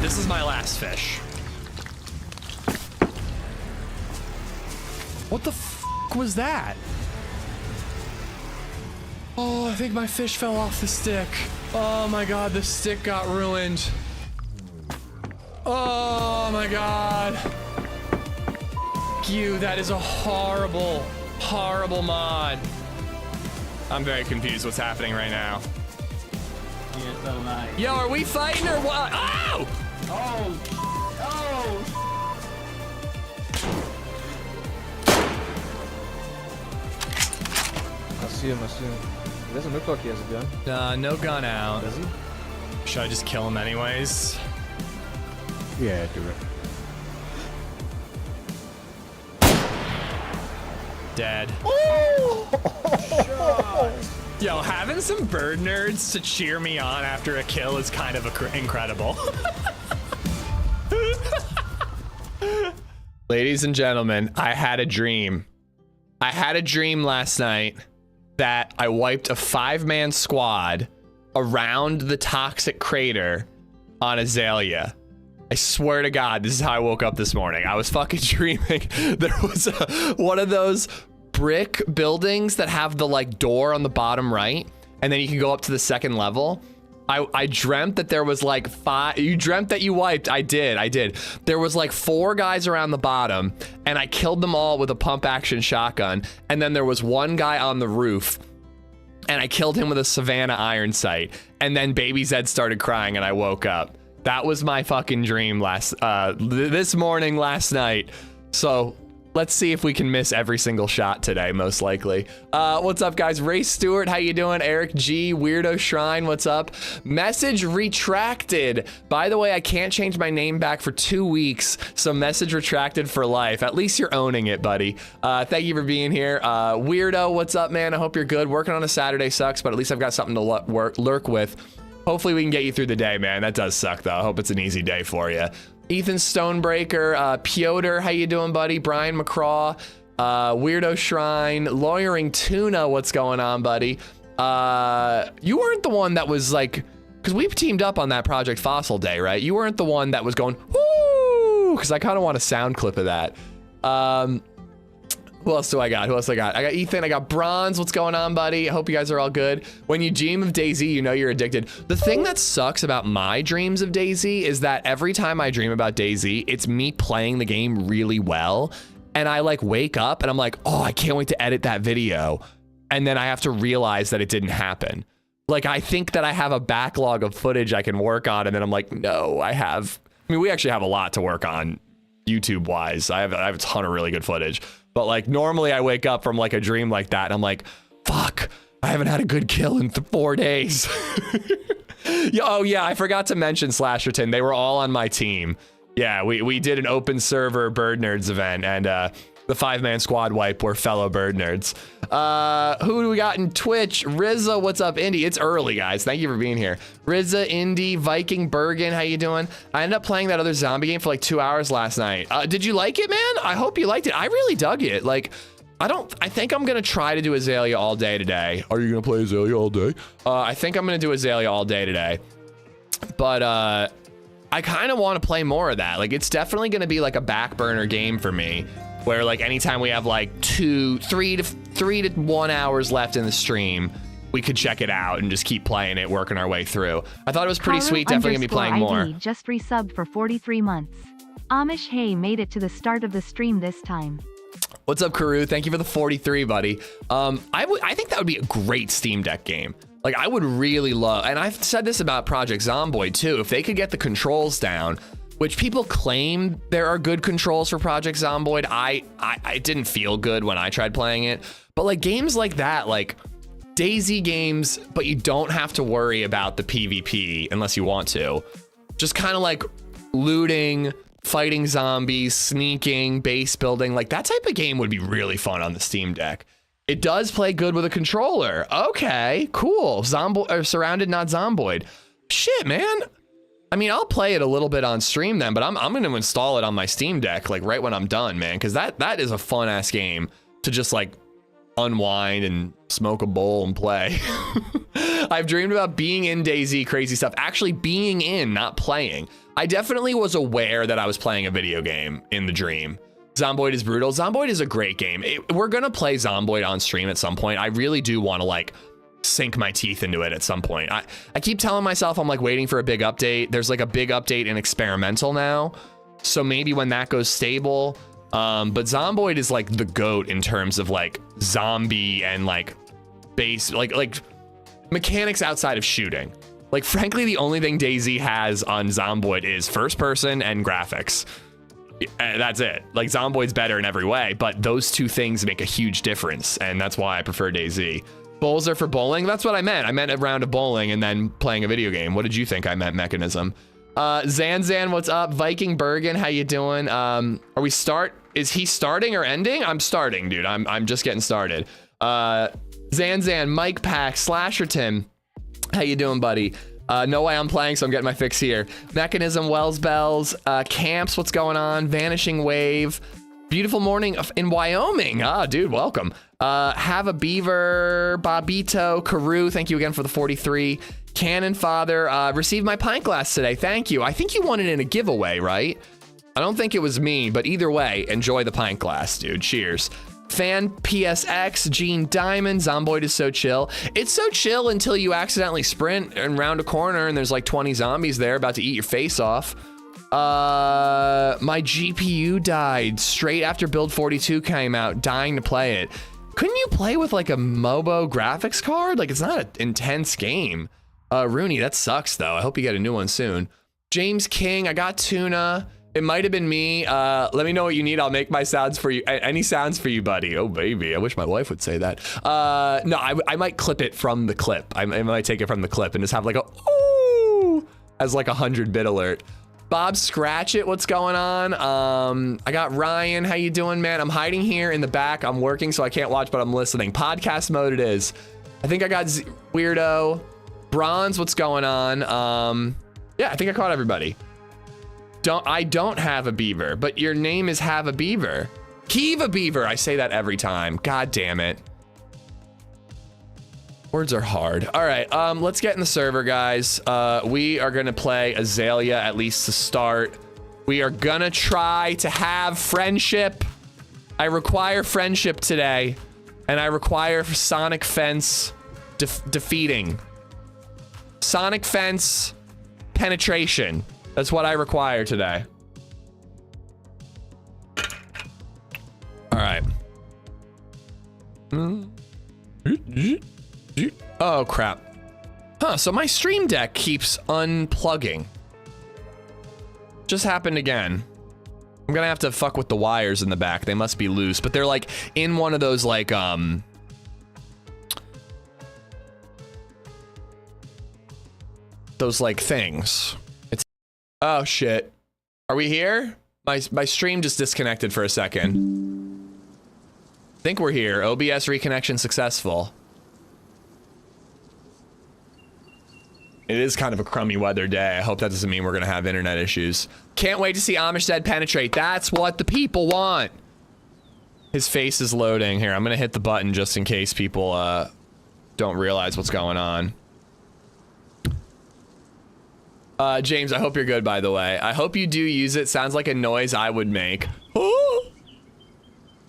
This is my last fish. What the f was that? Oh, I think my fish fell off the stick. Oh my god, the stick got ruined. Oh my god. You, that is a horrible, horrible mod. I'm very confused what's happening right now. Yeah, so nice. Yo, are we fighting or what? Oh! Oh! Oh! I see him. He doesn't look like he has a gun. No gun out. Does he? Should I just kill him anyways? Yeah, do it. Dead. Shot. Yo, having some bird nerds to cheer me on after a kill is kind of incredible. Ladies and gentlemen, I had a dream. I had a dream last night that I wiped a 5-man squad around the toxic crater on Azalea. I swear to God, this is how I woke up this morning. I was fucking dreaming. There was one of those brick buildings that have the like door on the bottom right, and then you can go up to the second level. I dreamt that there was like 5. You dreamt that you wiped. I did. There was like 4 guys around the bottom, and I killed them all with a pump action shotgun. And then there was one guy on the roof, and I killed him with a Savannah iron sight. And then LadyZed started crying, and I woke up. That was my fucking dream this morning, last night. So let's see if we can miss every single shot today, most likely. What's up, guys? Ray Stewart, how you doing? Eric G, Weirdo Shrine, what's up? Message retracted. By the way, I can't change my name back for 2 weeks, so message retracted for life. At least you're owning it, buddy. Thank you for being here. Weirdo, what's up, man? I hope you're good. Working on a Saturday sucks, but at least I've got something to lurk with. Hopefully we can get you through the day, man. That does suck, though. I hope it's an easy day for you. Ethan Stonebreaker, Piotr, how you doing, buddy? Brian McCraw, Weirdo Shrine, Lawyering Tuna, what's going on, buddy? You weren't the one that was like, because we've teamed up on that Project Fossil Day, right? You weren't the one that was going, woo, because I kind of want a sound clip of that. Who else do I got? I got Ethan, I got Bronze. What's going on, buddy? I hope you guys are all good. When you dream of DayZ, you know you're addicted. The thing that sucks about my dreams of DayZ is that every time I dream about DayZ, it's me playing the game really well. And I like wake up and I'm like, oh, I can't wait to edit that video. And then I have to realize that it didn't happen. Like, I think that I have a backlog of footage I can work on. And then I'm like, no, I mean, we actually have a lot to work on YouTube wise. I have a ton of really good footage. But like normally I wake up from like a dream like that and I'm like, fuck, I haven't had a good kill in 4 days. Oh yeah, I forgot to mention Slasherton. They were all on my team. Yeah, we did an open server Bird Nerds event, and the 5-man squad wipe were fellow Bird Nerds. Who do we got in Twitch? Rizza, what's up, Indy? It's early, guys. Thank you for being here. Rizza, Indy, Viking, Bergen, how you doing? I ended up playing that other zombie game for like 2 hours last night. Did you like it, man? I hope you liked it. I really dug it. Like, I think I'm gonna try to do Azalea all day today. Are you gonna play Azalea all day? I think I'm gonna do Azalea all day today. But I kind of want to play more of that. Like, it's definitely gonna be like a back burner game for me, where like anytime we have like 3 to 1 hours left in the stream, we could check it out and just keep playing it, working our way through. I thought it was pretty sweet. Definitely gonna be playing more. Just resubbed for 43 months. Amish Hay made it to the start of the stream this time. What's up, Karu? Thank you for the 43, buddy. I think that would be a great Steam Deck game. Like, I would really love, and I've said this about Project Zomboid too, if they could get the controls down, which people claim there are good controls for Project Zomboid. I didn't feel good when I tried playing it, but like games like that, like DayZ games, but you don't have to worry about the PvP unless you want to. Just kind of like looting, fighting zombies, sneaking, base building, like that type of game would be really fun on the Steam Deck. It does play good with a controller. Okay, cool. Surrounded, not Zomboid. Shit, man. I mean, I'll play it a little bit on stream then, but I'm going to install it on my Steam Deck like right when I'm done, man, because that is a fun ass game to just like unwind and smoke a bowl and play. I've dreamed about being in DayZ, crazy stuff. Actually being in, not playing. I definitely was aware that I was playing a video game in the dream. Zomboid is brutal. Zomboid is a great game. We're gonna play Zomboid on stream at some point. I really do want to like sink my teeth into it at some point. I keep telling myself I'm like waiting for a big update. There's like a big update in experimental now. So maybe when that goes stable. But Zomboid is like the GOAT in terms of like zombie and like base, like mechanics outside of shooting. Like frankly, the only thing DayZ has on Zomboid is first person and graphics. That's it. Like Zomboid's better in every way, but those two things make a huge difference. And that's why I prefer DayZ. Bowls are for bowling. That's what I meant. I meant a round of bowling and then playing a video game. What did you think I meant, Mechanism? Zanzan, what's up? Viking Bergen, how you doing? Is he starting or ending? I'm starting, dude. I'm just getting started. Zanzan, Mike Pack, Slasher Tim, how you doing, buddy? No way I'm playing, so I'm getting my fix here. Mechanism, Wells Bells, Camps, what's going on? Vanishing Wave, beautiful morning in Wyoming. Ah, dude, welcome. Have a Beaver, Bobito, Carew, thank you again for the 43. Cannon Father, received my pint glass today, thank you. I think you won it in a giveaway, right? I don't think it was me, but either way, enjoy the pint glass, dude. Cheers. Fan PSX, Gene Diamond, Zomboid is so chill. It's so chill until you accidentally sprint and round a corner and there's like 20 zombies there about to eat your face off. My GPU died straight after Build 42 came out, dying to play it. Couldn't you play with like a MOBO graphics card? Like it's not an intense game. Rooney, that sucks though. I hope you get a new one soon. James King, I got tuna. It might have been me. Let me know what you need. I'll make my sounds for you. Any sounds for you, buddy. Oh, baby. I wish my wife would say that. No, I might clip it from the clip. I might take it from the clip and just have like a, ooh, as like a 100-bit alert. Bob Scratchit, what's going on? I got Ryan. How you doing, man? I'm hiding here in the back. I'm working, so I can't watch, but I'm listening. Podcast mode it is. I think I got Weirdo. Bronze, what's going on? Yeah, I think I caught everybody. I don't have a beaver, but your name is Have a Beaver. Kiva Beaver, I say that every time. God damn it. Words are hard. All right, let's get in the server, guys. We are gonna play Azalea, at least to start. We are gonna try to have friendship. I require friendship today, and I require Sonic Fence defeating. Sonic Fence penetration. That's what I require today. All right. Oh, crap. Huh, so my stream deck keeps unplugging. Just happened again. I'm gonna have to fuck with the wires in the back. They must be loose, but they're like in one of those like, those like things. Oh shit. Are we here? My stream just disconnected for a second. Think we're here. OBS reconnection successful. It is kind of a crummy weather day. I hope that doesn't mean we're gonna have internet issues. Can't wait to see LadyZed penetrate. That's what the people want. His face is loading. Here, I'm gonna hit the button just in case people don't realize what's going on. James, I hope you're good, by the way. I hope you do use it. Sounds like a noise I would make.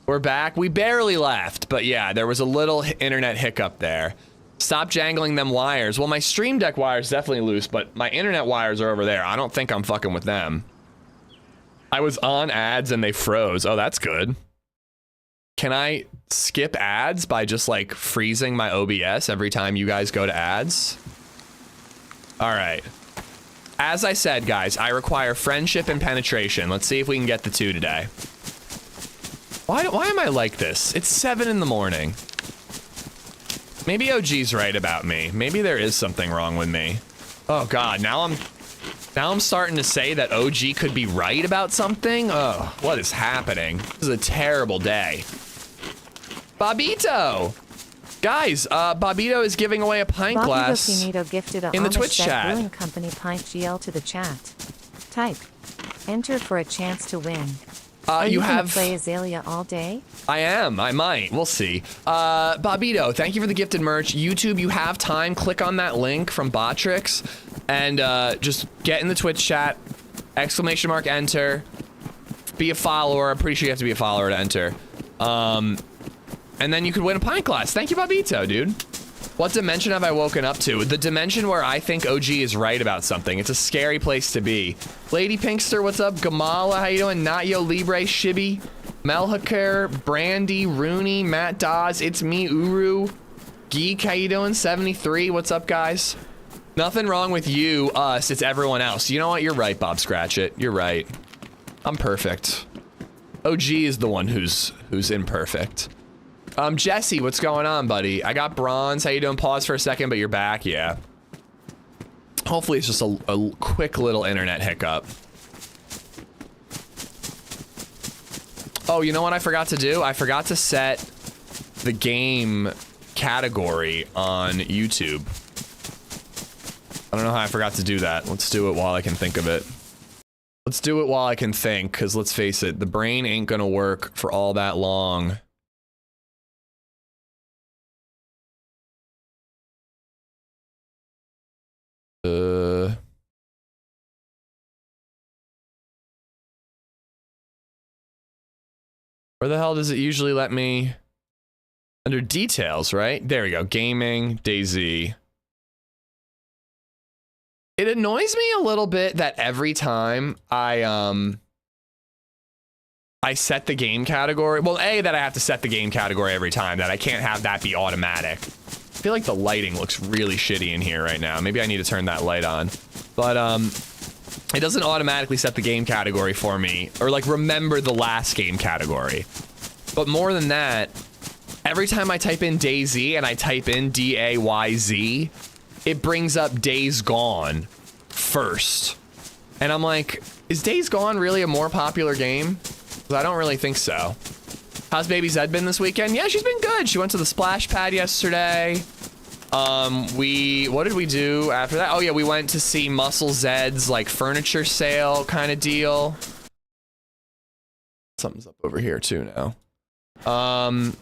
We're back. We barely left, but yeah, there was a little internet hiccup there. Stop jangling them wires. Well, my stream deck wire's definitely loose, but my internet wires are over there. I don't think I'm fucking with them. I was on ads and they froze. Oh, that's good. Can I skip ads by just like freezing my OBS every time you guys go to ads? All right. As I said, guys, I require friendship and penetration. Let's see if we can get the two today. Why am I like this? It's 7 in the morning. Maybe OG's right about me. Maybe there is something wrong with me. Oh God, now I'm starting to say that OG could be right about something. Oh, what is happening? This is a terrible day. Bobito! Guys, Bobito is giving away a pint glass gifted in the Twitch chat. Brewing Company pint GL to the chat. Type. Enter for a chance to win. Are you have gonna play Azalea all day? I am. I might. We'll see. Bobito, thank you for the gifted merch. YouTube, you have time. Click on that link from Botrix and just get in the Twitch chat. ! Enter. Be a follower. I'm pretty sure you have to be a follower to enter. And then you could win a pint glass. Thank you, Bobito, dude. What dimension have I woken up to? The dimension where I think OG is right about something. It's a scary place to be. Lady Pinkster, what's up? Gamala, how you doing? Natyo Libre, Shibby, Melhaker, Brandy, Rooney, Matt Dawes, it's me, Uru, Geek, how you doing? 73, what's up, guys? Nothing wrong with you, us, it's everyone else. You know what? You're right, Bob Scratchit. You're right. I'm perfect. OG is the one who's imperfect. Jesse, what's going on, buddy? I got bronze. How you doing? Pause for a second, but you're back. Yeah. Hopefully it's just a quick little internet hiccup. Oh, you know what I forgot to do? I forgot to set the game category on YouTube. I don't know how I forgot to do that. Let's do it while I can think of it. Let's do it while I can think, because let's face it, the brain ain't gonna work for all that long. Where the hell does it usually let me? Under details, right? There we go. Gaming, DayZ. It annoys me a little bit that every time I set the game category. Well, A, that I have to set the game category every time, that I can't have that be automatic. I feel like the lighting looks really shitty in here right now. Maybe I need to turn that light on. But it doesn't automatically set the game category for me, or like remember the last game category. But more than that, every time I type in DayZ and I type in DAYZ, it brings up Days Gone first. And I'm like, is Days Gone really a more popular game? 'Cause I don't really think so. How's LadyZed been this weekend? Yeah, she's been good. She went to the splash pad yesterday. What did we do after that? Oh yeah, we went to see Muscle Zed's like furniture sale kind of deal. Something's up over here too now.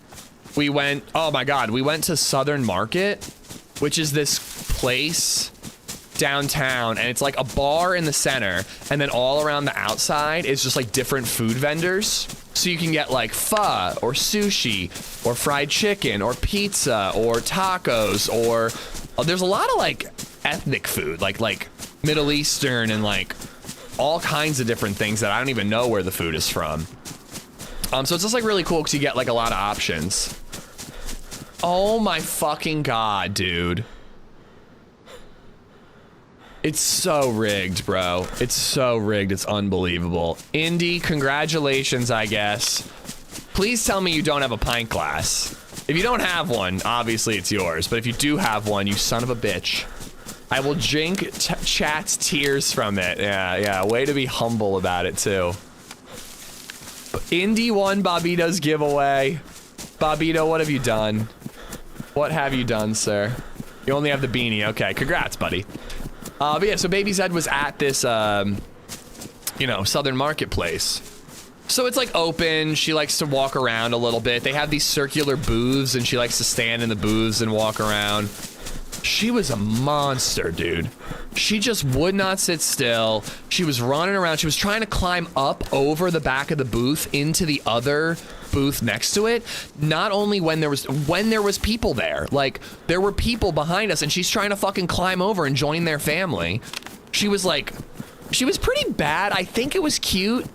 We went, oh my God, we went to Southern Market, which is this place downtown, and it's like a bar in the center, and then all around the outside is just like different food vendors. So you can get like pho or sushi or fried chicken or pizza or tacos or there's a lot of like ethnic food, like Middle Eastern and like all kinds of different things that I don't even know where the food is from. So it's just like really cool because you get like a lot of options. Oh my fucking God, dude. It's so rigged, bro. It's so rigged. It's unbelievable. Indy, congratulations, I guess. Please tell me you don't have a pint glass. If you don't have one, obviously it's yours. But if you do have one, you son of a bitch, I will drink chat's tears from it. Yeah. Way to be humble about it, too. Indy won Bobito's giveaway. Bobito, what have you done? What have you done, sir? You only have the beanie. Okay, congrats, buddy. But yeah, so LadyZed was at this, you know, Southern Marketplace. So it's like open. She likes to walk around a little bit. They have these circular booths, and she likes to stand in the booths and walk around. She was a monster, dude. She just would not sit still. She was running around. She was trying to climb up over the back of the booth into the other booth next to it. Not only when there was people there, like there were people behind us, and she's trying to fucking climb over and join their family. She was pretty bad. I think it was cute.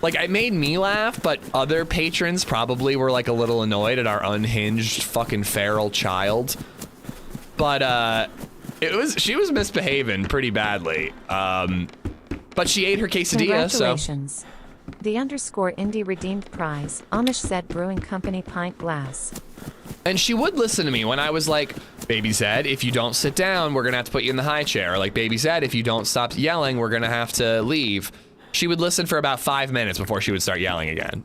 Like, it made me laugh, but other patrons probably were like a little annoyed at our unhinged fucking feral child. But she was misbehaving pretty badly. But she ate her quesadilla, so. Congratulations. The _indie redeemed prize, LadyZed Brewing Company pint glass. And she would listen to me when I was like, LadyZed, if you don't sit down, we're gonna have to put you in the high chair. Or like, LadyZed, if you don't stop yelling, we're gonna have to leave. She would listen for about 5 minutes before she would start yelling again.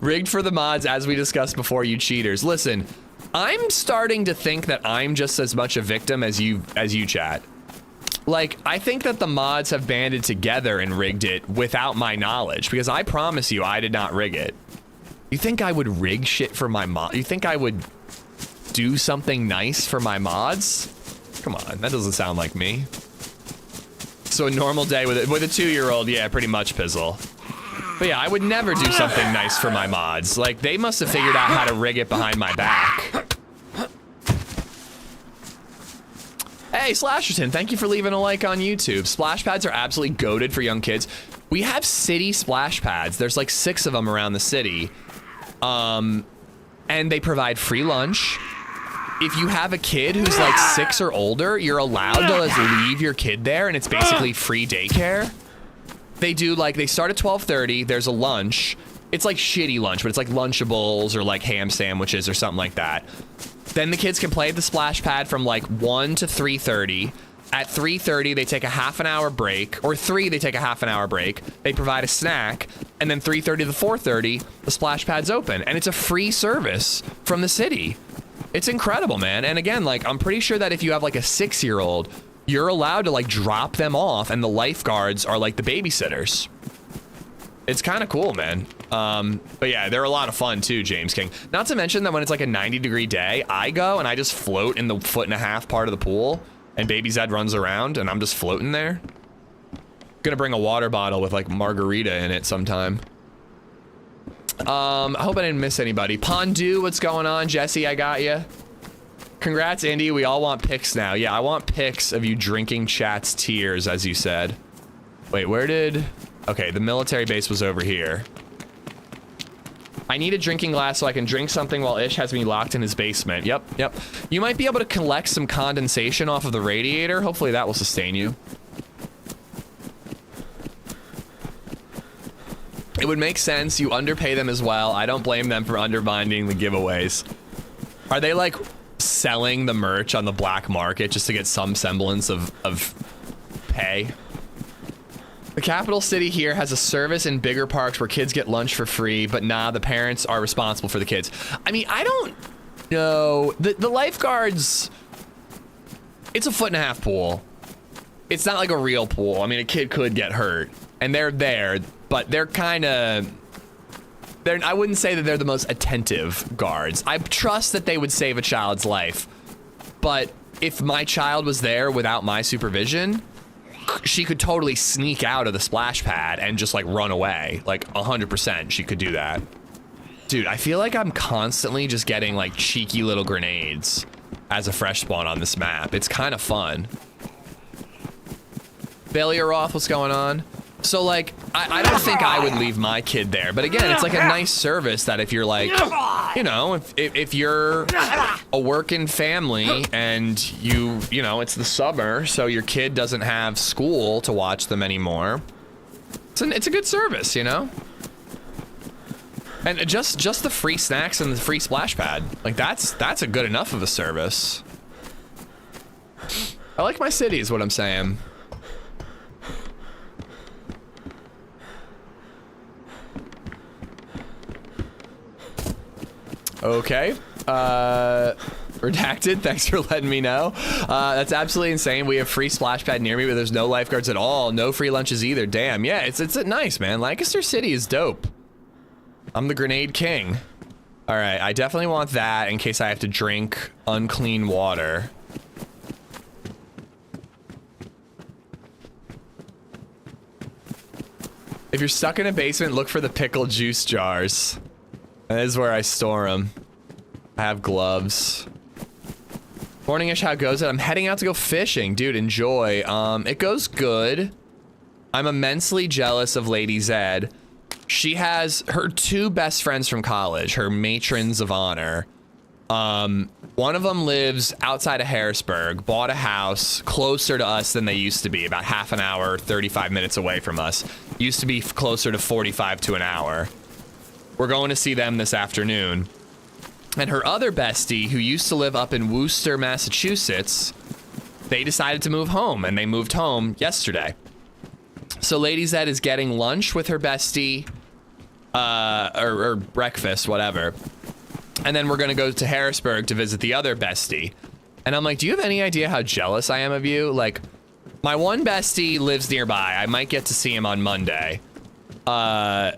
Rigged for the mods, as we discussed before, you cheaters. Listen, I'm starting to think that I'm just as much a victim as you chat. Like, I think that the mods have banded together and rigged it without my knowledge, because I promise you I did not rig it. You think I would rig shit for my mod? You think I would do something nice for my mods? Come on, that doesn't sound like me. So a normal day with a 2-year-old, yeah, pretty much, Pizzle. But yeah, I would never do something nice for my mods. Like, they must have figured out how to rig it behind my back. Hey, Slasherton, thank you for leaving a like on YouTube. Splash pads are absolutely goated for young kids. We have city splash pads. There's like 6 of them around the city. And they provide free lunch. If you have a kid who's like 6 or older, you're allowed to just leave your kid there, and it's basically free daycare. They do like, they start at 12:30. There's a lunch. It's like shitty lunch, but it's like Lunchables or like ham sandwiches or something like that. Then the kids can play at the splash pad from like 1 to 3:30. At 3:30, they take a half-an-hour break, or 3, they take a half-an-hour break. They provide a snack, and then 3:30 to 4:30, the splash pad's open, and it's a free service from the city. It's incredible, man. And again, like, I'm pretty sure that if you have like a 6-year-old, you're allowed to like drop them off, and the lifeguards are like the babysitters. It's kind of cool, man. But yeah, they're a lot of fun too, James King. Not to mention that when it's like a 90-degree day, I go and I just float in the 1.5-foot part of the pool, and LadyZed runs around, and I'm just floating there. Gonna bring a water bottle with like margarita in it sometime. I hope I didn't miss anybody. Pondu, what's going on? Jesse, I got you. Congrats, Indy. We all want pics now. Yeah, I want pics of you drinking chat's tears, as you said. Wait, where did... Okay, the military base was over here. I need a drinking glass so I can drink something while Ish has me locked in his basement. Yep. You might be able to collect some condensation off of the radiator. Hopefully that will sustain you. It would make sense. You underpay them as well. I don't blame them for undermining the giveaways. Are they like selling the merch on the black market just to get some semblance of pay? The capital city here has a service in bigger parks where kids get lunch for free, but nah, the parents are responsible for the kids. I mean, I don't know. The lifeguards, it's a 1.5-foot pool. It's not like a real pool. I mean, a kid could get hurt, and they're there, but they're kind of, I wouldn't say that they're the most attentive guards. I trust that they would save a child's life, but if my child was there without my supervision, she could totally sneak out of the splash pad and just like run away. Like 100% she could do that. Dude, I feel like I'm constantly just getting like cheeky little grenades as a fresh spawn on this map. It's kind of fun. Bailey Roth, what's going on? So like, I don't think I would leave my kid there, but again, it's like a nice service that if you're like, you know, if you're a working family and you know, it's the summer, so your kid doesn't have school to watch them anymore, it's a good service, you know? And just the free snacks and the free splash pad, like that's a good enough of a service. I like my city is what I'm saying. Okay, redacted, thanks for letting me know. That's absolutely insane. We have free splash pad near me, but there's no lifeguards at all. No free lunches either. Damn, yeah, it's nice, man. Lancaster City is dope. I'm the grenade king. All right, I definitely want that in case I have to drink unclean water. If you're stuck in a basement, look for the pickle juice jars. That is where I store them. I have gloves. Morning-ish, how goes it? I'm heading out to go fishing. Dude, enjoy. It goes good. I'm immensely jealous of LadyZed. She has her 2 best friends from college, her matrons of honor. One of them lives outside of Harrisburg, bought a house closer to us than they used to be, about half an hour, 35 minutes away from us. Used to be closer to 45 to an hour. We're going to see them this afternoon. And her other bestie, who used to live up in Worcester, Massachusetts, they decided to move home, and they moved home yesterday. So LadyZed is getting lunch with her bestie, or breakfast, whatever. And then we're gonna go to Harrisburg to visit the other bestie. And I'm like, do you have any idea how jealous I am of you? Like, My one bestie lives nearby. I might get to see him on Monday. But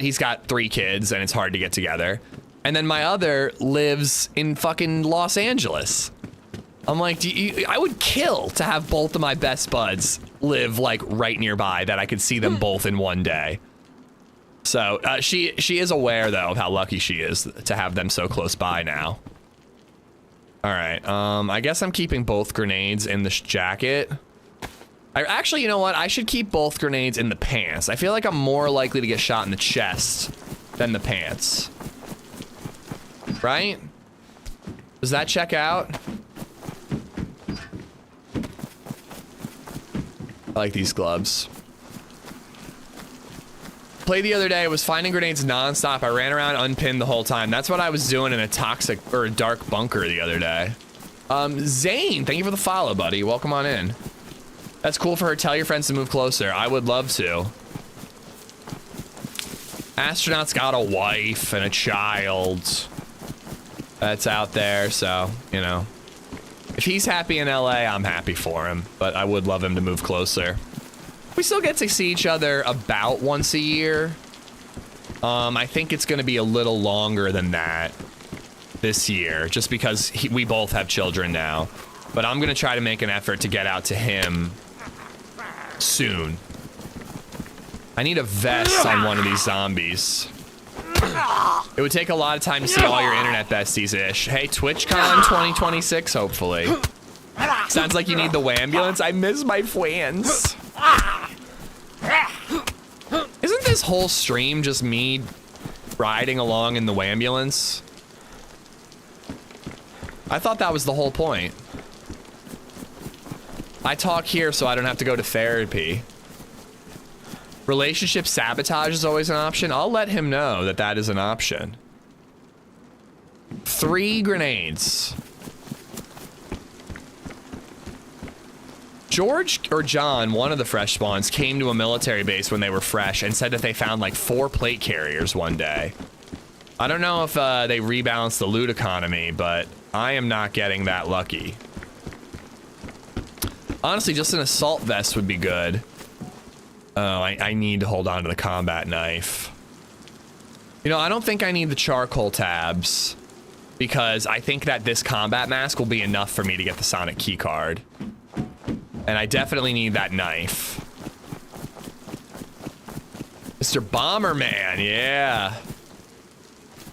he's got 3 kids and it's hard to get together. And then my other lives in fucking Los Angeles. I'm like, I would kill to have both of my best buds live like right nearby, that I could see them both in one day. So she is aware though of how lucky she is to have them so close by now. All right, I guess I'm keeping both grenades in this jacket. Actually, you know what? I should keep both grenades in the pants. I feel like I'm more likely to get shot in the chest than the pants. Right? Does that check out? I like these gloves. Play the other day was finding grenades nonstop. I ran around unpinned the whole time. That's what I was doing in a toxic or a dark bunker the other day. Zane, thank you for the follow, buddy. Welcome on in. That's cool for her. Tell your friends to move closer. I would love to. Astronaut's got a wife and a child that's out there, so, you know. If he's happy in LA, I'm happy for him, but I would love him to move closer. We still get to see each other about once a year. I think it's going to be a little longer than that this year, just because we both have children now. But I'm going to try to make an effort to get out to him soon. I need a vest on one of these zombies. It would take a lot of time to see all your internet besties, Ish. Hey, TwitchCon 2026, hopefully. Sounds like you need the wambulance. I miss my friends. Isn't this whole stream just me riding along in the wambulance? I thought that was the whole point. I talk here so I don't have to go to therapy. Relationship sabotage is always an option. I'll let him know that that is an option. 3 grenades. George or John, one of the fresh spawns, came to a military base when they were fresh and said that they found like 4 plate carriers one day. I don't know if they rebalanced the loot economy, but I am not getting that lucky. Honestly, just an assault vest would be good. Oh, I need to hold on to the combat knife. You know, I don't think I need the charcoal tabs because I think that this combat mask will be enough for me to get the sonic key card. And I definitely need that knife. Mr. Bomberman, yeah.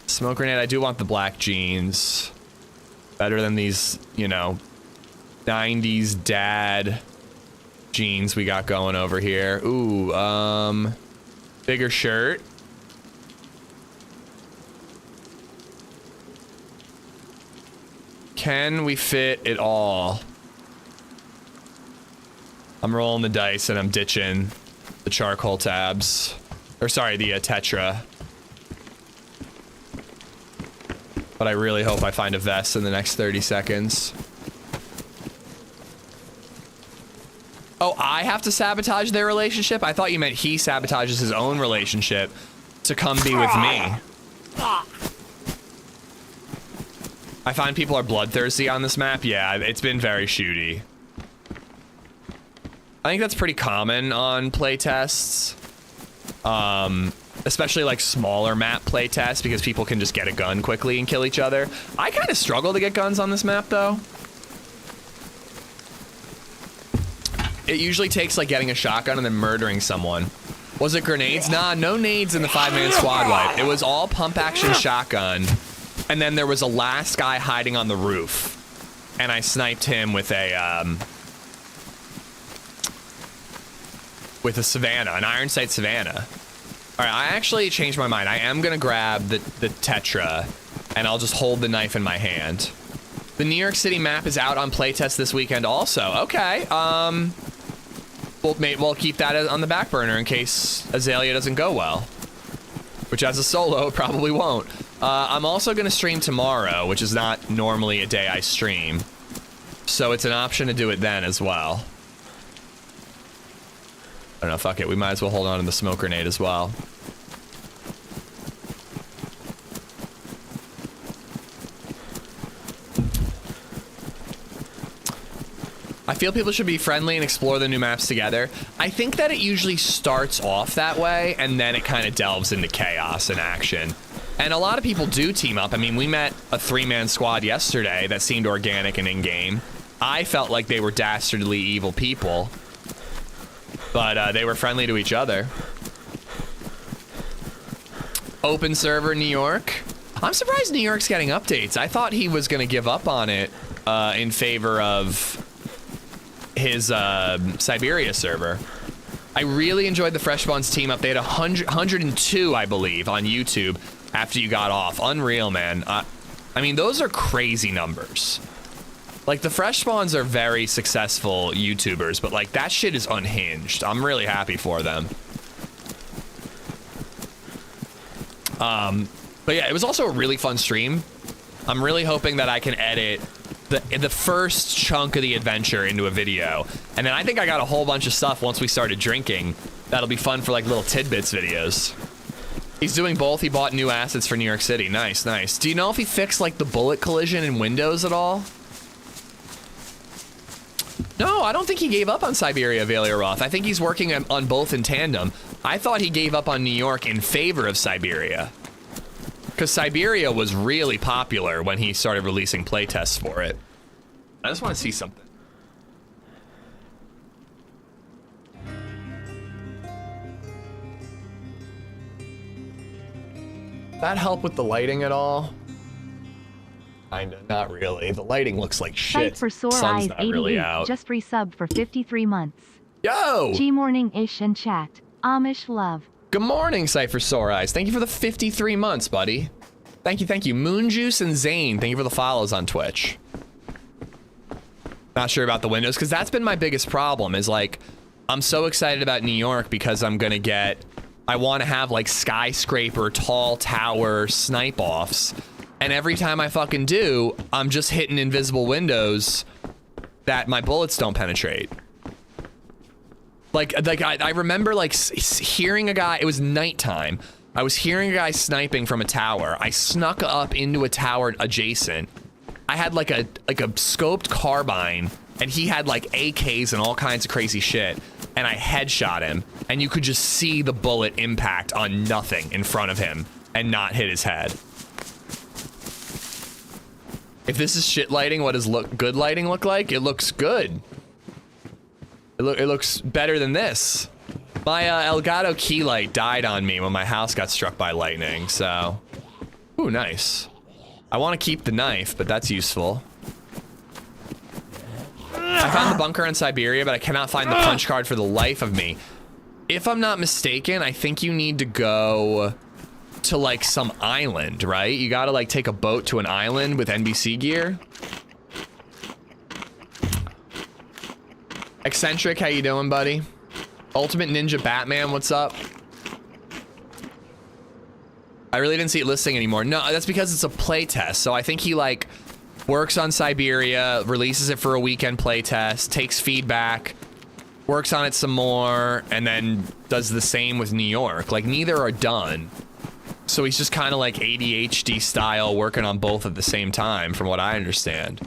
Smoke grenade, I do want the black jeans. Better than these, you know, 90s dad jeans we got going over here. Ooh, bigger shirt. Can we fit it all? I'm rolling the dice and I'm ditching the charcoal tabs. Or sorry, the Tetra. But I really hope I find a vest in the next 30 seconds. Oh, I have to sabotage their relationship? I thought you meant he sabotages his own relationship to come be with me. I find people are bloodthirsty on this map. Yeah, it's been very shooty. I think that's pretty common on playtests. Especially like smaller map playtests because people can just get a gun quickly and kill each other. I kind of struggle to get guns on this map though. It usually takes like getting a shotgun and then murdering someone. Was it grenades? Nah, no nades in the 5-man squad wipe. It was all pump action shotgun. And then there was a last guy hiding on the roof. And I sniped him with a Savannah, an iron sight Savannah. All right, I actually changed my mind. I am gonna grab the Tetra and I'll just hold the knife in my hand. The New York City map is out on playtest this weekend also. Okay, we'll keep that on the back burner in case Azalea doesn't go well. Which as a solo, it probably won't. I'm also gonna stream tomorrow, which is not normally a day I stream. So it's an option to do it then as well. I don't know, fuck it. We might as well hold on to the smoke grenade as well. I feel people should be friendly and explore the new maps together. I think that it usually starts off that way, and then it kind of delves into chaos and action. And a lot of people do team up. I mean, we met a 3-man squad yesterday that seemed organic and in-game. I felt like they were dastardly evil people, but they were friendly to each other. Open server New York. I'm surprised New York's getting updates. I thought he was going to give up on it in favor of his Siberia server. I really enjoyed the Fresh Buns team up. They had 102, I believe, on YouTube after you got off. Unreal, man. I mean, those are crazy numbers. Like, the Fresh Spawns are very successful YouTubers, but, like, that shit is unhinged. I'm really happy for them. But yeah, it was also a really fun stream. I'm really hoping that I can edit the first chunk of the adventure into a video. And then I think I got a whole bunch of stuff once we started drinking. That'll be fun for, like, little tidbits videos. He's doing both. He bought new assets for New York City. Nice, nice. Do you know if he fixed, like, the bullet collision in Windows at all? No, I don't think he gave up on Siberia, Valia Roth. I think he's working on both in tandem. I thought he gave up on New York in favor of Siberia. Because Siberia was really popular when he started releasing playtests for it. I just want to see something. That help with the lighting at all? Kinda, not really. The lighting looks like shit. Sight for Sore Sun's Eyes not 88 really out. just resubbed for 53 months. Yo! G-Morning-ish and chat. Amish love. Good morning, Sight for Sore Eyes. Thank you for the 53 months, buddy. Thank you, thank you. Moonjuice and Zane, thank you for the follows on Twitch. Not sure about the Windows, because that's been my biggest problem, is like, I'm so excited about New York because I'm gonna get, I want to have like skyscraper, tall tower snipe offs. And every time I fucking do, I'm just hitting invisible windows that my bullets don't penetrate. Like I remember like hearing a guy, it was nighttime. I was hearing a guy sniping from a tower. I snuck up into a tower adjacent. I had like a scoped carbine, and he had like AKs and all kinds of crazy shit. And I headshot him, and you could just see the bullet impact on nothing in front of him and not hit his head. If this is shit lighting, what does good lighting look like? It looks good. It looks better than this. My Elgato key light died on me when my house got struck by lightning, so... Ooh, nice. I want to keep the knife, but that's useful. I found the bunker in Siberia, but I cannot find the punch card for the life of me. If I'm not mistaken, I think you need to go to like some island, right? You gotta like take a boat to an island with NBC gear. Eccentric, how you doing, buddy? Ultimate Ninja Batman, what's up? I really didn't see it listing anymore. No, that's because it's a playtest. So I think he like works on Siberia, releases it for a weekend playtest, takes feedback, works on it some more, and then does the same with New York. Like neither are done. So he's just kind of like ADHD style working on both at the same time, from what I understand.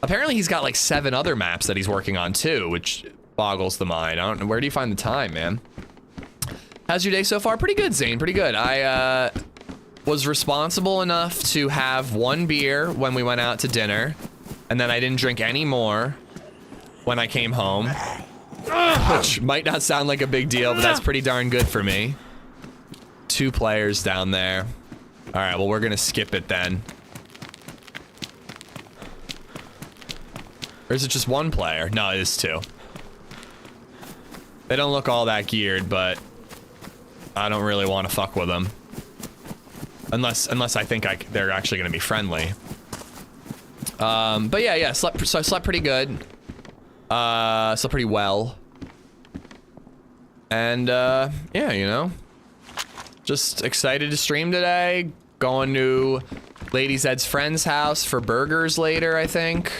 Apparently he's got like 7 other maps that he's working on too, which boggles the mind. I don't know, where do you find the time, man? How's your day so far? Pretty good, Zane, pretty good. I was responsible enough to have 1 beer when we went out to dinner, and then I didn't drink any more when I came home, which might not sound like a big deal, but that's pretty darn good for me. 2 players down there. All right, well, we're gonna skip it then. Or is it just 1 player? No, it is 2. They don't look all that geared, but I don't really want to fuck with them. Unless I think they're actually gonna be friendly. But yeah, so I slept pretty good. Slept pretty well. And yeah, you know, just excited to stream today. Going to LadyZed's friend's house for burgers later, I think.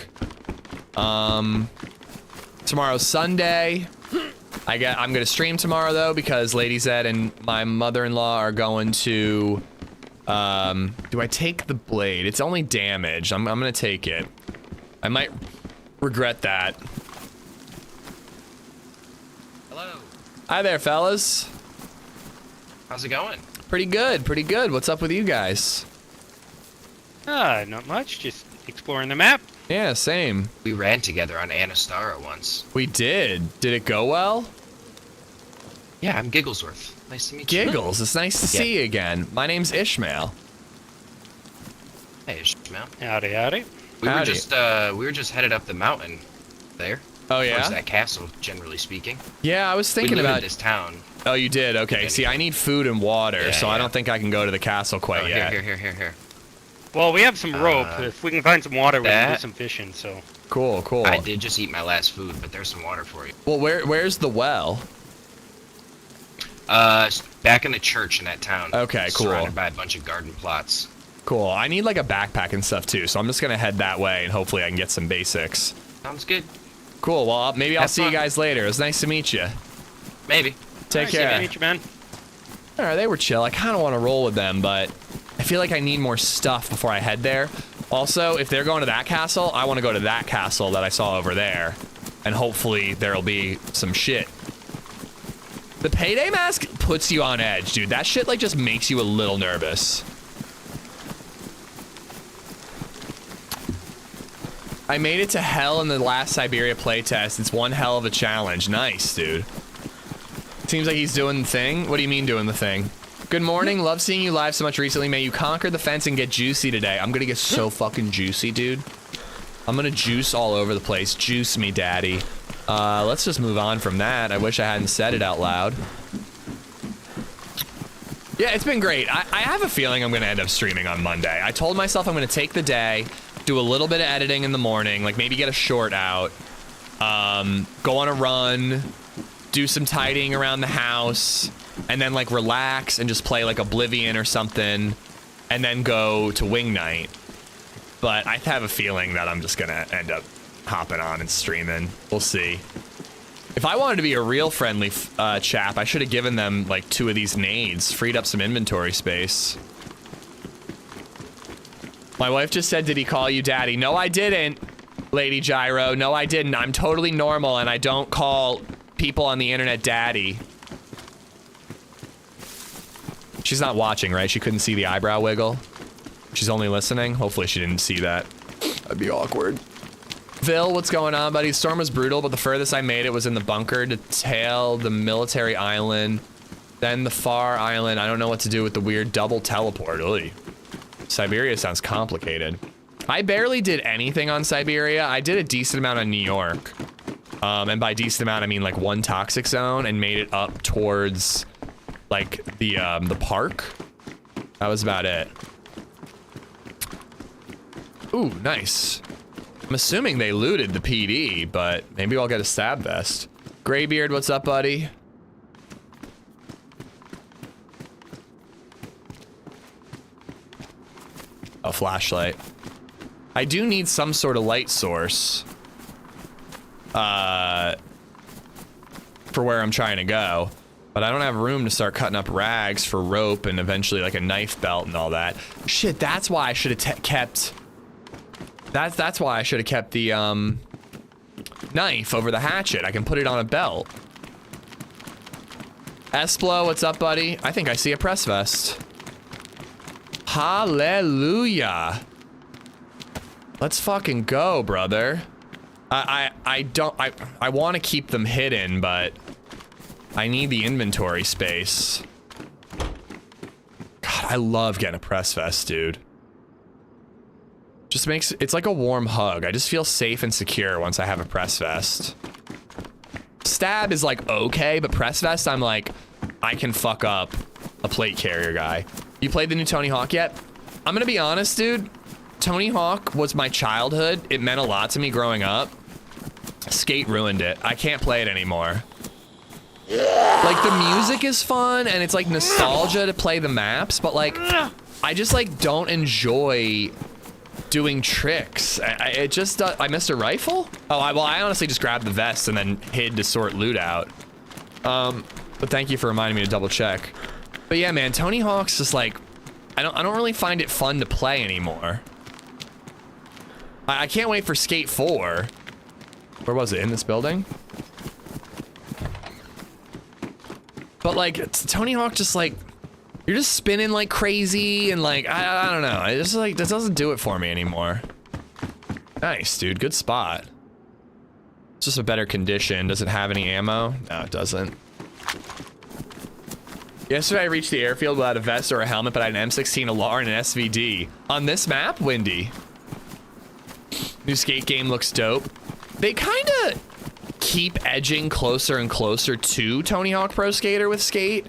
Tomorrow's Sunday. I'm gonna stream tomorrow though, because LadyZed and my mother-in-law are going to. Do I take the blade? It's only damaged. I'm gonna take it. I might regret that. Hello. Hi there, fellas. How's it going? Pretty good, pretty good. What's up with you guys? Not much. Just exploring the map. Yeah, same. We ran together on Anastara once. We did. Did it go well? Yeah, I'm Gigglesworth. Nice to meet you. Giggles, it's nice to see you again. My name's Ishmael. Hey, Ishmael. Howdy, howdy. We Howdy. were just headed up the mountain there. Oh, Towards yeah? that castle, generally speaking. Yeah, I was We thinking live about... in this town. Oh, you did? Okay. See, I need food and water, Yeah, so I yeah. don't think I can go to the castle quite Oh, yet. here. Well, we have some rope. If we can find some water, we can do that- some fishing. So. Cool, cool. I did just eat my last food, but there's some water for you. Well, where's the well? Back in the church in that town. Okay, cool. Surrounded by a bunch of garden plots. Cool. I need like a backpack and stuff too, so I'm just gonna head that way and hopefully I can get some basics. Sounds good. Cool. Well, maybe I'll Have see you fun. guys later. It was nice to meet you. Maybe. Take Nice care. to meet you, man. All right, they were chill. I kind of want to roll with them, but I feel like I need more stuff before I head there. Also, if they're going to that castle, I want to go to that castle that I saw over there, and hopefully there'll be some shit. The payday mask puts you on edge, dude. That shit like just makes you a little nervous. I made it to hell in the last Siberia playtest. It's one hell of a challenge. Nice, dude. Seems like he's doing the thing. What do you mean doing the thing? Good morning. Love seeing you live so much recently. May you conquer the fence and get juicy today. I'm gonna get so fucking juicy, dude. I'm gonna juice all over the place. Juice me, daddy. Let's just move on from that. I wish I hadn't said it out loud. Yeah, it's been great. I have a feeling I'm gonna end up streaming on Monday. I told myself I'm gonna take the day, do a little bit of editing in the morning, like maybe get a short out, go on a run, do some tidying around the house, and then like relax and just play like Oblivion or something, and then go to wing night. But I have a feeling that I'm just gonna end up hopping on and streaming. We'll see. If I wanted to be a real friendly chap, I should have given them like 2 of these nades, freed up some inventory space. My wife just said, did he call you daddy? No, I didn't, Lady Gyro. No, I didn't. I'm totally normal and I don't call people on the internet daddy. She's not watching, right? She couldn't see the eyebrow wiggle. She's only listening. Hopefully she didn't see that. That'd be awkward. Vil, what's going on, buddy? Storm was brutal, but the furthest I made it was in the bunker to tail the military island, then the far island. I don't know what to do with the weird double teleport. Ugh. Siberia sounds complicated. I barely did anything on Siberia. I did a decent amount on New York. And by decent amount, I mean like 1 toxic zone and made it up towards like the park. That was about it. Ooh, nice. I'm assuming they looted the PD, but maybe I'll get a stab vest. Graybeard, what's up, buddy? A flashlight. I do need some sort of light source. For where I'm trying to go. But I don't have room to start cutting up rags for rope and eventually like a knife belt and all that. Shit, that's why I should have kept... That's why I should have kept the knife over the hatchet. I can put it on a belt. Esplo, what's up, buddy? I think I see a press vest. Hallelujah. Let's fucking go, brother. I want to keep them hidden, but I need the inventory space. God, I love getting a press vest, dude. Just makes, it's like a warm hug. I just feel safe and secure once I have a press vest. Stab is like okay, but press vest, I'm like, I can fuck up a plate carrier guy. You played the new Tony Hawk yet? I'm gonna be honest, dude. Tony Hawk was my childhood. It meant a lot to me growing up. Skate ruined it. I can't play it anymore. Like, the music is fun, and it's like nostalgia to play the maps, but like, I just like don't enjoy doing tricks. It just, I missed a rifle? Oh, well, I honestly just grabbed the vest and then hid to sort loot out. But thank you for reminding me to double check. But yeah, man, Tony Hawk's just like, I don't really find it fun to play anymore. I can't wait for Skate 4. Where was it? In this building? But like Tony Hawk just like, you're just spinning like crazy and like, I don't know. I just like, that doesn't do it for me anymore. Nice, dude, good spot. It's just a better condition. Does it have any ammo? No, it doesn't. Yesterday I reached the airfield without a vest or a helmet, but I had an M16, a LAR, and an SVD. On this map, windy. New skate game looks dope. They kind of keep edging closer and closer to Tony Hawk Pro Skater with skate.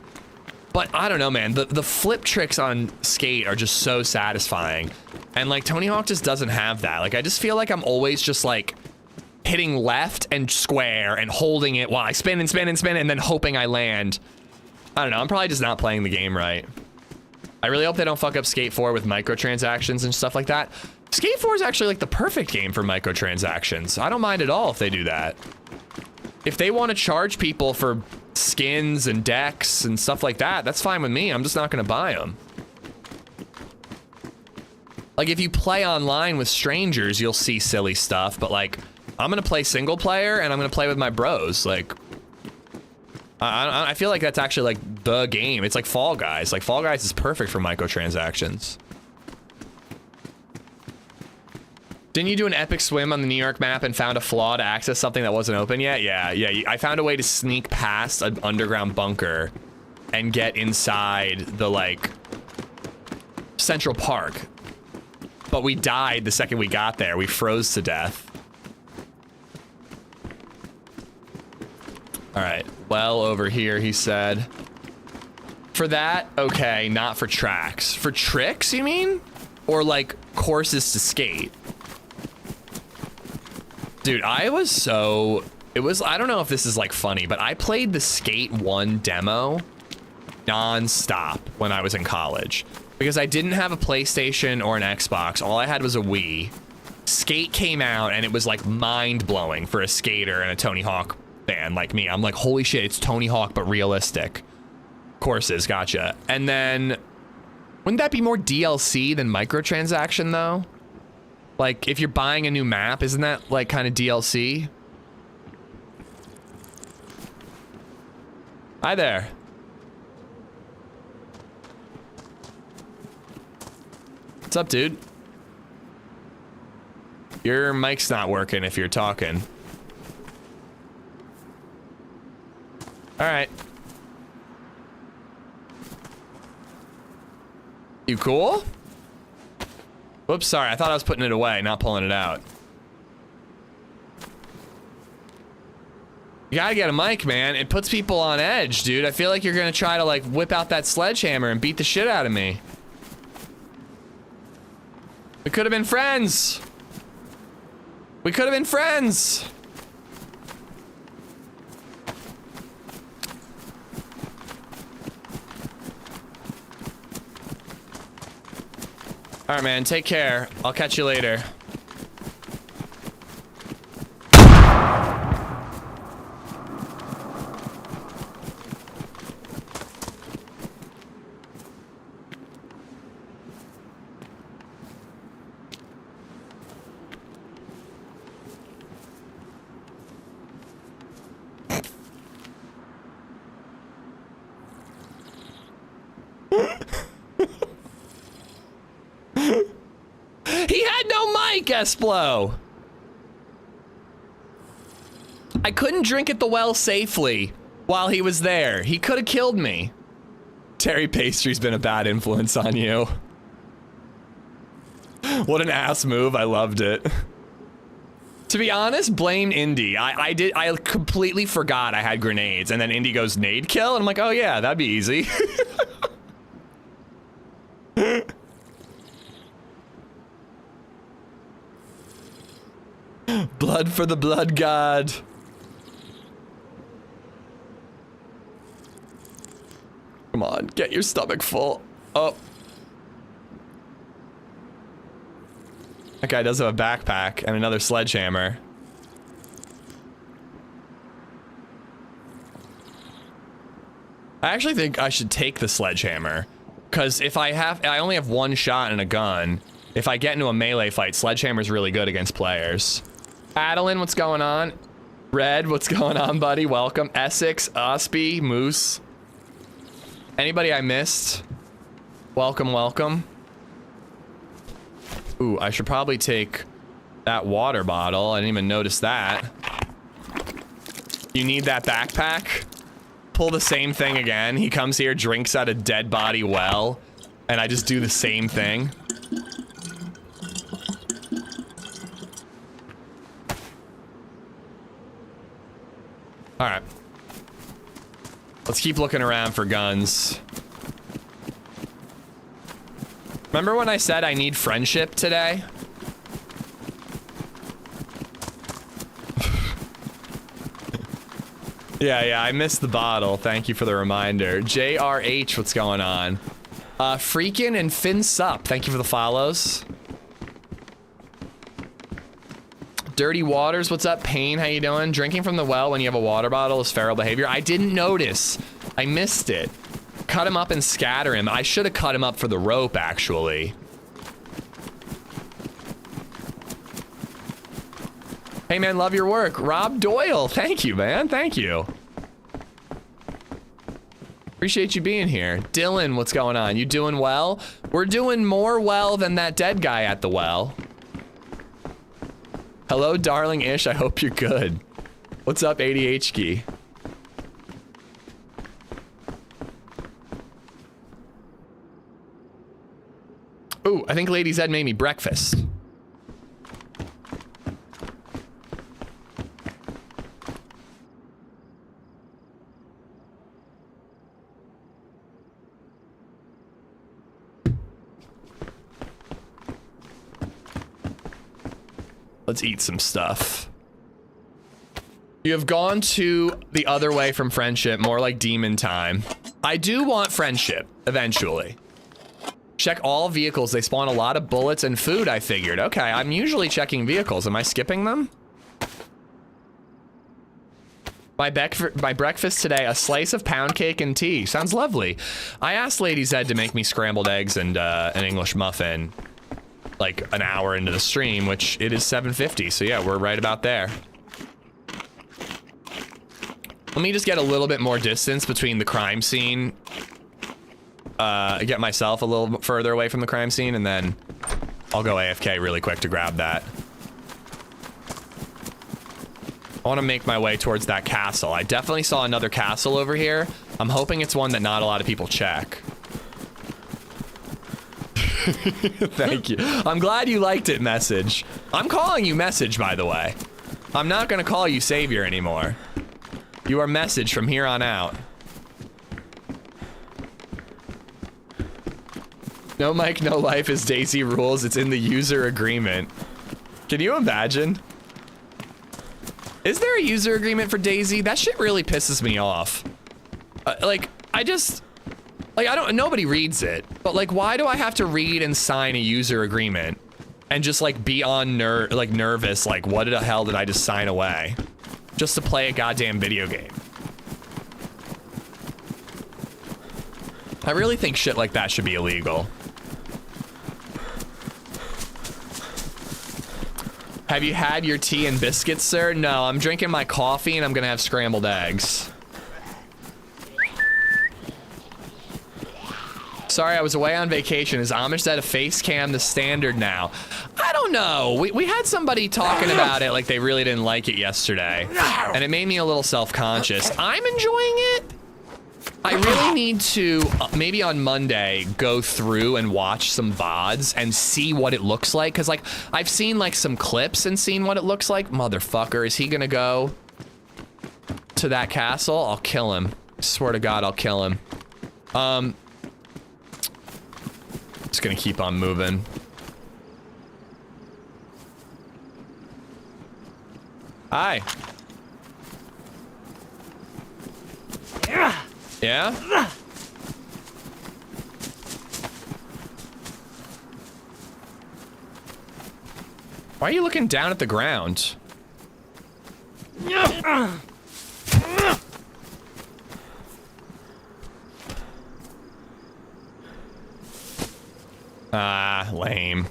But I don't know, man. The flip tricks on skate are just so satisfying. And like Tony Hawk just doesn't have that. Like I just feel like I'm always just like hitting left and square and holding it while I spin and spin and spin and then hoping I land. I don't know, I'm probably just not playing the game right. I really hope they don't fuck up Skate 4 with microtransactions and stuff like that. Skate 4 is actually like the perfect game for microtransactions. I don't mind at all if they do that. If they want to charge people for skins and decks and stuff like that, that's fine with me. I'm just not gonna buy them. Like if you play online with strangers, you'll see silly stuff, but like, I'm gonna play single player and I'm gonna play with my bros. Like, I feel like that's actually like the game. It's like Fall Guys. Like Fall Guys is perfect for microtransactions. Didn't you do an epic swim on the New York map and found a flaw to access something that wasn't open yet? Yeah. I found a way to sneak past an underground bunker and get inside the like Central Park. But we died the second we got there. We froze to death. All right, well over here, he said. For that, okay, not for tracks. For tricks, you mean? Or like courses to skate? Dude, I was so, I don't know if this is like funny, but I played the Skate 1 demo non-stop when I was in college. Because I didn't have a PlayStation or an Xbox, all I had was a Wii. Skate came out and it was like mind-blowing for a skater and a Tony Hawk fan like me. I'm like, holy shit, it's Tony Hawk but realistic. Courses, gotcha. And then, wouldn't that be more DLC than microtransaction though? Like, if you're buying a new map, isn't that like kind of DLC? Hi there. What's up, dude? Your mic's not working if you're talking. All right. You cool? Whoops, sorry. I thought I was putting it away, not pulling it out. You gotta get a mic, man. It puts people on edge, dude. I feel like you're gonna try to like whip out that sledgehammer and beat the shit out of me. We could have been friends. We could have been friends. All right, man, take care. I'll catch you later. Esplo. I couldn't drink at the well safely while he was there. He could have killed me. Terry Pastry's been a bad influence on you. What an ass move. I loved it. To be honest, blame Indy. I completely forgot I had grenades, and then Indy goes nade kill, and I'm like, oh yeah, that'd be easy. Blood for the blood god. Come on, get your stomach full. Oh. That guy does have a backpack and another sledgehammer. I actually think I should take the sledgehammer. Because if I only have one shot and a gun. If I get into a melee fight, sledgehammer's really good against players. Adeline, what's going on? Red, what's going on, buddy? Welcome. Essex, Ospie, Moose. Anybody I missed? Welcome, welcome. Ooh, I should probably take that water bottle. I didn't even notice that. You need that backpack? Pull the same thing again. He comes here, drinks out a dead body well, and I just do the same thing. All right. Let's keep looking around for guns. Remember when I said I need friendship today? Yeah, I missed the bottle. Thank you for the reminder. JRH, what's going on? Freakin' and Finn Sup, thank you for the follows. Dirty Waters, what's up? Payne, how you doing? Drinking from the well when you have a water bottle is feral behavior. I didn't notice. I missed it. Cut him up and scatter him. I should have cut him up for the rope, actually. Hey, man, love your work. Rob Doyle, thank you, man. Thank you. Appreciate you being here. Dylan, what's going on? You doing well? We're doing more well than that dead guy at the well. Hello, darling Ish. I hope you're good. What's up, ADHD? Ooh, I think LadyZed made me breakfast. Let's eat some stuff. You have gone to the other way from friendship, more like demon time. I do want friendship, eventually. Check all vehicles. They spawn a lot of bullets and food, I figured. Okay, I'm usually checking vehicles. Am I skipping them? My breakfast today, a slice of pound cake and tea. Sounds lovely. I asked LadyZed to make me scrambled eggs and an English muffin like an hour into the stream, which it is 7:50. So yeah, we're right about there. Let me just get a little bit more distance between the crime scene. Get myself a little further away from the crime scene, and then I'll go AFK really quick to grab that. I want to make my way towards that castle. I definitely saw another castle over here. I'm hoping it's one that not a lot of people check. Thank you. I'm glad you liked it, Message. I'm calling you Message, by the way. I'm not going to call you Savior anymore. You are Message from here on out. No mic, no life is DayZ rules. It's in the user agreement. Can you imagine? Is there a user agreement for DayZ? That shit really pisses me off. Nobody reads it, but like, why do I have to read and sign a user agreement and just like be on nervous? Like, what the hell did I just sign away? Just to play a goddamn video game. I really think shit like that should be illegal. Have you had your tea and biscuits, sir? No, I'm drinking my coffee and I'm gonna have scrambled eggs. Sorry, I was away on vacation. Is AmishZed a face cam the standard now? I don't know. We had somebody talking about it like they really didn't like it yesterday. And it made me a little self-conscious. I'm enjoying it. I really need to, maybe on Monday, go through and watch some VODs and see what it looks like. Because, like, I've seen, like, some clips and seen what it looks like. Motherfucker, is he going to go to that castle? I'll kill him. I swear to God, I'll kill him. Just gonna keep on moving. Hi. Yeah? Why are you looking down at the ground? Ah, lame.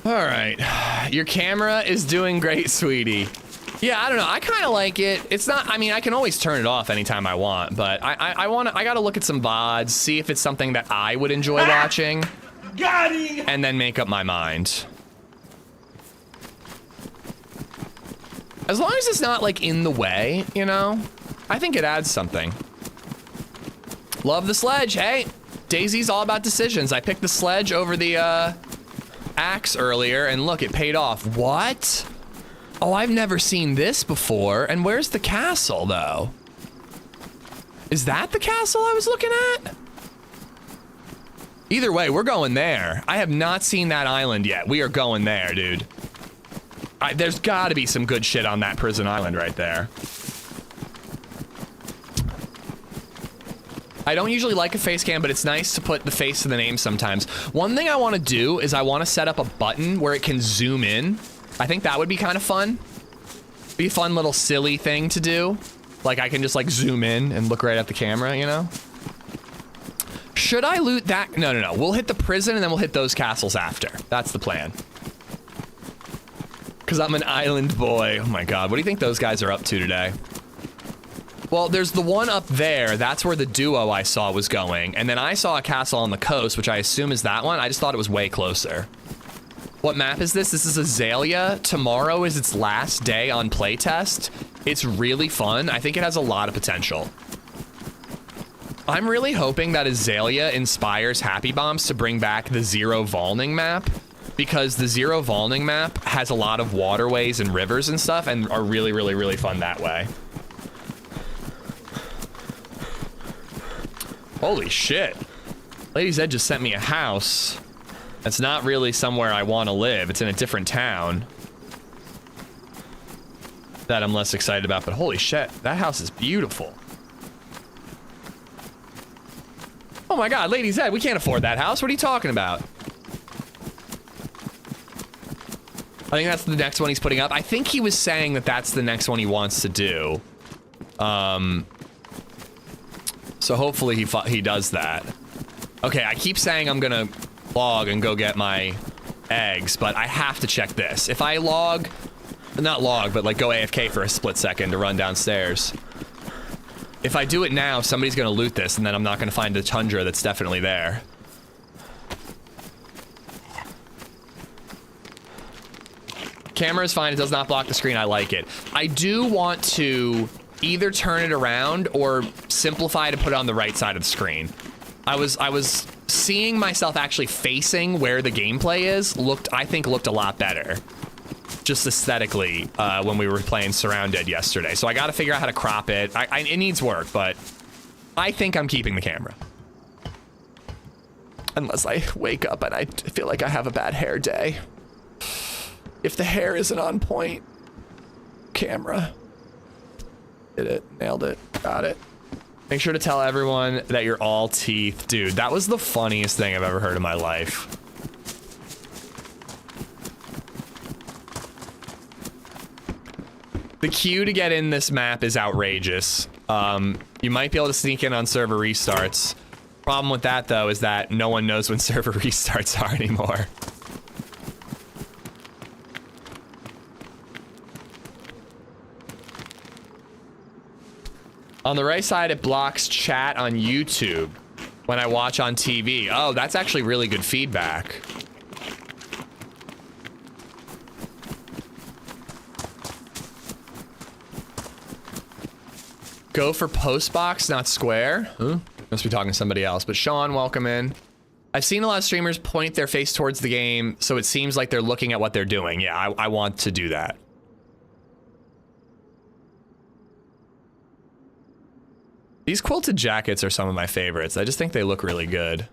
All right. Your camera is doing great, sweetie. Yeah, I don't know. I kind of like it. It's not, I mean, I can always turn it off anytime I want, but I gotta look at some VODs, see if it's something that I would enjoy watching. Got him! And then make up my mind. As long as it's not like in the way, you know, I think it adds something. Love the sledge. Hey, DayZ's all about decisions. I picked the sledge over the axe earlier, and look, it paid off. What? Oh, I've never seen this before. And where's the castle, though? Is that the castle I was looking at? Either way, we're going there. I have not seen that island yet. We are going there, dude. There's got to be some good shit on that prison island right there. I don't usually like a face cam, but it's nice to put the face to the name sometimes. One thing I want to do is I want to set up a button where it can zoom in. I think that would be kind of fun. Be a fun little silly thing to do. Like I can just like zoom in and look right at the camera, you know? Should I loot that? No, no, no. We'll hit the prison and then we'll hit those castles after. That's the plan. Because I'm an island boy. Oh my god, what do you think those guys are up to today? Well, there's the one up there. That's where the duo I saw was going. And then I saw a castle on the coast, which I assume is that one. I just thought it was way closer. What map is this? This is Azalea. Tomorrow is its last day on playtest. It's really fun. I think it has a lot of potential. I'm really hoping that Azalea inspires Happy Bombs to bring back the Zero Volning map, because the Zero Volning map has a lot of waterways and rivers and stuff and are really, really, really fun that way. Holy shit. LadyZed just sent me a house. That's not really somewhere I want to live. It's in a different town that I'm less excited about, but holy shit, that house is beautiful. Oh my god, LadyZed, we can't afford that house. What are you talking about? I think that's the next one he's putting up. I think he was saying that that's the next one he wants to do. So hopefully he does that. Okay, I keep saying I'm gonna log and go get my eggs, but I have to check this. If I log, not log, but like go AFK for a split second to run downstairs. If I do it now, somebody's gonna loot this and then I'm not gonna find the tundra that's definitely there. Camera is fine, it does not block the screen, I like it. I do want to either turn it around or simplify to put it on the right side of the screen. I was seeing myself actually facing where the gameplay is, I think looked a lot better. Just aesthetically, when we were playing Surrounded yesterday. So I gotta figure out how to crop it. It needs work, but I think I'm keeping the camera. Unless I wake up and I feel like I have a bad hair day. If the hair isn't on point, camera. Did it, nailed it, got it. Make sure to tell everyone that you're all teeth. Dude, that was the funniest thing I've ever heard in my life. The queue to get in this map is outrageous. You might be able to sneak in on server restarts. Problem with that, though, is that no one knows when server restarts are anymore. On the right side, it blocks chat on YouTube when I watch on TV. Oh, that's actually really good feedback. Go for post box, not square. Huh? Must be talking to somebody else, but Sean, welcome in. I've seen a lot of streamers point their face towards the game, so it seems like they're looking at what they're doing. Yeah, I want to do that. These quilted jackets are some of my favorites. I just think they look really good.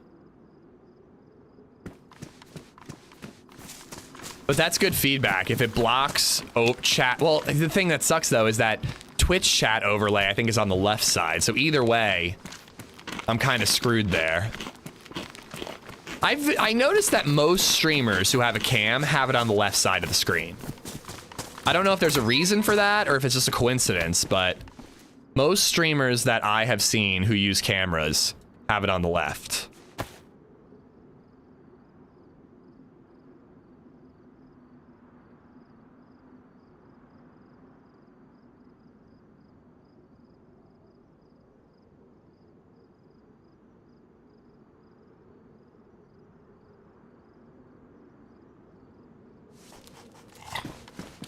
But that's good feedback. If it blocks chat, well, the thing that sucks though is that Twitch chat overlay I think is on the left side. So either way, I'm kind of screwed there. I noticed that most streamers who have a cam have it on the left side of the screen. I don't know if there's a reason for that or if it's just a coincidence, but most streamers that I have seen who use cameras have it on the left.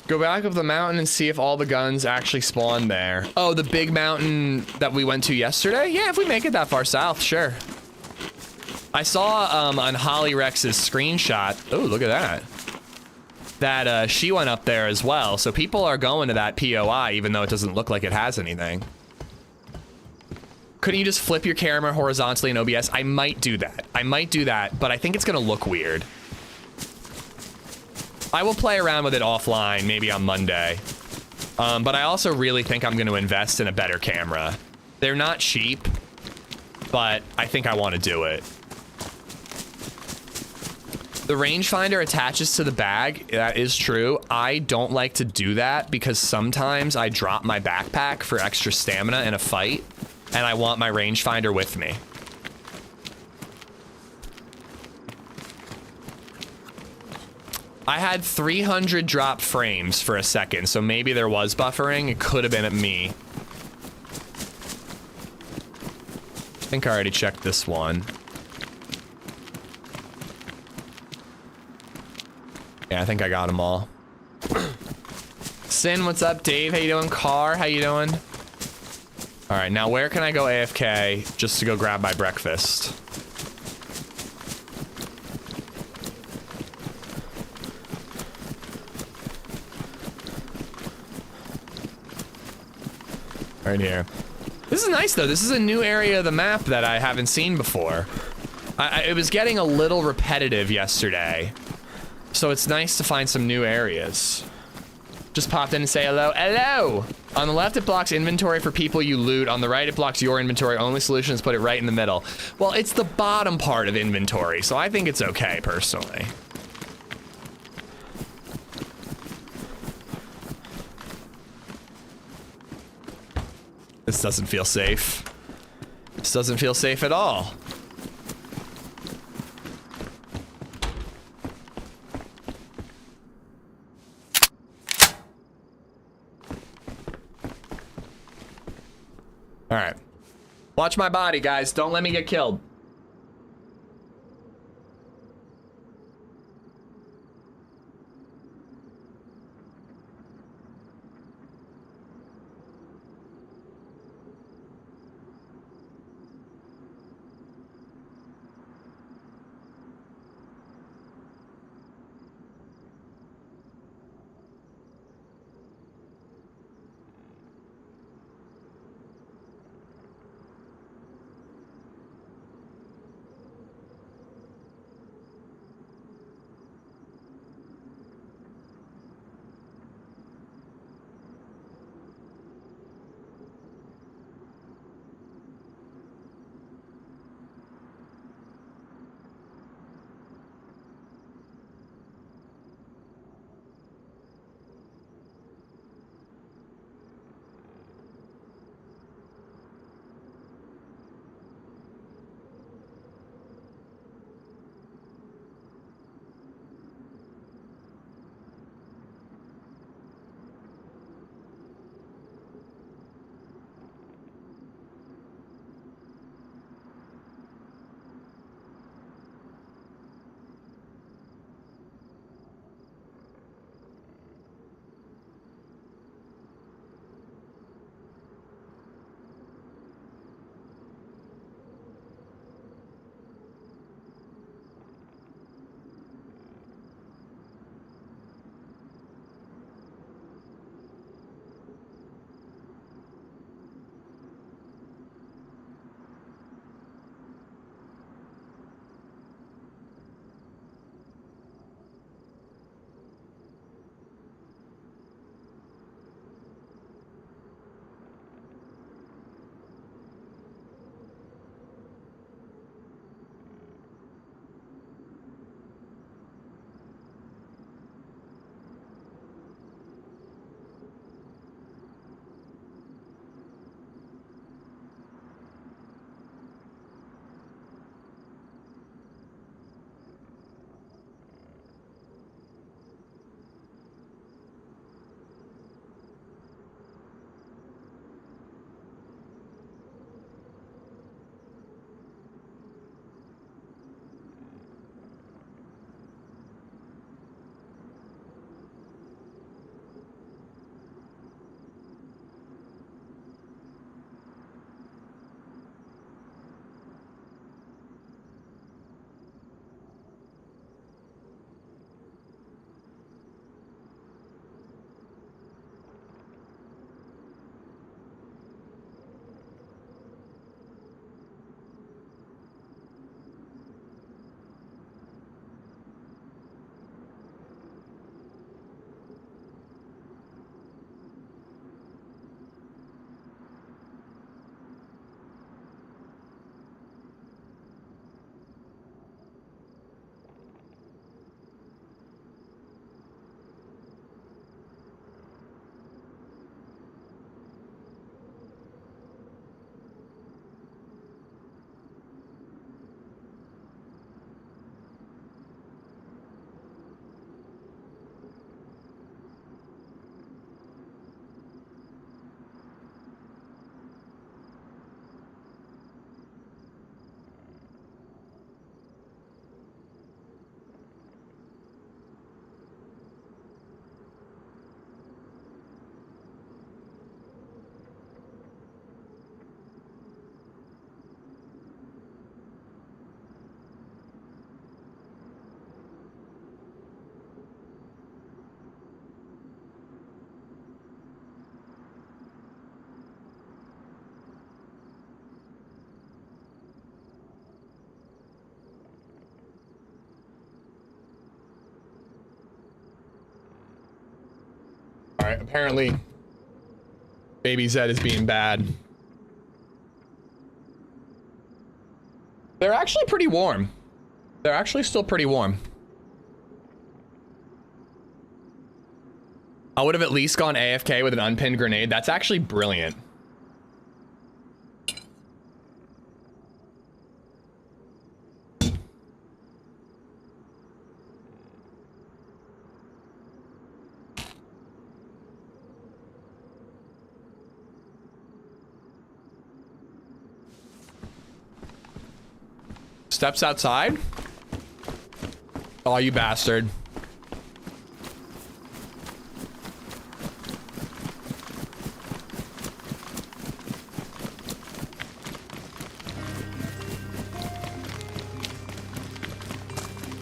Go back up the mountain and see if all the guns actually spawn there. Oh, the big mountain that we went to yesterday? Yeah, if we make it that far south, sure. I saw on Holly Rex's screenshot. Oh, look at that. That she went up there as well. So people are going to that POI even though it doesn't look like it has anything. Couldn't you just flip your camera horizontally in OBS? I might do that. I might do that, but I think it's gonna look weird. I will play around with it offline, maybe on Monday. But I also really think I'm gonna invest in a better camera. They're not cheap, but I think I wanna do it. The rangefinder attaches to the bag, that is true. I don't like to do that because sometimes I drop my backpack for extra stamina in a fight, and I want my rangefinder with me. I had 300 dropped frames for a second, so maybe there was buffering. It could have been at me. I think I already checked this one. Yeah, I think I got them all. Sin, what's up? Dave, how you doing? Car, how you doing? All right, now where can I go AFK just to go grab my breakfast? Right here. This is nice though. This is a new area of the map that I haven't seen before. It was getting a little repetitive yesterday. So it's nice to find some new areas. Just popped in and say hello. Hello! On the left, it blocks inventory for people you loot. On the right, it blocks your inventory. Only solution is put it right in the middle. Well, it's the bottom part of inventory, so I think it's okay, personally. This doesn't feel safe. This doesn't feel safe at all. All right. Watch my body, guys. Don't let me get killed. right, apparently LadyZed is being bad. They're actually pretty warm. They're actually still pretty warm. I would have at least gone AFK with an unpinned grenade. That's actually brilliant. Steps outside? Oh, you bastard.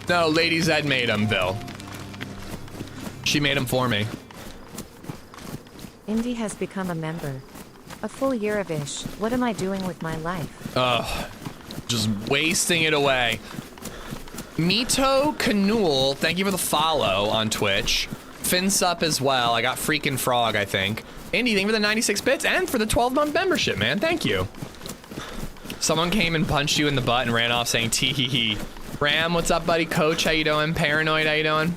No, LadyZed made him, Bill. She made him for me. Indy has become a member. A full year of ish. What am I doing with my life? Ugh. Just wasting it away. Mito Canool, thank you for the follow on Twitch. Finsup as well. I got freaking frog, I think. Indy, thank you for the 96 bits and for the 12-month membership, man. Thank you. Someone came and punched you in the butt and ran off saying tee hee hee. Ram, what's up, buddy? Coach, how you doing? Paranoid, how you doing?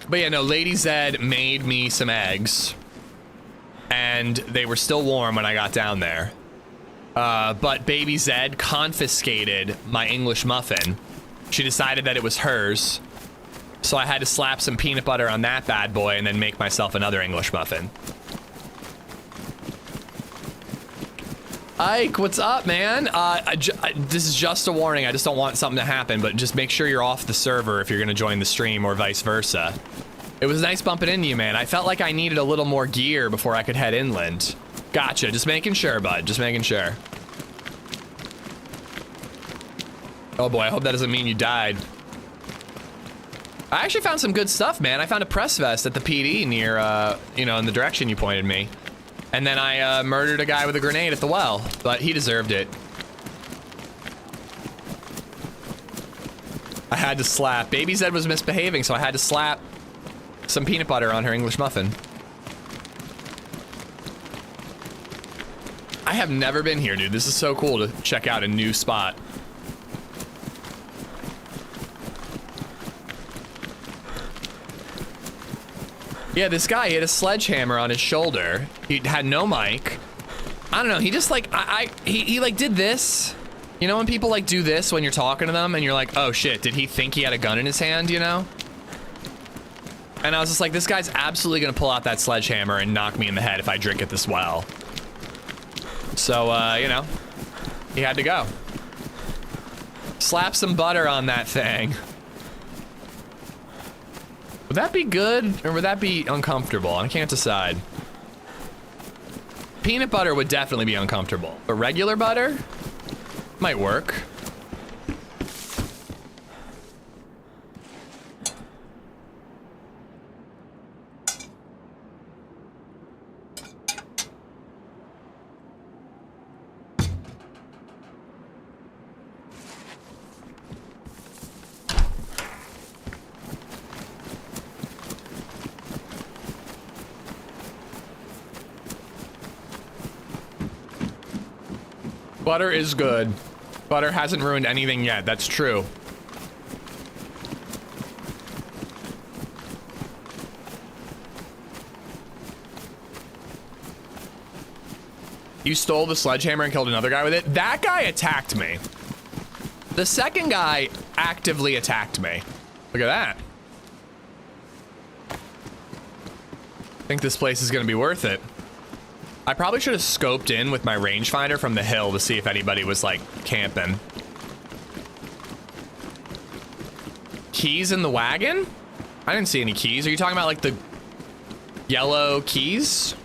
But yeah, no, LadyZed made me some eggs. And they were still warm when I got down there. But Baby Zed confiscated my English muffin. She decided that it was hers. So I had to slap some peanut butter on that bad boy and then make myself another English muffin. Ike, what's up, man? This is just a warning. I just don't want something to happen, but just make sure you're off the server if you're going to join the stream or vice versa. It was nice bumping into you, man. I felt like I needed a little more gear before I could head inland. Gotcha. Just making sure, bud. Just making sure. Oh, boy. I hope that doesn't mean you died. I actually found some good stuff, man. I found a press vest at the PD near, you know, in the direction you pointed me. And then I murdered a guy with a grenade at the well, but he deserved it. I had to slap. Baby Zed was misbehaving, so I had to slap some peanut butter on her English muffin. I have never been here, dude. This is so cool to check out a new spot. Yeah, this guy, he had a sledgehammer on his shoulder. He had no mic. I don't know, he just like, he like did this. You know when people like do this when you're talking to them and you're like, oh shit, did he think he had a gun in his hand, you know? And I was just like, this guy's absolutely gonna pull out that sledgehammer and knock me in the head if I drink it this well. So, you know, he had to go. Slap some butter on that thing. Would that be good or would that be uncomfortable? I can't decide. Peanut butter would definitely be uncomfortable, but regular butter might work. Butter is good. Butter hasn't ruined anything yet. That's true. You stole the sledgehammer and killed another guy with it? That guy attacked me. The second guy actively attacked me. Look at that. I think this place is gonna be worth it. I probably should have scoped in with my rangefinder from the hill to see if anybody was like camping. Keys in the wagon? I didn't see any keys. Are you talking about like the yellow keys?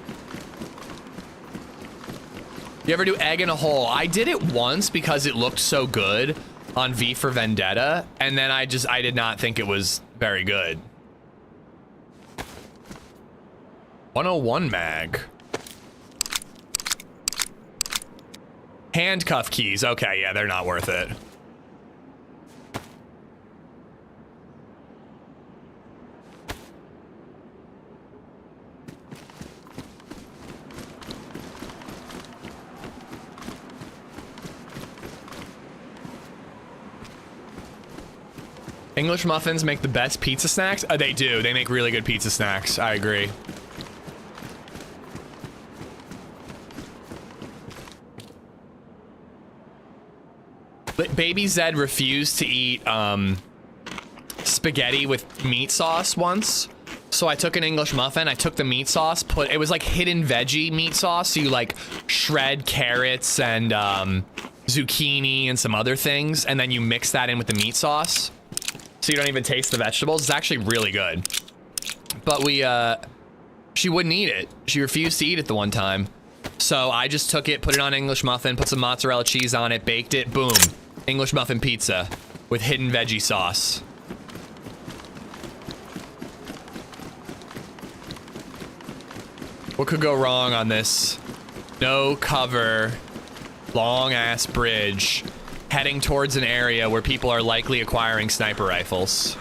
You ever do egg in a hole? I did it once because it looked so good on V for Vendetta, and then I did not think it was very good. 101 mag. Handcuff keys. Okay, yeah, they're not worth it. English muffins make the best pizza snacks? They do. They make really good pizza snacks. I agree. Baby Zed refused to eat spaghetti with meat sauce once. So I took an English muffin, I took the meat sauce, it was like hidden veggie meat sauce. So you like shred carrots and zucchini and some other things, and then you mix that in with the meat sauce. So you don't even taste the vegetables. It's actually really good. But she wouldn't eat it. She refused to eat it the one time. So I just took it, put it on English muffin, put some mozzarella cheese on it, baked it, boom. English muffin pizza with hidden veggie sauce. What could go wrong on this? No cover, long ass bridge, heading towards an area where people are likely acquiring sniper rifles.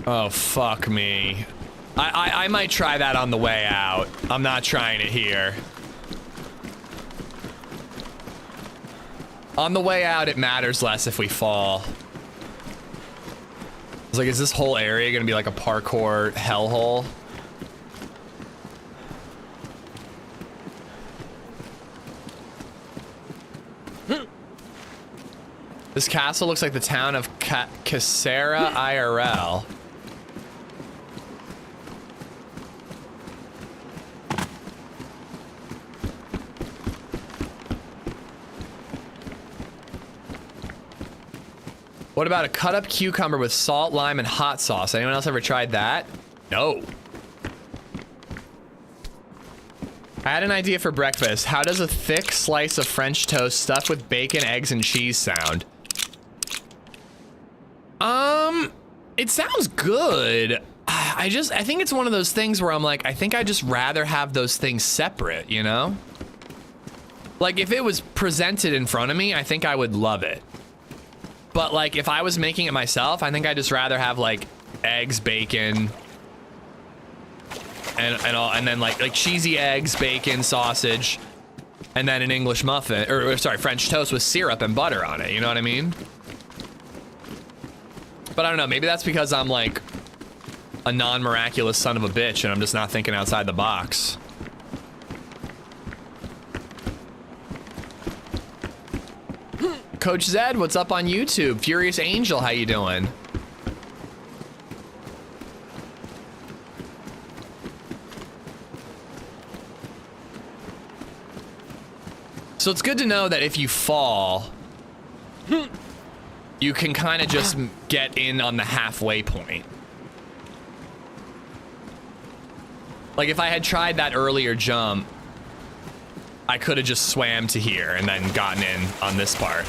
Oh, fuck me. I might try that on the way out. I'm not trying it here. On the way out, it matters less if we fall. It's like, is this whole area gonna be like a parkour hellhole? This castle looks like the town of Casera IRL. What about a cut up cucumber with salt, lime, and hot sauce? Anyone else ever tried that? No. I had an idea for breakfast. How does a thick slice of French toast stuffed with bacon, eggs, and cheese sound? It sounds good. I think it's one of those things where I'm like, I think I'd just rather have those things separate, you know? Like, if it was presented in front of me, I think I would love it. But like, if I was making it myself, I think I'd just rather have like eggs, bacon, and then like cheesy eggs, bacon, sausage, and then an English muffin, or sorry, French toast with syrup and butter on it. You know what I mean? But I don't know. Maybe that's because I'm like a non-miraculous son of a bitch, and I'm just not thinking outside the box. Coach Zed, what's up on YouTube? Furious Angel, how you doing? So it's good to know that if you fall, you can kind of just get in on the halfway point. Like if I had tried that earlier jump, I could have just swam to here and then gotten in on this part.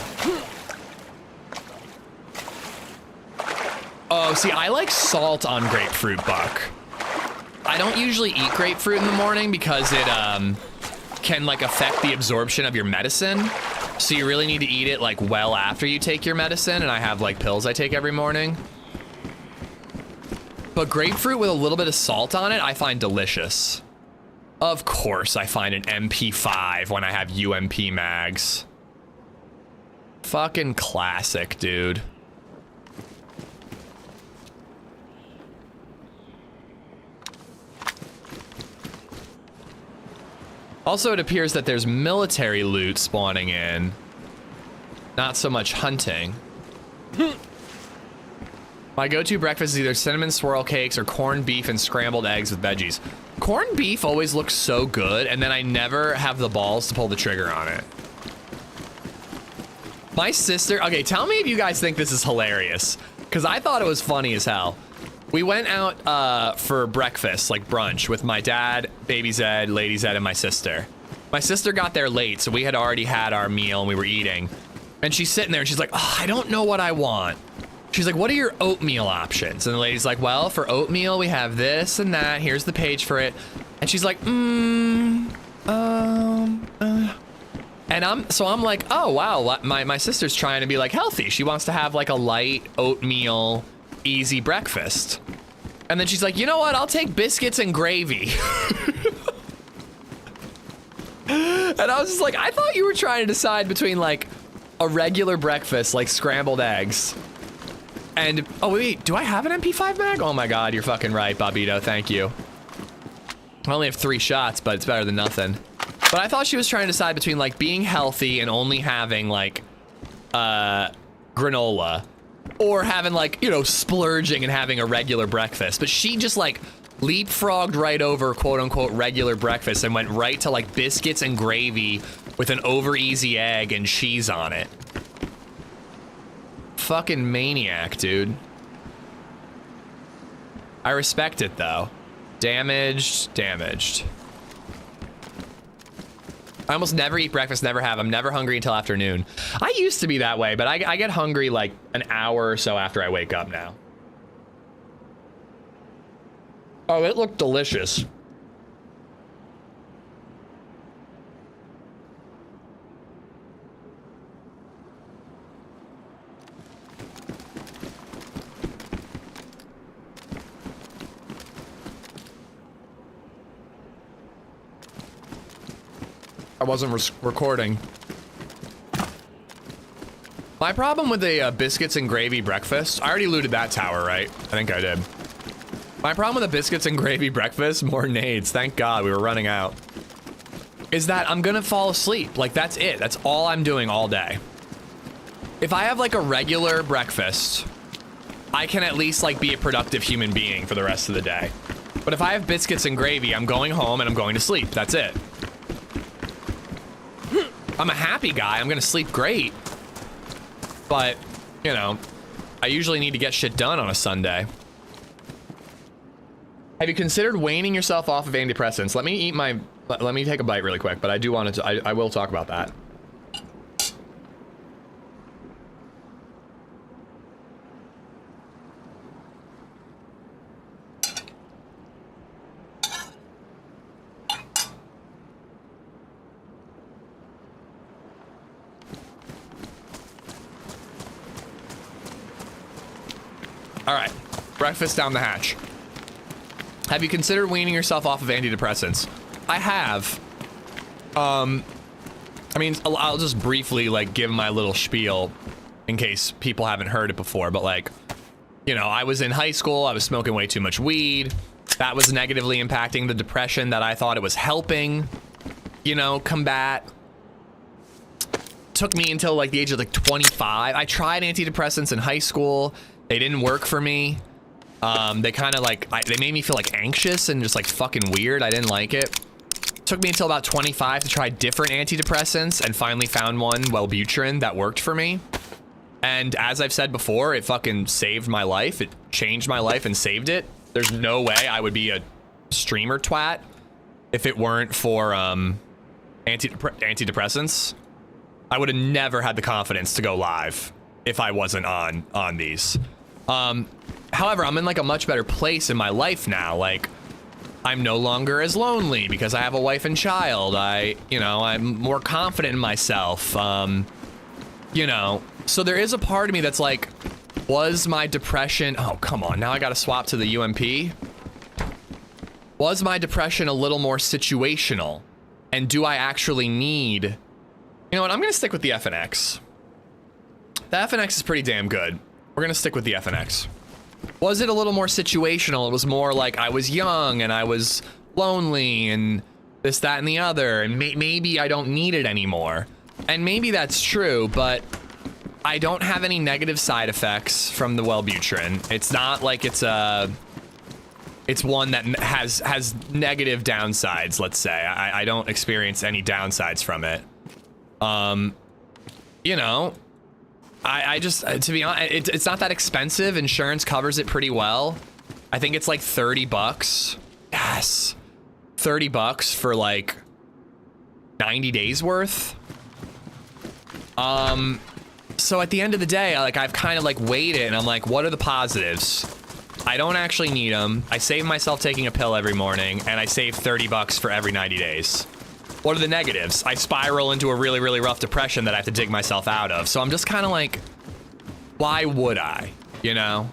Oh, see, I like salt on grapefruit, Buck. I don't usually eat grapefruit in the morning because it can like affect the absorption of your medicine. So you really need to eat it like well after you take your medicine, and I have like pills I take every morning. But grapefruit with a little bit of salt on it, I find delicious. Of course I find an MP5 when I have UMP mags. Fucking classic, dude. Also, it appears that there's military loot spawning in. Not so much hunting. My go-to breakfast is either cinnamon swirl cakes or corned beef and scrambled eggs with veggies. Corned beef always looks so good, and then I never have the balls to pull the trigger on it. My sister, okay, tell me if you guys think this is hilarious, because I thought it was funny as hell. We went out for breakfast, like brunch, with my dad, Baby Zed, LadyZed, and my sister. My sister got there late, so we had already had our meal and we were eating. And she's sitting there and she's like, oh, I don't know what I want. She's like, what are your oatmeal options? And the lady's like, well, for oatmeal, we have this and that. Here's the page for it. And she's like, And I'm like, oh, wow, my sister's trying to be like healthy. She wants to have like a light oatmeal, easy breakfast. And then she's like, you know what? I'll take biscuits and gravy. And I was just like, I thought you were trying to decide between like a regular breakfast, like scrambled eggs. And, oh wait, do I have an MP5 mag? Oh my God, you're fucking right, Bobito, thank you. I only have 3 shots, but it's better than nothing. But I thought she was trying to decide between like being healthy and only having like, granola. Or having like, you know, splurging and having a regular breakfast. But she just like leapfrogged right over quote unquote regular breakfast and went right to like biscuits and gravy with an over easy egg and cheese on it. Fucking maniac, dude. I respect it though. Damaged, damaged. I almost never eat breakfast, never have. I'm never hungry until afternoon. I used to be that way, but I get hungry like an hour or so after I wake up now. Oh, it looked delicious. I wasn't recording. My problem with the biscuits and gravy breakfast, I already looted that tower, right? I think I did. My problem with the biscuits and gravy breakfast, more nades, thank God we were running out, is that I'm gonna fall asleep. Like, that's it. That's all I'm doing all day. If I have like a regular breakfast, I can at least like be a productive human being for the rest of the day. But if I have biscuits and gravy, I'm going home and I'm going to sleep. That's it. I'm a happy guy. I'm gonna sleep great. But, you know, I usually need to get shit done on a Sunday. Have you considered weaning yourself off of antidepressants? Let me take a bite really quick, but I do want to, I will talk about that. All right, breakfast down the hatch. Have you considered weaning yourself off of antidepressants? I have. I mean, I'll just briefly like give my little spiel in case people haven't heard it before, but like, you know, I was in high school, I was smoking way too much weed. That was negatively impacting the depression that I thought it was helping, you know, combat. Took me until like the age of like 25. I tried antidepressants in high school. They didn't work for me. They kind of like, they made me feel like anxious and just like fucking weird. I didn't like it. Took me until about 25 to try different antidepressants and finally found one, Wellbutrin, that worked for me. And as I've said before, it fucking saved my life. It changed my life and saved it. There's no way I would be a streamer twat if it weren't for antidepressants. I would have never had the confidence to go live if I wasn't on these. However, I'm in like a much better place in my life now. Like, I'm no longer as lonely because I have a wife and child. I'm more confident in myself. You know, so there is a part of me that's like, was my depression, oh, come on, now I gotta swap to the UMP. Was my depression a little more situational? And do I actually need, you know what, I'm gonna stick with the FNX. The FNX is pretty damn good. We're gonna stick with the FNX. Was it a little more situational? It was more like I was young and I was lonely and this, that, and the other, and maybe I don't need it anymore. And maybe that's true, but I don't have any negative side effects from the Wellbutrin. It's not like it's one that has negative downsides, let's say. I don't experience any downsides from it. You know, I just, to be honest, it's not that expensive. Insurance covers it pretty well. I think it's like 30 bucks. Yes. 30 bucks for like 90 days worth. So at the end of the day, I've kind of like weighed it and I'm like, what are the positives? I don't actually need them. I save myself taking a pill every morning and I save 30 bucks for every 90 days. What are the negatives? I spiral into a really, really rough depression that I have to dig myself out of. So I'm just kind of like, why would I, you know?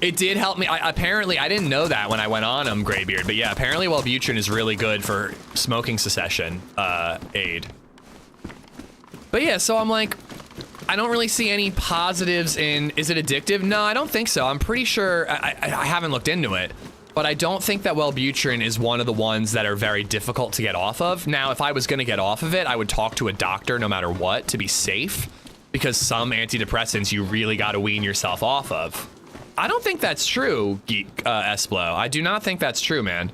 It did help me. Apparently, I didn't know that when I went on them, Graybeard. But yeah, apparently Wellbutrin is really good for smoking cessation aid. But yeah, so I'm like, I don't really see any positives in, is it addictive? No, I don't think so. I'm pretty sure, I haven't looked into it, but I don't think that Wellbutrin is one of the ones that are very difficult to get off of. Now, if I was gonna get off of it, I would talk to a doctor no matter what to be safe, because some antidepressants you really gotta wean yourself off of. I don't think that's true, Esplo. I do not think that's true, man.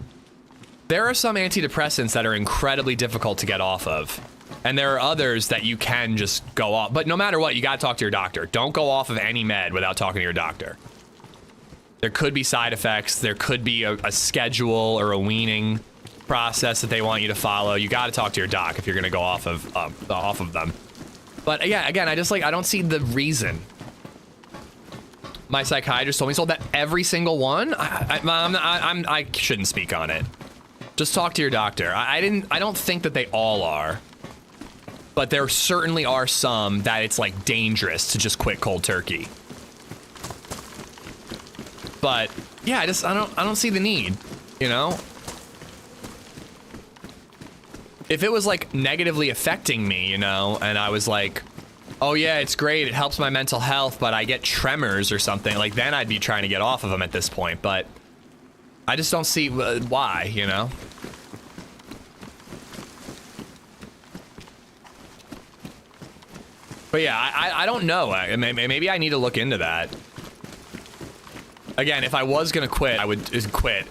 There are some antidepressants that are incredibly difficult to get off of. And there are others that you can just go off. But no matter what, you gotta talk to your doctor. Don't go off of any med without talking to your doctor. There could be side effects. There could be a schedule or a weaning process that they want you to follow. You gotta talk to your doc if you're gonna go off of them. But yeah, again, I don't see the reason. My psychiatrist told me so that every single one. I shouldn't speak on it. Just talk to your doctor. I don't think that they all are, but there certainly are some that it's like dangerous to just quit cold turkey. But yeah, I don't see the need, you know? If it was like negatively affecting me, you know, and I was like, oh yeah, it's great, it helps my mental health, but I get tremors or something, like then I'd be trying to get off of them at this point, but I just don't see why, you know? But yeah, I don't know. Maybe I need to look into that. Again, if I was gonna quit, I would quit.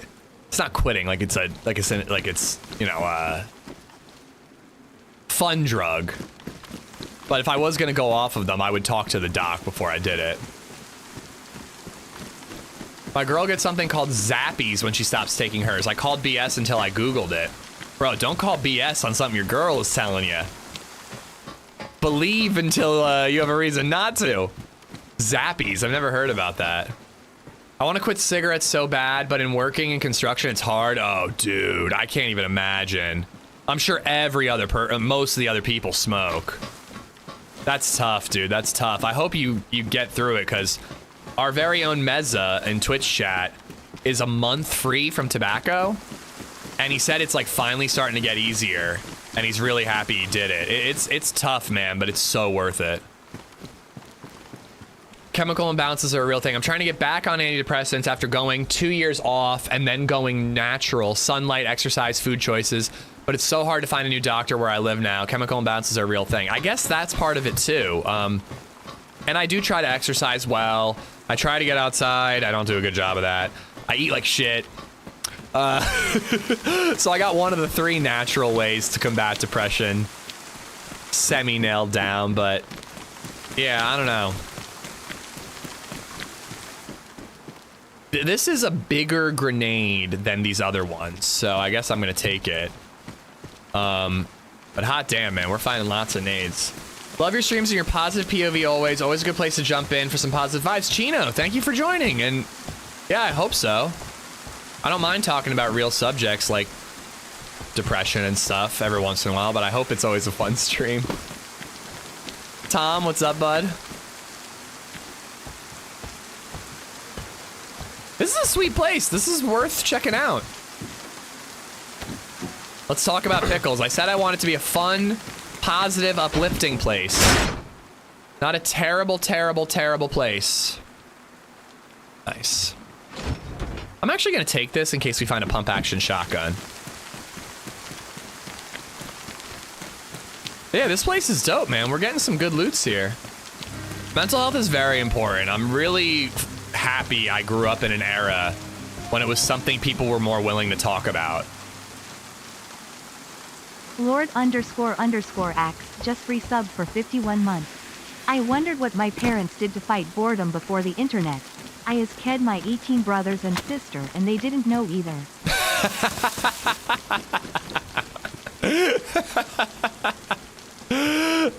It's not quitting, like it's you know, fun drug. But if I was gonna go off of them, I would talk to the doc before I did it. My girl gets something called Zappies when she stops taking hers. I called BS until I Googled it. Bro, don't call BS on something your girl is telling you. Believe until you have a reason not to. Zappies, I've never heard about that. I want to quit cigarettes so bad, but in working in construction, it's hard. Oh, dude, I can't even imagine. I'm sure every other most of the other people smoke. That's tough, dude. That's tough. I hope you get through it, because our very own Mezza in Twitch chat is a month free from tobacco, and he said it's like finally starting to get easier, and he's really happy he did it. It's tough, man, but it's so worth it. Chemical imbalances are a real thing. I'm trying to get back on antidepressants after going 2 years off and then going natural, sunlight, exercise, food choices. But it's so hard to find a new doctor where I live now. Chemical imbalances are a real thing. I guess that's part of it too. And I do try to exercise well. I try to get outside. I don't do a good job of that. I eat like shit. So I got one of the 3 natural ways to combat depression semi-nailed down, but yeah, I don't know. This is a bigger grenade than these other ones, so I guess I'm gonna take it. But hot damn, man, we're finding lots of nades. Love your streams and your positive POV always. Always a good place to jump in for some positive vibes. Chino, thank you for joining, and yeah, I hope so. I don't mind talking about real subjects like depression and stuff every once in a while, but I hope it's always a fun stream. Tom, what's up, bud? This is a sweet place. This is worth checking out. Let's talk about pickles. I said I want it to be a fun, positive, uplifting place. Not a terrible, terrible, terrible place. Nice. I'm actually gonna take this in case we find a pump action shotgun. Yeah, this place is dope, man. We're getting some good loots here. Mental health is very important. I'm really happy I grew up in an era when it was something people were more willing to talk about. Lord__Axe just resubbed for 51 months. I wondered what my parents did to fight boredom before the internet. I has ked my 18 brothers and sister, and they didn't know either.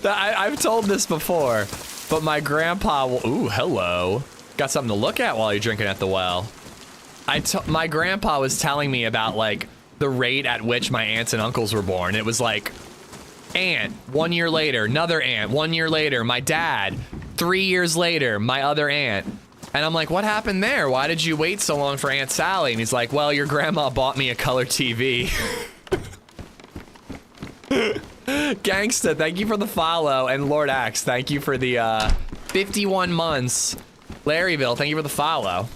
I've told this before, but my grandpa will, ooh, hello. Got something to look at while you're drinking at the well. My grandpa was telling me about like the rate at which my aunts and uncles were born. It was like aunt, 1 year later, another aunt, 1 year later, my dad, 3 years later, my other aunt. And I'm like, what happened there? Why did you wait so long for Aunt Sally? And he's like, well, your grandma bought me a color TV. Gangsta, thank you for the follow. And Lord Axe, thank you for the 51 months. Larryville, thank you for the follow.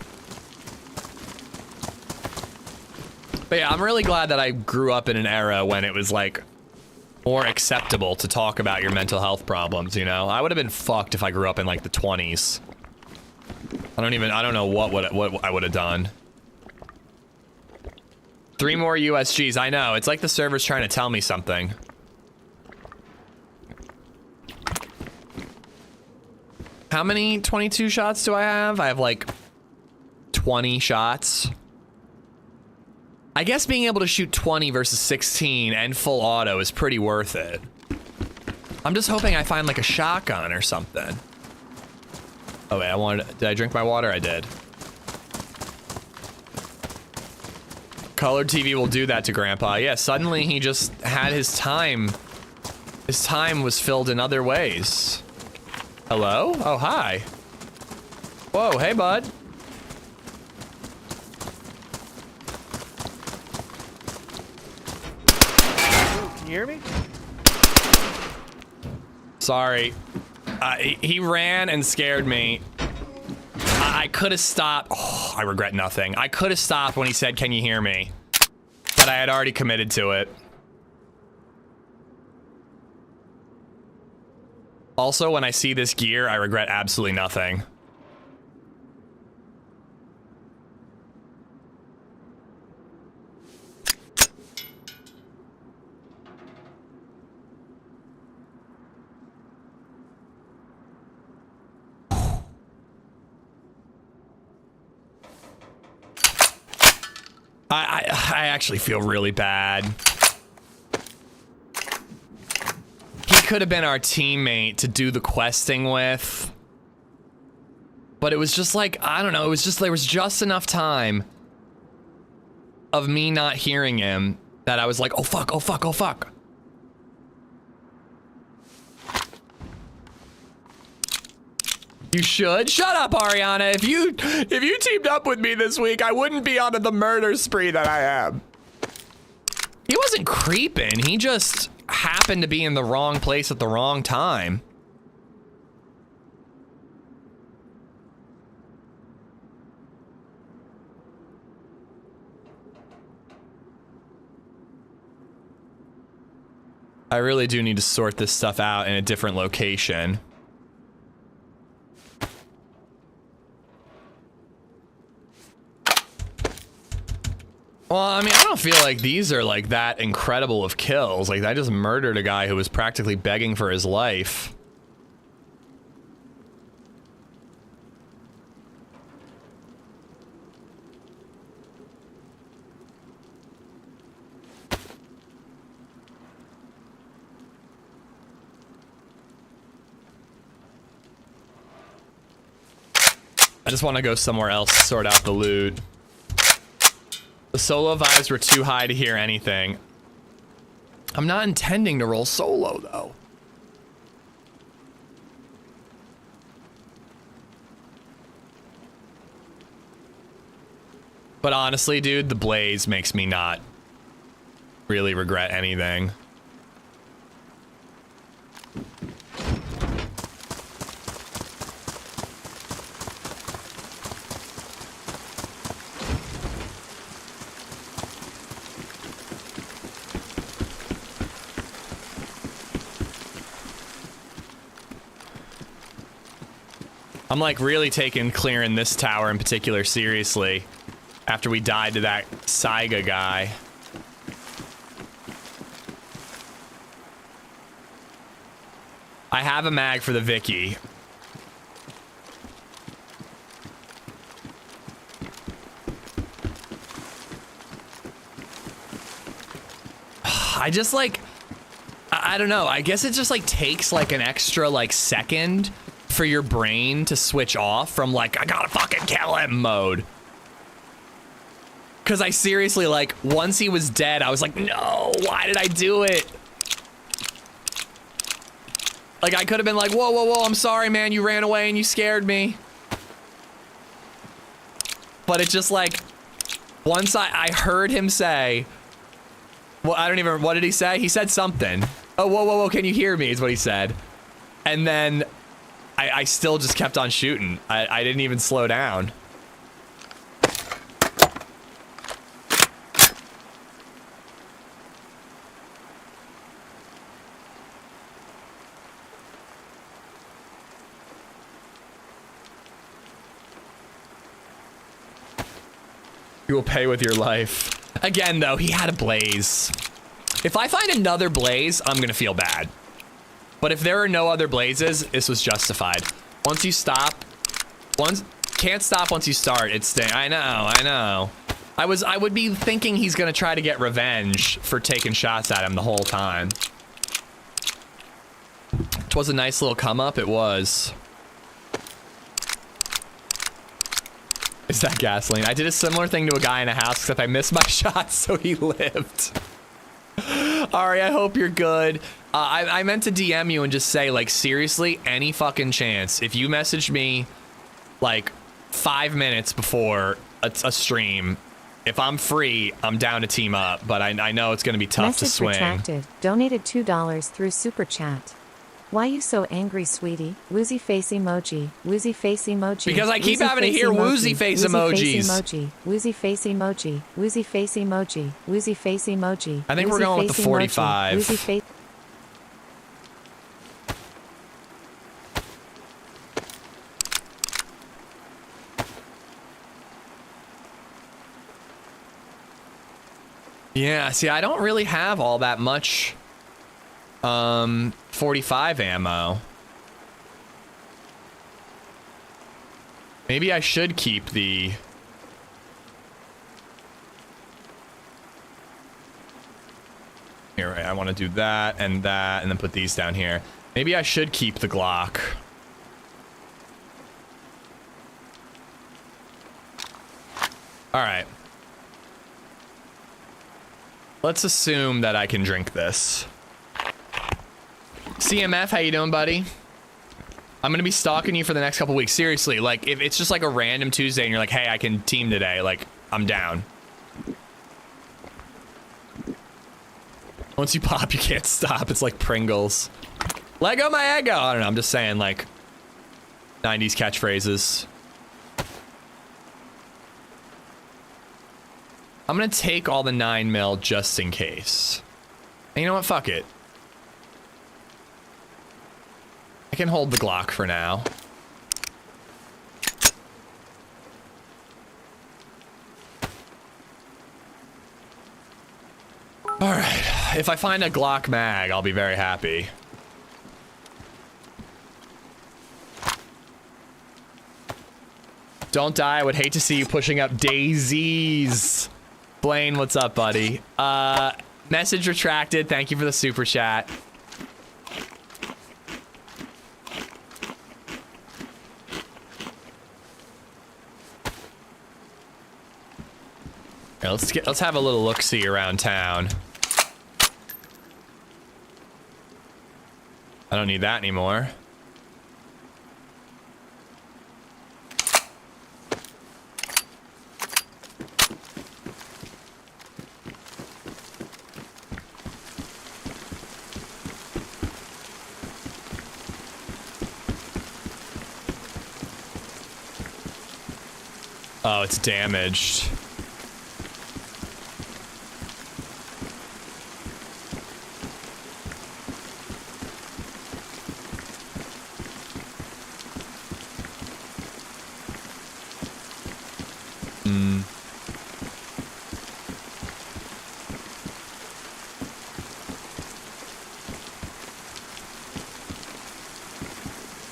But yeah, I'm really glad that I grew up in an era when it was like more acceptable to talk about your mental health problems, you know? I would have been fucked if I grew up in like the 20s. I don't know what I would have done. 3 more USGs, I know. It's like the server's trying to tell me something. How many 22 shots do I have? I have like 20 shots. I guess being able to shoot 20 versus 16 and full auto is pretty worth it. I'm just hoping I find like a shotgun or something. Oh wait, did I drink my water? I did. Colored TV will do that to Grandpa. Yeah, suddenly he just had his time. His time was filled in other ways. Hello? Oh, hi. Whoa, hey, bud. Can you hear me? Sorry. He ran and scared me. I could have stopped. Oh, I regret nothing. I could have stopped when he said, can you hear me? But I had already committed to it. Also, when I see this gear, I regret absolutely nothing. I actually feel really bad. He could have been our teammate to do the questing with. But it was just like, I don't know, it was just, there was just enough time of me not hearing him that I was like, oh fuck, oh fuck, oh fuck. You should. Shut up, Ariana. If you teamed up with me this week, I wouldn't be on the murder spree that I am. He wasn't creeping. He just happened to be in the wrong place at the wrong time. I really do need to sort this stuff out in a different location. Well, I mean, I don't feel like these are like that incredible of kills. Like, I just murdered a guy who was practically begging for his life. I just want to go somewhere else to sort out the loot. The solo vibes were too high to hear anything. I'm not intending to roll solo, though. But honestly, dude, the blaze makes me not really regret anything. I'm like really taking clearing this tower in particular seriously after we died to that Saiga guy. I have a mag for the Vicky. I just like, I don't know. I guess it just like takes like an extra like second for your brain to switch off from like, I gotta fucking kill him mode. Cause I seriously like, once he was dead, I was like, no, why did I do it? Like I could have been like, whoa, whoa, whoa, I'm sorry, man. You ran away and you scared me. But it's just like, once I heard him say, well, I don't even, what did he say? He said something. Oh, whoa, whoa, whoa, can you hear me is what he said. And then I still just kept on shooting. I didn't even slow down. You will pay with your life. Again, though, he had a blaze. If I find another blaze, I'm gonna feel bad. But if there are no other blazes, this was justified. Once you stop, can't stop once you start. It's I know. I would be thinking he's gonna try to get revenge for taking shots at him the whole time. It was a nice little come up. It was. Is that gasoline? I did a similar thing to a guy in a house, except I missed my shot, so he lived. Ari, I hope you're good. I meant to DM you and just say, like, seriously, any fucking chance. If you message me, like, 5 minutes before a stream, if I'm free, I'm down to team up. But I know it's going to be tough to swing. Message retracted. Donated $2 through Super Chat. Why you so angry, sweetie? Woozy face emoji. Woozy face emoji. Because I keep having to hear woozy face emojis. Woozy face emoji. Woozy face emoji. Woozy face emoji. I think we're going with the 45. Woozy face. Yeah, see, I don't really have all that much 45 ammo. Maybe I should keep the... Here, right, I want to do that, and then put these down here. Maybe I should keep the Glock. Alright. Let's assume that I can drink this. CMF, how you doing, buddy? I'm gonna be stalking you for the next couple weeks. Seriously, like, if it's just like a random Tuesday and you're like, hey, I can team today, like, I'm down. Once you pop, you can't stop. It's like Pringles. Lego my ego! I don't know, I'm just saying, like, 90s catchphrases. I'm gonna take all the 9mm just in case. And you know what? Fuck it. I can hold the Glock for now. Alright. If I find a Glock mag, I'll be very happy. Don't die. I would hate to see you pushing up DayZs. Blaine, what's up, buddy? Message retracted. Thank you for the super chat. Right, let's have a little look-see around town. I don't need that anymore. Oh, it's damaged.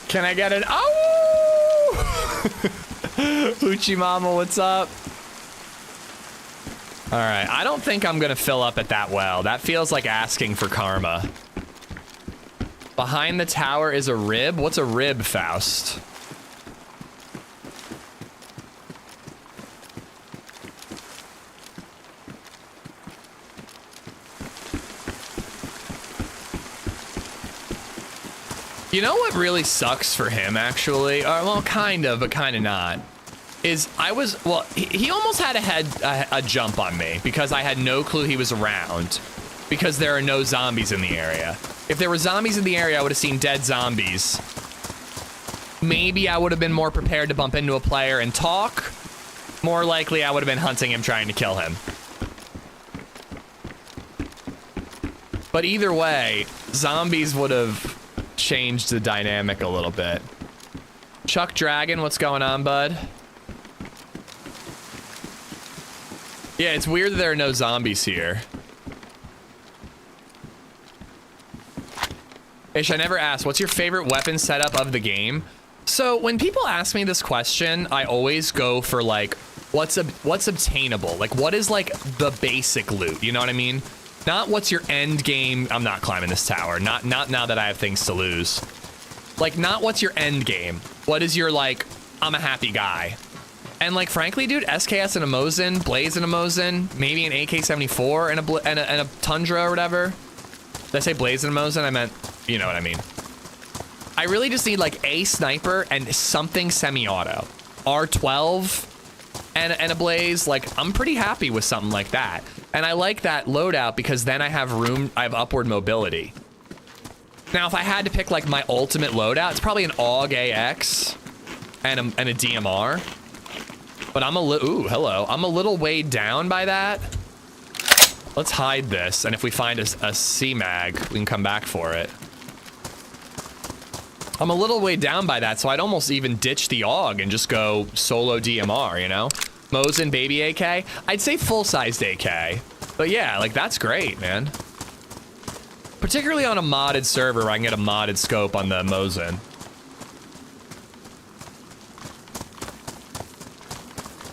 Can I get an oh? Hoochie Mama, what's up? All right, I don't think I'm gonna fill up at that well. That feels like asking for karma. Behind the tower is a rib. What's a rib, Faust? You know what really sucks for him, actually? Well, kind of, but kind of not. is he almost had a jump on me because I had no clue he was around because there are no zombies in the area. If there were zombies in the area, I would have seen dead zombies. Maybe I would have been more prepared to bump into a player and talk. More likely, I would have been hunting him, trying to kill him. But either way, zombies would have changed the dynamic a little bit. Chuck Dragon, what's going on, bud? Yeah, it's weird that there are no zombies here. Ish, I never asked, what's your favorite weapon setup of the game? So when people ask me this question, I always go for like, what's obtainable? Like, what is like the basic loot? You know what I mean? Not what's your end game. I'm not climbing this tower. Not now that I have things to lose. Like, not what's your end game. What is your like, I'm a happy guy. And like, frankly, dude, SKS and a Mosin, BlayZ and a Mosin, maybe an AK-74 and a Tundra or whatever. Did I say BlayZ and a Mosin? I meant, you know what I mean. I really just need like a sniper and something semi-auto. R12 and a BlayZ. Like, I'm pretty happy with something like that. And I like that loadout because then I have room, I have upward mobility. Now, if I had to pick like my ultimate loadout, it's probably an AUG AX and a DMR. But I'm a little weighed down by that. Let's hide this, and if we find a C-Mag, we can come back for it. I'm a little weighed down by that, so I'd almost even ditch the AUG and just go solo DMR, you know? Mosin baby AK? I'd say full-sized AK. But yeah, like, that's great, man. Particularly on a modded server where I can get a modded scope on the Mosin.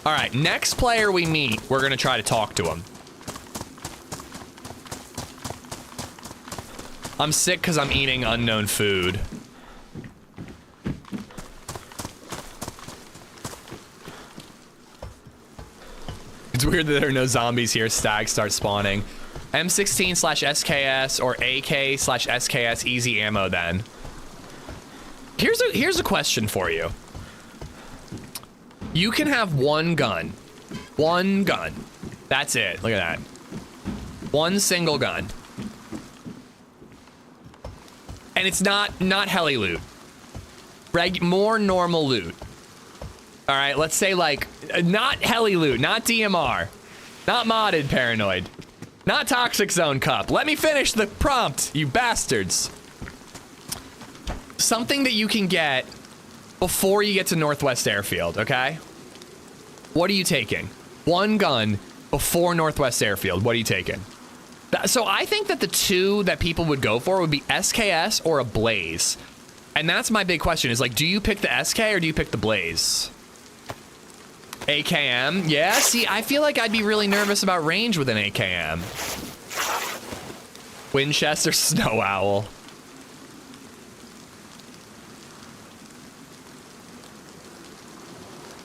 All right, next player we meet, we're gonna try to talk to him. I'm sick because I'm eating unknown food. It's weird that there are no zombies here. Stags start spawning. M16/SKS or AK/SKS easy ammo then. Here's a question for you. You can have one gun. One gun. That's it. Look at that. One single gun. And it's not heli loot. More normal loot. All right, let's say like, not heli loot, not DMR, not modded paranoid, not toxic zone cup. Let me finish the prompt, you bastards. Something that you can get before you get to Northwest Airfield, okay? What are you taking? One gun before Northwest Airfield, what are you taking? So I think that the two that people would go for would be SKS or a BlayZ. And that's my big question is like, do you pick the SK or do you pick the BlayZ? AKM? Yeah, see, I feel like I'd be really nervous about range with an AKM. Winchester Snow Owl.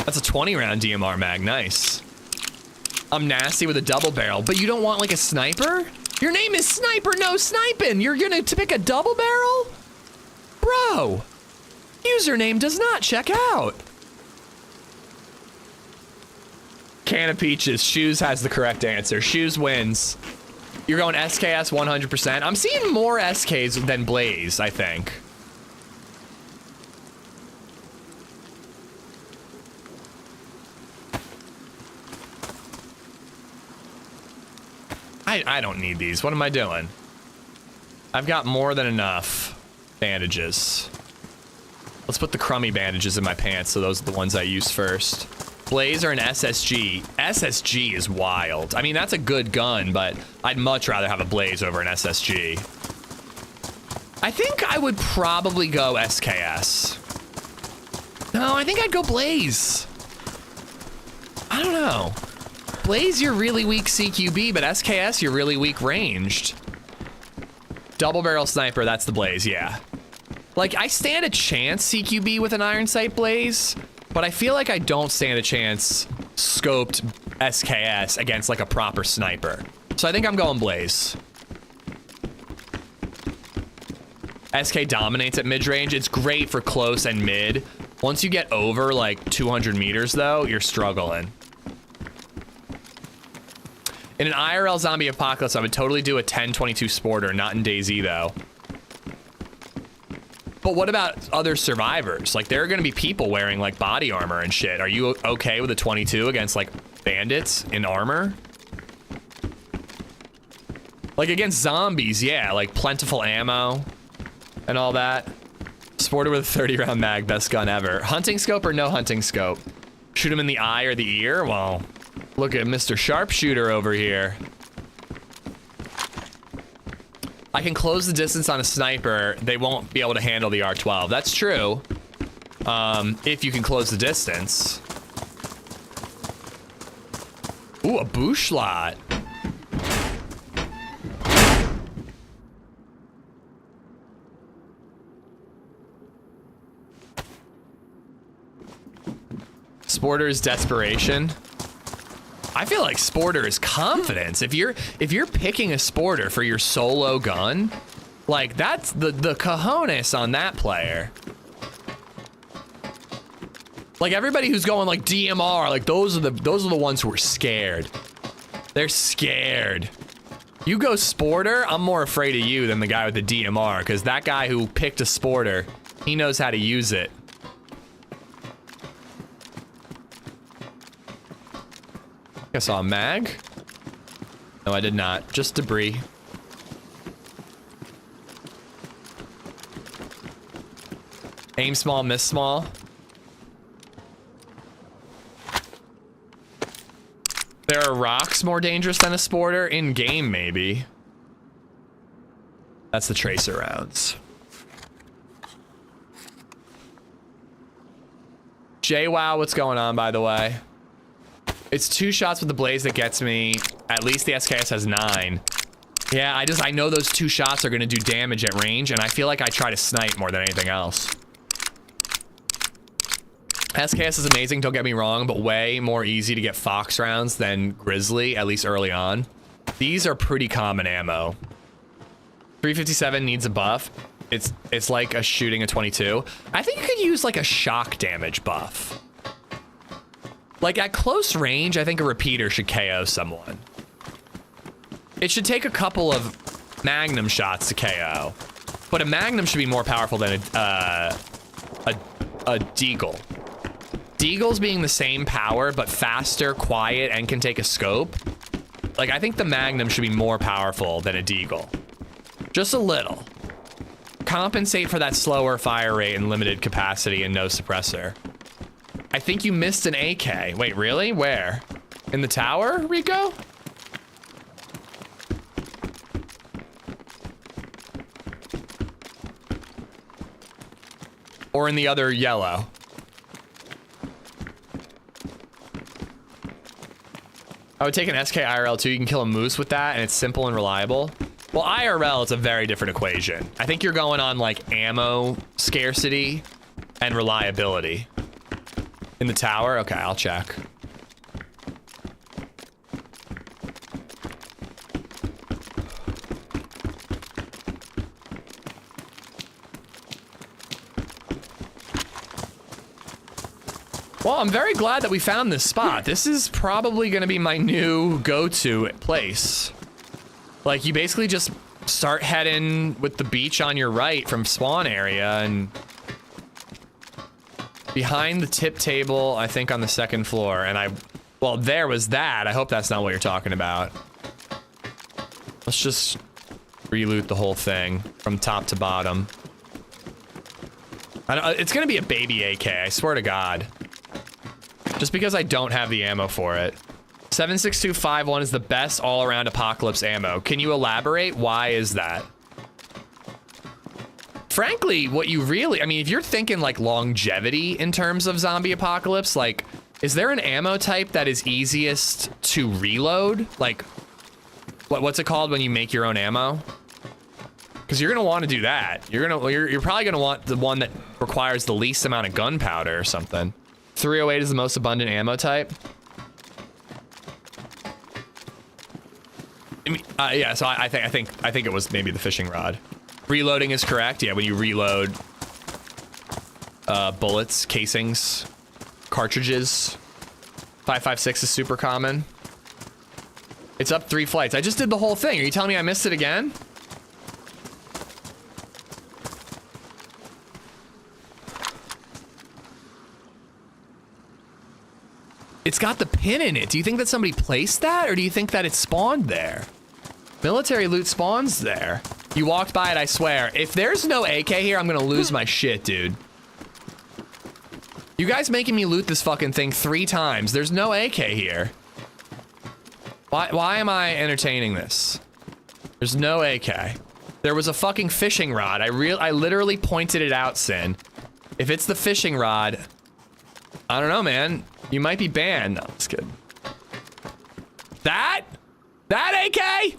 That's a 20-round DMR mag, nice. I'm nasty with a double barrel, but you don't want like a sniper? Your name is Sniper No Sniping. You're gonna pick a double barrel? Bro, username does not check out. Can of Peaches, Shoes has the correct answer. Shoes wins. You're going SKS 100%. I'm seeing more SKs than BlayZ, I think. I don't need these. What am I doing? I've got more than enough bandages. Let's put the crummy bandages in my pants, so those are the ones I use first. BlayZ or an SSG? SSG is wild. I mean, that's a good gun, but I'd much rather have a BlayZ over an SSG. I think I would probably go SKS. No, I think I'd go BlayZ. I don't know. BlayZ, you're really weak CQB, but SKS, you're really weak ranged. Double barrel sniper, that's the BlayZ, yeah. Like, I stand a chance CQB with an iron sight BlayZ, but I feel like I don't stand a chance scoped SKS against like a proper sniper. So I think I'm going BlayZ. SK dominates at mid-range. It's great for close and mid, Once you get over like 200 meters though, you're struggling. In an IRL zombie apocalypse, I would totally do a 10-22 sporter, not in DayZ though. But what about other survivors? Like, there are going to be people wearing like body armor and shit. Are you okay with a 22 against like bandits in armor? Like against zombies, yeah, like plentiful ammo and all that. Sporter with a 30 round mag, best gun ever. Hunting scope or no hunting scope? Shoot him in the eye or the ear? Well, look at Mr. Sharpshooter over here. I can close the distance on a sniper. They won't be able to handle the R12. That's true. If you can close the distance. Ooh, a Bushlat. Sporter is desperation. I feel like Sporter is confidence. If you're picking a Sporter for your solo gun, like that's the cojones on that player. Like everybody who's going like DMR, like those are the ones who are scared. They're scared. You go Sporter, I'm more afraid of you than the guy with the DMR, because that guy who picked a Sporter, he knows how to use it. I saw a mag. No, I did not. Just debris. Aim small, miss small. There are rocks more dangerous than a Sporter? In game, maybe. That's the tracer rounds. JWoww, what's going on, by the way? It's 2 shots with the blaze that gets me. At least the SKS has 9. Yeah, I know those 2 shots are gonna do damage at range, and I feel like I try to snipe more than anything else. SKS is amazing, don't get me wrong, but way more easy to get Fox rounds than Grizzly, at least early on. These are pretty common ammo. 357 needs a buff. It's like a shooting a 22. I think you could use like a shock damage buff. Like at close range, I think a repeater should KO someone. It should take a couple of magnum shots to KO, but a magnum should be more powerful than a deagle. Deagles being the same power, but faster, quiet, and can take a scope. Like I think the magnum should be more powerful than a deagle. Just a little. Compensate for that slower fire rate and limited capacity and no suppressor. I think you missed an AK. Wait, really? Where? In the tower, Rico? Or in the other yellow? I would take an SK IRL too. You can kill a moose with that, and it's simple and reliable. Well, IRL is a very different equation. I think you're going on like ammo scarcity and reliability. In the tower? Okay, I'll check. Well, I'm very glad that we found this spot. This is probably gonna be my new go-to place. Like, you basically just start heading with the beach on your right from spawn area and behind the tip table, I think on the 2nd floor, and well, there was that. I hope that's not what you're talking about. Let's just reloot the whole thing from top to bottom. It's gonna be a baby AK, I swear to God. Just because I don't have the ammo for it. 76251 is the best all-around apocalypse ammo. Can you elaborate? Why is that? Frankly, what you really, I mean, if you're thinking like longevity in terms of zombie apocalypse, like, is there an ammo type that is easiest to reload? Like, what's it called when you make your own ammo? Because you're gonna want to do that. You're probably gonna want the one that requires the least amount of gunpowder or something. 308 is the most abundant ammo type. I mean, yeah. So I think it was maybe the fishing rod. Reloading is correct. Yeah, when you reload, bullets, casings, cartridges. 5.56 is super common. It's up 3 flights. I just did the whole thing. Are you telling me I missed it again? It's got the pin in it. Do you think that somebody placed that, or do you think that it spawned there? Military loot spawns there. You walked by it, I swear. If there's no AK here, I'm gonna lose my shit, dude. You guys making me loot this fucking thing 3 times. There's no AK here. Why am I entertaining this? There's no AK. There was a fucking fishing rod. I literally pointed it out, Sin. If it's the fishing rod, I don't know, man. You might be banned. No, just kidding. That AK?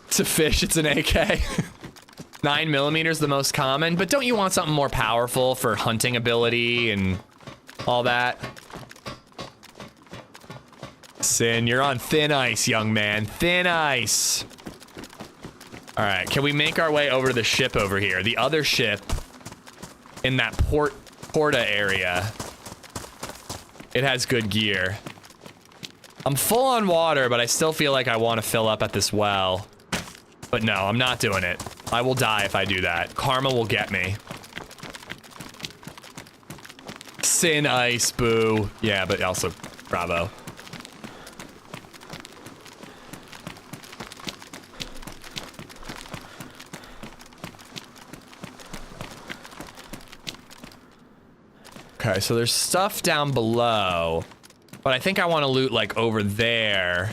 It's a fish, it's an AK. 9mm the most common, but don't you want something more powerful for hunting ability and all that? Sin, you're on thin ice, young man. Thin ice. All right, can we make our way over to the ship over here? The other ship in that porta area. It has good gear. I'm full on water, but I still feel like I want to fill up at this well. But no, I'm not doing it. I will die if I do that. Karma will get me. Sin ice, boo. Yeah, but also, bravo. Okay, so there's stuff down below, but I think I want to loot like over there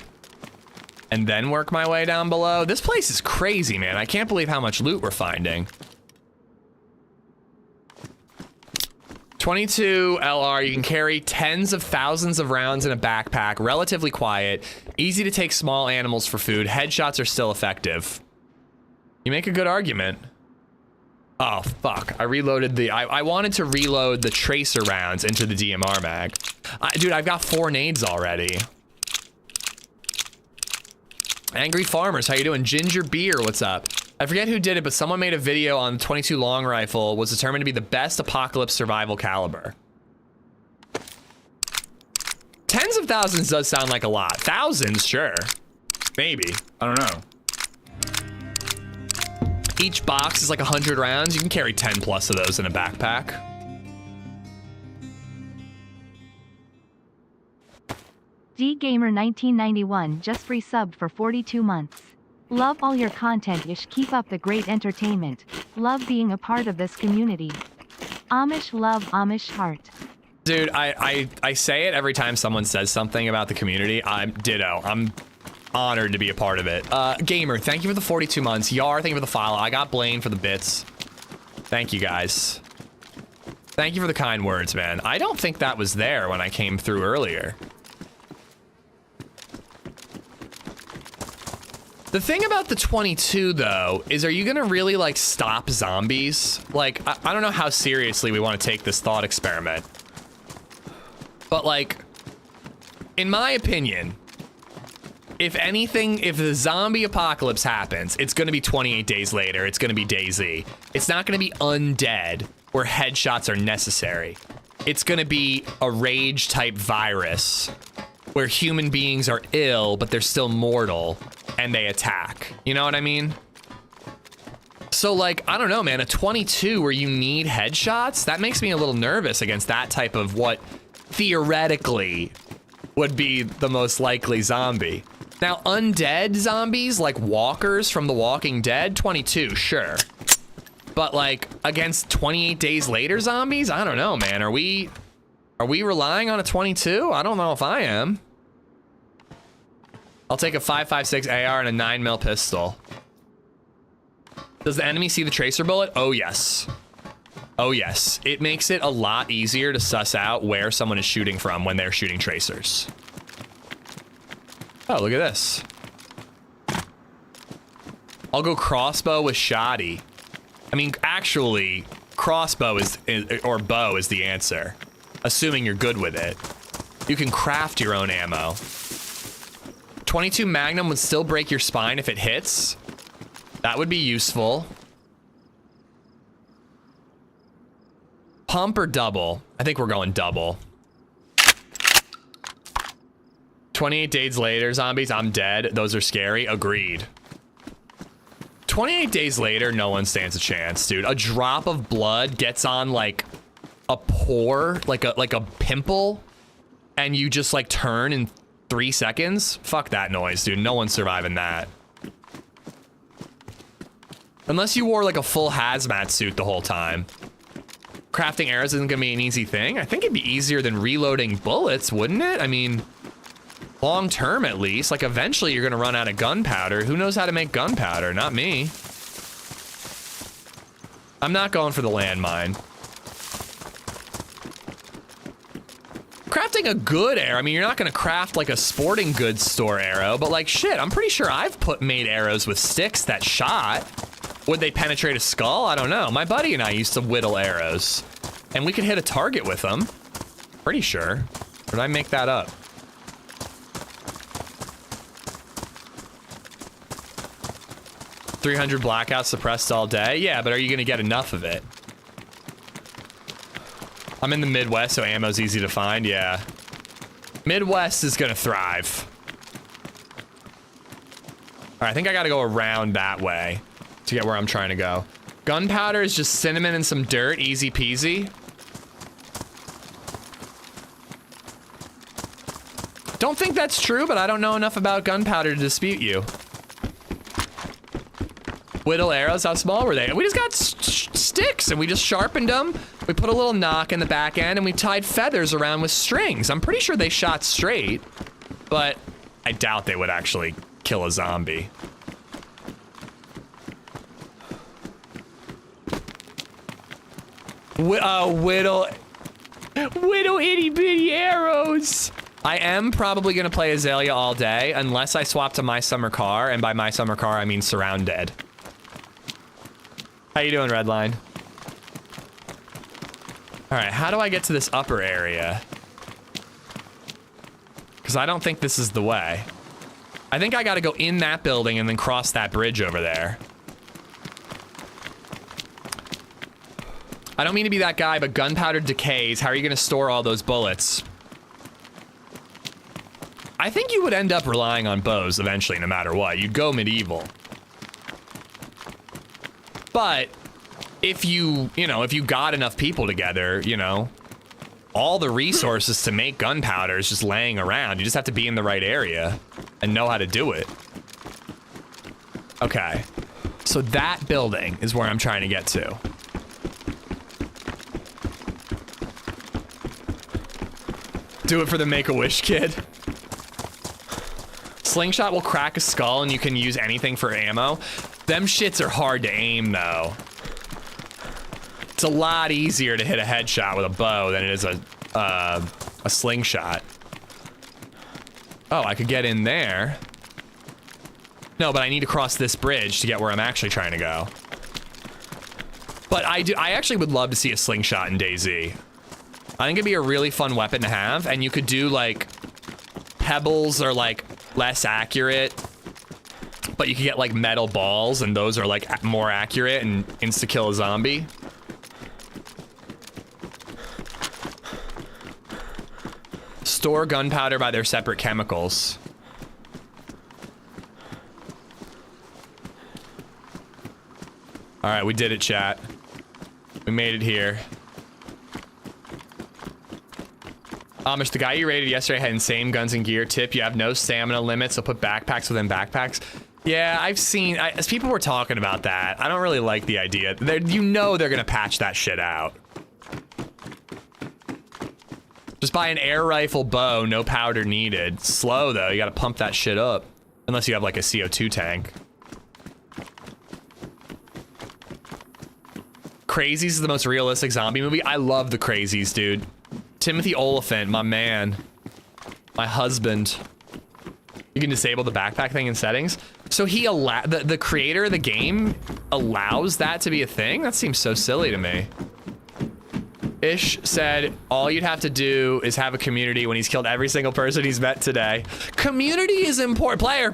and then work my way down below. This place is crazy, man. I can't believe how much loot we're finding. 22 LR, you can carry tens of thousands of rounds in a backpack, relatively quiet, easy to take small animals for food. Headshots are still effective. You make a good argument. Oh, fuck. I reloaded the... I wanted to reload the tracer rounds into the DMR mag. Dude, I've got 4 nades already. Angry Farmers, how you doing? Ginger Beer, what's up? I forget who did it, but someone made a video on 22 long rifle was determined to be the best apocalypse survival caliber. Tens of thousands does sound like a lot. Thousands, sure. Maybe. I don't know. Each box is like 100 rounds. You can carry 10 plus of those in a backpack. DGamer1991 just resubbed for 42 months. Love all your content, ish. Keep up the great entertainment. Love being a part of this community. Amish love, Amish heart. Dude, I say it every time someone says something about the community. I'm ditto. I'm honored to be a part of it. Gamer, thank you for the 42 months. Yar, thank you for the follow. I got Blaine for the bits. Thank you, guys. Thank you for the kind words, man. I don't think that was there when I came through earlier. The thing about the 22, though, is are you gonna really, like, stop zombies? Like, I don't know how seriously we want to take this thought experiment. But, like, in my opinion, if anything, if the zombie apocalypse happens, it's gonna be 28 days later. It's gonna be DayZ. It's not gonna be undead where headshots are necessary. It's gonna be a rage-type virus where human beings are ill, but they're still mortal, and they attack. You know what I mean? So, like, I don't know, man, a 22 where you need headshots, that makes me a little nervous against that type of what theoretically would be the most likely zombie. Now, undead zombies, like walkers from The Walking Dead, 22, sure. But, like, against 28 days later zombies, I don't know, man. Are we relying on a 22? I don't know if I am. I'll take a 5.56 AR and a 9mm pistol. Does the enemy see the tracer bullet? Oh, yes. Oh, yes. It makes it a lot easier to suss out where someone is shooting from when they're shooting tracers. Oh, look at this. I'll go crossbow with shoddy. I mean, actually, crossbow or bow is the answer. Assuming you're good with it. You can craft your own ammo. 22 Magnum would still break your spine if it hits. That would be useful. Pump or double? I think we're going double. 28 days later, zombies, I'm dead. Those are scary. Agreed. 28 days later, no one stands a chance, dude. A drop of blood gets on like a pore, like a pimple, and you just like turn in 3 seconds. Fuck that noise, dude. No one's surviving that. Unless you wore like a full hazmat suit the whole time. Crafting arrows isn't gonna be an easy thing. I think it'd be easier than reloading bullets, wouldn't it? I mean, long term at least. Like eventually you're gonna run out of gunpowder. Who knows how to make gunpowder? Not me. I'm not going for the landmine. Crafting a good arrow, I mean, you're not gonna craft like a sporting goods store arrow, but like shit, I'm pretty sure I've made arrows with sticks that shot. Would they penetrate a skull? I don't know. My buddy and I used to whittle arrows, and we could hit a target with them. Pretty sure. Or did I make that up? $300 blackout suppressed all day? Yeah, but are you gonna get enough of it? I'm in the Midwest, so ammo's easy to find, yeah. Midwest is gonna thrive. All right, I think I gotta go around that way to get where I'm trying to go. Gunpowder is just cinnamon and some dirt, easy peasy. Don't think that's true, but I don't know enough about gunpowder to dispute you. Whittle arrows, how small were they? We just got sticks and we just sharpened them. We put a little knock in the back end and we tied feathers around with strings. I'm pretty sure they shot straight, but I doubt they would actually kill a zombie. Whittle itty bitty arrows. I am probably gonna play Azalea all day unless I swap to My Summer Car, and by My Summer Car I mean Surround Dead. How you doing, Redline? All right, how do I get to this upper area? Because I don't think this is the way. I think I gotta go in that building and then cross that bridge over there. I don't mean to be that guy, but gunpowder decays. How are you gonna store all those bullets? I think you would end up relying on bows eventually, no matter what. You'd go medieval. But if you got enough people together, you know, all the resources to make gunpowder is just laying around. You just have to be in the right area and know how to do it. Okay. So that building is where I'm trying to get to. Do it for the Make-A-Wish kid. Slingshot will crack a skull and you can use anything for ammo. Them shits are hard to aim though. It's a lot easier to hit a headshot with a bow than it is a slingshot. Oh, I could get in there. No, but I need to cross this bridge to get where I'm actually trying to go. But I actually would love to see a slingshot in DayZ. I think it'd be a really fun weapon to have, and you could do like pebbles are like less accurate, but you could get like metal balls and those are like more accurate and insta kill a zombie. Store gunpowder by their separate chemicals. All right, we did it, chat. We made it here. Amish, the guy you raided yesterday had insane guns and gear. Tip, you have no stamina limits, so put backpacks within backpacks. Yeah, I've seen, as people were talking about that, I don't really like the idea. You know they're gonna patch that shit out. Just buy an air rifle bow, no powder needed. Slow though, you gotta pump that shit up. Unless you have like a CO2 tank. Crazies is the most realistic zombie movie. I love the Crazies, dude. Timothy Oliphant, my man. My husband. You can disable the backpack thing in settings. So he the creator of the game allows that to be a thing? That seems so silly to me. Ish said all you'd have to do is have a community when he's killed every single person he's met today. Community is important. Player.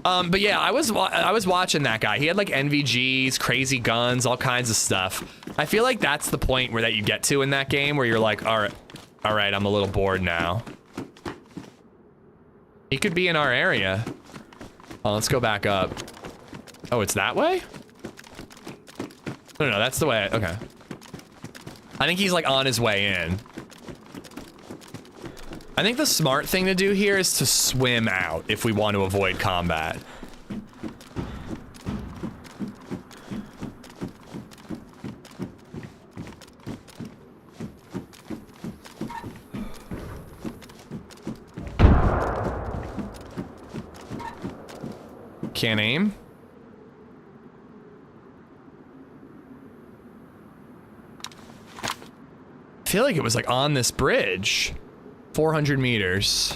But yeah, I was watching that guy. He had like NVGs, crazy guns, all kinds of stuff. I feel like that's the point where that you get to in that game where you're like, all right, I'm a little bored now. He could be in our area. Oh, let's go back up. Oh, it's that way? No, that's the way. Okay. I think he's like on his way in. I think the smart thing to do here is to swim out if we want to avoid combat. Can't aim. I feel like it was like on this bridge. 400 meters.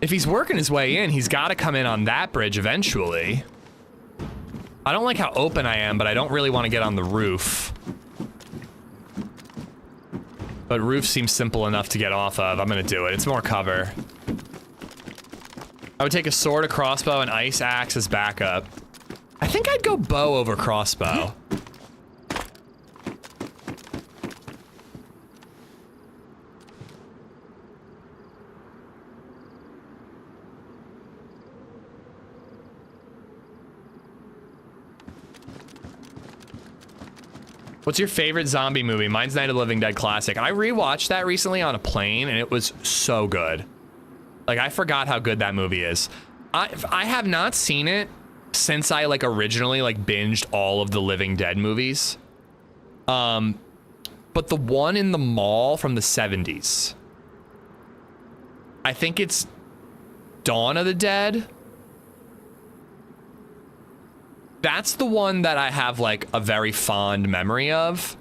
If he's working his way in, he's got to come in on that bridge eventually. I don't like how open I am, but I don't really want to get on the roof. But roof seems simple enough to get off of. I'm gonna do it. It's more cover. I would take a sword, a crossbow, and ice axe as backup. I think I'd go bow over crossbow. What's your favorite zombie movie? Mine's Night of the Living Dead classic. I rewatched that recently on a plane and it was so good. Like, I forgot how good that movie is. I have not seen it since I like originally like binged all of the Living Dead movies. But the one in the mall from the 70s. I think it's Dawn of the Dead. That's the one that I have like a very fond memory of.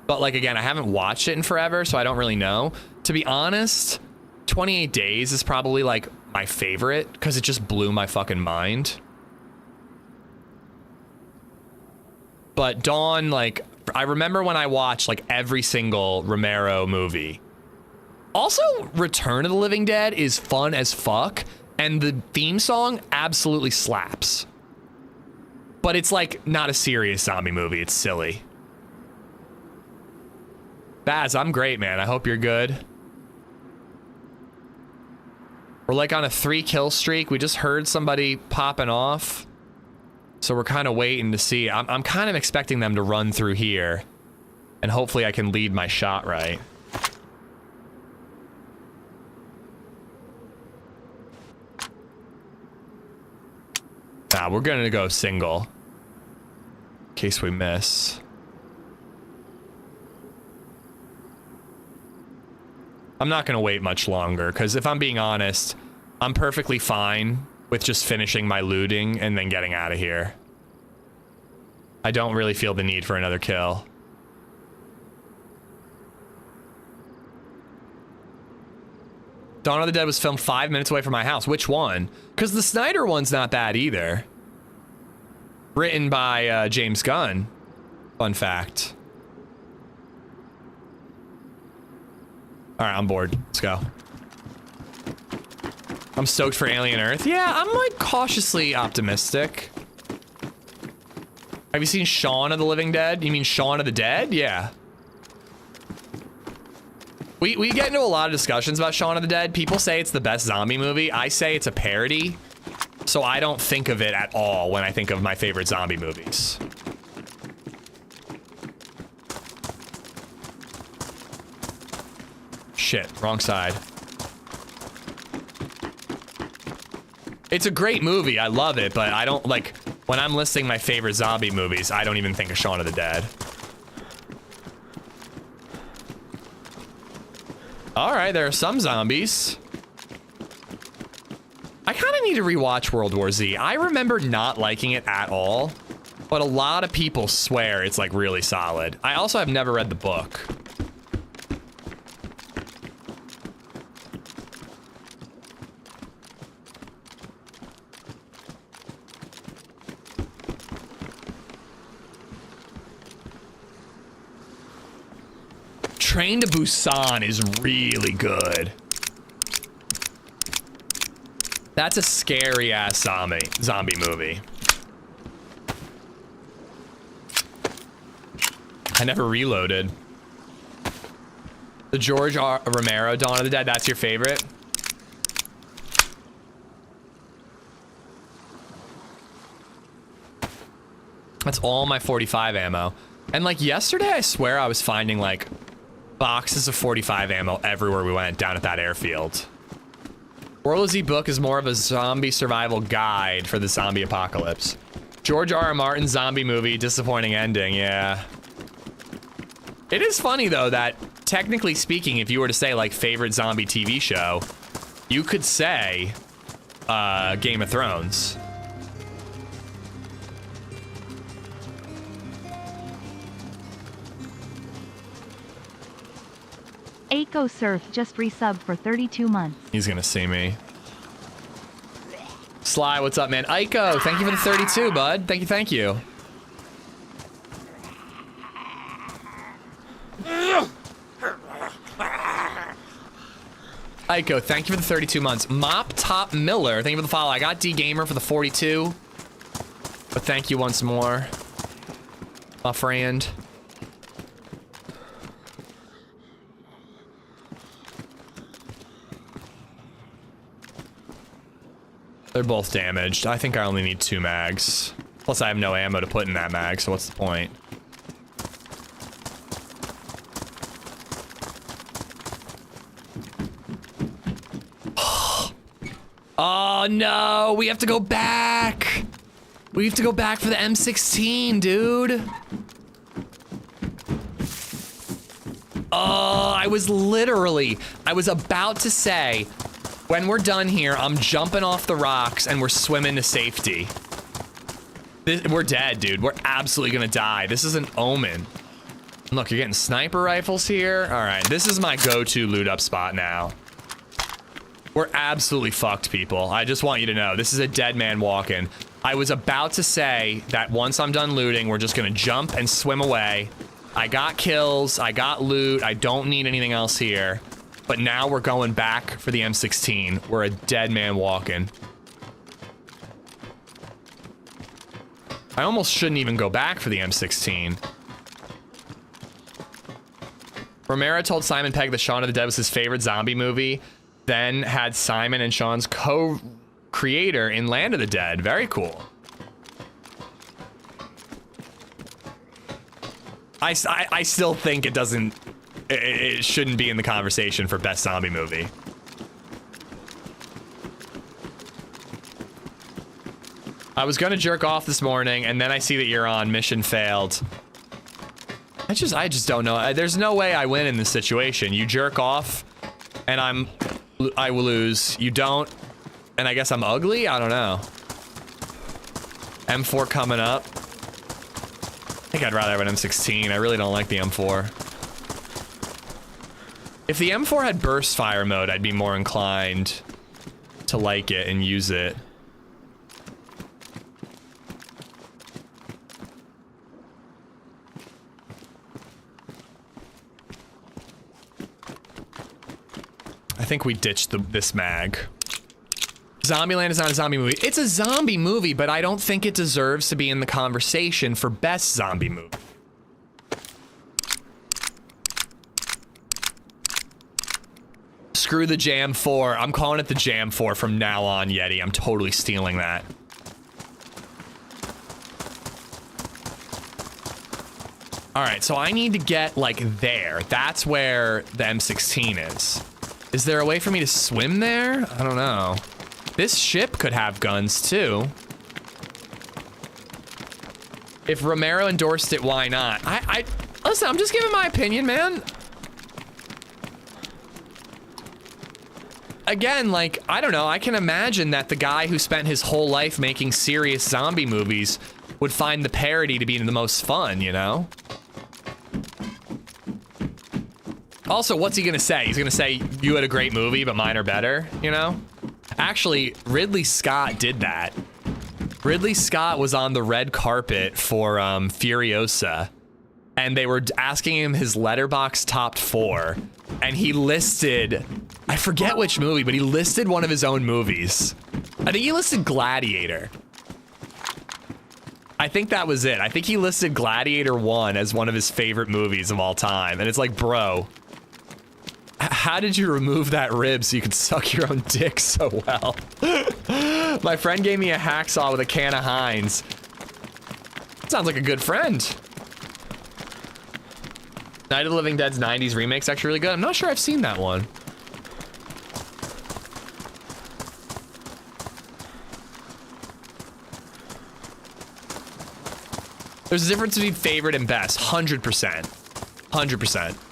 But like, again, I haven't watched it in forever, so I don't really know. To be honest, 28 Days is probably like my favorite because it just blew my fucking mind. But Dawn, like, I remember when I watched like every single Romero movie. Also, Return of the Living Dead is fun as fuck, and the theme song absolutely slaps. But it's like not a serious zombie movie. It's silly. Baz, I'm great, man. I hope you're good. We're like on a 3-kill streak. We just heard somebody popping off. So we're kind of waiting to see. I'm kind of expecting them to run through here. And hopefully I can lead my shot right. Nah, we're gonna go single. In case we miss. I'm not gonna wait much longer, because if I'm being honest, I'm perfectly fine with just finishing my looting and then getting out of here. I don't really feel the need for another kill. Dawn of the Dead was filmed 5 minutes away from my house. Which one? Because the Snyder one's not bad either. Written by James Gunn. Fun fact. All right, I'm bored. Let's go. I'm stoked for Alien Earth. Yeah, I'm like cautiously optimistic. Have you seen Shaun of the Living Dead? You mean Shaun of the Dead? Yeah. We get into a lot of discussions about Shaun of the Dead. People say it's the best zombie movie. I say it's a parody. So I don't think of it at all when I think of my favorite zombie movies. Shit, wrong side. It's a great movie. I love it, but I don't like when I'm listing my favorite zombie movies, I don't even think of Shaun of the Dead. All right, there are some zombies. I kind of need to rewatch World War Z. I remember not liking it at all. But a lot of people swear it's like really solid. I also have never read the book. Train to Busan is really good. That's a scary ass zombie movie. I never reloaded. The George R. Romero Dawn of the Dead, that's your favorite? That's all my 45 ammo. And like yesterday, I swear I was finding like boxes of 45 ammo everywhere we went down at that airfield. World Z book is more of a zombie survival guide for the zombie apocalypse. George R. Martin zombie movie, disappointing ending, yeah. It is funny though that technically speaking, if you were to say like favorite zombie TV show, you could say Game of Thrones. Aiko Surf just resubbed for 32 months. He's gonna see me. Sly, what's up, man? Aiko, thank you for the 32, bud. Thank you, thank you. Aiko, thank you for the 32 months. Mop Top Miller, thank you for the follow. I got D Gamer for the 42. But thank you once more, my friend. They're both damaged. I think I only need 2 mags. Plus I have no ammo to put in that mag, so what's the point? Oh no, we have to go back. We have to go back for the M16, dude. Oh, I was about to say, when we're done here, I'm jumping off the rocks and we're swimming to safety. We're dead, dude. We're absolutely gonna die. This is an omen. Look, you're getting sniper rifles here. All right, this is my go-to loot up spot now. We're absolutely fucked, people. I just want you to know, this is a dead man walking. I was about to say that once I'm done looting, we're just gonna jump and swim away. I got kills, I got loot, I don't need anything else here. But now we're going back for the M16. We're a dead man walking. I almost shouldn't even go back for the M16. Romero told Simon Pegg that Shaun of the Dead was his favorite zombie movie, then had Simon and Sean's co-creator in Land of the Dead. Very cool. I still think it doesn't... It shouldn't be in the conversation for best zombie movie. I was gonna jerk off this morning, and then I see that you're on. Mission failed. I just don't know. There's no way I win in this situation. You jerk off, and I will lose. You don't, and I guess I'm ugly? I don't know. M4 coming up. I think I'd rather have an M16. I really don't like the M4. If the M4 had burst fire mode, I'd be more inclined to like it and use it. I think we ditched this mag. Zombieland is not a zombie movie. It's a zombie movie, but I don't think it deserves to be in the conversation for best zombie movie. Screw the Jam 4. I'm calling it the Jam 4 from now on, Yeti. I'm totally stealing that. All right, so I need to get like there. That's where the M16 is. Is there a way for me to swim there? I don't know. This ship could have guns too. If Romero endorsed it, why not? Listen, I'm just giving my opinion, man. Again, like, I don't know, I can imagine that the guy who spent his whole life making serious zombie movies would find the parody to be the most fun, you know? Also, what's he gonna say? He's gonna say, you had a great movie, but mine are better, you know? Actually, Ridley Scott did that. Ridley Scott was on the red carpet for Furiosa, and they were asking him his Letterboxd top 4, and he listed, I forget which movie, but he listed one of his own movies. I think he listed Gladiator. I think that was it. I think he listed Gladiator 1 as one of his favorite movies of all time, and it's like, bro, how did you remove that rib so you could suck your own dick so well? My friend gave me a hacksaw with a can of Heinz. Sounds like a good friend. Night of the Living Dead's 90s remake's actually really good. I'm not sure I've seen that one. There's a difference between favorite and best. 100%. 100%.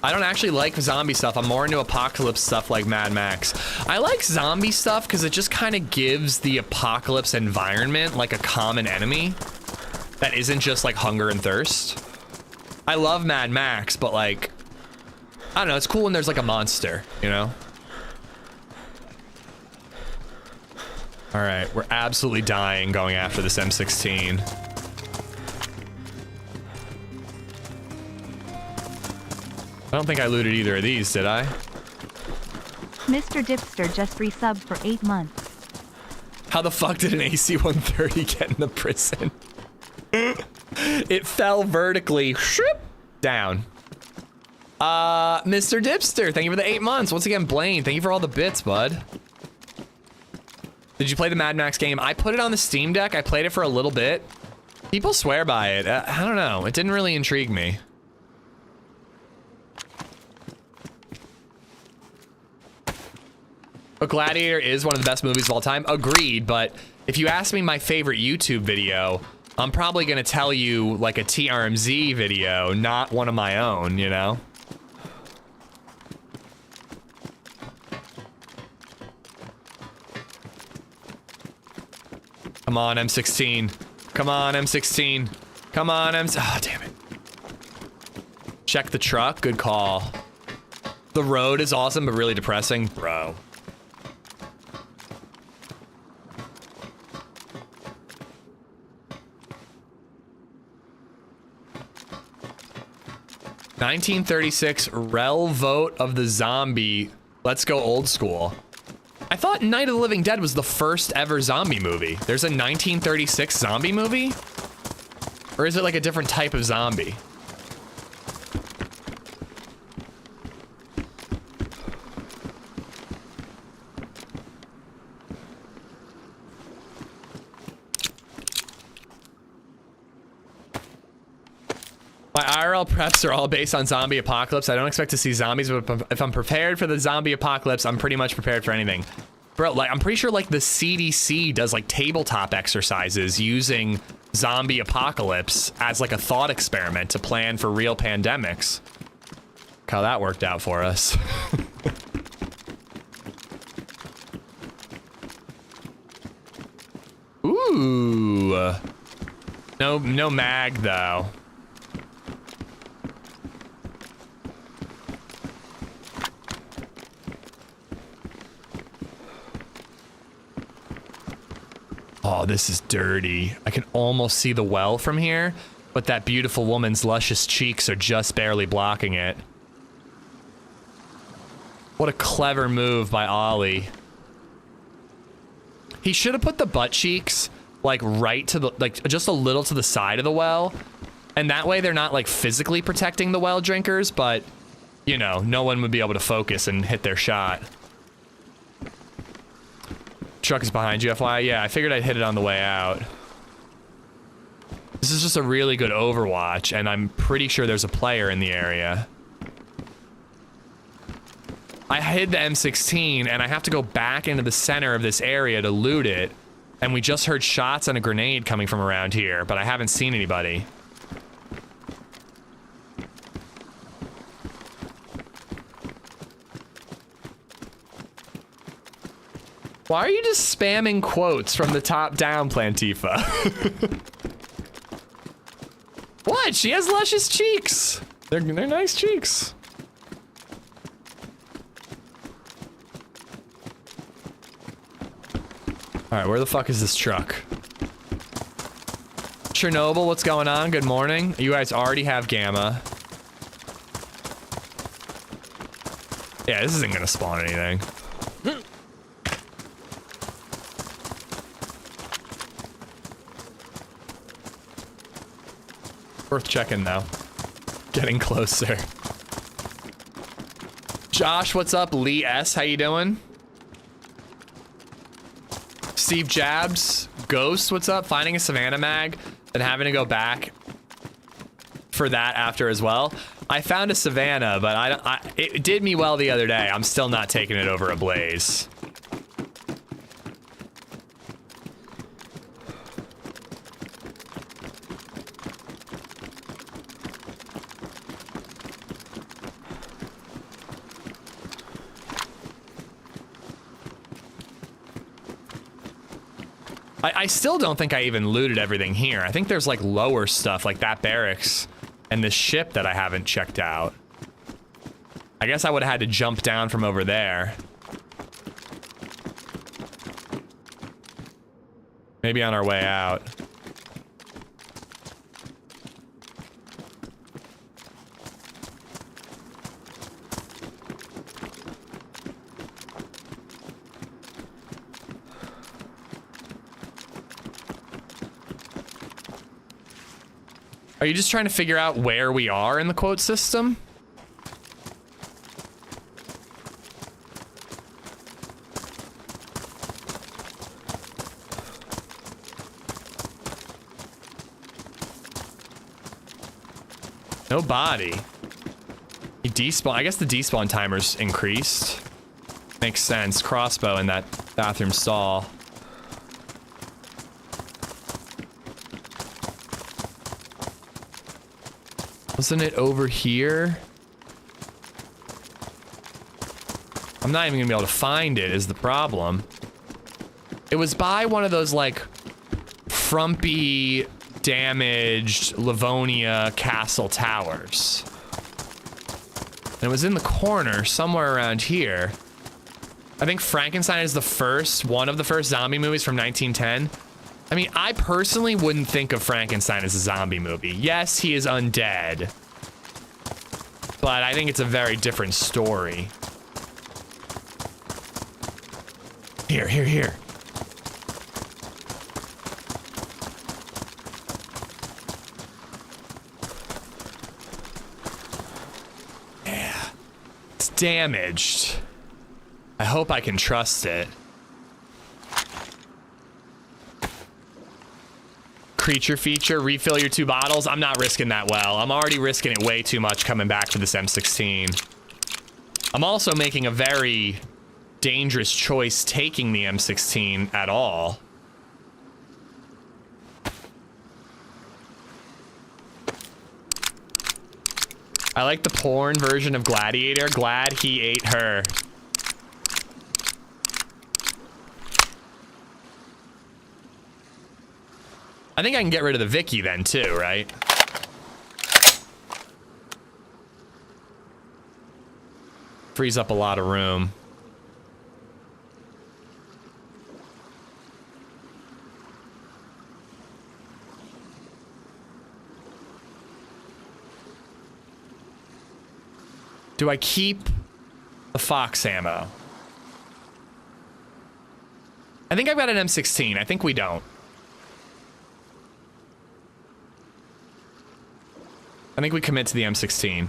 I don't actually like zombie stuff. I'm more into apocalypse stuff like Mad Max. I like zombie stuff because it just kind of gives the apocalypse environment like a common enemy that isn't just like hunger and thirst. I love Mad Max, but like, I don't know, it's cool when there's like a monster, you know? All right, we're absolutely dying going after this M16. I don't think I looted either of these, did I? Mr. Dipster just resubbed for 8 months. How the fuck did an AC-130 get in the prison? It fell vertically, shoop, down. Mr. Dipster, thank you for the 8 months. Once again, Blaine, thank you for all the bits, bud. Did you play the Mad Max game? I put it on the Steam Deck. I played it for a little bit. People swear by it. I don't know. It didn't really intrigue me. But Gladiator is one of the best movies of all time. Agreed, but if you ask me my favorite YouTube video, I'm probably gonna tell you like a TRMZ video, not one of my own, you know? Come on, M16. Come on, M16. Come on, oh, damn it. Check the truck, good call. The road is awesome, but really depressing, bro. (1936) Rel vote of the zombie. Let's go old school. I thought Night of the Living Dead was the first ever zombie movie. There's a 1936 zombie movie? Or is it like a different type of zombie? My IRL preps are all based on zombie apocalypse. I don't expect to see zombies, but if I'm prepared for the zombie apocalypse, I'm pretty much prepared for anything. Bro, like, I'm pretty sure like the CDC does like tabletop exercises using zombie apocalypse as like a thought experiment to plan for real pandemics. Look how that worked out for us. Ooh. No mag though. Oh, this is dirty. I can almost see the well from here, but that beautiful woman's luscious cheeks are just barely blocking it. What a clever move by Ollie. He should have put the butt cheeks like right to the, like just a little to the side of the well. And that way they're not like physically protecting the well drinkers, but you know, no one would be able to focus and hit their shot. Truck is behind you, FYI. Yeah, I figured I'd hit it on the way out. This is just a really good Overwatch, and I'm pretty sure there's a player in the area. I hid the M16, and I have to go back into the center of this area to loot it, and we just heard shots and a grenade coming from around here, but I haven't seen anybody. Why are you just spamming quotes from the top down, Plantifa? What? She has luscious cheeks. They're nice cheeks. All right, where the fuck is this truck? Chernobyl, what's going on? Good morning. You guys already have Gamma. Yeah, this isn't gonna spawn anything. Worth checking though. Getting closer. Josh, what's up? Lee S, how you doing? Steve Jabs, Ghost, what's up? Finding a Savannah mag and having to go back for that after as well. I found a Savannah, but it did me well the other day. I'm still not taking it over a Blaze. I still don't think I even looted everything here. I think there's like lower stuff like that barracks and this ship that I haven't checked out. I guess I would have had to jump down from over there. Maybe on our way out. Are you just trying to figure out where we are in the quote system? No body. He despawn. I guess the despawn timer's increased. Makes sense. Crossbow in that bathroom stall. Wasn't it over here? I'm not even gonna be able to find it is the problem. It was by one of those like frumpy, damaged Livonia castle towers. And it was in the corner somewhere around here. I think Frankenstein is one of the first zombie movies from 1910. I mean, I personally wouldn't think of Frankenstein as a zombie movie. Yes, he is undead. But I think it's a very different story. Here. Yeah. It's damaged. I hope I can trust it. Creature feature, refill your 2 bottles. I'm not risking that well. I'm already risking it way too much coming back to this M16. I'm also making a very dangerous choice taking the M16 at all. I like the porn version of Gladiator. Glad he ate her. I think I can get rid of the Vicky then too, right? Frees up a lot of room. Do I keep the Fox ammo? I think I've got an M16. I think we don't. I think we commit to the M16.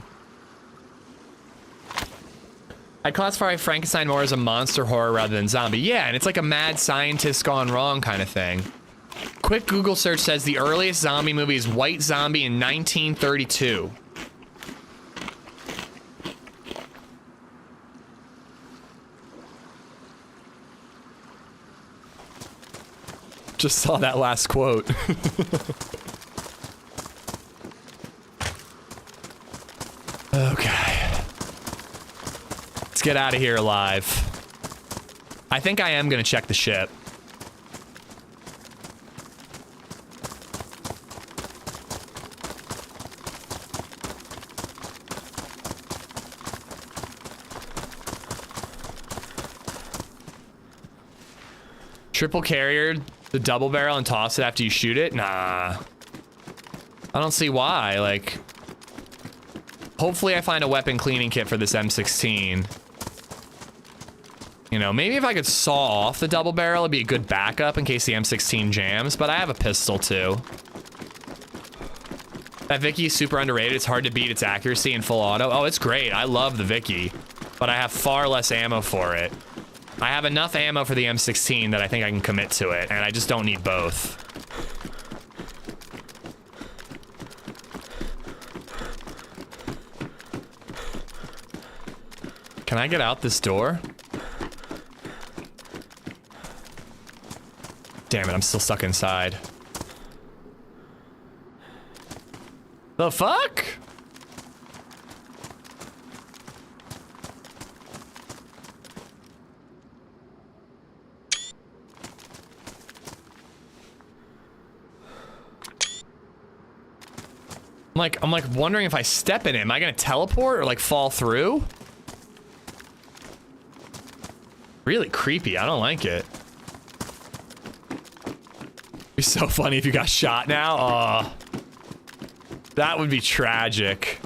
I'd classify Frankenstein more as a monster horror rather than zombie. Yeah, and it's like a mad scientist gone wrong kind of thing. Quick Google search says the earliest zombie movie is White Zombie in 1932. Just saw that last quote. Okay. Let's get out of here alive. I think I am gonna check the ship. Triple carrier, the double barrel and toss it after you shoot it? Nah. I don't see why, like... Hopefully I find a weapon cleaning kit for this M16. You know, maybe if I could saw off the double barrel, it'd be a good backup in case the M16 jams, but I have a pistol too. That Vicky is super underrated. It's hard to beat its accuracy in full auto. Oh, it's great. I love the Vicky, but I have far less ammo for it. I have enough ammo for the M16 that I think I can commit to it, and I just don't need both. Can I get out this door? Damn it, I'm still stuck inside. The fuck? I'm like wondering if I step in it, am I gonna teleport or like fall through? Really creepy, I don't like it. It'd be so funny if you got shot now. Oh, that would be tragic.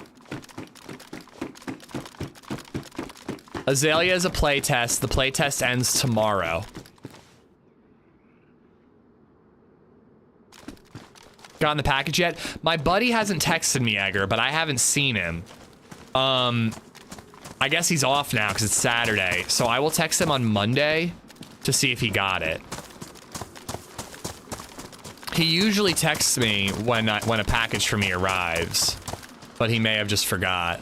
Azalea is a playtest. The playtest ends tomorrow. Gotten the package yet? My buddy hasn't texted me, Egger, but I haven't seen him. I guess he's off now because it's Saturday. So I will text him on Monday to see if he got it. He usually texts me when a package for me arrives, but he may have just forgot.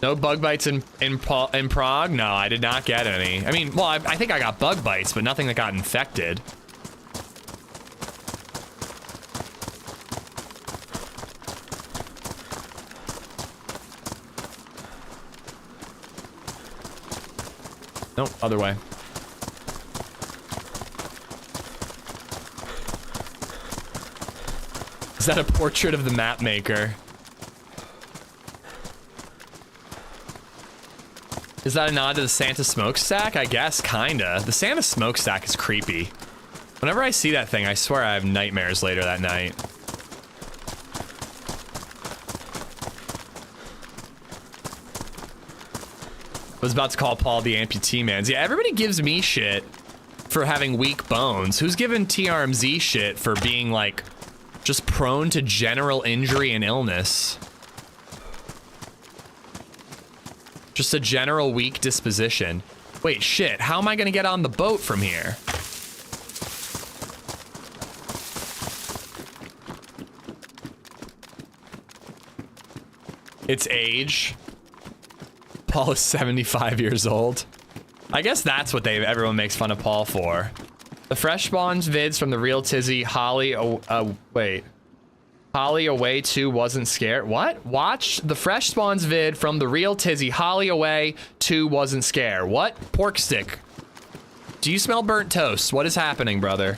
No bug bites in Prague? No, I did not get any. I mean, well, I think I got bug bites, but nothing that got infected. Nope, other way. Is that a portrait of the map maker? Is that a nod to the Santa smokestack? I guess, kinda. The Santa smokestack is creepy. Whenever I see that thing, I swear I have nightmares later that night. I was about to call Paul the amputee mans. Yeah, everybody gives me shit for having weak bones. Who's giving TRMZ shit for being, like, just prone to general injury and illness? Just a general weak disposition. Wait, shit, how am I gonna get on the boat from here? It's age. Paul is 75 years old. I guess that's what everyone makes fun of Paul for. The fresh spawns vids from the real Tizzy, Holly, wait. Holly Away 2 wasn't scared. What? Watch the fresh spawns vid from the real Tizzy. Holly Away 2 wasn't scared. What? Pork stick. Do you smell burnt toast? What is happening, brother?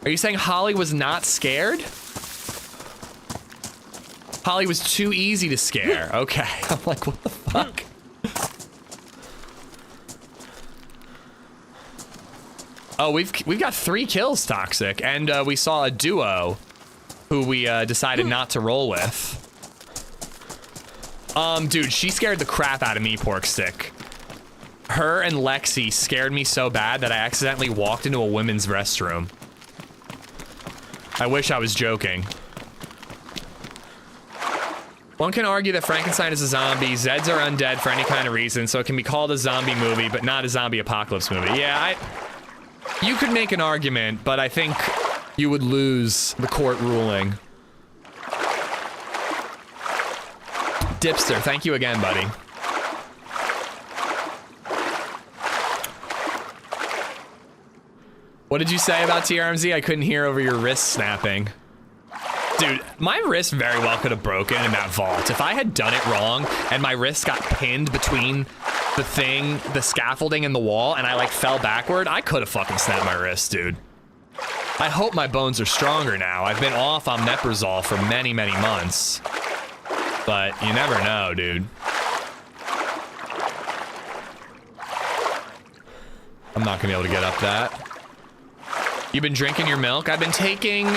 Are you saying Holly was not scared? Holly was too easy to scare. Okay. I'm like, what the fuck? Oh, we've got 3 kills, Toxic, and we saw a duo who we decided not to roll with. Dude, she scared the crap out of me, Pork Stick. Her and Lexi scared me so bad that I accidentally walked into a women's restroom. I wish I was joking. One can argue that Frankenstein is a zombie, Zeds are undead for any kind of reason, so it can be called a zombie movie, but not a zombie apocalypse movie. Yeah, you could make an argument, but I think you would lose the court ruling. Dipster, thank you again, buddy. What did you say about TRMZ? I couldn't hear over your wrist snapping. Dude, my wrist very well could have broken in that vault. If I had done it wrong and my wrist got pinned between the thing, the scaffolding and the wall, and I like fell backward, I could have fucking snapped my wrist, dude. I hope my bones are stronger now. I've been off omeprazole for many, many months. But you never know, dude. I'm not gonna be able to get up that. You've been drinking your milk? I've been taking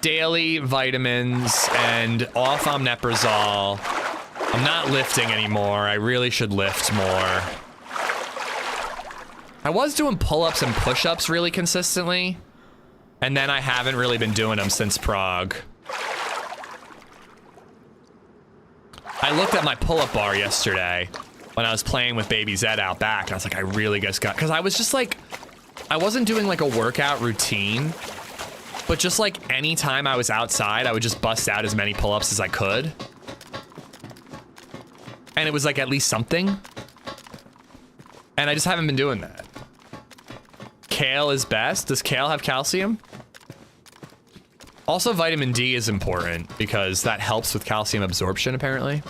daily vitamins and off omeprazole. I'm not lifting anymore. I really should lift more. I was doing pull-ups and push-ups really consistently, and then I haven't really been doing them since Prague. I looked at my pull-up bar yesterday when I was playing with LadyZed out back, and I was like, I really just got, because I was just like, I wasn't doing like a workout routine, but just like any time I was outside, I would just bust out as many pull-ups as I could. And it was like at least something. And I just haven't been doing that. Kale is best. Does kale have calcium? Also, vitamin D is important because that helps with calcium absorption, apparently.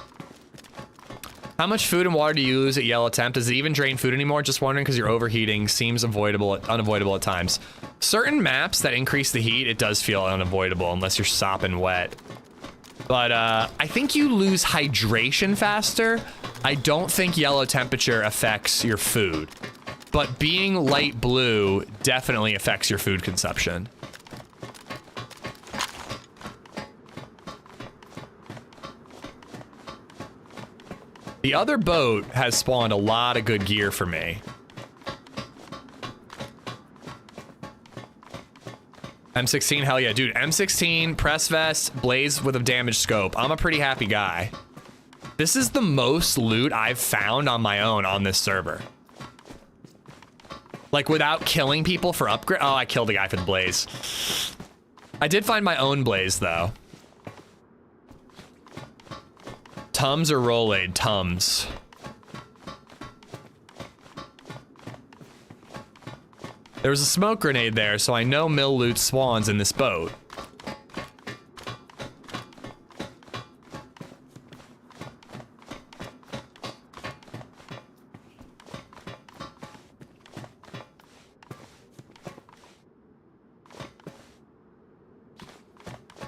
How much food and water do you lose at yellow temp? Does it even drain food anymore? Just wondering because your overheating seems unavoidable at times. Certain maps that increase the heat, it does feel unavoidable unless you're sopping wet. But I think you lose hydration faster. I don't think yellow temperature affects your food. But being light blue definitely affects your food consumption. The other boat has spawned a lot of good gear for me. M16, hell yeah, dude. M16, press vest, blaze with a damage scope. I'm a pretty happy guy. This is the most loot I've found on my own on this server. Like without killing people for upgrade. Oh, I killed a guy for the blaze. I did find my own blaze though. Tums or Rolade? Tums. There was a smoke grenade there, so I know mill loot spawns in this boat.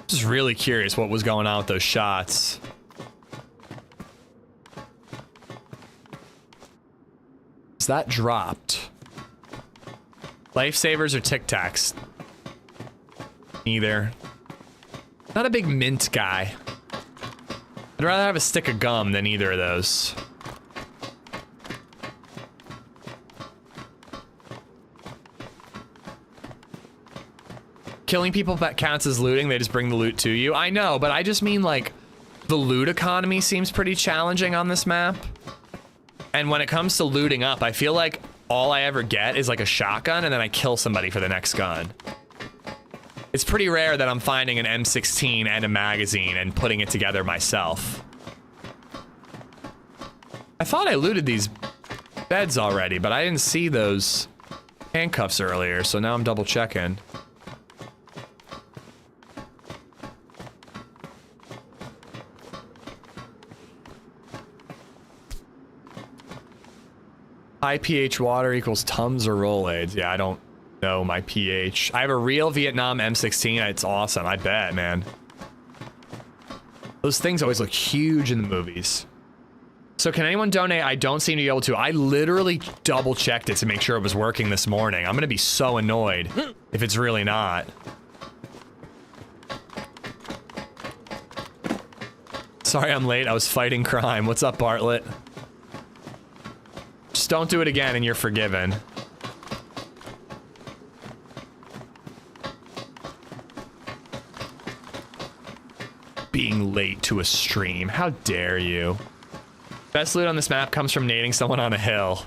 Just really curious what was going on with those shots. That dropped. Lifesavers or Tic Tacs? Neither. Not a big mint guy. I'd rather have a stick of gum than either of those. Killing people that counts as looting, they just bring the loot to you. I know, but I just mean like the loot economy seems pretty challenging on this map. And when it comes to looting up, I feel like all I ever get is like a shotgun and then I kill somebody for the next gun. It's pretty rare that I'm finding an M16 and a magazine and putting it together myself. I thought I looted these beds already, but I didn't see those handcuffs earlier, so now I'm double checking. High pH water equals Tums or Rolades. Yeah, I don't know my pH. I have a real Vietnam M16. It's awesome. I bet, man. Those things always look huge in the movies. So can anyone donate? I don't seem to be able to. I literally double checked it to make sure it was working this morning. I'm gonna be so annoyed if it's really not. Sorry I'm late. I was fighting crime. What's up, Bartlett? Just don't do it again and you're forgiven. Being late to a stream. How dare you? Best loot on this map comes from nading someone on a hill.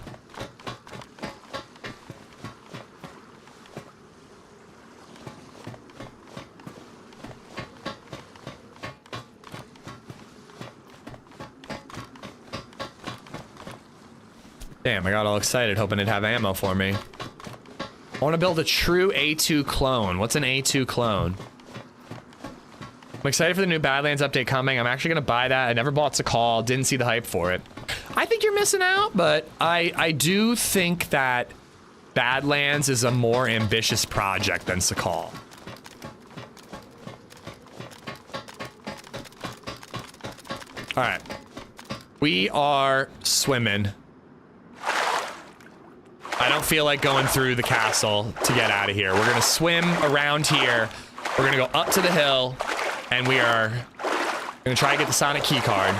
Damn, I got all excited hoping it'd have ammo for me. I want to build a true A2 clone. What's an A2 clone? I'm excited for the new Badlands update coming. I'm actually gonna buy that. I never bought Sakal, didn't see the hype for it. I think you're missing out, but I do think that Badlands is a more ambitious project than Sakal. All right, we are swimming. I don't feel like going through the castle to get out of here. We're gonna swim around here. We're gonna go up to the hill, and we are gonna try to get the Sonic key card.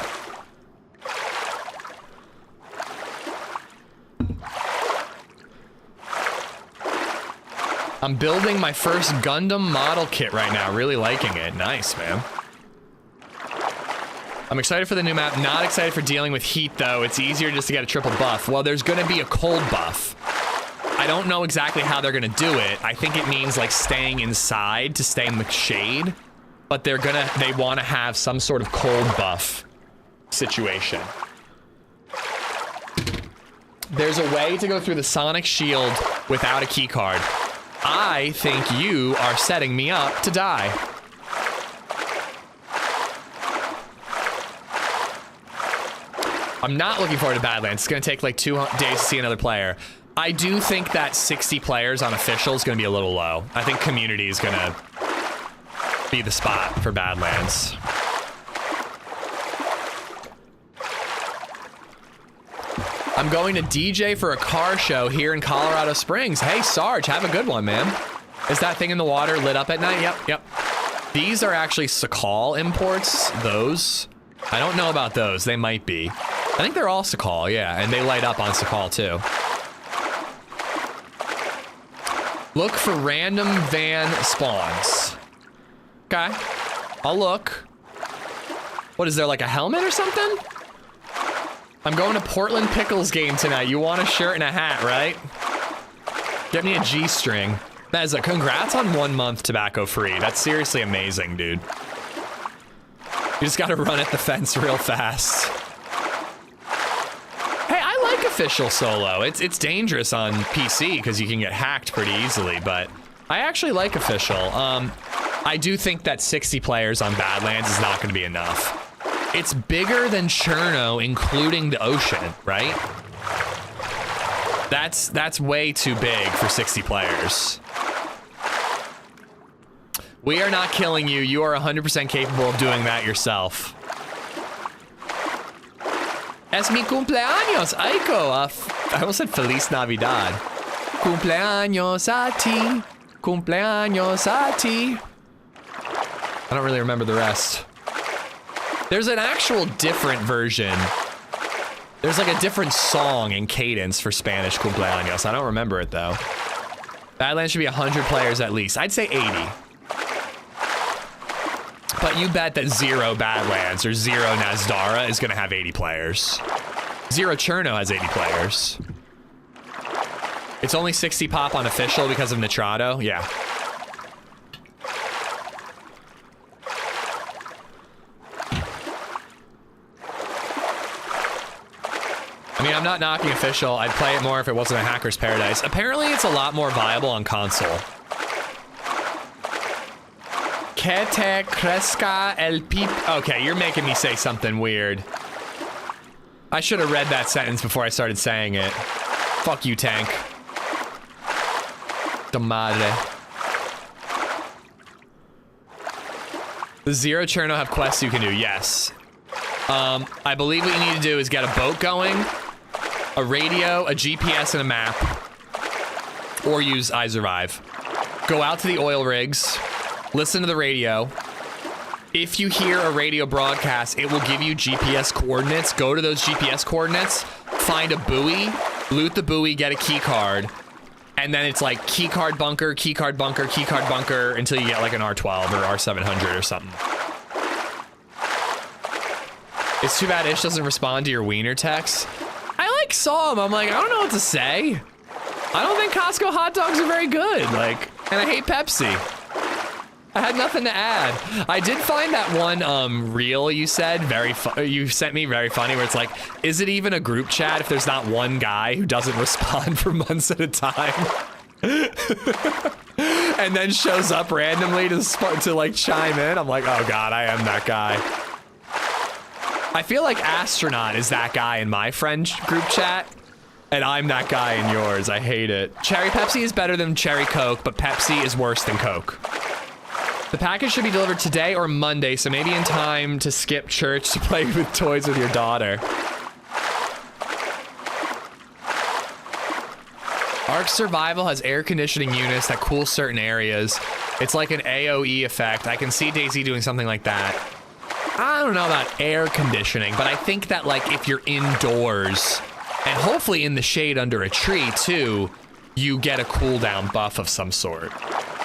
I'm building my first Gundam model kit right now. Really liking it. Nice, man. I'm excited for the new map. Not excited for dealing with heat, though. It's easier just to get a triple buff. Well, there's gonna be a cold buff. I don't know exactly how they're gonna do it. I think it means like staying inside to stay in the shade, but they wanna have some sort of cold buff situation. There's a way to go through the Sonic Shield without a key card. I think you are setting me up to die. I'm not looking forward to Badlands. It's gonna take like 2 days to see another player. I do think that 60 players on official is gonna be a little low. I think community is gonna be the spot for Badlands. I'm going to DJ for a car show here in Colorado Springs. Hey, Sarge, have a good one, man. Is that thing in the water lit up at night? Yep. These are actually Sakal imports, those. I don't know about those, they might be. I think they're all Sakal, yeah, and they light up on Sakal too. Look for random van spawns. Okay, I'll look. What, is there like a helmet or something? I'm going to Portland Pickles game tonight. You want a shirt and a hat, right? Get me a G-string. Mezza, congrats on 1 month tobacco free. That's seriously amazing, dude. You just gotta run at the fence real fast. Hey, I like official solo. It's dangerous on PC because you can get hacked pretty easily, but I actually like official. I do think that 60 players on Badlands is not gonna be enough. It's bigger than Cherno, including the ocean, right? That's way too big for 60 players. We are not killing you. You are 100% capable of doing that yourself. Es mi cumpleaños, Aiko. I almost said Feliz Navidad. Cumpleaños a ti. Cumpleaños a ti. I don't really remember the rest. There's an actual different version. There's like a different song and cadence for Spanish cumpleaños. I don't remember it though. Badlands should be 100 players at least. I'd say 80. But you bet that Zero Badlands or Zero Nazdara is gonna have 80 players. Zero Cherno has 80 players. It's only 60 pop on official because of Nitrado, yeah. I mean, I'm not knocking official. I'd play it more if it wasn't a hacker's paradise. Apparently, it's a lot more viable on console. Que te crezca el pip. Okay, you're making me say something weird. I should have read that sentence before I started saying it. Fuck you, Tank. De madre. The Zero Cherno have quests you can do, yes. I believe what you need to do is get a boat going, a radio, a GPS, and a map. Or use iSurvive. Go out to the oil rigs, listen to the radio. If you hear a radio broadcast, it will give you GPS coordinates. Go to those GPS coordinates, find a buoy, loot the buoy, get a key card, and then it's like key card bunker, key card bunker, key card bunker until you get like an R12 or R700 or something. It's too bad Ish doesn't respond to your wiener texts. I like saw him. I'm like, I don't know what to say. I don't think Costco hot dogs are very good. Like, and I hate Pepsi. I had nothing to add. I did find that one reel you said you sent me very funny, where it's like, is it even a group chat if there's not one guy who doesn't respond for months at a time? and then shows up randomly to like chime in. I'm like, oh god, I am that guy. I feel like Astronaut is that guy in my friend group chat, and I'm that guy in yours. I hate it. Cherry Pepsi is better than Cherry Coke, but Pepsi is worse than Coke. The package should be delivered today or Monday, so maybe in time to skip church to play with toys with your daughter. Ark Survival has air conditioning units that cool certain areas. It's like an AoE effect. I can see DayZ doing something like that. I don't know about air conditioning, but I think that like if you're indoors and hopefully in the shade under a tree too, you get a cooldown buff of some sort.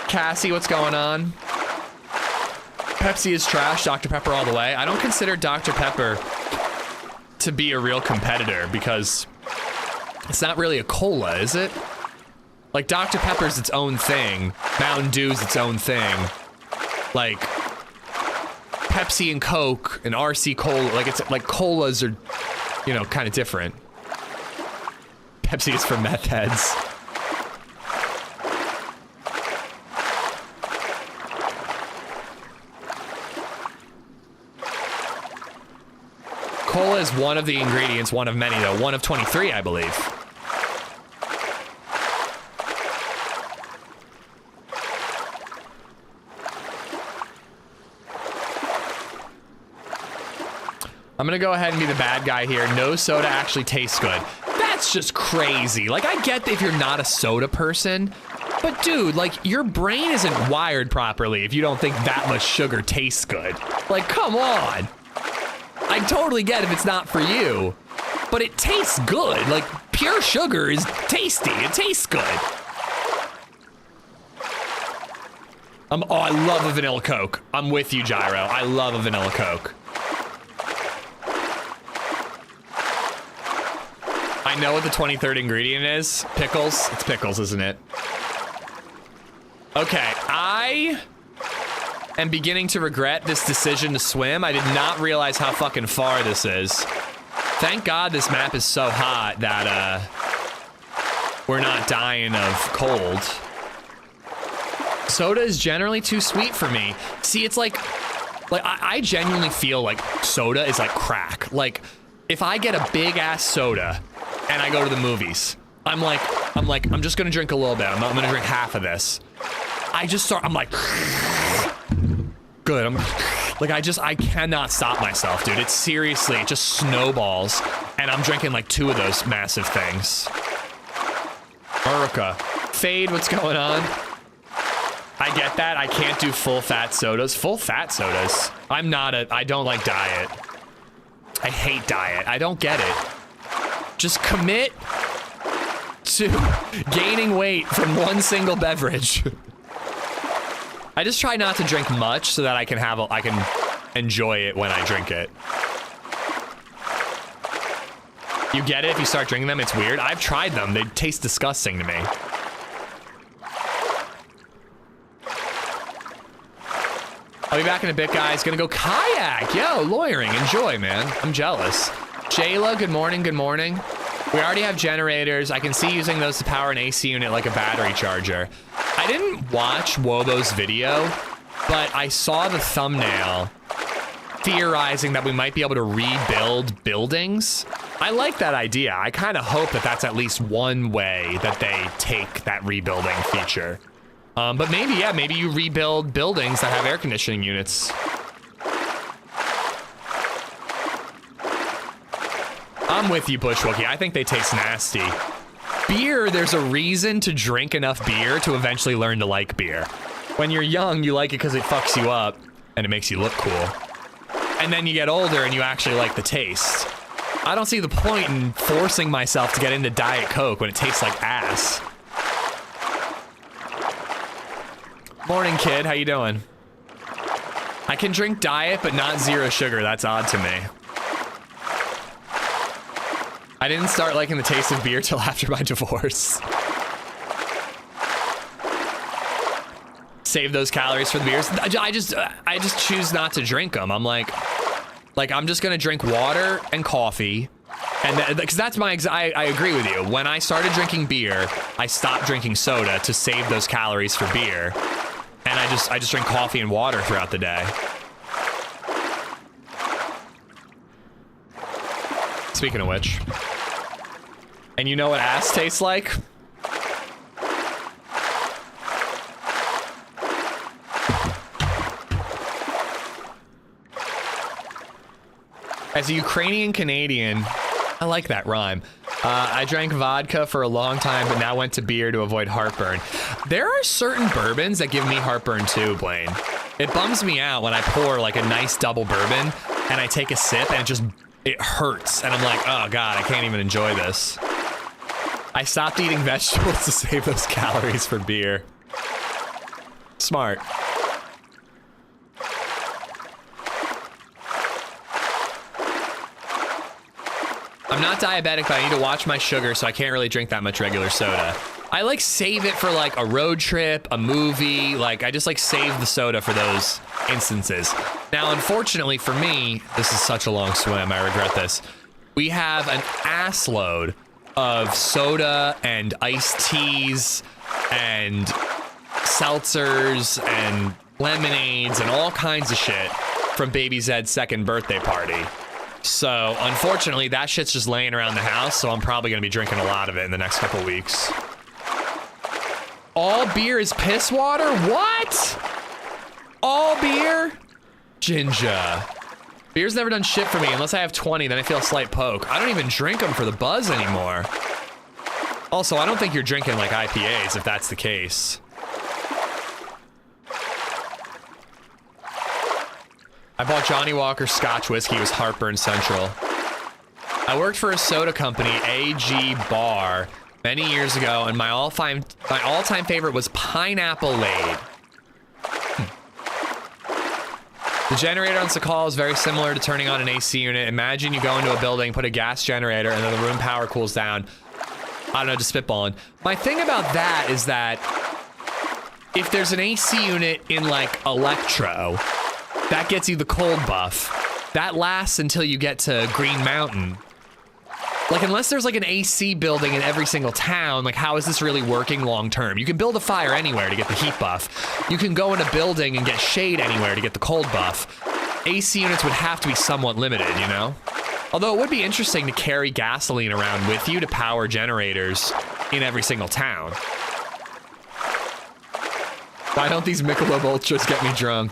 Cassie, what's going on? Pepsi is trash, Dr. Pepper all the way. I don't consider Dr. Pepper to be a real competitor because it's not really a cola, is it? Like Dr. Pepper's its own thing. Mountain Dew's its own thing. Like Pepsi and Coke and RC Cola, like it's like colas are, you know, kind of different. Pepsi is for meth heads. Cola is one of the ingredients, one of many though, one of 23, I believe. I'm gonna go ahead and be the bad guy here. No soda actually tastes good. That's just crazy. Like, I get that if you're not a soda person, but dude, like, your brain isn't wired properly if you don't think that much sugar tastes good. Like, come on. I totally get if it's not for you, but it tastes good. Like, pure sugar is tasty. It tastes good. Oh, I love a vanilla Coke. I'm with you, Gyro. I love a vanilla Coke. I know what the 23rd ingredient is. Pickles. It's pickles, isn't it? Okay, I am beginning to regret this decision to swim. I did not realize how fucking far this is. Thank God this map is so hot that we're not dying of cold. Soda is generally too sweet for me. See, it's like I genuinely feel like soda is like crack. Like, if I get a big ass soda and I go to the movies, I'm just gonna drink a little bit. I'm gonna drink half of this. I'm like, good. I cannot stop myself, dude. It's seriously, it just snowballs. And I'm drinking like 2 of those massive things. America. Fade, what's going on? I get that. I can't do full fat sodas. Full fat sodas? I don't like diet. I hate diet. I don't get it. Just commit to gaining weight from one single beverage. I just try not to drink much so that I can enjoy it when I drink it. You get it if you start drinking them? It's weird. I've tried them. They taste disgusting to me. I'll be back in a bit, guys. Gonna go kayak. Yo, lawyering. Enjoy, man. I'm jealous. Jayla, good morning, good morning. We already have generators. I can see using those to power an AC unit like a battery charger. I didn't watch Wobo's video, but I saw the thumbnail theorizing that we might be able to rebuild buildings. I like that idea. I kind of hope that that's at least one way that they take that rebuilding feature. But maybe, yeah, maybe you rebuild buildings that have air conditioning units. I'm with you, Bushwookie. I think they taste nasty. Beer, there's a reason to drink enough beer to eventually learn to like beer. When you're young, you like it because it fucks you up and it makes you look cool. And then you get older and you actually like the taste. I don't see the point in forcing myself to get into Diet Coke when it tastes like ass. Morning, kid. How you doing? I can drink diet, but not zero sugar. That's odd to me. I didn't start liking the taste of beer till after my divorce. Save those calories for the beers. I just choose not to drink them. I'm like I'm just gonna drink water and coffee And because that's my, I agree with you. When I started drinking beer, I stopped drinking soda to save those calories for beer. And I just drink coffee and water throughout the day. Speaking of which. And you know what ass tastes like? As a Ukrainian Canadian, I like that rhyme. I drank vodka for a long time, but now went to beer to avoid heartburn. There are certain bourbons that give me heartburn too, Blaine. It bums me out when I pour like a nice double bourbon and I take a sip and it hurts. And I'm like, oh God, I can't even enjoy this. I stopped eating vegetables to save those calories for beer. Smart. I'm not diabetic, but I need to watch my sugar, so I can't really drink that much regular soda. I like save it for like a road trip, a movie, like I just like save the soda for those instances. Now, unfortunately for me, this is such a long swim, I regret this. We have an ass load of soda and iced teas and seltzers and lemonades and all kinds of shit from Baby Zed's second birthday party. So, unfortunately, that shit's just laying around the house, so I'm probably gonna be drinking a lot of it in the next couple weeks. All beer is piss water? What? All beer? Ginger. Beer's never done shit for me. Unless I have 20, then I feel a slight poke. I don't even drink them for the buzz anymore. Also, I don't think you're drinking like IPAs if that's the case. I bought Johnny Walker Scotch whiskey. It was heartburn central. I worked for a soda company, AG Bar, many years ago, and my all-time favorite was Pineapple Lade. The generator on Sakal is very similar to turning on an AC unit. Imagine you go into a building, put a gas generator, and then the room power cools down. I don't know, just spitballing. My thing about that is that if there's an AC unit in like Electro, that gets you the cold buff. That lasts until you get to Green Mountain. Like, unless there's like an AC building in every single town, like how is this really working long term? You can build a fire anywhere to get the heat buff. You can go in a building and get shade anywhere to get the cold buff. AC units would have to be somewhat limited, you know? Although it would be interesting to carry gasoline around with you to power generators in every single town. Why don't these Michelob Ultras get me drunk?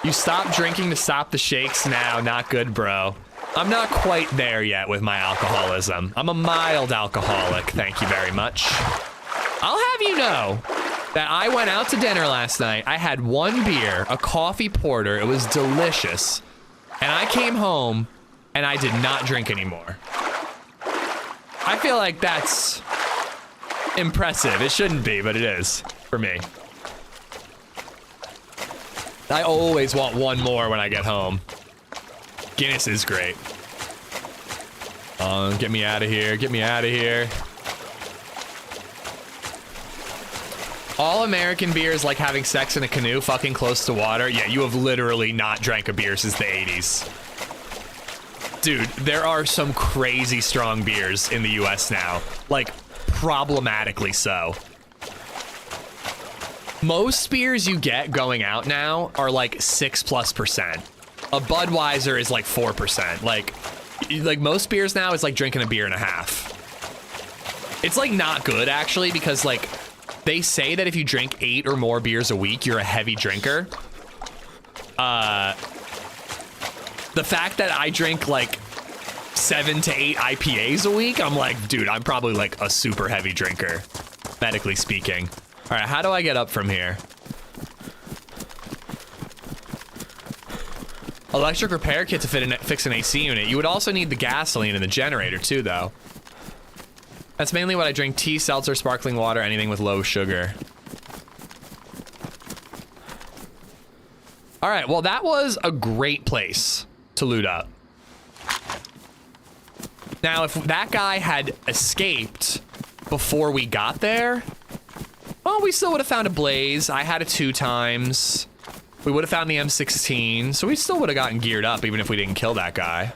You stop drinking to stop the shakes now. Not good, bro. I'm not quite there yet with my alcoholism. I'm a mild alcoholic, thank you very much. I'll have you know that I went out to dinner last night. I had one beer, a coffee porter. It was delicious. And I came home and I did not drink anymore. I feel like that's impressive. It shouldn't be, but it is for me. I always want one more when I get home. Guinness is great. Get me out of here. Get me out of here. All American beer is like having sex in a canoe fucking close to water. Yeah, you have literally not drank a beer since the 80s. Dude, there are some crazy strong beers in the US now. Like, problematically so. Most beers you get going out now are like 6+%. A Budweiser is like 4%. Like most beers now is like drinking a beer and a half. It's like not good actually, because like they say that if you drink 8 or more beers a week, you're a heavy drinker. The fact that I drink like 7 to 8 IPAs a week, I'm like, dude, I'm probably like a super heavy drinker, medically speaking. All right, how do I get up from here? Electric repair kit to fix an AC unit. You would also need the gasoline and the generator too, though. That's mainly what I drink: tea, seltzer, sparkling water, anything with low sugar. All right, well, that was a great place to loot up. Now, if that guy had escaped before we got there, well, we still would have found a blaze. I had it 2 times. We would have found the M16, so we still would have gotten geared up even if we didn't kill that guy.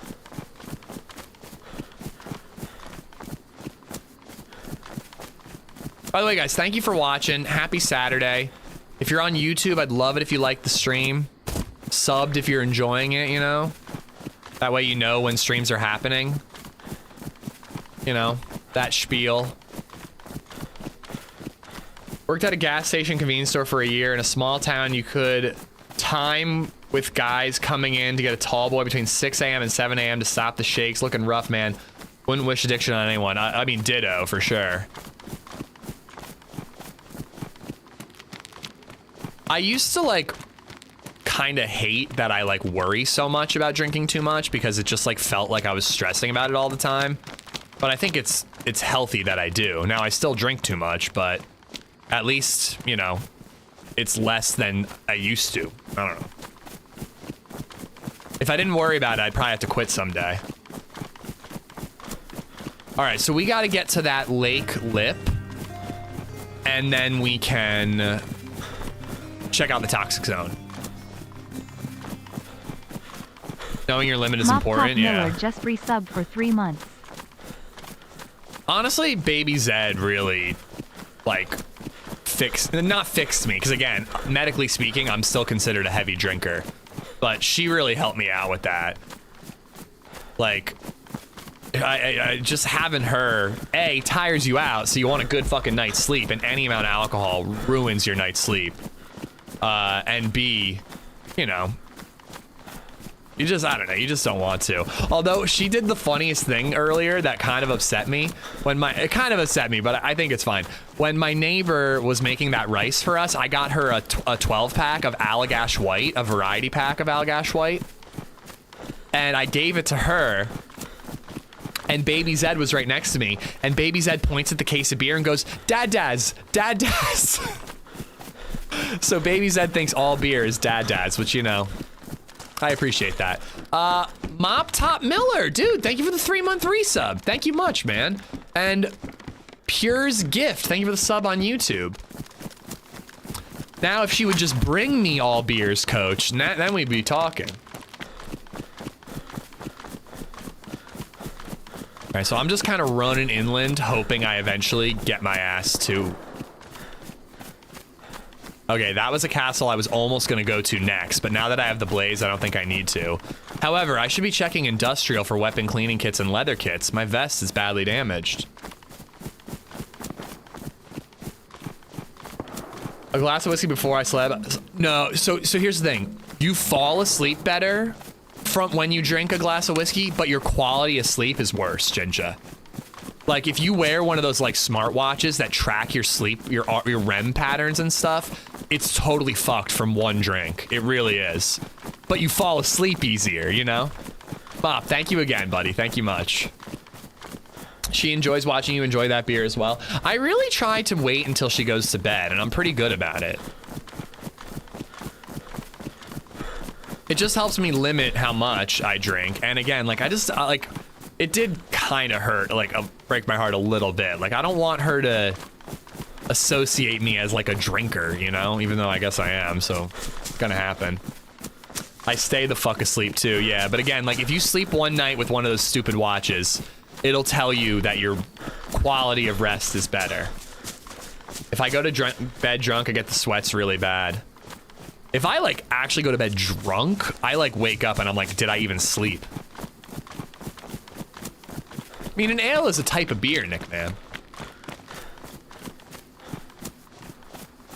By the way, guys, thank you for watching. Happy Saturday. If you're on YouTube, I'd love it if you liked the stream. Subbed if you're enjoying it, you know? That way you know when streams are happening. You know, that spiel. Worked at a gas station convenience store for a year. In a small town, you could time with guys coming in to get a tall boy between 6 a.m. and 7 a.m. to stop the shakes. Looking rough, man. Wouldn't wish addiction on anyone. I mean, ditto, for sure. I used to, like, kind of hate that I, like, worry so much about drinking too much because it just, like, felt like I was stressing about it all the time. But I think it's healthy that I do. Now, I still drink too much, but at least, you know, it's less than I used to. I don't know. If I didn't worry about it, I'd probably have to quit someday. All right, so we got to get to that lake lip, and then we can check out the toxic zone. Knowing your limit is important, yeah. Miller just resubbed for 3 months. Honestly, LadyZed really, like, not fixed me, because again, medically speaking, I'm still considered a heavy drinker, but she really helped me out with that. Like, I just having her, A, tires you out, so you want a good fucking night's sleep, and any amount of alcohol ruins your night's sleep. And B, you know, I don't know, you just don't want to. Although she did the funniest thing earlier that kind of upset me when it kind of upset me, but I think it's fine. When my neighbor was making that rice for us, I got her a 12 pack of Allagash White, a variety pack of Allagash White, and I gave it to her. And LadyZed was right next to me, and LadyZed points at the case of beer and goes, Dad Daz, Dad Daz. So LadyZed thinks all beer is Dad Daz, which, you know, I appreciate that. Mop Top Miller, dude, thank you for the 3-month resub. Thank you much, man. And Pure's Gift, thank you for the sub on YouTube. Now, if she would just bring me all beers, coach, then we'd be talking. All right, so I'm just kind of running inland, hoping I eventually get my ass to... Okay, that was a castle I was almost going to go to next, but now that I have the blaze, I don't think I need to. However, I should be checking industrial for weapon cleaning kits and leather kits. My vest is badly damaged. A glass of whiskey before I slept? No, so here's the thing. You fall asleep better from when you drink a glass of whiskey, but your quality of sleep is worse, Jinja. Like, if you wear one of those, like, smartwatches that track your sleep, your REM patterns and stuff, it's totally fucked from one drink. It really is. But you fall asleep easier, you know? Bob, thank you again, buddy. Thank you much. She enjoys watching you enjoy that beer as well. I really try to wait until she goes to bed, and I'm pretty good about it. It just helps me limit how much I drink. And again, like, like, it did kind of hurt, like, break my heart a little bit. Like, I don't want her to associate me as, like, a drinker, you know? Even though I guess I am, so it's gonna happen. I stay the fuck asleep, too, yeah. But again, like, if you sleep one night with one of those stupid watches, it'll tell you that your quality of rest is better. If I go to bed drunk, I get the sweats really bad. If I, like, actually go to bed drunk, I, like, wake up and I'm like, did I even sleep? I mean, an ale is a type of beer, Nick, man.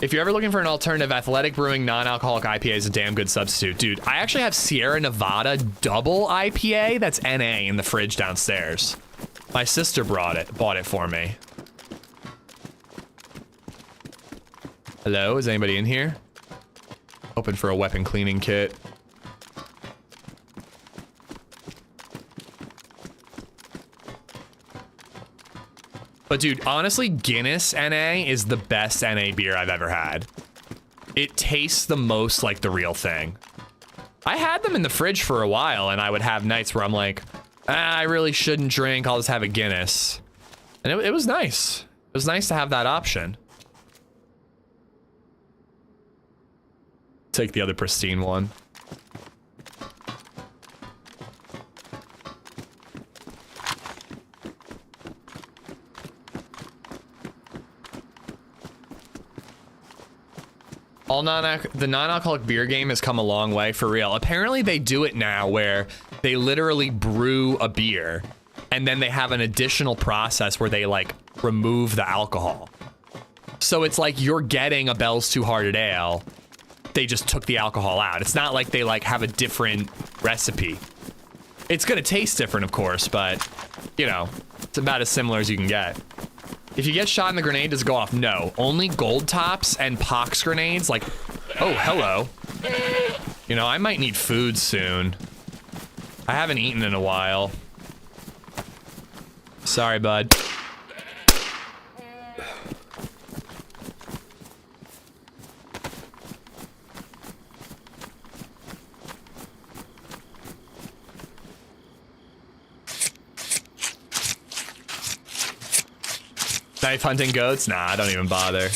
If you're ever looking for an alternative, Athletic Brewing non-alcoholic IPA is a damn good substitute. Dude, I actually have Sierra Nevada double IPA that's NA in the fridge downstairs. My sister bought it for me. Hello, is anybody in here? Open for a weapon cleaning kit. But dude, honestly, Guinness NA is the best NA beer I've ever had. It tastes the most like the real thing. I had them in the fridge for a while, and I would have nights where I'm like, I really shouldn't drink, I'll just have a Guinness. And it was nice. It was nice to have that option. Take the other pristine one. The non-alcoholic beer game has come a long way for real. Apparently they do it now where they literally brew a beer and then they have an additional process where they like remove the alcohol. So it's like you're getting a Bell's Two Hearted Ale. They just took the alcohol out. It's not like they like have a different recipe. It's gonna taste different, of course, but you know, it's about as similar as you can get. If you get shot in the grenade, does it go off? No, only gold tops and pox grenades. Like, oh, hello. You know, I might need food soon. I haven't eaten in a while. Sorry, bud. Knife hunting goats? Nah, I don't even bother.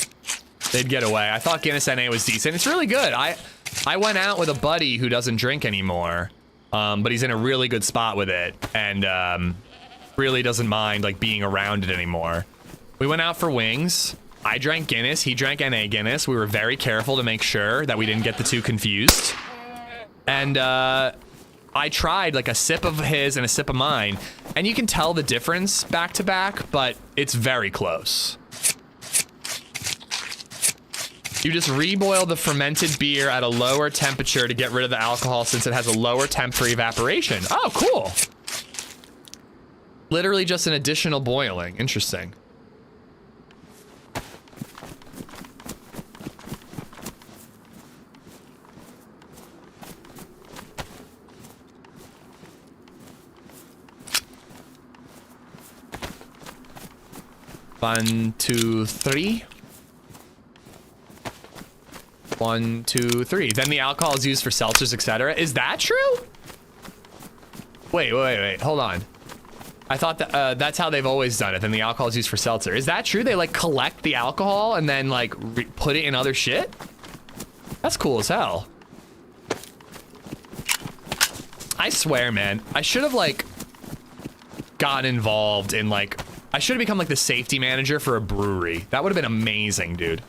They'd get away. I thought Guinness NA was decent. It's really good. I went out with a buddy who doesn't drink anymore, but he's in a really good spot with it, and really doesn't mind like being around it anymore. We went out for wings. I drank Guinness. He drank NA Guinness. We were very careful to make sure that we didn't get the two confused. And I tried like a sip of his and a sip of mine, and you can tell the difference back to back, but it's very close. You just reboil the fermented beer at a lower temperature to get rid of the alcohol since it has a lower temp for evaporation. Oh, cool. Literally just an additional boiling. Interesting. One, two, three. 1, 2, 3. Then the alcohol is used for seltzers, etc. Is that true? Wait. Hold on. I thought that that's how they've always done it. Then the alcohol is used for seltzer. Is that true? They like collect the alcohol and then like put it in other shit? That's cool as hell. I swear, man. I should have like gotten involved in like, I should have become like the safety manager for a brewery. That would have been amazing, dude.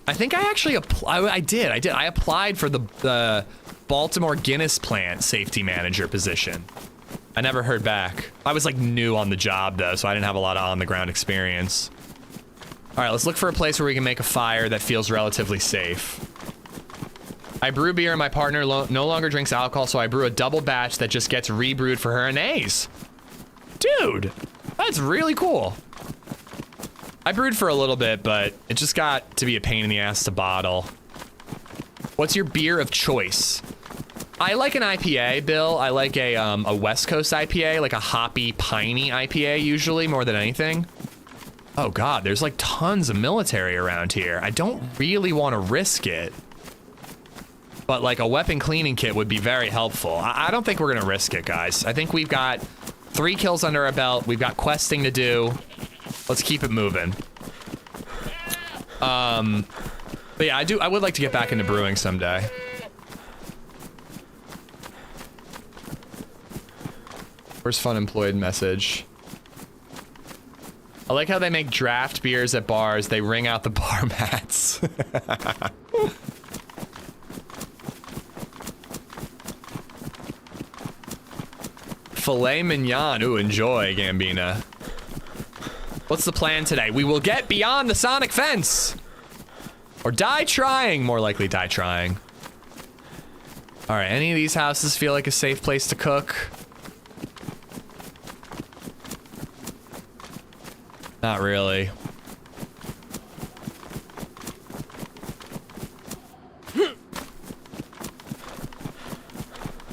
I think I actually I did. I applied for the Baltimore Guinness plant safety manager position. I never heard back. I was like new on the job though, so I didn't have a lot of on the ground experience. All right, let's look for a place where we can make a fire that feels relatively safe. I brew beer and my partner no longer drinks alcohol, so I brew a double batch that just gets rebrewed for her and A's. Dude, that's really cool. I brewed for a little bit, but it just got to be a pain in the ass to bottle. What's your beer of choice? I like an IPA, Bill. I like a West Coast IPA, like a hoppy, piney IPA usually, more than anything. Oh God, there's like tons of military around here. I don't really want to risk it. But like a weapon cleaning kit would be very helpful. I don't think we're gonna risk it, guys. I think we've got 3 kills under our belt. We've got questing to do. Let's keep it moving. But yeah, I would like to get back into brewing someday. Where's fun employed message? I like how they make draft beers at bars. They wring out the bar mats. Filet mignon. Ooh, enjoy, Gambina. What's the plan today? We will get beyond the sonic fence. Or die trying. More likely die trying. All right, any of these houses feel like a safe place to cook? Not really.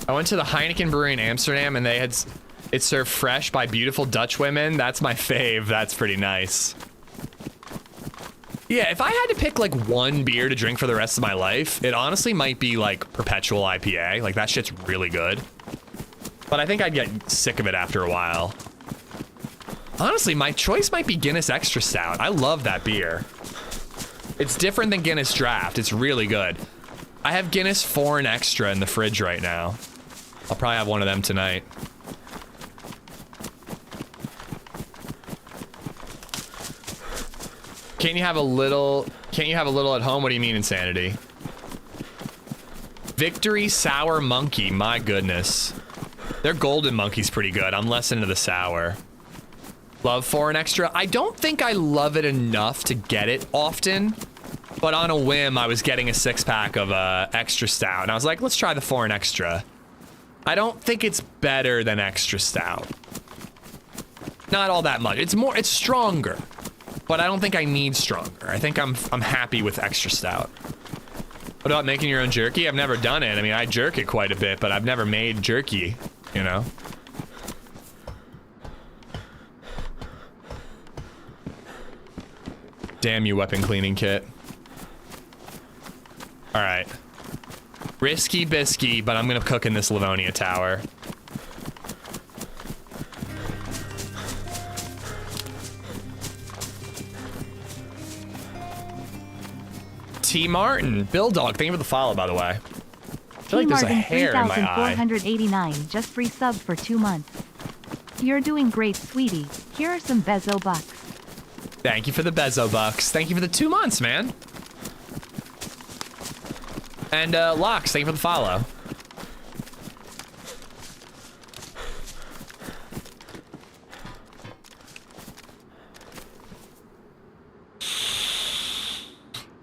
I went to the Heineken Brewery in Amsterdam and they had it served fresh by beautiful Dutch women. That's my fave. That's pretty nice. Yeah, if I had to pick like one beer to drink for the rest of my life, it honestly might be like Perpetual IPA. Like that shit's really good. But I think I'd get sick of it after a while. Honestly, my choice might be Guinness Extra Stout. I love that beer. It's different than Guinness Draft. It's really good. I have Guinness Foreign Extra in the fridge right now. I'll probably have one of them tonight. Can't you have a little at home? What do you mean, insanity? Victory Sour Monkey, my goodness. Their golden monkey's pretty good. I'm less into the sour. Love for an extra. I don't think I love it enough to get it often, but on a whim, I was getting a 6-pack of extra stout, and I was like, let's try the foreign extra. I don't think it's better than extra stout. Not all that much. It's stronger, but I don't think I need stronger. I think I'm happy with extra stout. What about making your own jerky? I've never done it. I mean, I jerk it quite a bit, but I've never made jerky, you know? Damn you, weapon cleaning kit. All right. Risky bisky, but I'm gonna cook in this Livonia tower. T. Martin, Bill Dog, thank you for the follow, by the way. I feel like there's a hair in my eye. 3,489, just free sub for 2 months. You're doing great, sweetie. Here are some Bezo bucks. Thank you for the Bezo bucks. Thank you for the 2 months, man. And Lox, thank you for the follow.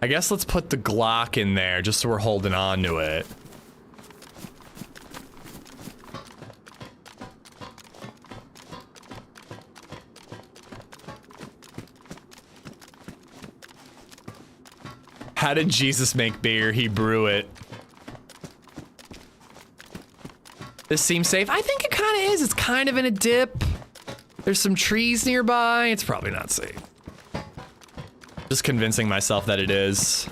I guess let's put the Glock in there just so we're holding on to it. How did Jesus make beer? He brew it. This seems safe. I think it kind of is. It's kind of in a dip. There's some trees nearby. It's probably not safe. Just convincing myself that it is.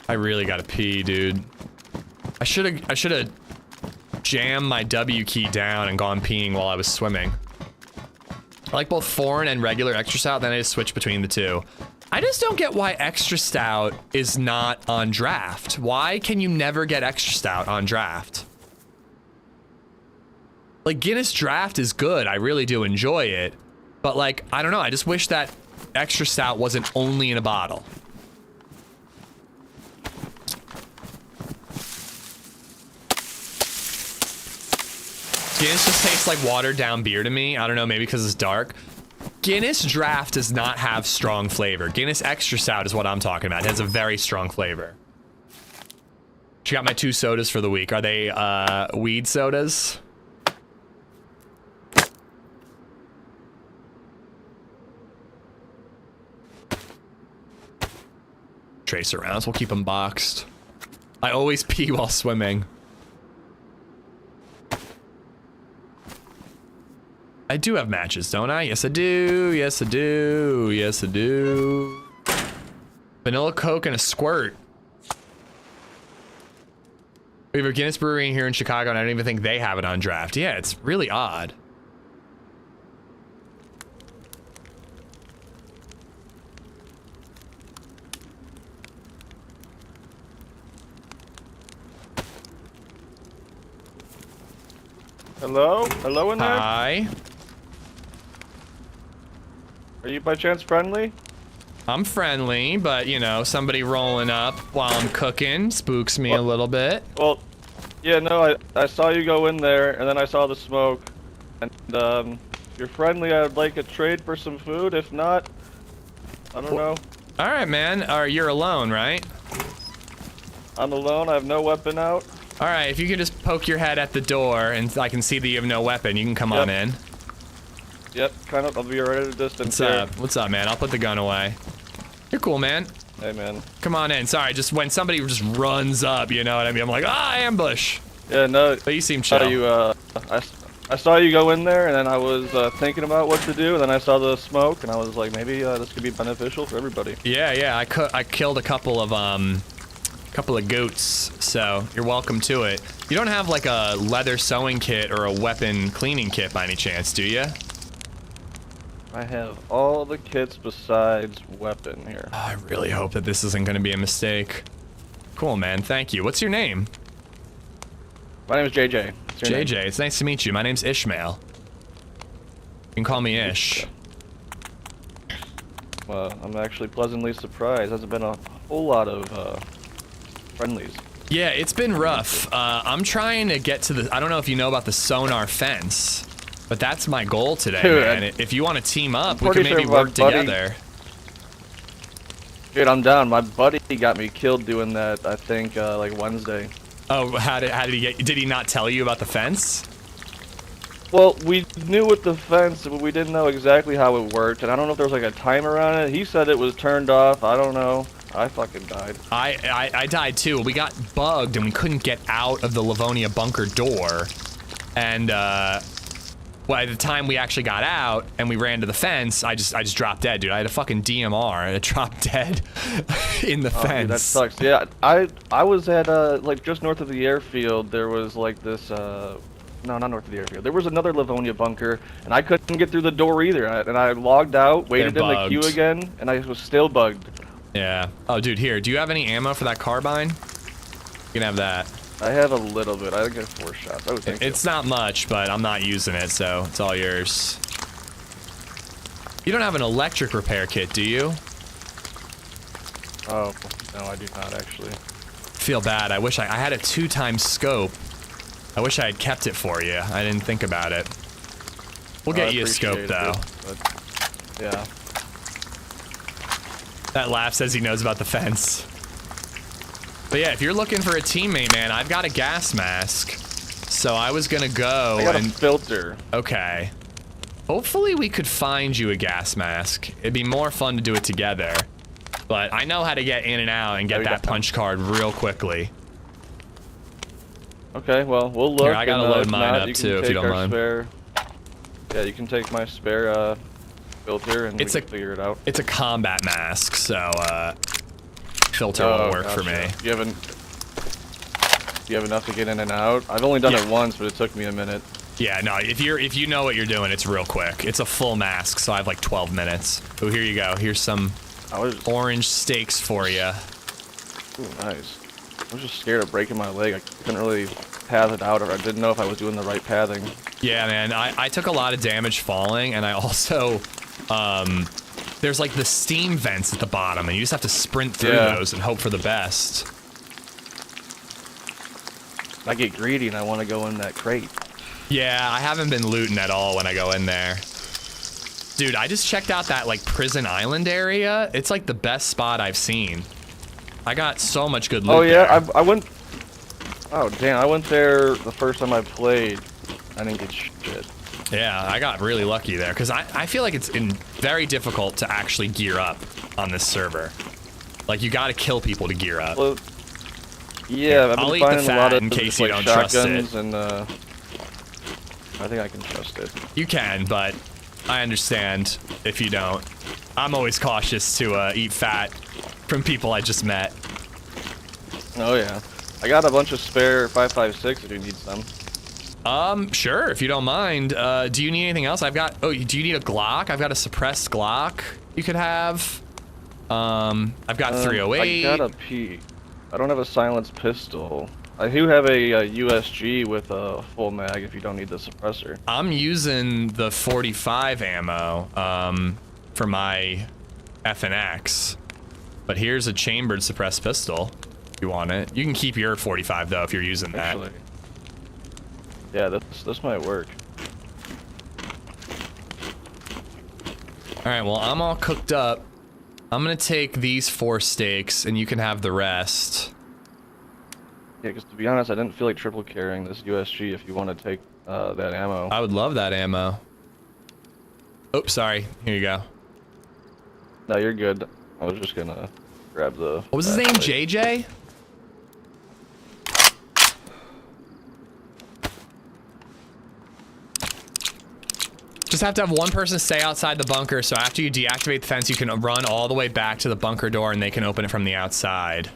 I really gotta pee, dude. I should've jammed my W key down and gone peeing while I was swimming. I like both foreign and regular extra stout, then I just switch between the two. I just don't get why extra stout is not on draft. Why can you never get extra stout on draft? Like, Guinness draft is good. I really do enjoy it. But like, I don't know. I just wish that extra stout wasn't only in a bottle. Guinness just tastes like watered down beer to me. I don't know, maybe because it's dark. Guinness draft does not have strong flavor. Guinness extra stout is what I'm talking about. It has a very strong flavor. She got my 2 sodas for the week. Are they weed sodas? Tracer rounds, we'll keep them boxed. I always pee while swimming. I do have matches, don't I? Yes, I do. Yes, I do. Yes, I do. Vanilla Coke and a squirt. We have a Guinness brewery here in Chicago, and I don't even think they have it on draft. Yeah, it's really odd. Hello? Hello in there? Hi. Are you by chance friendly? I'm friendly, but you know, somebody rolling up while I'm cooking spooks me a little bit. Well, yeah, no, I saw you go in there, and then I saw the smoke. And, if you're friendly, I'd like a trade for some food. If not, I don't know. Alright, man. You're alone, right? I'm alone, I have no weapon out. Alright, if you can just poke your head at the door and I can see that you have no weapon, you can come on in. Yep, kind of, I'll be right at a distance. What's up? What's up, man? I'll put the gun away. You're cool, man. Hey, man. Come on in. Sorry, just when somebody just runs up, you know what I mean? I'm like, ambush. Yeah, no. But you seem chill. I saw you go in there, and then I was thinking about what to do, and then I saw the smoke, and I was like, maybe this could be beneficial for everybody. Yeah, I killed a couple of goats, so you're welcome to it. You don't have like a leather sewing kit or a weapon cleaning kit by any chance, do you? I have all the kits besides weapon here. Oh, I really hope that this isn't going to be a mistake. Cool, man. Thank you. What's your name? My name is JJ. JJ, it's nice to meet you. My name's Ishmael. You can call me Ish. I'm actually pleasantly surprised. Hasn't been a whole lot of friendlies. Yeah, it's been rough. I'm trying to get to the. I don't know if you know about the sonar fence, but that's my goal today, Dude, man. If you want to team up, we pretty can maybe sure my work buddy- together. Dude, I'm down. My buddy got me killed doing that. I think like Wednesday. Oh, how did he get? Did he not tell you about the fence? Well, we knew with the fence, but we didn't know exactly how it worked, and I don't know if there was like a timer on it. He said it was turned off. I don't know. I fucking died. I died too. We got bugged and we couldn't get out of the Livonia bunker door. And by the time we actually got out and we ran to the fence, I just dropped dead, dude. I had a fucking DMR and I dropped dead in the fence. Dude, that sucks. Yeah, I was at like just north of the airfield. There was like this no, not north of the airfield. There was another Livonia bunker, and I couldn't get through the door either. And I logged out, waited in the queue again, and I was still bugged. Yeah. Oh, dude, here. Do you have any ammo for that carbine? You can have that. I have a little bit. I think I have 4 shots. I would think It's so. not much, but I'm not using it, so it's all yours. You don't have an electric repair kit, do you? Oh, no, I do not actually. Feel bad. I wish I had a 2x scope. I wish I had kept it for you. I didn't think about it. We'll get you a scope, though. But, yeah. That laugh says he knows about the fence. But yeah, if you're looking for a teammate, man, I've got a gas mask. So I was gonna go I got a filter. Okay. Hopefully we could find you a gas mask. It'd be more fun to do it together. But I know how to get in and out and get that punch card real quickly. Okay, well, we'll look. Here, I gotta load if mine not, up you can too, if you take don't our mind. Spare, yeah, you can take my spare filter and we can figure it out. It's a combat mask, so filter won't work for me. Do you have enough to get in and out? I've only done it once, but it took me a minute. Yeah, no, if you know what you're doing, it's real quick. It's a full mask, so I have like 12 minutes. Oh, here you go. Here's some orange steaks for you. Ooh, nice. I was just scared of breaking my leg. I couldn't really path it out, or I didn't know if I was doing the right pathing. Yeah, man, I took a lot of damage falling, and I also, there's like the steam vents at the bottom, and you just have to sprint through those and hope for the best. I get greedy and I want to go in that crate. Yeah, I haven't been looting at all when I go in there. Dude, I just checked out that like prison island area. It's like the best spot I've seen. I got so much good loot. Oh yeah, there. I went. Oh damn, I went there the first time I played. I didn't get shit. Yeah, I got really lucky there because I feel like it's very difficult to actually gear up on this server. Like you got to kill people to gear up. Well, yeah, I'll I've eat been the finding a fat lot of in case just, you like, don't trust shotguns it. and I think I can trust it. You can, but I understand if you don't. I'm always cautious to eat fat from people I just met. Oh yeah, I got a bunch of spare 5.56 if you need some. Sure, if you don't mind. Do you need anything else? I've got. Oh, do you need a Glock? I've got a suppressed Glock. You could have. I've got 308. I got a P. I don't have a silenced pistol. I do have a USG with a full mag if you don't need the suppressor. I'm using the 45 ammo for my FNX, but here's a chambered suppressed pistol. If you want it, you can keep your 45 though if you're using that. Actually, yeah, this might work. All right, well I'm all cooked up. I'm gonna take these 4 steaks, and you can have the rest. Yeah, because to be honest, I didn't feel like triple carrying this USG if you want to take that ammo. I would love that ammo. Oops, sorry. Here you go. No, you're good. I was just gonna grab the... What was his name? JJ? Just have to have one person stay outside the bunker, so after you deactivate the fence, you can run all the way back to the bunker door and they can open it from the outside.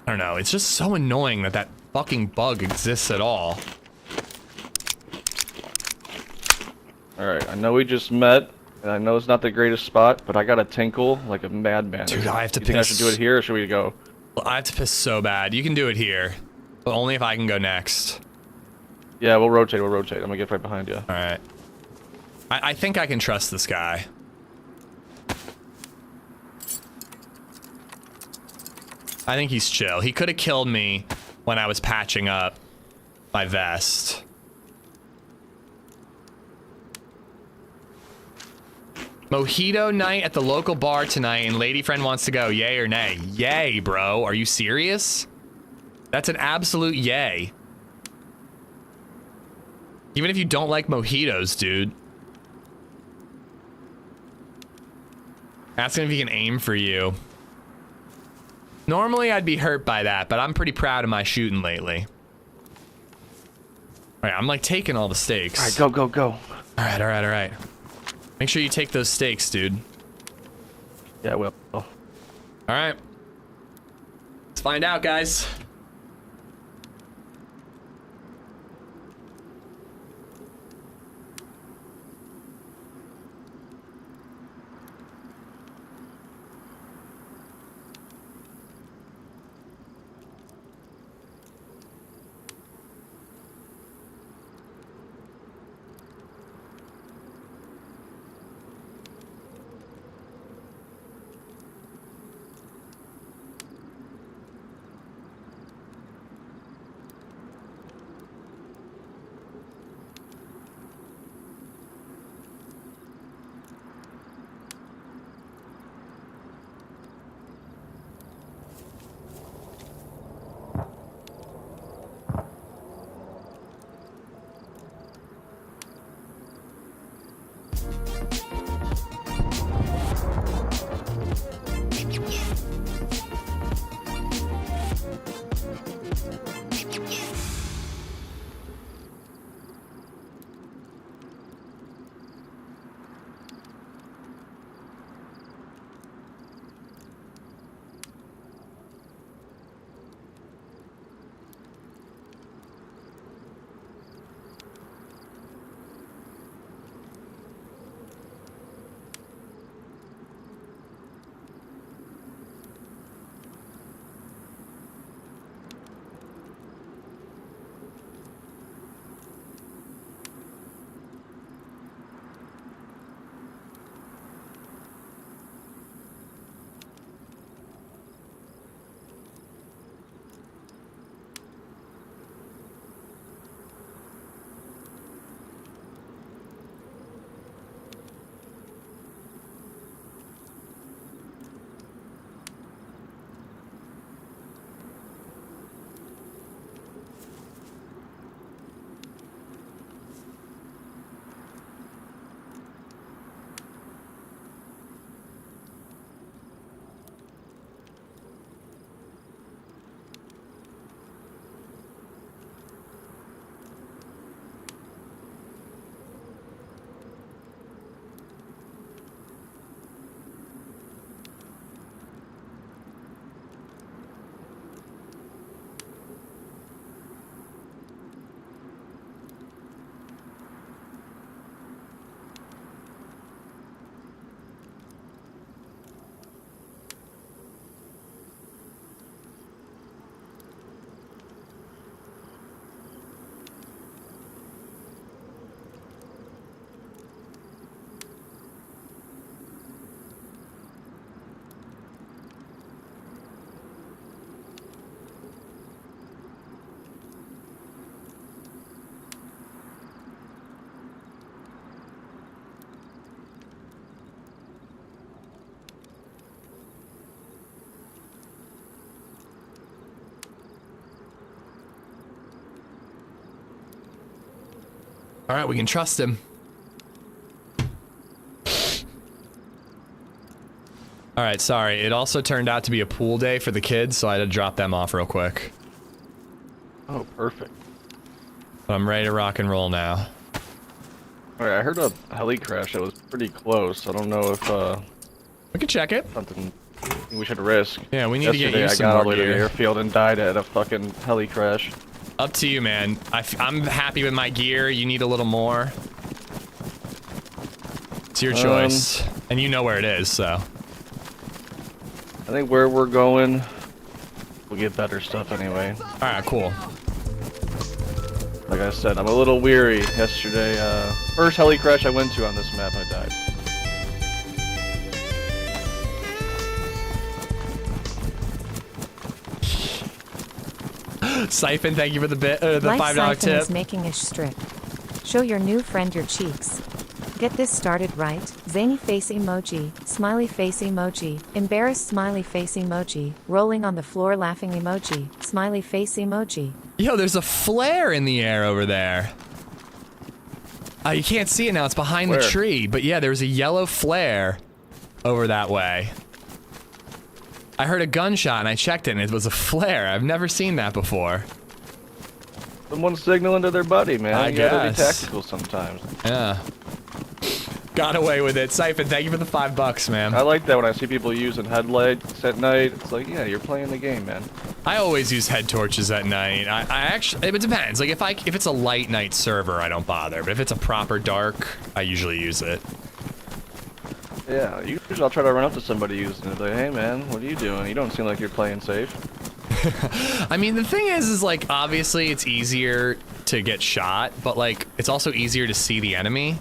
I don't know, it's just so annoying that that fucking bug exists at all. Alright, I know we just met, and I know it's not the greatest spot, but I got a tinkle like a madman. Dude, I have to You think I should do it here, or should we go? I have to piss so bad. You can do it here, but only if I can go next. Yeah, we'll rotate, I'm gonna get right behind you. Alright. I think I can trust this guy. I think he's chill. He could have killed me when I was patching up my vest. Mojito night at the local bar tonight, and lady friend wants to go. Yay or nay? Yay, bro. Are you serious? That's an absolute yay. Even if you don't like mojitos, dude. Ask him if he can aim for you. Normally, I'd be hurt by that, but I'm pretty proud of my shooting lately. All right, I'm like taking all the stakes. All right, go, go, go. All right, all right, all right. Make sure you take those stakes, dude. Yeah, I will. Oh. All right. Let's find out, guys. All right, we can trust him. All right, sorry. It also turned out to be a pool day for the kids, so I had to drop them off real quick. Oh, perfect. But I'm ready to rock and roll now. All right, I heard a heli crash that was pretty close. I don't know if We can check it. something we should risk. Yeah, we need to get Yesterday, you I some got all the more way to the gear. airfield and died at a fucking heli crash. Up to you, man. I'm happy with my gear. You need a little more. It's your choice. And you know where it is, so. I think where we're going, we'll get better stuff anyway. All right, cool. Like I said, I'm a little weary yesterday. First heli crash I went to on this map, I died. Siphon, thank you for the the Life $5 Siphon tip. is making a strip. Show your new friend your cheeks. Get this started right. Zany face emoji, smiley face emoji, embarrassed smiley face emoji, rolling on the floor laughing emoji, smiley face emoji. Yo, there's a flare in the air over there. You can't see it now, it's behind the tree, but yeah, there's a yellow flare over that way. I heard a gunshot and I checked it and it was a flare. I've never seen that before. Someone's signaling to their buddy, man. I You gotta be guess. tactical sometimes. Yeah. Got away with it. Siphon, thank you for the $5, man. I like that when I see people using headlights at night. It's like, yeah, you're playing the game, man. I always use head torches at night. I actually, it depends. Like if it's a light night server, I don't bother. But if it's a proper dark, I usually use it. Yeah, usually I'll try to run up to somebody using it. Like, hey, man, what are you doing? You don't seem like you're playing safe. I mean, the thing is like, obviously it's easier to get shot, but like, it's also easier to see the enemy.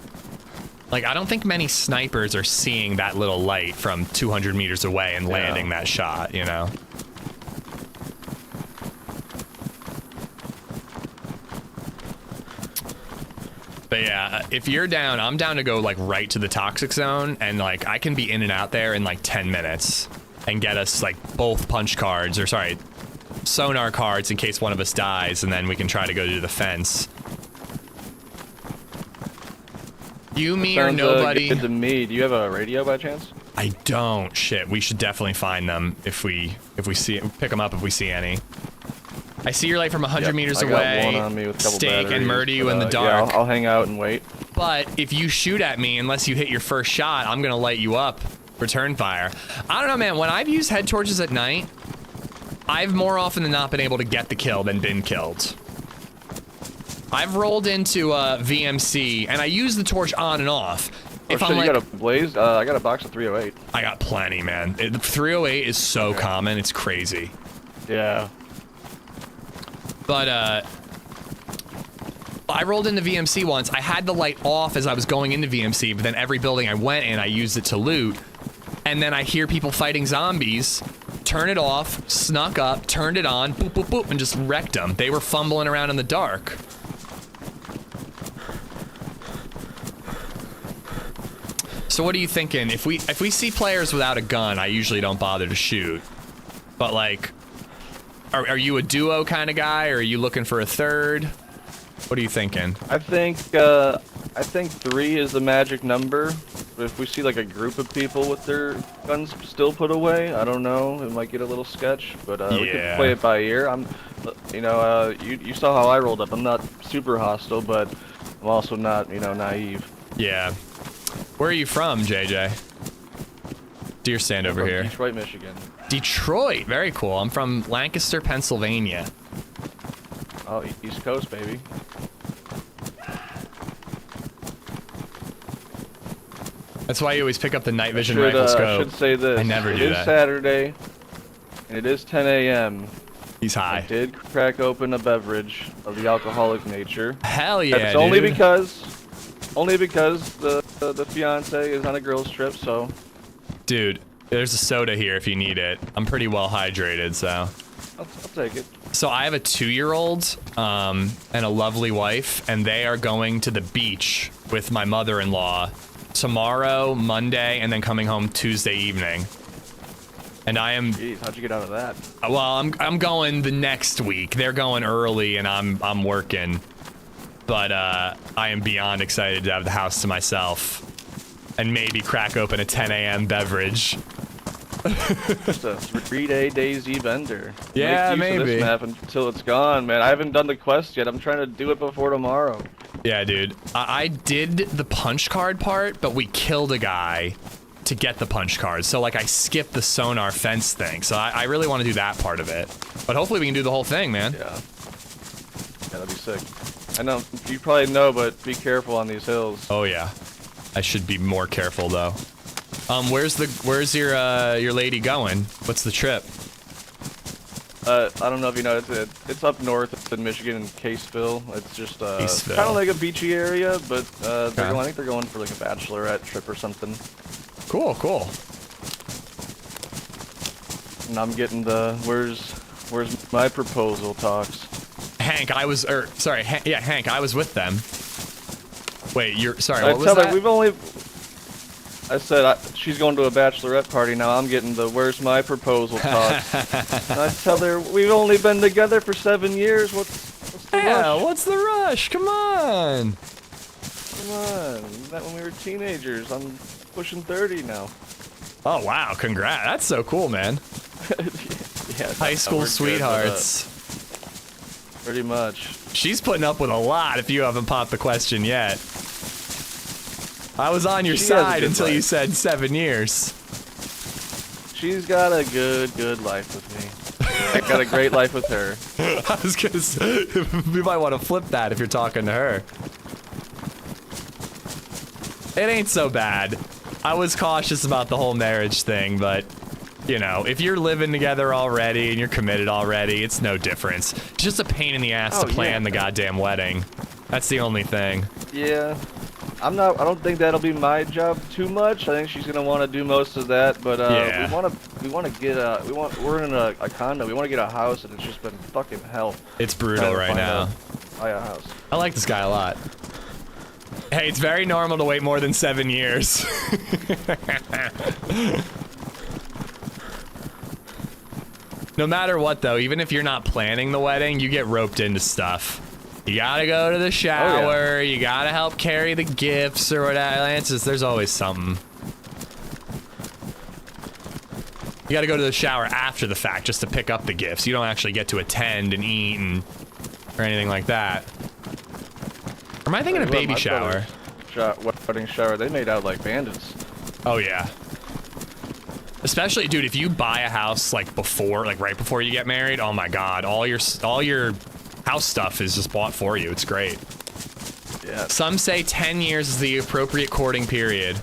Like, I don't think many snipers are seeing that little light from 200 meters away and landing that shot, you know? But yeah, if you're down, I'm down to go like right to the toxic zone, and like I can be in and out there in like 10 minutes and get us like both punch cards, or sorry, sonar cards in case one of us dies, and then we can try to go to the fence. You, me, or nobody? Good to me. Do you have a radio by chance? I don't. Shit, we should definitely find them if we see pick them up if we see any. I see your light from 100 meters away. I got one on me with a couple Stake and murder you but, in the dark. Yeah, I'll hang out and wait. But if you shoot at me, unless you hit your first shot, I'm gonna light you up. Return fire. I don't know, man. When I've used head torches at night, I've more often than not been able to get the kill than been killed. I've rolled into VMC and I use the torch on and off. If I'm like, you got a blaze? I got a box of 308. I got plenty, man. The 308 is so common, it's crazy. Yeah. But I rolled into VMC once. I had the light off as I was going into VMC, but then every building I went in, I used it to loot. And then I hear people fighting zombies, turn it off, snuck up, turned it on, boop, boop, boop, and just wrecked them. They were fumbling around in the dark. So what are you thinking? If we see players without a gun, I usually don't bother to shoot. But like, are you a duo kind of guy, or are you looking for a third? What are you thinking? I think 3 is the magic number. But if we see like a group of people with their guns still put away, I don't know. It might get a little sketch, but we can play it by ear. You saw how I rolled up. I'm not super hostile, but I'm also not, naive. Yeah. Where are you from, JJ? Deer stand over here. Detroit, Michigan. Detroit, very cool. I'm from Lancaster, Pennsylvania. Oh, East Coast, baby. That's why you always pick up the night vision rifle scope. I should say this. I never do that. It is Saturday, and it is 10 a.m. He's high. I did crack open a beverage of the alcoholic nature. Hell yeah, That's only because the fiance is on a girls trip, so. Dude, there's a soda here if you need it. I'm pretty well hydrated, so. I'll take it. So I have a 2-year-old and a lovely wife, and they are going to the beach with my mother-in-law tomorrow, Monday, and then coming home Tuesday evening. And I am. Jeez, how'd you get out of that? Well, I'm going the next week. They're going early, and I'm working. But I am beyond excited to have the house to myself, and maybe crack open a 10 a.m. beverage. Just a 3-day DayZ vendor. Yeah, Make use of maybe. this map until it's gone, man. I haven't done the quest yet. I'm trying to do it before tomorrow. Yeah, dude. I did the punch card part, but we killed a guy to get the punch card. So, like, I skipped the sonar fence thing. So I really want to do that part of it. But hopefully we can do the whole thing, man. Yeah. That'd be sick. I know, you probably know, but be careful on these hills. Oh, yeah. I should be more careful, though. Where's your lady going? What's the trip? I don't know if you know, it's up north in Michigan in Caseville. It's just Caseville. kind of like a beachy area, but I think they're going for like a bachelorette trip or something. Cool, cool. And I'm getting the where's my proposal talks. Hank, I was, sorry, yeah, Hank, I was with them. Wait, you're, sorry, I what was tell that? her, we've only... I said, she's going to a bachelorette party now. I'm getting the where's my proposal talk. And I tell her, we've only been together for 7 years. What's the rush? What's the rush? Come on. Come on. We met when we were teenagers. I'm pushing 30 now. Oh, wow. Congrats. That's so cool, man. Yeah, High school we're sweethearts. good, pretty much. She's putting up with a lot if you haven't popped the question yet. I was on your side until you said 7 years. She's got a good life with me. I got a great life with her. I was gonna say, we might want to flip that if you're talking to her. It ain't so bad. I was cautious about the whole marriage thing, but, you know, if you're living together already and you're committed already, it's no difference. It's just a pain in the ass to plan the goddamn wedding. That's the only thing. Yeah. I don't think that'll be my job too much. I think she's gonna want to do most of that, but Yeah. we want to get we're in a condo. We want to get a house, and it's just been fucking hell. It's brutal right now. Buy a house. I like this guy a lot. Hey, it's very normal to wait more than 7 years. No matter what, though, even if you're not planning the wedding, you get roped into stuff. You gotta go to the shower, you gotta help carry the gifts or whatever. There's always something. You gotta go to the shower after the fact just to pick up the gifts. You don't actually get to attend and eat or anything like that. Or am I thinking a baby shower? Wedding shower, they made out like bandits. Oh, yeah. Especially, dude, if you buy a house like right before you get married, oh my god, all your house stuff is just bought for you. It's great. Yeah. Some say 10 years is the appropriate courting period.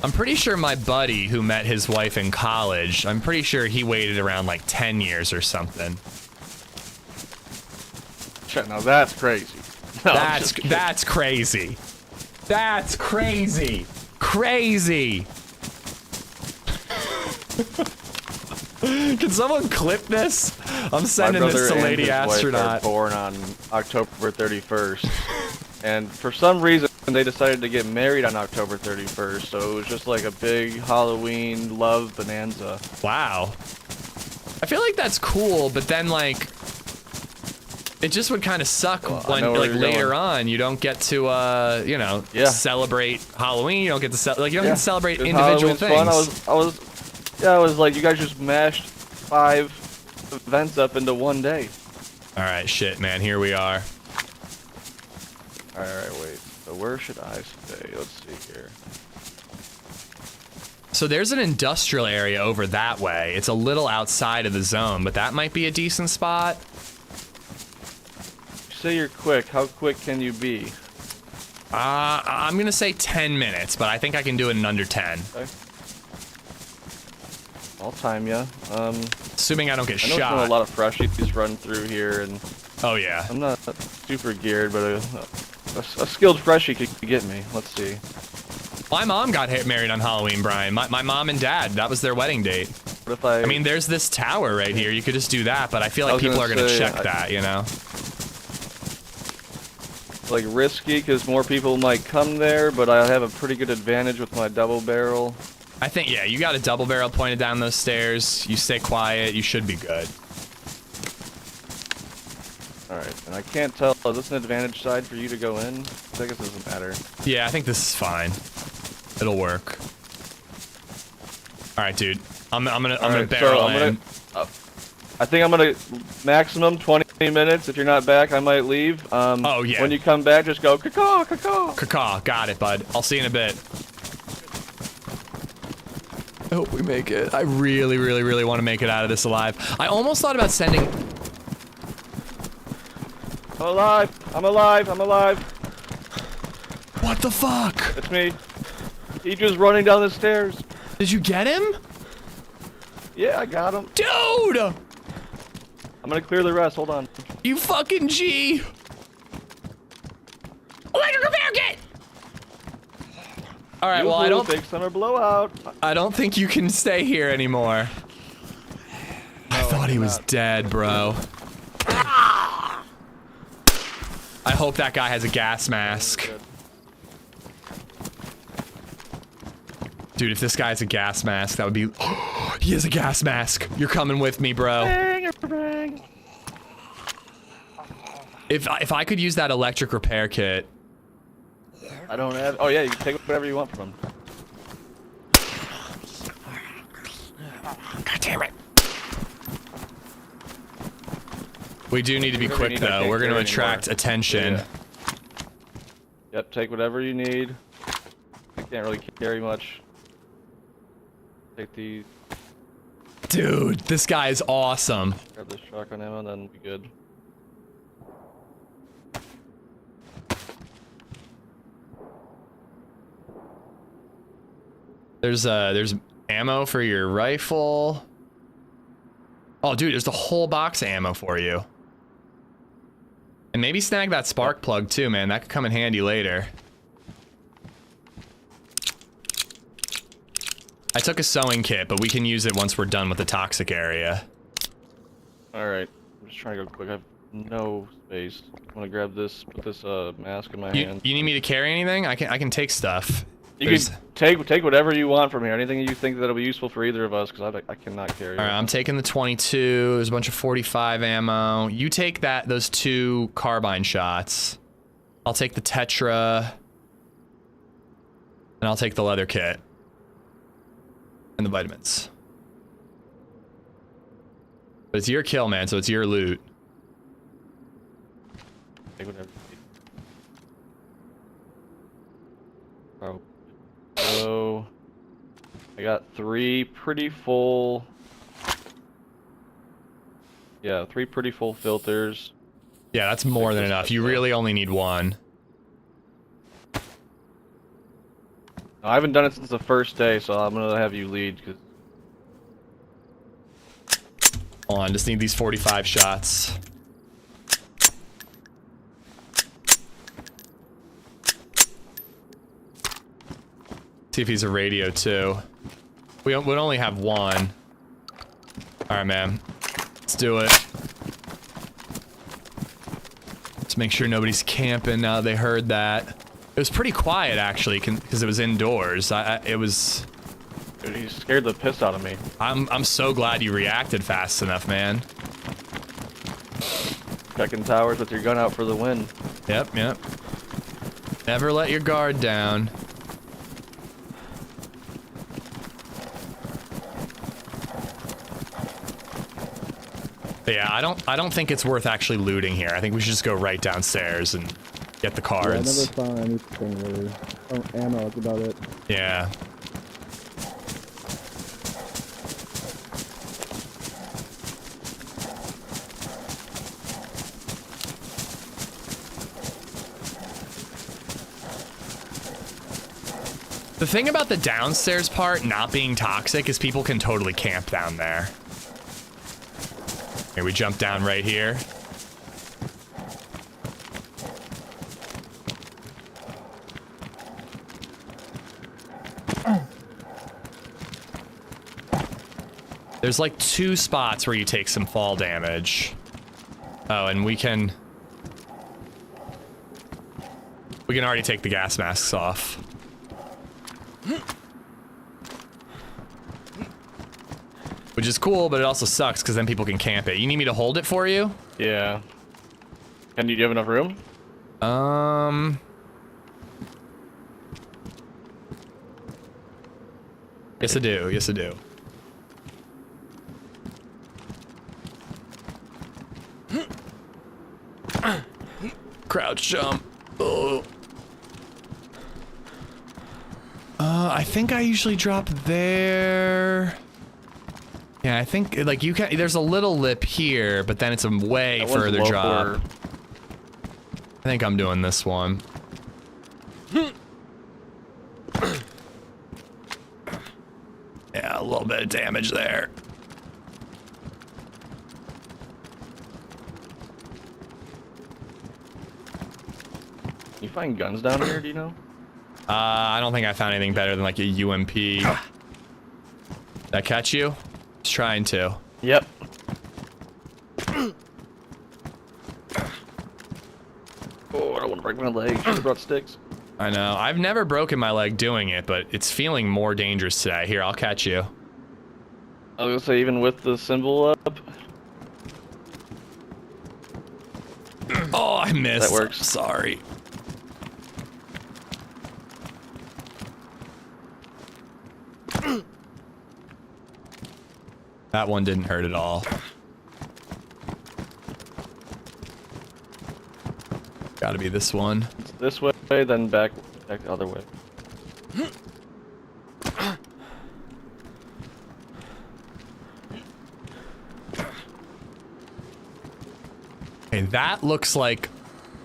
I'm pretty sure my buddy who met his wife in college, I'm pretty sure he waited around like 10 years or something. Now that's crazy. No, that's crazy. That's crazy. Crazy. Can someone clip this? I'm sending this to Lady Astronaut. Wife were born on October 31st, and for some reason they decided to get married on October 31st. So it was just like a big Halloween love bonanza. Wow. I feel like that's cool, but then like it just would kind of suck when like later on you don't get to you know celebrate Halloween. You don't get to you don't get to celebrate individual things. Fun. I was like, you guys just mashed 5 events up into one day. All right, shit, man. Here we are. All right, wait. So where should I stay? Let's see here. So there's an industrial area over that way. It's a little outside of the zone, but that might be a decent spot. You say you're quick. How quick can you be? I'm gonna say 10 minutes, but I think I can do it in under 10. Okay. I'll time ya. Assuming I don't get shot. I know a lot of freshies run through here, and oh yeah. I'm not super geared, but a skilled freshie could get me. Let's see. My mom got married on Halloween, Brian. My mom and dad, that was their wedding date. What if I mean, there's this tower right here. You could just do that, but I feel like people are gonna check that, you know? Like risky, because more people might come there, but I have a pretty good advantage with my double barrel. I think, yeah, you got a double barrel pointed down those stairs. You stay quiet, you should be good. Alright, and I can't tell, is this an advantage side for you to go in? I guess it doesn't matter. Yeah, I think this is fine. It'll work. Alright, dude. I'm gonna barrel in. I think I'm gonna maximum 20 minutes. If you're not back, I might leave. Oh, yeah. When you come back, just go caw caw. Caw, got it, bud. I'll see you in a bit. I hope we make it. I really, really, really want to make it out of this alive. I almost thought about sending... I'm alive! I'm alive! I'm alive! What the fuck? It's me. He just running down the stairs. Did you get him? Yeah, I got him. Dude! I'm gonna clear the rest. Hold on. You fucking G! Electric repair kit! Alright, well, I don't... Big summer blowout. I don't think you can stay here anymore. I thought he was dead, bro. I hope that guy has a gas mask. Dude, if this guy has a gas mask, that would be... He has a gas mask. You're coming with me, bro. If I could use that electric repair kit. I don't have... Oh, yeah, you can take whatever you want from him. God damn it. We do need to be Whatever you quick, need, I though. can't We're going to carry attract anymore. attention. Yeah. Yep, take whatever you need. I can't really carry much. Take these. Dude, this guy is awesome. Grab this shotgun ammo, and then we'll be good. There's ammo for your rifle. Oh, dude, there's the whole box of ammo for you. And maybe snag that spark plug too, man. That could come in handy later. I took a sewing kit, but we can use it once we're done with the toxic area. Alright, I'm just trying to go quick. I have no space. I'm gonna grab this, put this mask in my hand. You need me to carry anything? I can take stuff. You can take whatever you want from here. Anything you think that'll be useful for either of us, because I cannot carry. All right, I'm taking the 22. There's a bunch of 45 ammo. You take those 2 carbine shots. I'll take the Tetra. And I'll take the leather kit. And the vitamins. But it's your kill, man, so it's your loot. Take whatever you need. Oh. So I got 3 pretty full. Yeah, 3 pretty full filters. Yeah, that's more than enough. You really only need 1. I haven't done it since the first day, so I'm gonna have you lead. Cause... Hold on, just need these 45 shots. See if he's a radio too. We would only have 1. All right, man. Let's do it. Let's make sure nobody's camping now they heard that. It was pretty quiet actually, because it was indoors. It was. Dude, he scared the piss out of me. I'm so glad you reacted fast enough, man. Checking towers with your gun out for the win. Yep. Never let your guard down. But yeah, I don't think it's worth actually looting here. I think we should just go right downstairs and get the cards. Yeah, I never found anything really. Oh, ammo, that's about it. Yeah. The thing about the downstairs part not being toxic is people can totally camp down there. Here, we jump down right here. There's like 2 spots where you take some fall damage. Oh, and we can already take the gas masks off. Which is cool, but it also sucks because then people can camp it. You need me to hold it for you? Yeah. And do you have enough room? Yes, I do. Yes, I do. Crouch jump. Oh. I think I usually drop there. Yeah, I think like you can. There's a little lip here, but then it's a way That one's further lower. drop. I think I'm doing this one. Yeah, a little bit of damage there. You find guns down here, do you know? I don't think I found anything better than like a UMP. Did that catch you? It's trying to. Yep. Oh, break my leg. Should have brought sticks. I know. I've never broken my leg doing it, but it's feeling more dangerous today. Here, I'll catch you. I was gonna say, even with the symbol up. Oh, I missed. That works. Sorry. That one didn't hurt at all. Gotta be this one. It's this way, then back the other way. Okay, that looks like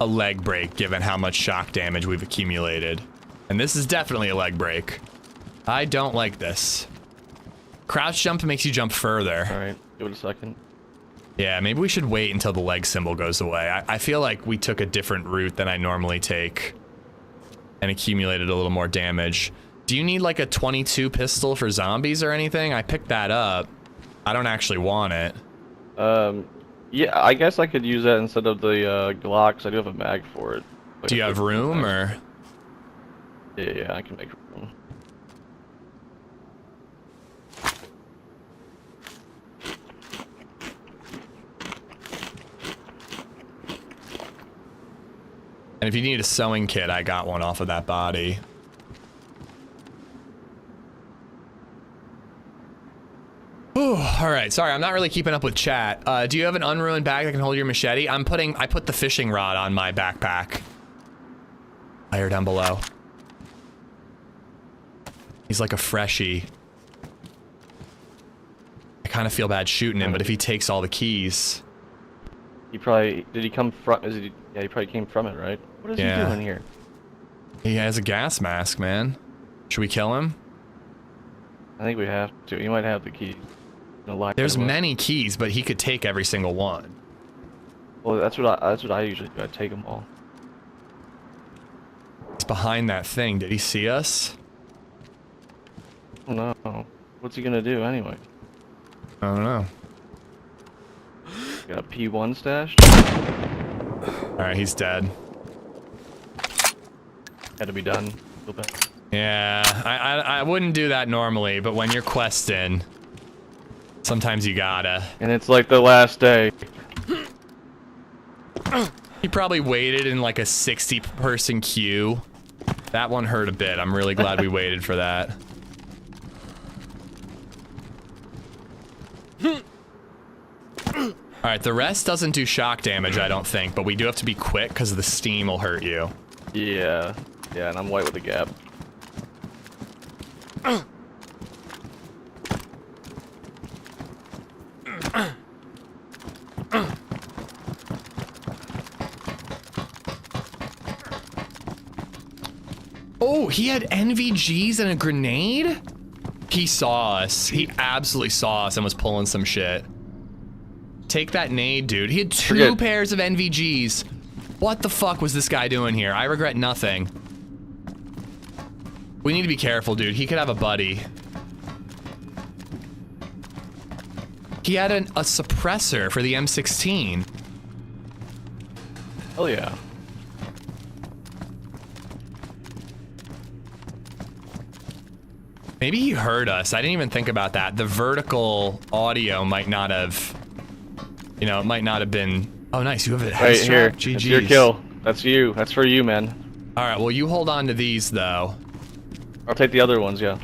a leg break given how much shock damage we've accumulated. And this is definitely a leg break. I don't like this. Crouch jump makes you jump further. Alright, give it a second. Yeah, maybe we should wait until the leg symbol goes away. I feel like we took a different route than I normally take and accumulated a little more damage. Do you need like a 22 pistol for zombies or anything? I picked that up. I don't actually want it. Yeah, I guess I could use that instead of the Glock, 'cause I do have a mag for it. Do you have room or? Yeah, I can make room. And if you need a sewing kit, I got one off of that body. Ooh, all right, sorry, I'm not really keeping up with chat. Do you have an unruined bag that can hold your machete? I put the fishing rod on my backpack. Fire down below. He's like a freshie. I kind of feel bad shooting him, but if he takes all the keys. He probably, did he come from, yeah, he probably came from it, right? What is he doing here? He has a gas mask, man. Should we kill him? I think we have to. He might have the key. There's many keys, but he could take every single one. Well, that's what I usually do. I take them all. He's behind that thing. Did he see us? Oh no. What's he gonna do anyway? I don't know. Got a P1 stashed? Alright, he's dead. Had to be done. Feel bad. Yeah, I wouldn't do that normally, but when you're questing, sometimes you gotta. And it's like the last day. He probably waited in like a 60-person queue. That one hurt a bit. I'm really glad we waited for that. Alright, the rest doesn't do shock damage, I don't think, but we do have to be quick because the steam will hurt you. Yeah. Yeah, and I'm white with a gap. Oh, he had NVGs and a grenade? He saw us. He absolutely saw us and was pulling some shit. Take that nade, dude. He had two pairs of NVGs. What the fuck was this guy doing here? I regret nothing. We need to be careful, dude. He could have a buddy. He had a suppressor for the M16. Hell yeah. Maybe he heard us. I didn't even think about that. The vertical audio might not have, you know, it might not have been. Oh, nice. You have a head right strap. here. GG's. That's your kill. That's you. That's for you, man. All right. Well, you hold on to these, though. I'll take the other ones, yeah.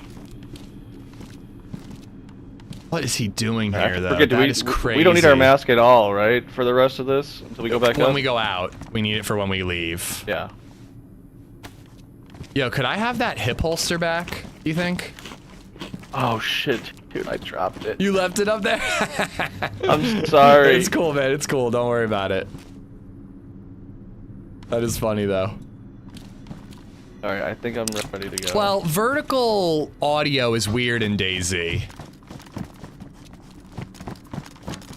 What is he doing here, though? Forget, That is crazy. We don't need our mask at all, right? For the rest of this? Until we go back up? When we go out. We need it for when we leave. Yeah. Yo, could I have that hip holster back, do you think? Oh, shit. Dude, I dropped it. You left it up there? I'm sorry. It's cool, man. It's cool. Don't worry about it. That is funny, though. Alright, I think I'm ready to go. Well, vertical audio is weird in DayZ.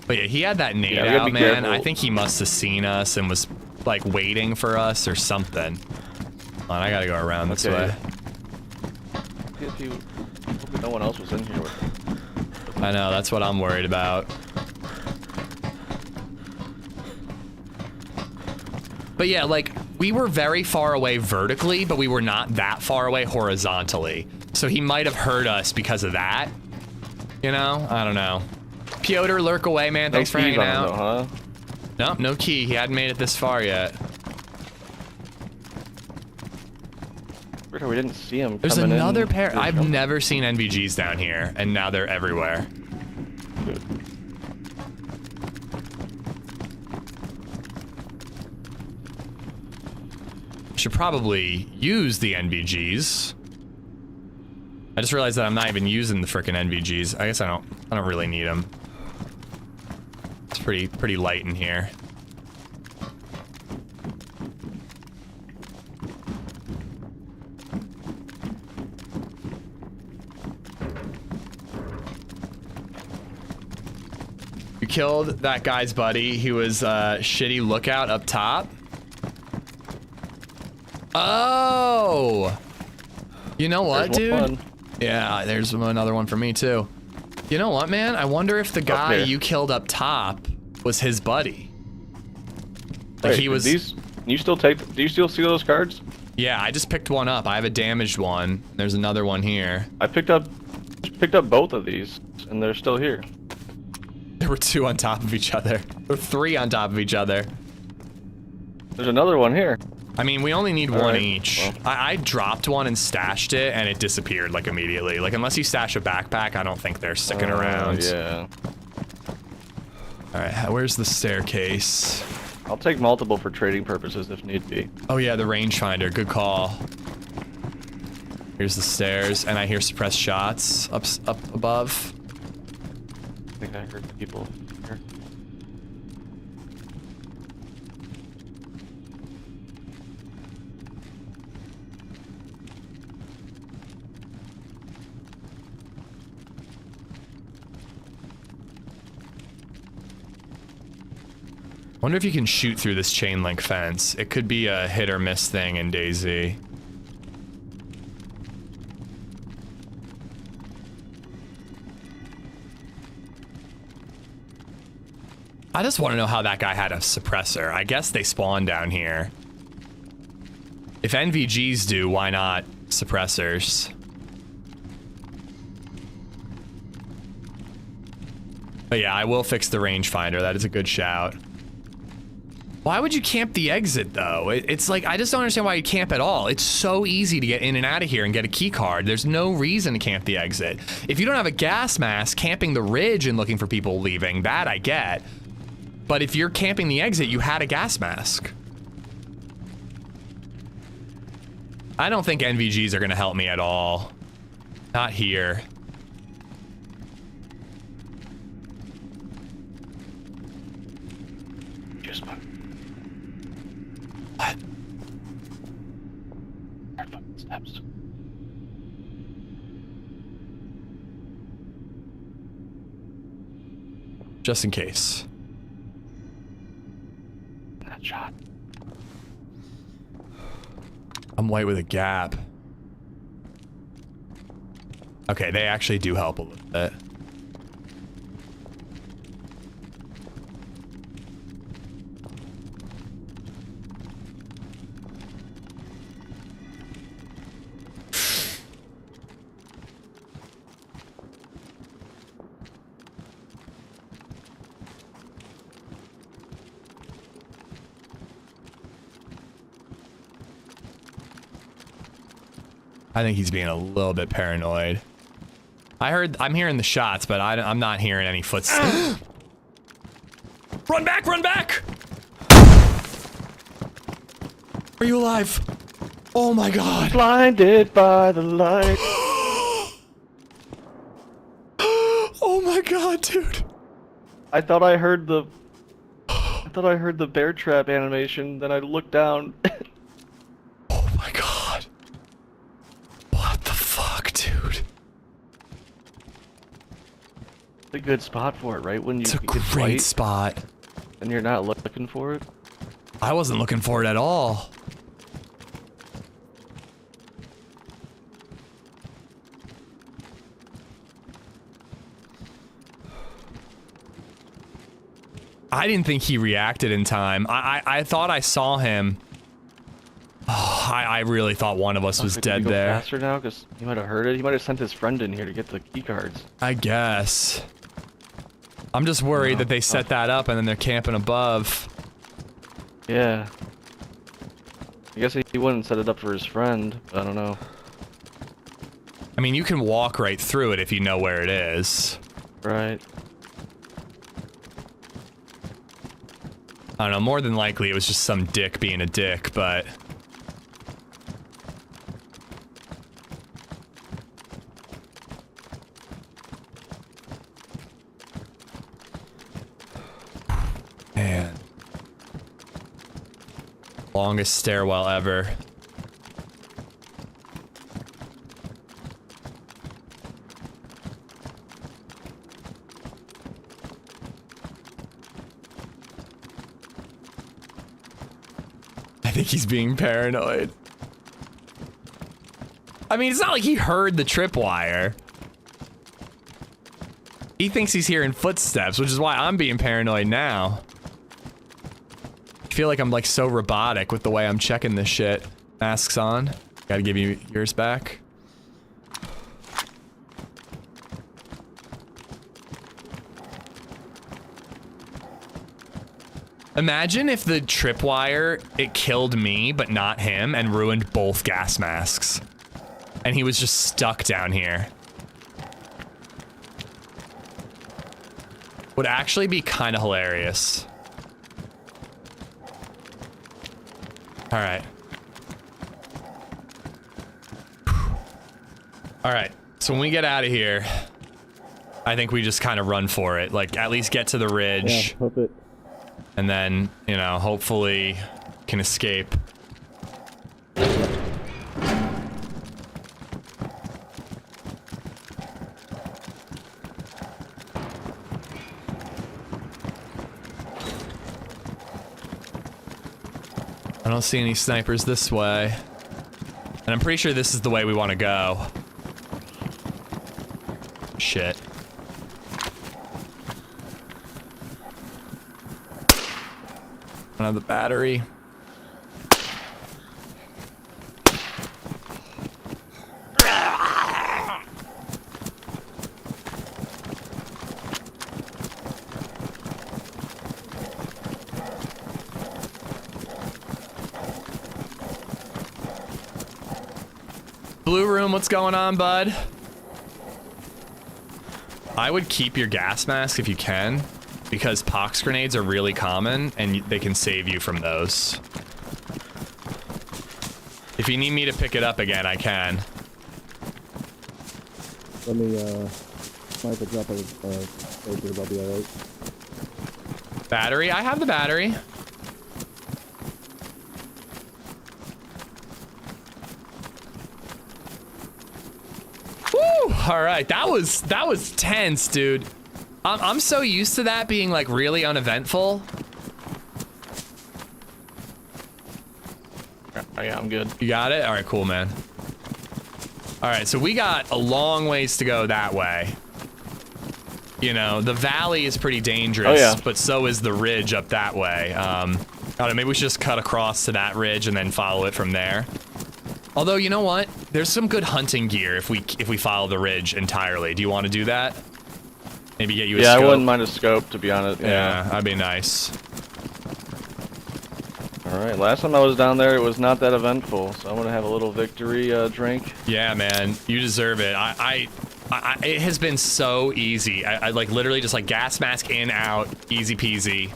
But yeah, he had that nade out, man. I think he must have seen us and was, like, waiting for us or something. Hold on, I gotta go around this way. If you... Hopefully no one else was in here with him. I know, that's what I'm worried about. But yeah, like, we were very far away vertically, but we were not that far away horizontally. So he might have heard us because of that. You know? I don't know. Piotr, lurk away, man. Thanks for hanging out. Huh? Nope, no key. He hadn't made it this far yet. We didn't see him. There's another pair. I've never seen NVGs down here, and now they're everywhere. Good. Should probably use the NVGs. I just realized that I'm not even using the frickin' NVGs. I guess I don't really need them. It's pretty light in here. You killed that guy's buddy. He was a shitty lookout up top. Oh! You know what, dude? Yeah, there's another one for me, too. You know what, man? I wonder if the guy you killed up top was his buddy. Like, wait, he was... do you still see those cards? Yeah, I just picked one up. I have a damaged one. There's another one here. I picked up both of these, and they're still here. There were 2 on top of each other. Or 3 on top of each other. There's another one here. I mean, we only need one each. Well. I dropped one and stashed it, and it disappeared, like, immediately. Like, unless you stash a backpack, I don't think they're sticking around. Yeah. Alright, where's the staircase? I'll take multiple for trading purposes if need be. Oh yeah, the rangefinder. Good call. Here's the stairs, and I hear suppressed shots up above. I think I heard people here. Wonder if you can shoot through this chain link fence. It could be a hit or miss thing in DayZ. I just want to know how that guy had a suppressor. I guess they spawn down here. If NVGs do, why not suppressors? But yeah, I will fix the rangefinder. That is a good shout. Why would you camp the exit, though? It's like, I just don't understand why you camp at all. It's so easy to get in and out of here and get a key card. There's no reason to camp the exit. If you don't have a gas mask, camping the ridge and looking for people leaving, that I get. But if you're camping the exit, you had a gas mask. I don't think NVGs are gonna help me at all. Not here. Just one. What? Steps. Just in case. That shot. I'm white with a gap. Okay, they actually do help a little bit. I think he's being a little bit paranoid. I'm hearing the shots, but I'm not hearing any footsteps. Run back, run back! Are you alive? Oh my god. Blinded by the light. Oh my god, dude. I thought I heard the bear trap animation, then I looked down. Oh my god. What the fuck, dude? It's a good spot for it, right? When you It's a get great light spot. and you're not looking for it. I wasn't looking for it at all. I didn't think he reacted in time. I thought I saw him I really thought one of us was Did dead he go there. faster now? Because he might have heard it. He might have sent his friend in here to get the key cards. I guess. I'm just worried that they set that up and then they're camping above. Yeah. I guess he wouldn't set it up for his friend. I don't know. I mean, you can walk right through it if you know where it is. Right. I don't know, more than likely it was just some dick being a dick, but... Man. Longest stairwell ever. I think he's being paranoid. I mean, it's not like he heard the tripwire. He thinks he's hearing footsteps, which is why I'm being paranoid now. I feel like I'm like so robotic with the way I'm checking this shit. Masks on. Gotta give you yours back. Imagine if the tripwire, it killed me, but not him, and ruined both gas masks. And he was just stuck down here. Would actually be kind of hilarious. Alright. Alright, so when we get out of here, I think we just kind of run for it. Like, at least get to the ridge. Yeah, hope it. And then, you know, hopefully can escape. I don't see any snipers this way. And I'm pretty sure this is the way we want to go. Shit. I don't have the battery. Blue room, what's going on, bud? I would keep your gas mask if you can, because pox grenades are really common and they can save you from those. If you need me to pick it up again, I can. Let me, sniper drop a, I'll be alright. Battery? I have the battery. Woo! Alright, that was tense, dude. I'm so used to that being like really uneventful. Oh, yeah, I'm good. You got it? Alright, cool, man. Alright, so we got a long ways to go that way. You know, the valley is pretty dangerous, but so is the ridge up that way. I don't know, maybe we should just cut across to that ridge and then follow it from there. Although, you know what? There's some good hunting gear if we follow the ridge entirely. Do you want to do that? Maybe get you a scope? Yeah, I wouldn't mind a scope, to be honest. Yeah, that'd be nice. Alright, last time I was down there, it was not that eventful, so I'm gonna have a little victory drink. Yeah, man, you deserve it. It has been so easy. I like literally just like gas mask in, out, easy peasy.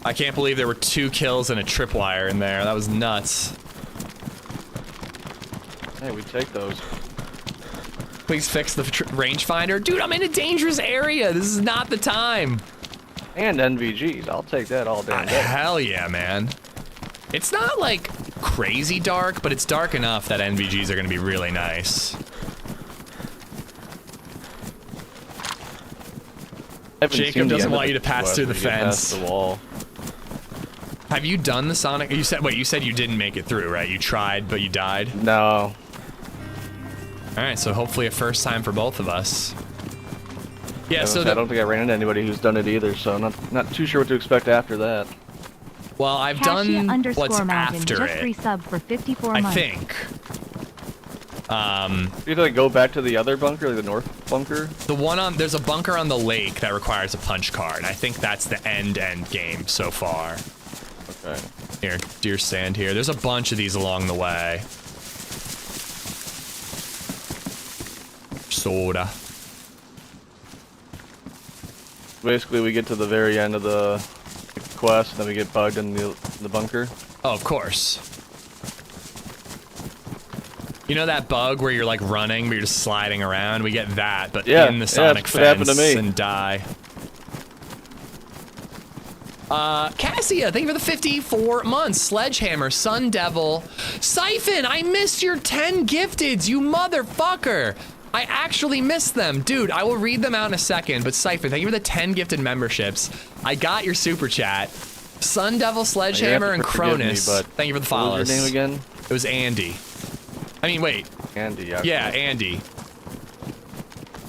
I can't believe there were 2 kills and a tripwire in there. That was nuts. Hey, we take those. Please fix the rangefinder. Dude, I'm in a dangerous area. This is not the time. And NVGs. I'll take that all day. Hell yeah, man. It's not like crazy dark, but it's dark enough that NVGs are going to be really nice. Jacob doesn't want you to pass through the fence. The wall. Have you done the Sonic? You said you didn't make it through, right? You tried, but you died? No. Alright, so hopefully a first time for both of us. Yeah, so I don't think I ran into anybody who's done it either, so not too sure what to expect after that. Well, I've Cassia done _ what's Mountain after just it. resub for 54 I months. think. You have to like go back to the other bunker, like the north bunker. The one on there's a bunker on the lake that requires a punch card. I think that's the end game so far. Okay. Here, deer stand here. There's a bunch of these along the way. Soda. Basically, we get to the very end of the quest, and then we get bugged in the bunker. Oh, of course. You know that bug where you're like running, but you're just sliding around? We get that, but in the sonic that's what happened to fence me. and die. Cassia, thank you for the 54 months. Sledgehammer, Sun Devil, Siphon, I missed your 10 gifteds, you motherfucker. I actually missed them. Dude, I will read them out in a second, but Siphon, thank you for the 10 gifted memberships. I got your super chat. Sun Devil, Sledgehammer, and Cronus, thank you for the follows. What was your name again? It was Andy. I mean, wait. Andy, Yeah, Andy.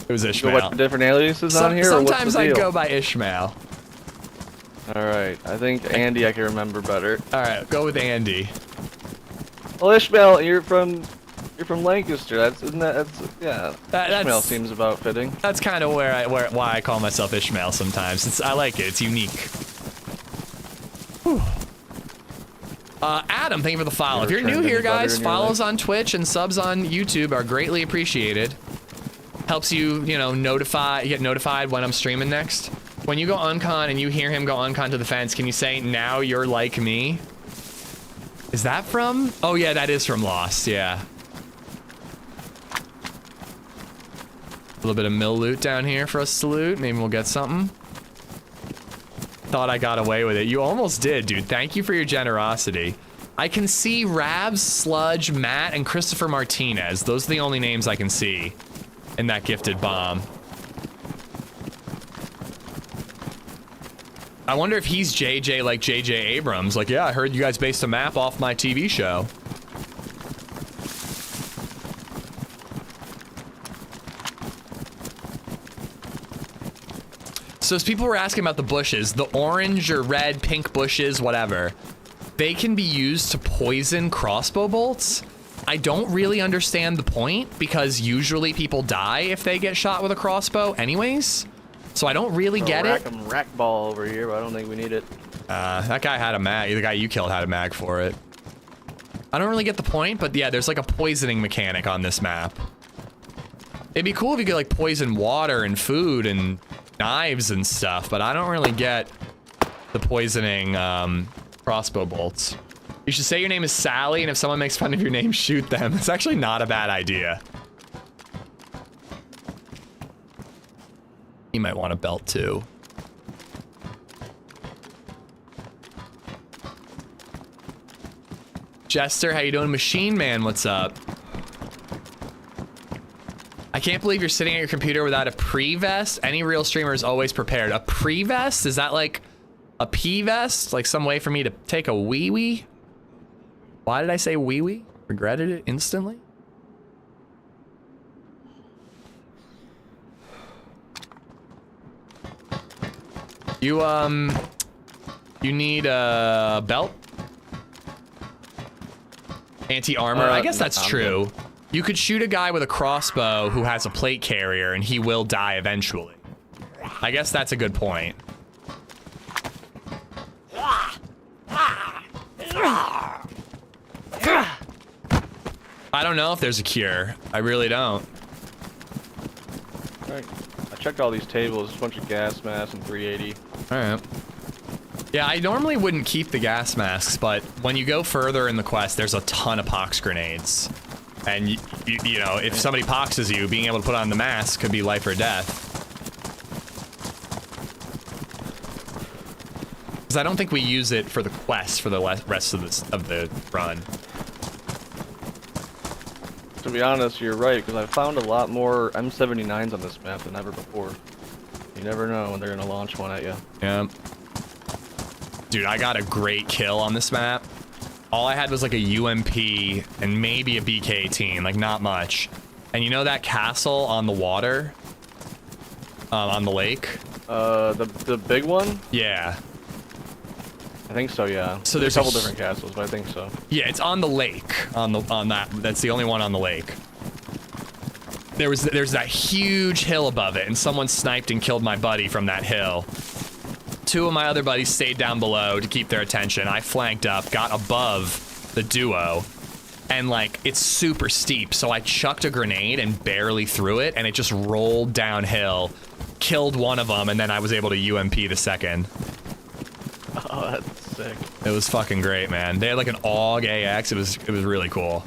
It was Go Ishmael. by different aliases on here, or what's Sometimes the I deal? go by Ishmael. Alright, I think Andy I can remember better. Alright, go with Andy. Well, Ishmael, you're from Lancaster. Yeah. Ishmael seems about fitting. That's kind of why I call myself Ishmael sometimes. I like it. It's unique. Whew. Adam, thank you for the follow. If you're new here, guys, follows on Twitch and subs on YouTube are greatly appreciated. Helps you, you know, get notified when I'm streaming next. When you go uncon and you hear him go uncon to the fence, can you say, now you're like me? Is that from? Oh yeah, that is from Lost, yeah. A little bit of mill loot down here for us to loot. Maybe we'll get something. Thought I got away with it. You almost did, dude. Thank you for your generosity. I can see Rabs, Sludge, Matt, and Christopher Martinez. Those are the only names I can see in that gifted bomb. I wonder if he's JJ like JJ Abrams. Like, yeah, I heard you guys based a map off my TV show. So as people were asking about the bushes, the orange or red, pink bushes, whatever, they can be used to poison crossbow bolts. I don't really understand the point because usually people die if they get shot with a crossbow anyways. So I don't really get it. Rack ball over here, but I don't think we need it. That guy had a mag. The guy you killed had a mag for it. I don't really get the point, but yeah, there's like a poisoning mechanic on this map. It'd be cool if you could like poison water and food and knives and stuff, but I don't really get the poisoning crossbow bolts. You should say your name is Sally, and if someone makes fun of your name, shoot them. It's actually not a bad idea. You might want a belt too. Jester, how you doing? Machine Man, what's up? I can't believe you're sitting at your computer without a pre-vest. Any real streamer is always prepared. A pre-vest? Is that like a P-vest? Like some way for me to take a wee-wee? Why did I say wee-wee? Regretted it instantly? You need a belt? Anti-armor? I guess that's true. You could shoot a guy with a crossbow who has a plate carrier and he will die eventually. I guess that's a good point. I don't know if there's a cure. I really don't. Alright. I checked all these tables. A bunch of gas masks and 380. Alright. Yeah, I normally wouldn't keep the gas masks, but when you go further in the quest, there's a ton of pox grenades. And, you know, if somebody poxes you, being able to put on the mask could be life or death. Because I don't think we use it for the quest for the rest of the run. To be honest, you're right, because I found a lot more M79s on this map than ever before. You never know when they're going to launch one at you. Yeah. Dude, I got a great kill on this map. All I had was like a UMP and maybe a BK-18, like not much. And you know that castle on the water? On the lake? The big one? Yeah. I think so, yeah. So there's a couple different castles, but I think so. Yeah, it's on the lake. On that. That's the only one on the lake. There's that huge hill above it, and someone sniped and killed my buddy from that hill. 2 of my other buddies stayed down below to keep their attention. I flanked up, got above the duo, and like it's super steep. So I chucked a grenade and barely threw it, and it just rolled downhill, killed one of them, and then I was able to UMP the second. Oh, that's sick. It was fucking great, man. They had like an AUG AX. It was really cool.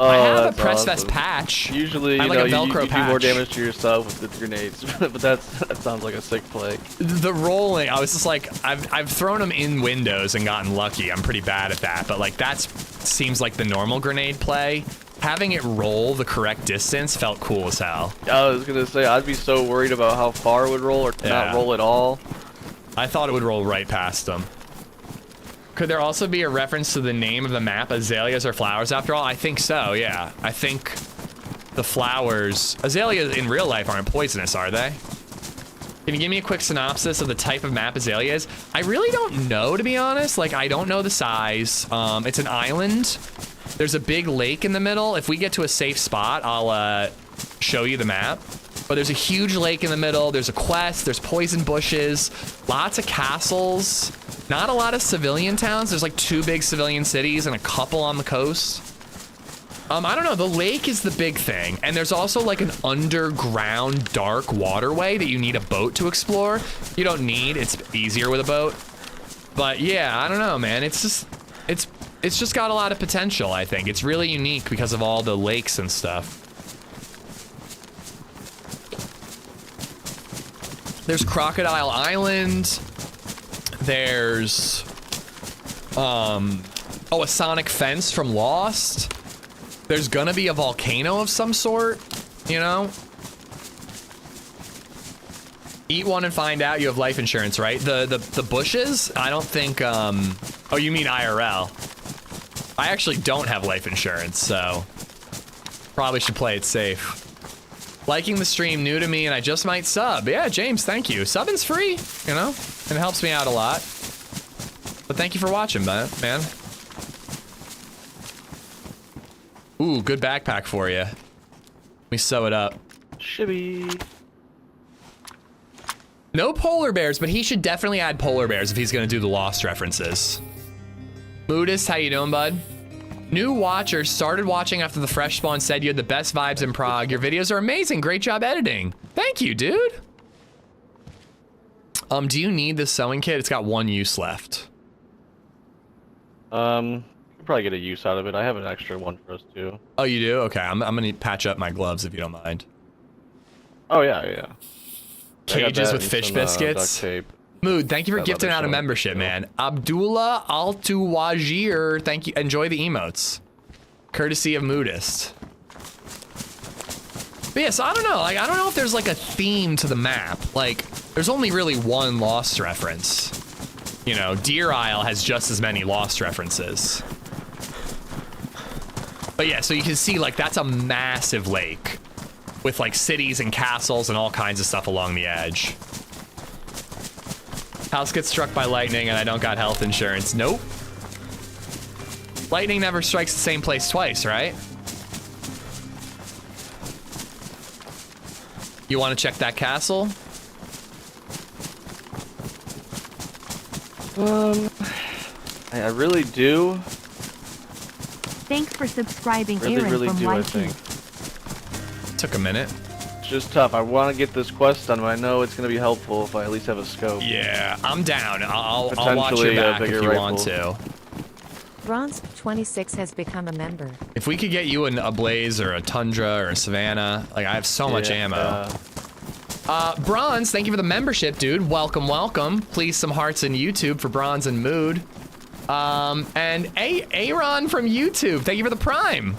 Oh, I have a that's press vest awesome. patch. Usually, I you like know, a Velcro you do patch. more damage to yourself with grenades, but that sounds like a sick play. The rolling, I was just like, I've thrown them in windows and gotten lucky. I'm pretty bad at that, but like that seems like the normal grenade play. Having it roll the correct distance felt cool as hell. I was gonna say, I'd be so worried about how far it would roll or not roll at all. I thought it would roll right past them. Could there also be a reference to the name of the map, azaleas or flowers after all? I think so, yeah. I think the flowers, azaleas in real life aren't poisonous, are they? Can you give me a quick synopsis of the type of map azalea is? I really don't know, to be honest. Like, I don't know the size. It's an island. There's a big lake in the middle. If we get to a safe spot, I'll show you the map. But there's a huge lake in the middle. There's a quest. There's poison bushes. Lots of castles. Not a lot of civilian towns. There's like 2 big civilian cities and a couple on the coast. I don't know. The lake is the big thing. And there's also like an underground dark waterway that you need a boat to explore. You don't need. It's easier with a boat. But yeah, I don't know, man. It's just got a lot of potential, I think. It's really unique because of all the lakes and stuff. There's Crocodile Island. There's, a sonic fence from Lost. There's gonna be a volcano of some sort, you know? Eat one and find out you have life insurance, right? The bushes? I don't think, oh, you mean IRL. I actually don't have life insurance, so probably should play it safe. Liking the stream, new to me, and I just might sub. Yeah, James, thank you. Subbing's free, you know, and it helps me out a lot. But thank you for watching, man. Ooh, good backpack for you. Let me sew it up. Shibby. No polar bears, but he should definitely add polar bears if he's gonna do the Lost references. Moodist, how you doing, bud? New watcher, started watching after the fresh spawn, said you had the best vibes in Prague. Your videos are amazing. Great job editing. Thank you, dude. Do you need this sewing kit? It's got 1 use left. Could probably get a use out of it. I have an extra one for us too. Oh, you do? Okay, I'm gonna patch up my gloves if you don't mind. Oh yeah, yeah. Cages with fish biscuits. Duct tape. Mood, thank you for That gifting leather out a sewing membership, kit, man. Abdullah Altuwajir, thank you. Enjoy the emotes. Courtesy of Moodist. But yeah, so I don't know. Like, I don't know if there's like a theme to the map. Like, there's only really 1 Lost reference. You know, Deer Isle has just as many Lost references. But yeah, so you can see like that's a massive lake with like cities and castles and all kinds of stuff along the edge. House gets struck by lightning and I don't got health insurance. Nope. Lightning never strikes the same place twice, right? You want to check that castle? I really do. Thanks for subscribing, Aaron Really from do, I YT. think. Took a minute. It's just tough. I want to get this quest done, but I know it's going to be helpful if I at least have a scope. Yeah, I'm down. I'll watch Potentially your a back if bigger you rifle. want to. Bronze 26 has become a member. If we could get you a Blaze or a Tundra or a Savannah, like I have so much ammo. Bronze, thank you for the membership, dude. Welcome, welcome. Please some hearts in YouTube for Bronze and Mood. And Aaron from YouTube, thank you for the Prime.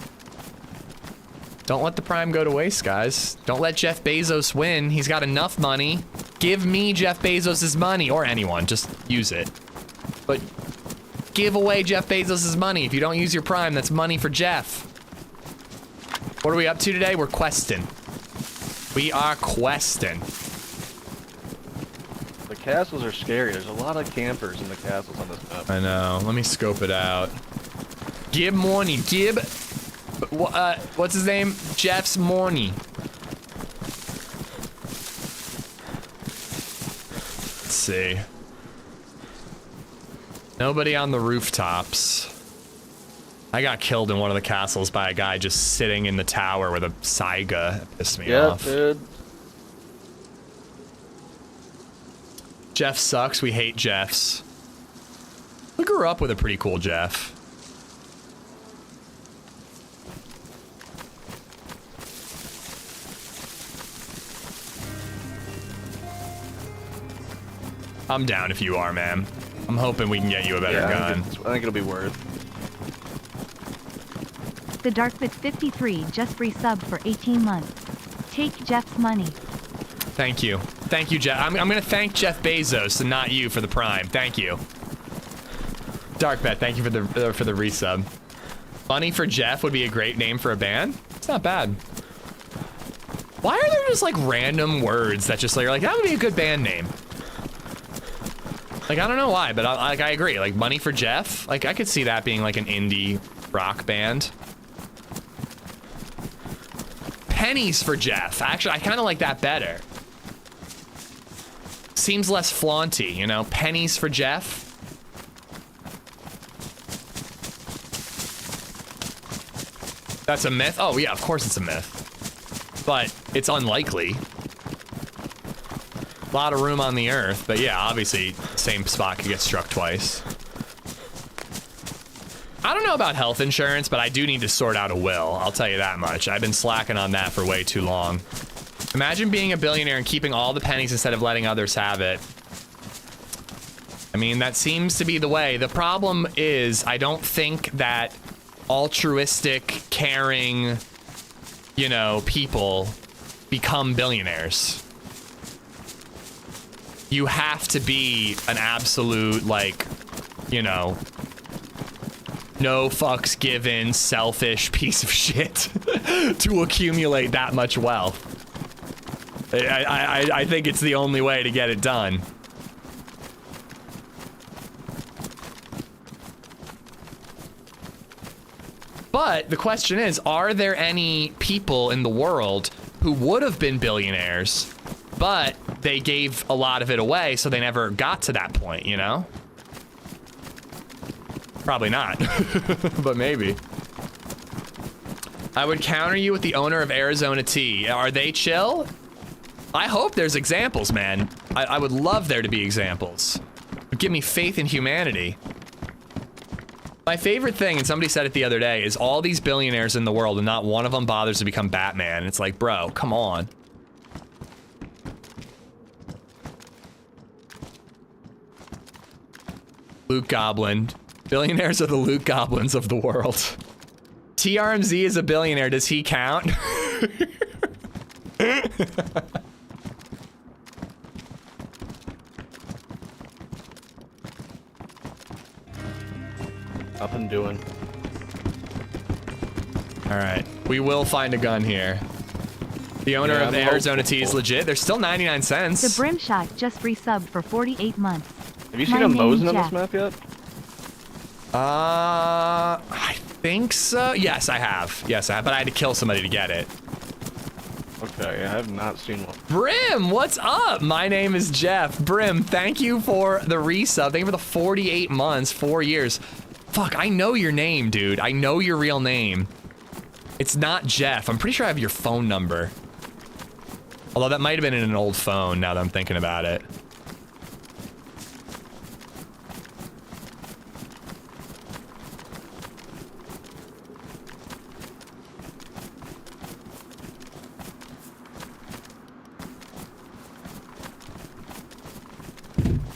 Don't let the Prime go to waste, guys. Don't let Jeff Bezos win. He's got enough money. Give me Jeff Bezos' money, or anyone, just use it. But give away Jeff Bezos' money. If you don't use your Prime, that's money for Jeff. What are we up to today? We're questing. We are questing. The castles are scary. There's a lot of campers in the castles on this map. I know. Let me scope it out. Gib Morning. Gib. What's his name? Jeff's Morning. Let's see. Nobody on the rooftops. I got killed in one of the castles by a guy just sitting in the tower with a Saiga. It pissed me off. Dude. Jeff sucks. We hate Jeffs. We grew up with a pretty cool Jeff. I'm down if you are, man. I'm hoping we can get you a better gun. I think it'll be worth. The Darkbit53 just resubbed for 18 months. Take Jeff's money. Thank you. Thank you, Jeff. I'm gonna thank Jeff Bezos and not you for the prime. Thank you. Darkbet, thank you for the resub. Funny for Jeff would be a great name for a band. It's not bad. Why are there just like random words that just like, you're like, that would be a good band name? Like, I don't know why, but I agree. Like, Money for Jeff? Like, I could see that being like an indie rock band. Pennies for Jeff. Actually, I kind of like that better. Seems less flaunty, you know? Pennies for Jeff. That's a myth? Oh, yeah, of course it's a myth. But it's unlikely. A lot of room on the earth, but yeah, obviously, same spot could get struck twice. I don't know about health insurance, but I do need to sort out a will. I'll tell you that much. I've been slacking on that for way too long. Imagine being a billionaire and keeping all the pennies instead of letting others have it. I mean, that seems to be the way. The problem is, I don't think that altruistic, caring, you know, people become billionaires. You have to be an absolute, like, you know, no fucks given, selfish piece of shit to accumulate that much wealth. I think it's the only way to get it done. But the question is, are there any people in the world who would have been billionaires, but they gave a lot of it away, so they never got to that point, you know? Probably not, but maybe. I would counter you with the owner of Arizona Tea. Are they chill? I hope there's examples, man. I would love there to be examples. It would give me faith in humanity. My favorite thing, and somebody said it the other day, is all these billionaires in the world and not one of them bothers to become Batman. It's like, bro, come on. Luke Goblin. Billionaires are the Luke Goblins of the world. TRMZ is a billionaire. Does he count? Up and doing. All right, we will find a gun here. The owner of Arizona Tea is legit. There's still 99 cents. The Brimshot just resubbed for 48 months. Have you seen a Mosin on this map yet? I think so. Yes, I have. Yes, I have. But I had to kill somebody to get it. Okay, I have not seen one. Brim, what's up? My name is Jeff. Brim, thank you for the resub. Thank you for the 48 months, 4 years. Fuck, I know your name, dude. I know your real name. It's not Jeff. I'm pretty sure I have your phone number. Although that might have been in an old phone now that I'm thinking about it.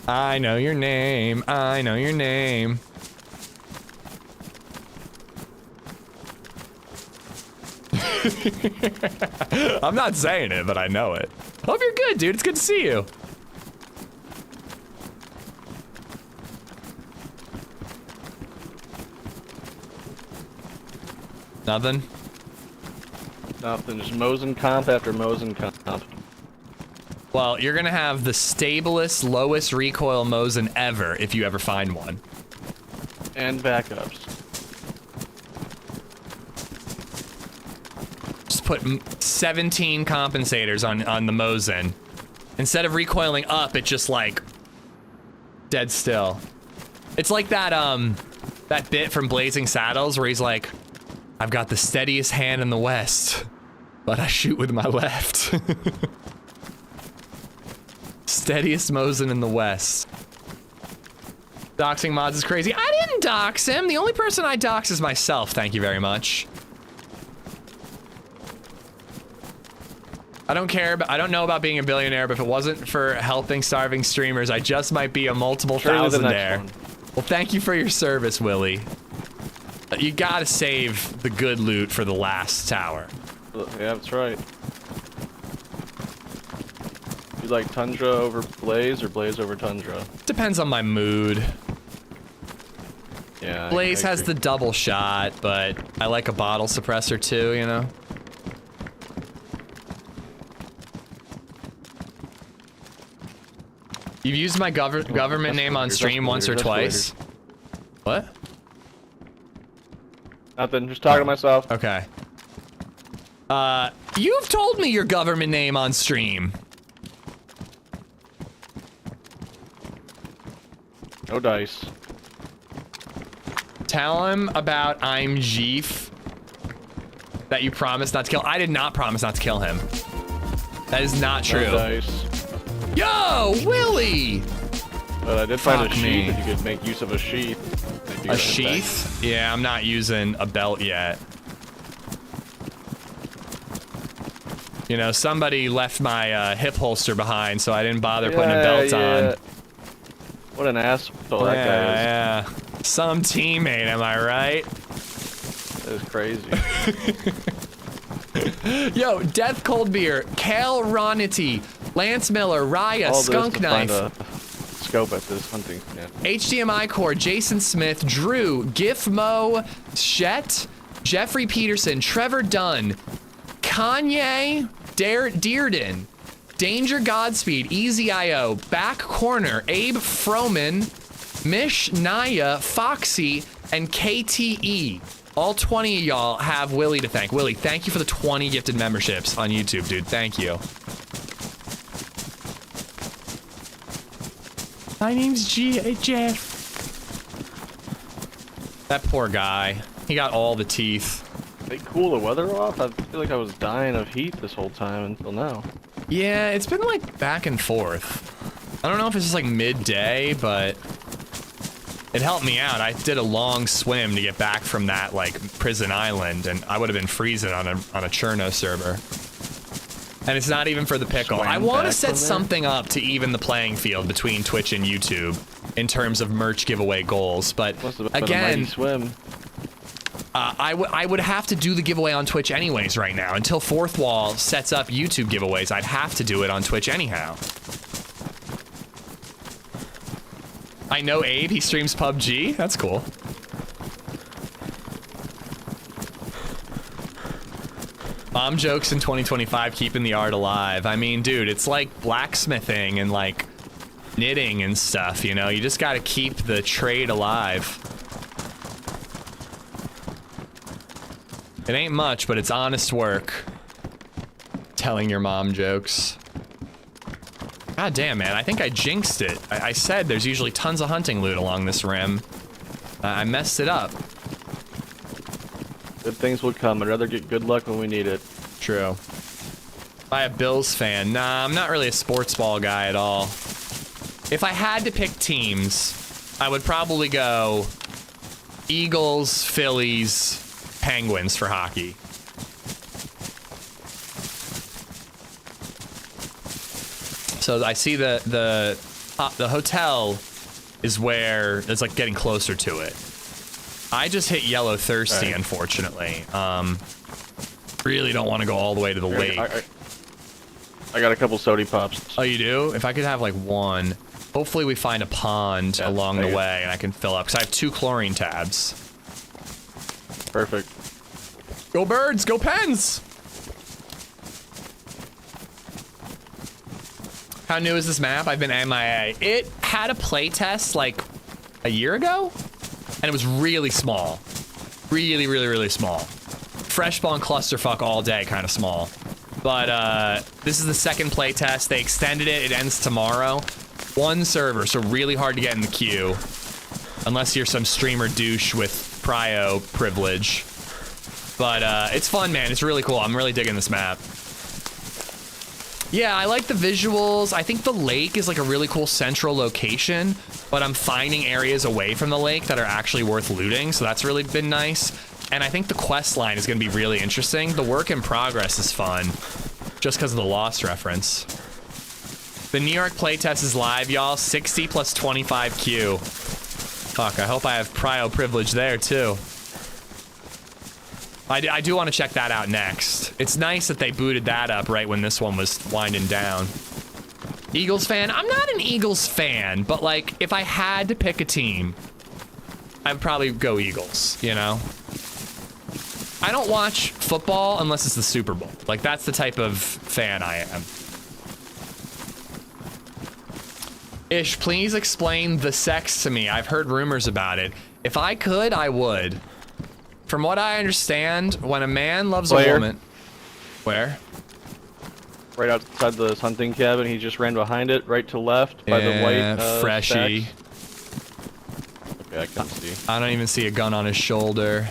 I know your name. I know your name. I'm not saying it, but I know it. Hope you're good, dude. It's good to see you. Nothing? Nothing. Just Mosin comp after Mosin comp. Well, you're gonna have the stablest, lowest recoil Mosin ever if you ever find one. And backups. Just put 17 compensators on the Mosin. Instead of recoiling up, it just like dead still. It's like that that bit from Blazing Saddles where he's like, I've got the steadiest hand in the West, but I shoot with my left. Steadiest Mosin in the West. Doxing mods is crazy. I didn't dox him. The only person I dox is myself. Thank you very much. I don't care, but I don't know about being a billionaire, but if it wasn't for helping starving streamers, I just might be a multiple thousandaire. Well, thank you for your service, Willie. You gotta save the good loot for the last tower. Yeah, that's right. You like Tundra over Blaze or Blaze over Tundra? Depends on my mood. Yeah. Blaze I has agree. the double shot, but I like a bottle suppressor too, you know? You've used my government name on stream once or twice. What? Nothing, just talking to myself. Okay. You've told me your government name on stream. No dice. Tell him about I'm Jeef. That you promised not to kill. I did not promise not to kill him. That is not true. No dice. Yo, Willie! But I did find a Fuck sheath me. if you could make use of a sheath. A sheath? Yeah, I'm not using a belt yet. You know, somebody left my hip holster behind, so I didn't bother putting a belt on. What an asshole that guy is. Yeah. Some teammate, am I right? That is crazy. Yo, Death Cold Beer, Kale Ronity, Lance Miller, Raya, All this Skunk to Knife, find a scope at this hunting. Yeah. HDMI Core, Jason Smith, Drew, Gifmo, Shet, Jeffrey Peterson, Trevor Dunn, Kanye, Dearden, Danger Godspeed, Easy IO, Back Corner, Abe Froman, Mish Naya, Foxy, and KTE. All 20 of y'all have Willie to thank. Willie, thank you for the 20 gifted memberships on YouTube, dude. Thank you. My name's Jeff. That poor guy. He got all the teeth. They cool the weather off? I feel like I was dying of heat this whole time until now. Yeah, it's been like back and forth. I don't know if it's just like midday, but it helped me out. I did a long swim to get back from that like prison island, and I would have been freezing on a Chernarus server. And it's not even for the pickle. I want to set something up to even the playing field between Twitch and YouTube in terms of merch giveaway goals. But again, swim. I would have to do the giveaway on Twitch anyways right now. Until Fourth Wall sets up YouTube giveaways, I'd have to do it on Twitch anyhow. I know Abe, he streams PUBG. That's cool. Mom jokes in 2025 keeping the art alive. I mean, dude, it's like blacksmithing and like knitting and stuff, you know? You just gotta keep the trade alive. It ain't much, but it's honest work. Telling your mom jokes. God damn, man, I think I jinxed it. I said there's usually tons of hunting loot along this rim. I messed it up. Good things will come. I'd rather get good luck when we need it. True. Am I a Bills fan? Nah, I'm not really a sports ball guy at all. If I had to pick teams, I would probably go Eagles, Phillies, Penguins for hockey. So I see the hotel is where it's like getting closer to it. I just hit yellow thirsty, unfortunately. Really don't want to go all the way to the lake. I got a couple sody pops. Oh, you do? If I could have like one. Hopefully we find a pond along the way and I can fill up, because I have 2 chlorine tabs. Perfect. Go birds, go Pens! How new is this map? I've been MIA. It had a playtest like a year ago, and it was really small. Really small. Fresh spawn clusterfuck all day, kind of small. But this is the second playtest. They extended it. It ends tomorrow. One server, so really hard to get in the queue. Unless you're some streamer douche with prio privilege. But it's fun, man. It's really cool. I'm really digging this map. Yeah, I like the visuals. I think the lake is like a really cool central location, but I'm finding areas away from the lake that are actually worth looting, so that's really been nice. And I think the quest line is going to be really interesting. The work in progress is fun, just because of the Lost reference. The New York playtest is live, y'all. 60 plus 25Q. Fuck, I hope I have prio privilege there, too. I do want to check that out next. It's nice that they booted that up right when this one was winding down. Eagles fan? I'm not an Eagles fan, but like, if I had to pick a team, I'd probably go Eagles, you know? I don't watch football unless it's the Super Bowl. Like, that's the type of fan I am. Ish, please explain the sex to me. I've heard rumors about it. If I could, I would. From what I understand, when a man loves a woman... Where? Right outside the hunting cabin. He just ran behind it, right to left, by the white freshy. Stacks. Okay, I can see. I don't even see a gun on his shoulder.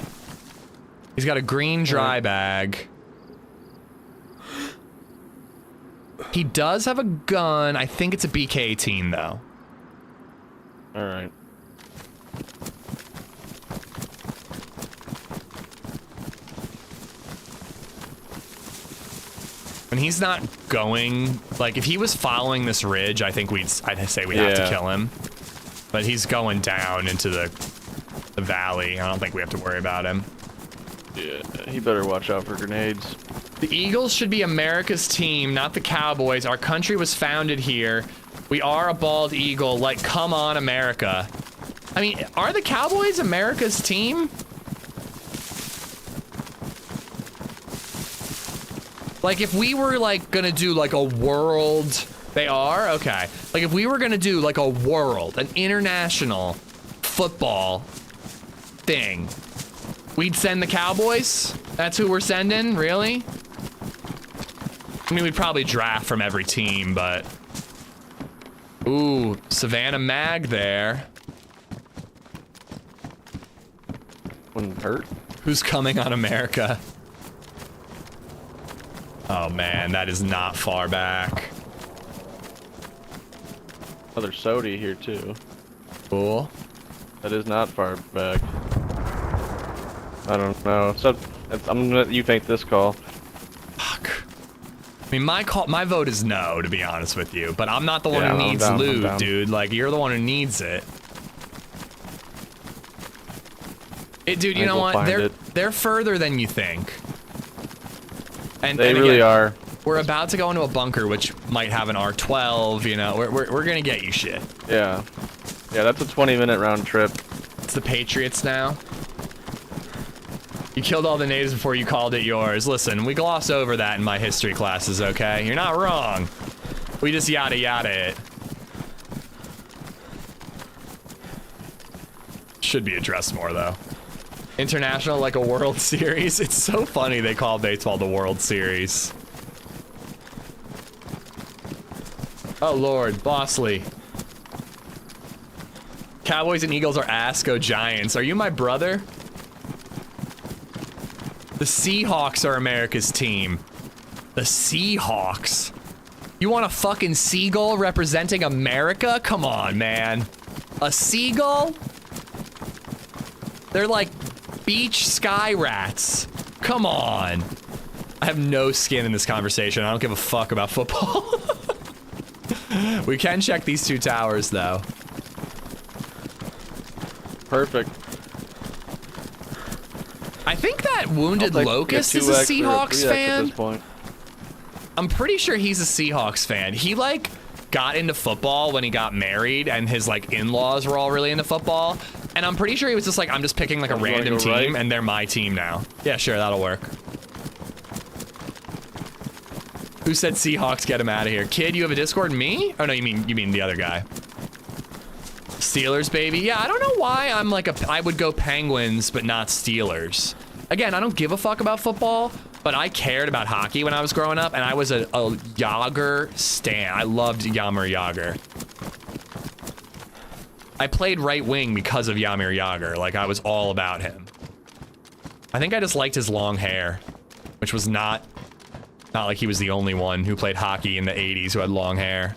He's got a green dry bag. He does have a gun. I think it's a BK-18, though. Alright. When he's not going, like if he was following this ridge, I think I'd say we'd have to kill him. But he's going down into the valley. I don't think we have to worry about him. Yeah, he better watch out for grenades. The Eagles should be America's team, not the Cowboys. Our country was founded here. We are a bald eagle. Like, come on, America. I mean, are the Cowboys America's team? Like, if we were, like, gonna do, like, a world... They are? Okay. Like, if we were gonna do, like, a world, an international football thing, we'd send the Cowboys? That's who we're sending? Really? I mean, we'd probably draft from every team, but... Ooh, Savannah Mag there. Wouldn't hurt. Who's coming on America? Oh man, that is not far back. Another Sodi here too. Cool. That is not far back. I don't know. So I'm gonna let you make this call. Fuck. I mean, my vote is no, to be honest with you. But I'm not the one who needs loot, dude. Like, you're the one who needs it. Dude, you know what? They're further than you think. And they really are. We're about to go into a bunker, which might have an R12. You know, we're gonna get you shit. Yeah, yeah. That's a 20-minute round trip. It's the Patriots now. You killed all the natives before you called it yours. Listen, we gloss over that in my history classes, okay? You're not wrong. We just yada yada it. Should be addressed more, though. International, like a World Series. It's so funny they call baseball the World Series. Oh, Lord. Bosley. Cowboys and Eagles are ass, go Giants. Are you my brother? The Seahawks are America's team. The Seahawks? You want a fucking seagull representing America? Come on, man. A seagull? They're like beach sky rats. Come on. I have no skin in this conversation. I don't give a fuck about football. We can check these two towers, though. Perfect. I think that Wounded Locust is a Seahawks fan. At this point. I'm pretty sure he's a Seahawks fan. He, like, got into football when he got married, and his, like, in-laws were all really into football. And I'm pretty sure he was just like, I'm just picking, like, a random team, and they're my team now. Yeah, sure, that'll work. Who said Seahawks? Get him out of here. Kid, you have a Discord? Me? Oh no, you mean the other guy. Steelers, baby. Yeah, I don't know why I'm like I would go Penguins, but not Steelers. Again, I don't give a fuck about football, but I cared about hockey when I was growing up, and I was a Yager stan. I loved Jaromir Jagr. I played right wing because of Jaromir Jagr. Like, I was all about him. I think I just liked his long hair, which was not like he was the only one who played hockey in the 80s who had long hair.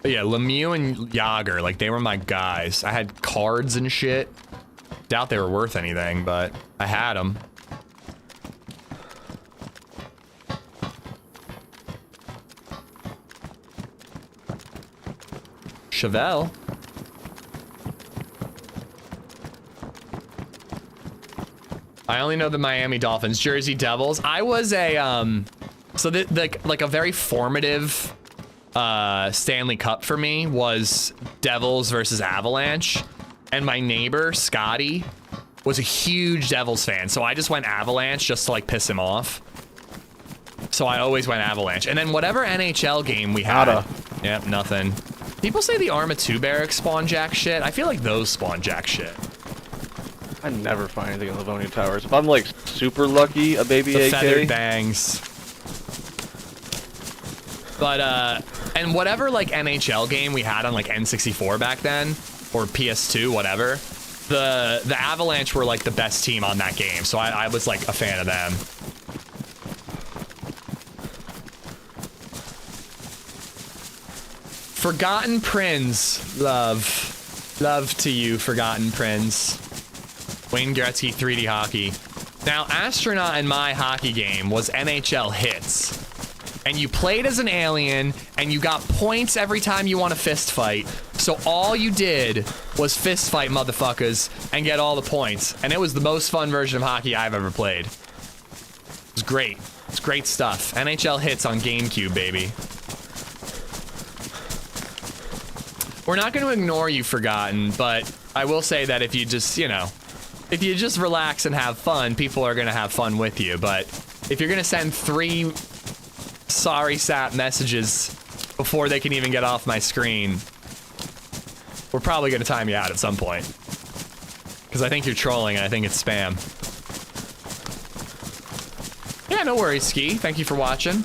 But yeah, Lemieux and Jagr, like, they were my guys. I had cards and shit. Doubt they were worth anything, but I had them. Chevelle. I only know the Miami Dolphins. Jersey Devils. I was a, so like a very formative Stanley Cup for me was Devils versus Avalanche. And my neighbor, Scotty, was a huge Devils fan. So I just went Avalanche just to like piss him off. So I always went Avalanche. And then whatever NHL game we had. Yep, nothing. People say the Arma 2 barracks spawn jack shit. I feel like those spawn jack shit. I never find anything in Livonia Towers. If I'm like super lucky, a baby the AK. Feathered bangs. But and whatever like NHL game we had on like N64 back then, or PS2, whatever, the Avalanche were like the best team on that game, so I was like a fan of them. Forgotten Prince, love to you, Forgotten Prince. Wayne Gretzky 3D hockey. Now, Astronaut in my hockey game was NHL hits. And you played as an alien, and you got points every time you won a fist fight. So all you did was fist fight motherfuckers and get all the points. And it was the most fun version of hockey I've ever played. It was great. It's great stuff. NHL hits on GameCube, baby. We're not going to ignore you, Forgotten, but I will say that if you just, you know, if you just relax and have fun, people are going to have fun with you. But if you're going to send 3 sorry sap messages before they can even get off my screen, we're probably going to time you out at some point. Because I think you're trolling and I think it's spam. Yeah, no worries, Ski. Thank you for watching.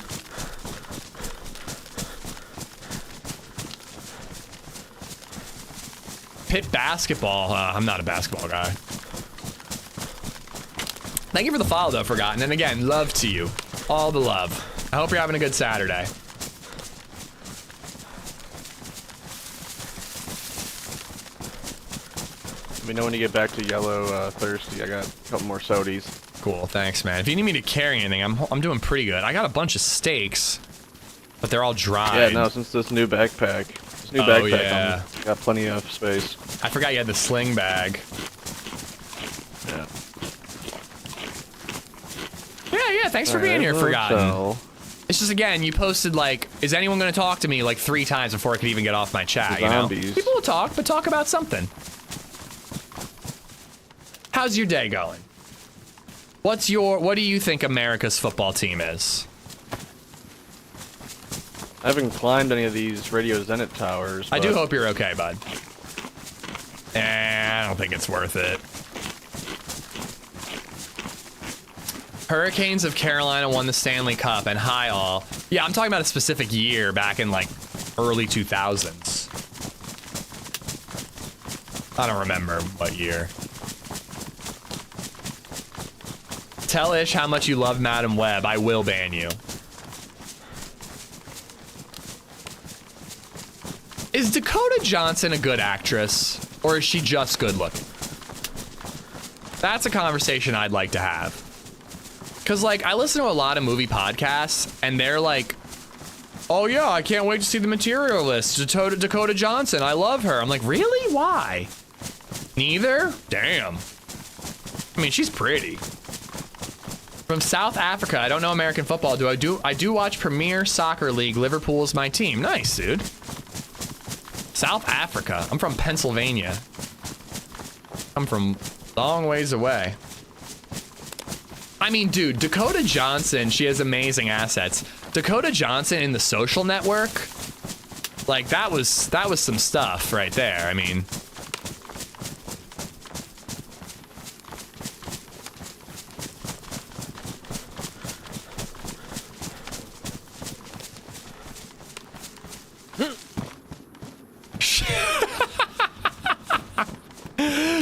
Pit basketball. I'm not a basketball guy. Thank you for the follow, though, Forgotten. And again, love to you. All the love. I hope you're having a good Saturday. Let me know when you get back to Yellow Thirsty. I got a couple more sodies. Cool, thanks, man. If you need me to carry anything, I'm doing pretty good. I got a bunch of steaks, but they're all dry. Yeah, no, since this new backpack. This new backpack, got plenty of space. I forgot you had the sling bag. Yeah. Yeah, thanks for being here, Forgotten. It's just, again, you posted, like, is anyone going to talk to me, like, 3 times before I could even get off my chat, you know? People will talk, but talk about something. How's your day going? What do you think America's football team is? I haven't climbed any of these Radio Zenit towers. I do hope you're okay, bud. I don't think it's worth it. Hurricanes of Carolina won the Stanley Cup, and hi all. Yeah, I'm talking about a specific year back in like early 2000s. I don't remember what year. Tell Ish how much you love Madam Web. I will ban you. Is Dakota Johnson a good actress, or is she just good looking? That's a conversation I'd like to have. Because, like, I listen to a lot of movie podcasts, and they're like, oh, yeah, I can't wait to see the material list. Dakota Johnson, I love her. I'm like, really? Why? Neither? Damn. I mean, she's pretty. From South Africa, I don't know American football. I do watch Premier Soccer League. Liverpool's my team. Nice, dude. South Africa. I'm from Pennsylvania. I'm from long ways away. I mean, dude, Dakota Johnson, she has amazing assets. Dakota Johnson in the Social Network, like that was some stuff right there. I mean,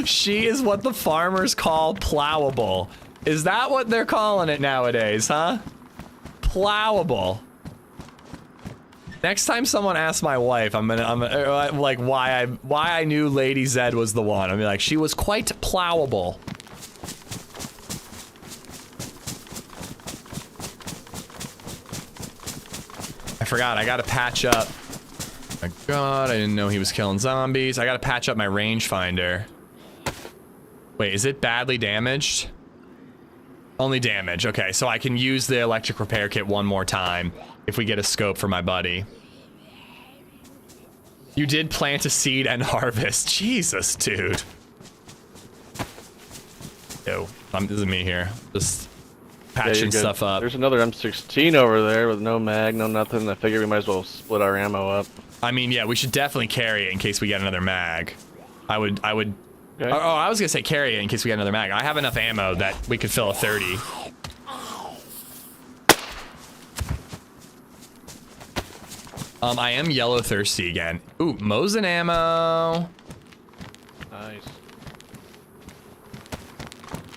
she is what the farmers call plowable. Is that what they're calling it nowadays, huh? Plowable. Next time someone asks my wife, I'm like why I knew LadyZed was the one. I'll be like, she was quite plowable. I forgot, I gotta patch up. My God, I didn't know he was killing zombies. I gotta patch up my rangefinder. Wait, is it badly damaged? Only damage, okay, so I can use the electric repair kit one more time if we get a scope for my buddy. You did plant a seed and harvest. Jesus, dude. Yo, this is me here. Just patching stuff up. There's another M16 over there with no mag, no nothing. I figure we might as well split our ammo up. I mean, yeah, we should definitely carry it in case we get another mag. I would Okay. Oh, I was gonna say carry it in case we get another mag. I have enough ammo that we could fill a 30. I am yellow thirsty again. Ooh, Mosin ammo. Nice.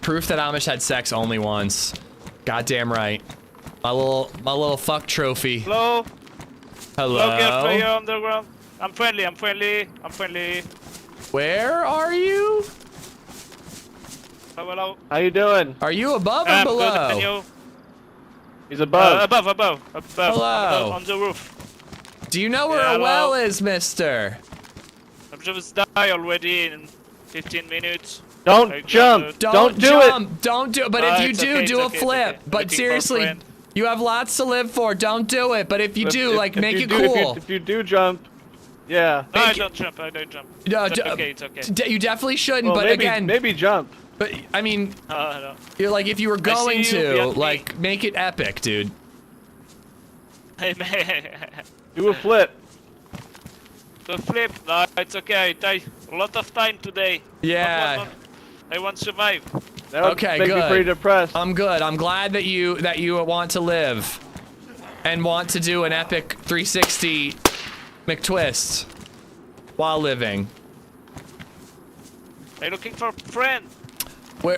Proof that Amish had sex only once. Goddamn right. My little fuck trophy. Hello? Hello. Hello, player underground. I'm friendly. Where are you? Hello. How you doing? Are you above or below? Good, and you? He's above. Above. Hello. On the roof. Do you know where a well is, mister? I'm just die already in 15 minutes. Don't jump. Don't do it. Don't do it. But if you it's do, okay, do a it's okay, flip. it's okay. But Looking for a seriously, friend. you have lots to live for. Don't do it. But if you do, like, make it do, cool. If you do jump, yeah. No, I Make it- don't jump. I don't jump. No, It's okay. It's okay. You definitely shouldn't, Well, but maybe, again, maybe jump. but I mean, No. you're like, if you were going see you to, behind me. like, make it epic, dude. Hey man. Do a flip. The flip. No, it's okay. I die a lot of time today. Yeah. I won't survive. That would Okay, make me good. pretty depressed. I'm good. I'm glad that you want to live and want to do an epic 360 McTwist while living. I'm looking for a friend.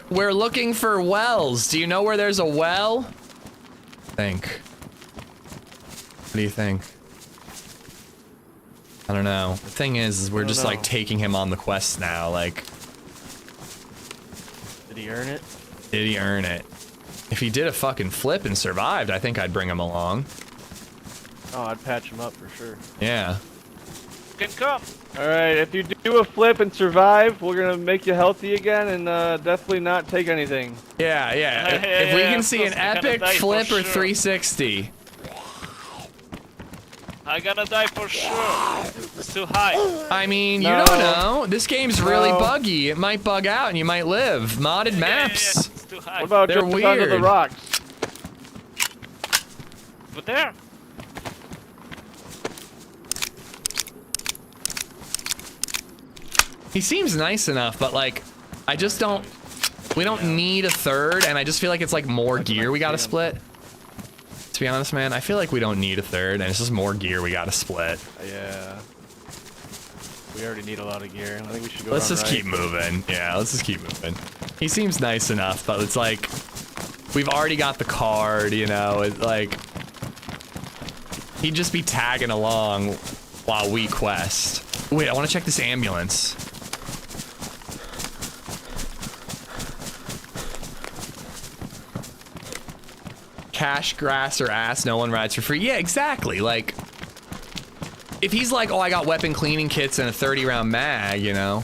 We're looking for wells. Do you know where there's a well? Think. What do you think? I don't know. The thing is we're just like taking him on the quest now. Like, Did he earn it? did he earn it? If he did a fucking flip and survived, I think I'd bring him along. Oh, I'd patch him up for sure. Yeah. You can come. All right, if you do a flip and survive, we're gonna make you healthy again, and definitely not take anything. Yeah. If we can see an epic flip or 360. I'm gonna die for sure. It's too high. I mean, No. you don't know. This game's really No. buggy. It might bug out and you might live. Modded maps. Yeah, it's too high. What about They're just under the weird. rocks? But there. He seems nice enough, but like, I just don't. We don't need a third, and I just feel like it's like more gear we gotta split. To be honest, man, I feel like we don't need a third, and it's just more gear we gotta split. Yeah. We already need a lot of gear. I think we should go. Let's down just right. keep moving. Yeah, let's just keep moving. He seems nice enough, but it's like, we've already got the card, you know, it's like, he'd just be tagging along while we quest. Wait, I want to check this ambulance. Cash, grass, or ass, no one rides for free. Yeah, exactly. Like, if he's like, oh, I got weapon cleaning kits and a 30-round mag, you know.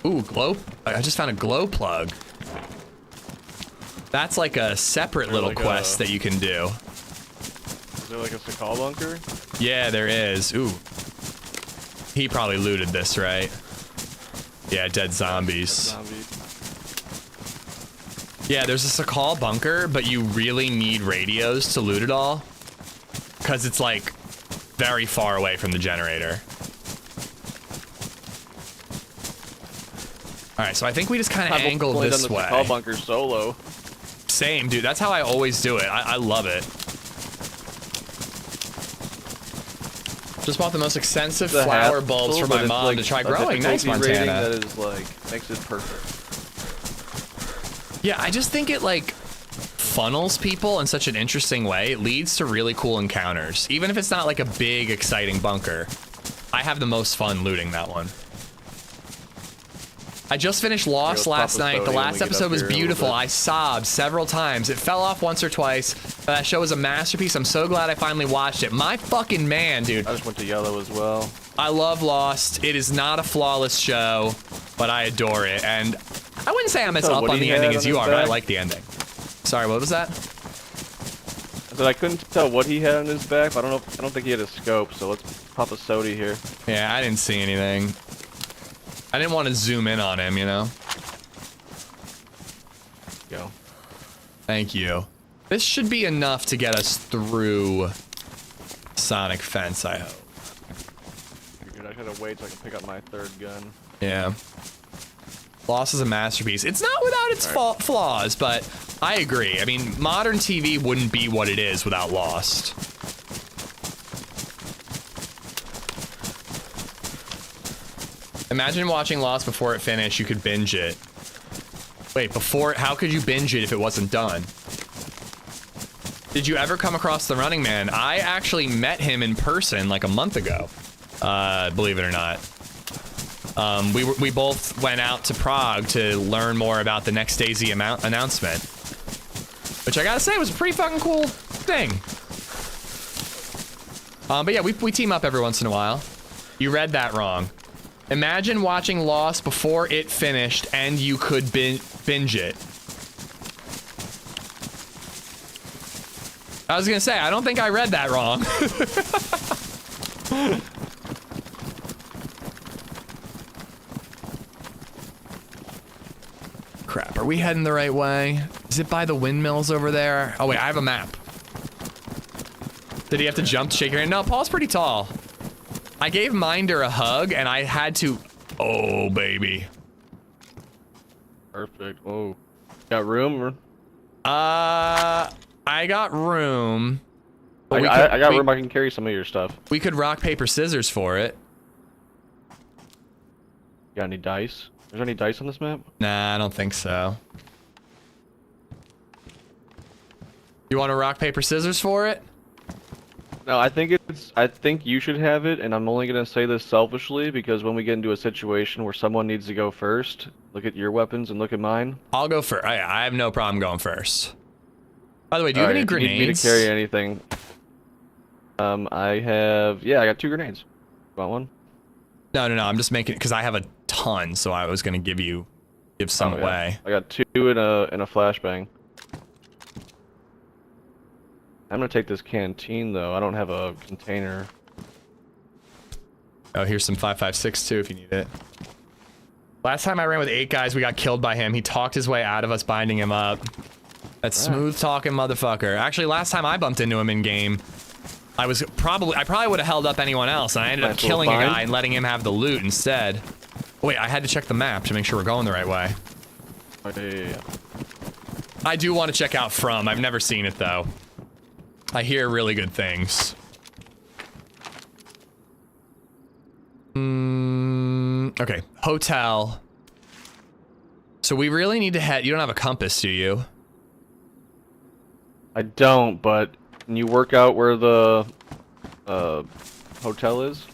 Ooh, glow. I just found a glow plug. That's like a separate little like quest that you can do. Is there like a Sakal bunker? Yeah, there is. Ooh. He probably looted this, right? Yeah, dead zombies. Zombies. Yeah, there's a Sakal bunker, but you really need radios to loot it all. Because it's like very far away from the generator. Alright, so I think we just kind of angled this way. Sakal bunker solo. Same, dude. That's how I always do it. I love it. Just bought the most expensive flower bulbs for my mom to try growing. Nice, Montana. That is like makes it perfect. Yeah, I just think it like funnels people in such an interesting way. It leads to really cool encounters. Even if it's not like a big, exciting bunker, I have the most fun looting that one. I just finished Lost last night. The last episode was beautiful. I sobbed several times. It fell off once or twice. But that show was a masterpiece. I'm so glad I finally watched it. My fucking man, dude. I just went to yellow as well. I love Lost. It is not a flawless show, but I adore it. And I wouldn't say I'm as up on the ending as you are, but I like the ending. Sorry, what was that? I said I couldn't tell what he had on his back, but I don't think he had a scope, so let's pop a sody here. Yeah, I didn't see anything. I didn't want to zoom in on him, you know? Go. Thank you. This should be enough to get us through Sonic Fence, I hope. Dude, I gotta wait so I can pick up my third gun. Yeah. Lost is a masterpiece. It's not without its flaws, but I agree. I mean, modern TV wouldn't be what it is without Lost. Imagine watching Lost before it finished. You could binge it. Wait, how could you binge it if it wasn't done? Did you ever come across the Running Man? I actually met him in person like a month ago. Believe it or not. We both went out to Prague to learn more about the next DayZ announcement. Which I gotta say was a pretty fucking cool thing. But yeah, we team up every once in a while. You read that wrong. Imagine watching Lost before it finished and you could binge it. I was gonna say, I don't think I read that wrong. Crap, are we heading the right way? Is it by the windmills over there? Oh wait, I have a map. Did he have to jump to shake your hand? No, Paul's pretty tall. I gave Minder a hug and I had to... Oh, baby. Perfect. Oh. Got room? Or? I got room. I got room. I can carry some of your stuff. We could rock, paper, scissors for it. Got any dice? Is there any dice on this map? Nah, I don't think so. You want to rock, paper, scissors for it? No, I think you should have it, and I'm only gonna say this selfishly because when we get into a situation where someone needs to go first, look at your weapons and look at mine. I'll go first. I have no problem going first. By the way, do you have any grenades? If you need me to carry anything. I got 2 grenades. Want one? No. I'm just making it because I have a ton, so I was gonna give some away. I got 2 in a flashbang. I'm gonna take this canteen though. I don't have a container. Oh, here's some 5.56 too if you need it. Last time I ran with 8 guys, we got killed by him. He talked his way out of us binding him up. That smooth talking motherfucker. Actually, last time I bumped into him in game, I probably would have held up anyone else, and I ended up killing a guy and letting him have the loot instead. Wait, I had to check the map to make sure we're going the right way. Yeah. I do want to check out From. I've never seen it though. I hear really good things. Okay, hotel. So we really need to head. You don't have a compass, do you? I don't, but can you work out where the hotel is?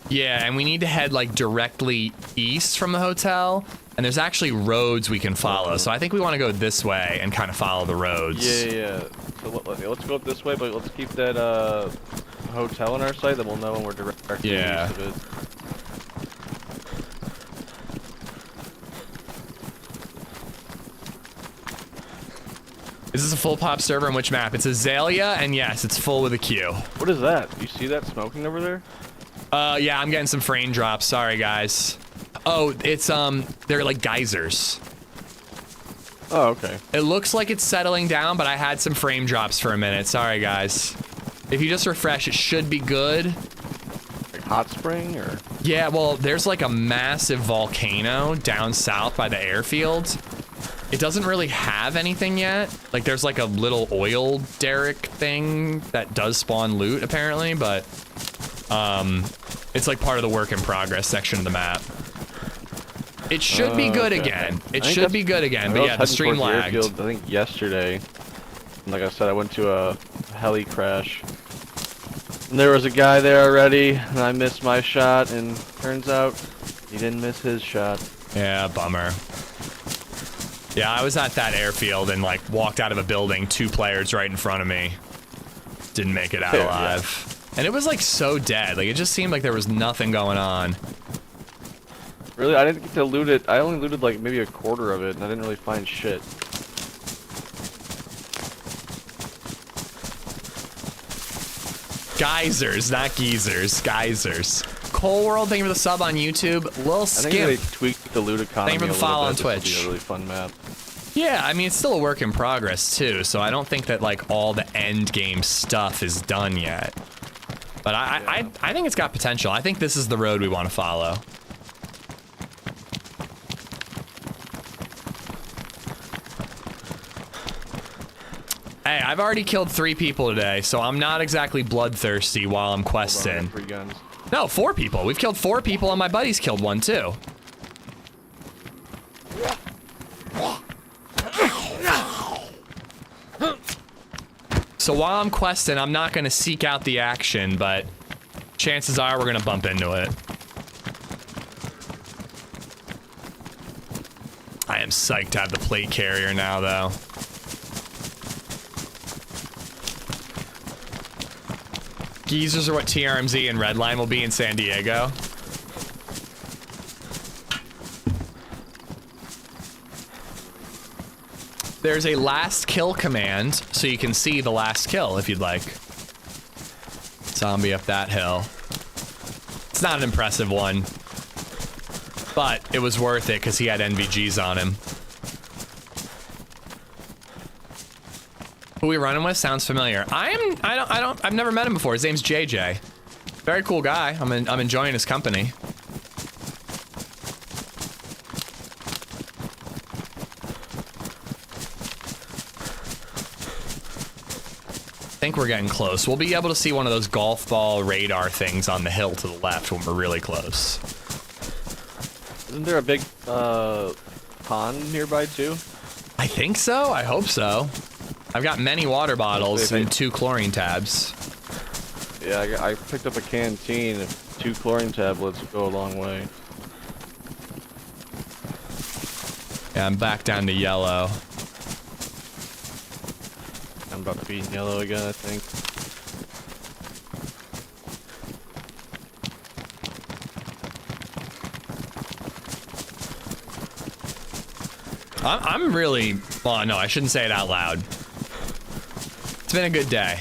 Yeah, and we need to head like directly east from the hotel. And there's actually roads we can follow, so I think we want to go this way and kind of follow the roads. Yeah. So let's go up this way, but let's keep that hotel on our side, then we'll know when we're directly east of it. Is this a full pop server on which map? It's Azalea, and yes, it's full with a queue. What is that? You see that smoking over there? Yeah, I'm getting some frame drops. Sorry, guys. Oh, it's, they're like geysers. Oh, okay. It looks like it's settling down, but I had some frame drops for a minute. Sorry, guys. If you just refresh, it should be good. Like hot spring or? Yeah, well, there's like a massive volcano down south by the airfield. It doesn't really have anything yet. Like, there's like a little oil derrick thing that does spawn loot, apparently, but it's like part of the work in progress section of the map. It should be good again. It should be good again, but yeah, the stream lagged. I think yesterday. And like I said, I went to a heli crash. And there was a guy there already, and I missed my shot, and turns out he didn't miss his shot. Yeah, bummer. Yeah, I was at that airfield and like walked out of a building, 2 players right in front of me. Didn't make it out alive. Yeah. And it was like so dead. Like it just seemed like there was nothing going on. Really? I didn't get to loot it. I only looted like maybe a quarter of it, and I didn't really find shit. Geysers, not geezers. Geysers. Cole World, thank you for the sub on YouTube. Lil Skimp. I think they tweaked the loot economy. Thank you for the follow on Twitch. This will be a really fun map. Yeah, I mean, it's still a work in progress, too, so I don't think that, like, all the end game stuff is done yet. But I think it's got potential. I think this is the road we want to follow. Hey, I've already killed 3 people today, so I'm not exactly bloodthirsty while I'm questing. 3 guns. No, 4 people. We've killed 4 people, and my buddy's killed 1, too. So while I'm questing, I'm not going to seek out the action, but chances are we're going to bump into it. I am psyched to have the plate carrier now, though. Geezers are what TRMZ and Redline will be in San Diego. There's a last kill command, so you can see the last kill if you'd like. Zombie up that hill. It's not an impressive one, but it was worth it because he had NVGs on him. Who we running with? Sounds familiar. I've never met him before. His name's JJ. Very cool guy. I'm enjoying his company. I think we're getting close. We'll be able to see one of those golf ball radar things on the hill to the left when we're really close. Isn't there a big pond nearby too? I think so. I hope so. I've got many water bottles and 2 chlorine tabs. Yeah, I picked up a canteen. 2 chlorine tablets would go a long way. Yeah, I'm back down to yellow. I'm about to be in yellow again, I think. I'm really... Well, no, I shouldn't say it out loud. It's been a good day.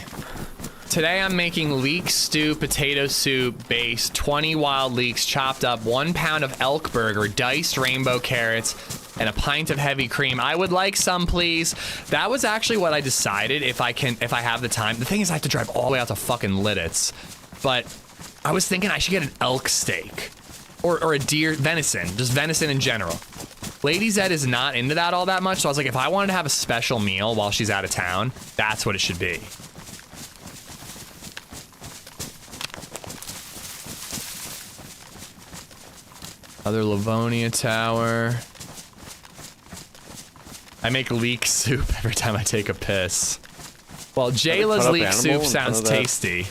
Today I'm making leek stew, potato soup, base, 20 wild leeks chopped up, 1 pound of elk burger, diced rainbow carrots, and a pint of heavy cream. I would like some, please. That was actually what I decided if I have the time. The thing is I have to drive all the way out to fucking Lidditz. But I was thinking I should get an elk steak. Or a deer, venison, just venison in general. LadyZed is not into that all that much, so I was like, if I wanted to have a special meal while she's out of town, that's what it should be. Other Livonia Tower. I make leek soup every time I take a piss. Well, Jayla's leek soup sounds tasty.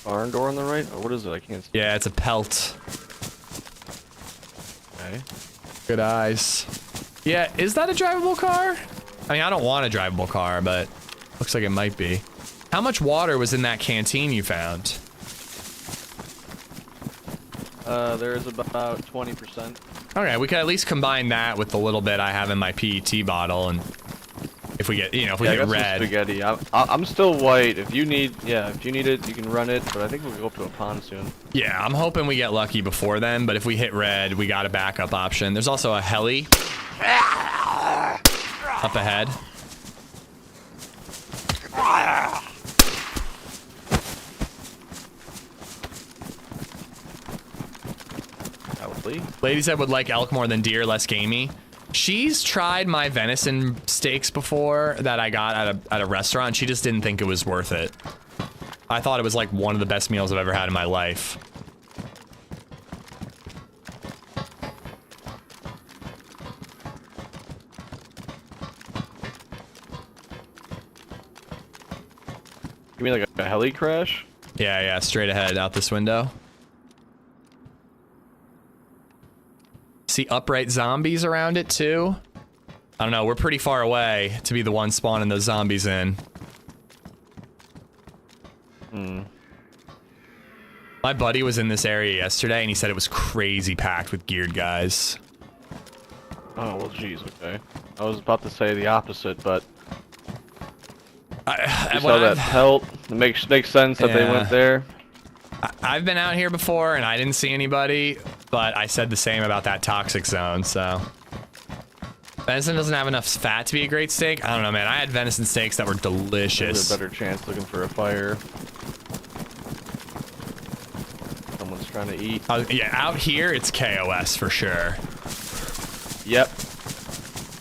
Barn door on the right? Or what is it? I can't see. Yeah, it's a pelt. Okay. Good eyes. Yeah, is that a drivable car? I mean, I don't want a drivable car, but looks like it might be. How much water was in that canteen you found? There's about 20%. Okay, we could at least combine that with the little bit I have in my PET bottle, and if we get, you know, if we get red. Spaghetti. I'm still white. If you need it, you can run it. But I think we'll go up to a pond soon. Yeah, I'm hoping we get lucky before then. But if we hit red, we got a backup option. There's also a heli. Up ahead. LadyZed would like elk more than deer, less gamey. She's tried my venison steaks before that I got at a restaurant. She just didn't think it was worth it. I thought it was like one of the best meals I've ever had in my life. You mean like a heli crash? Yeah, yeah, straight ahead out this window. See upright zombies around it too? I don't know, we're pretty far away to be the one spawning those zombies in. My buddy was in this area yesterday and he said it was crazy packed with geared guys. Oh, well, geez, okay. I was about to say the opposite, but... You saw that pelt. It makes sense that they went there. I've been out here before and I didn't see anybody, but I said the same about that toxic zone, so. Venison doesn't have enough fat to be a great steak. I don't know, man. I had venison steaks that were delicious. There's a better chance looking for a fire. Someone's trying to eat. Yeah, out here it's KOS for sure. Yep.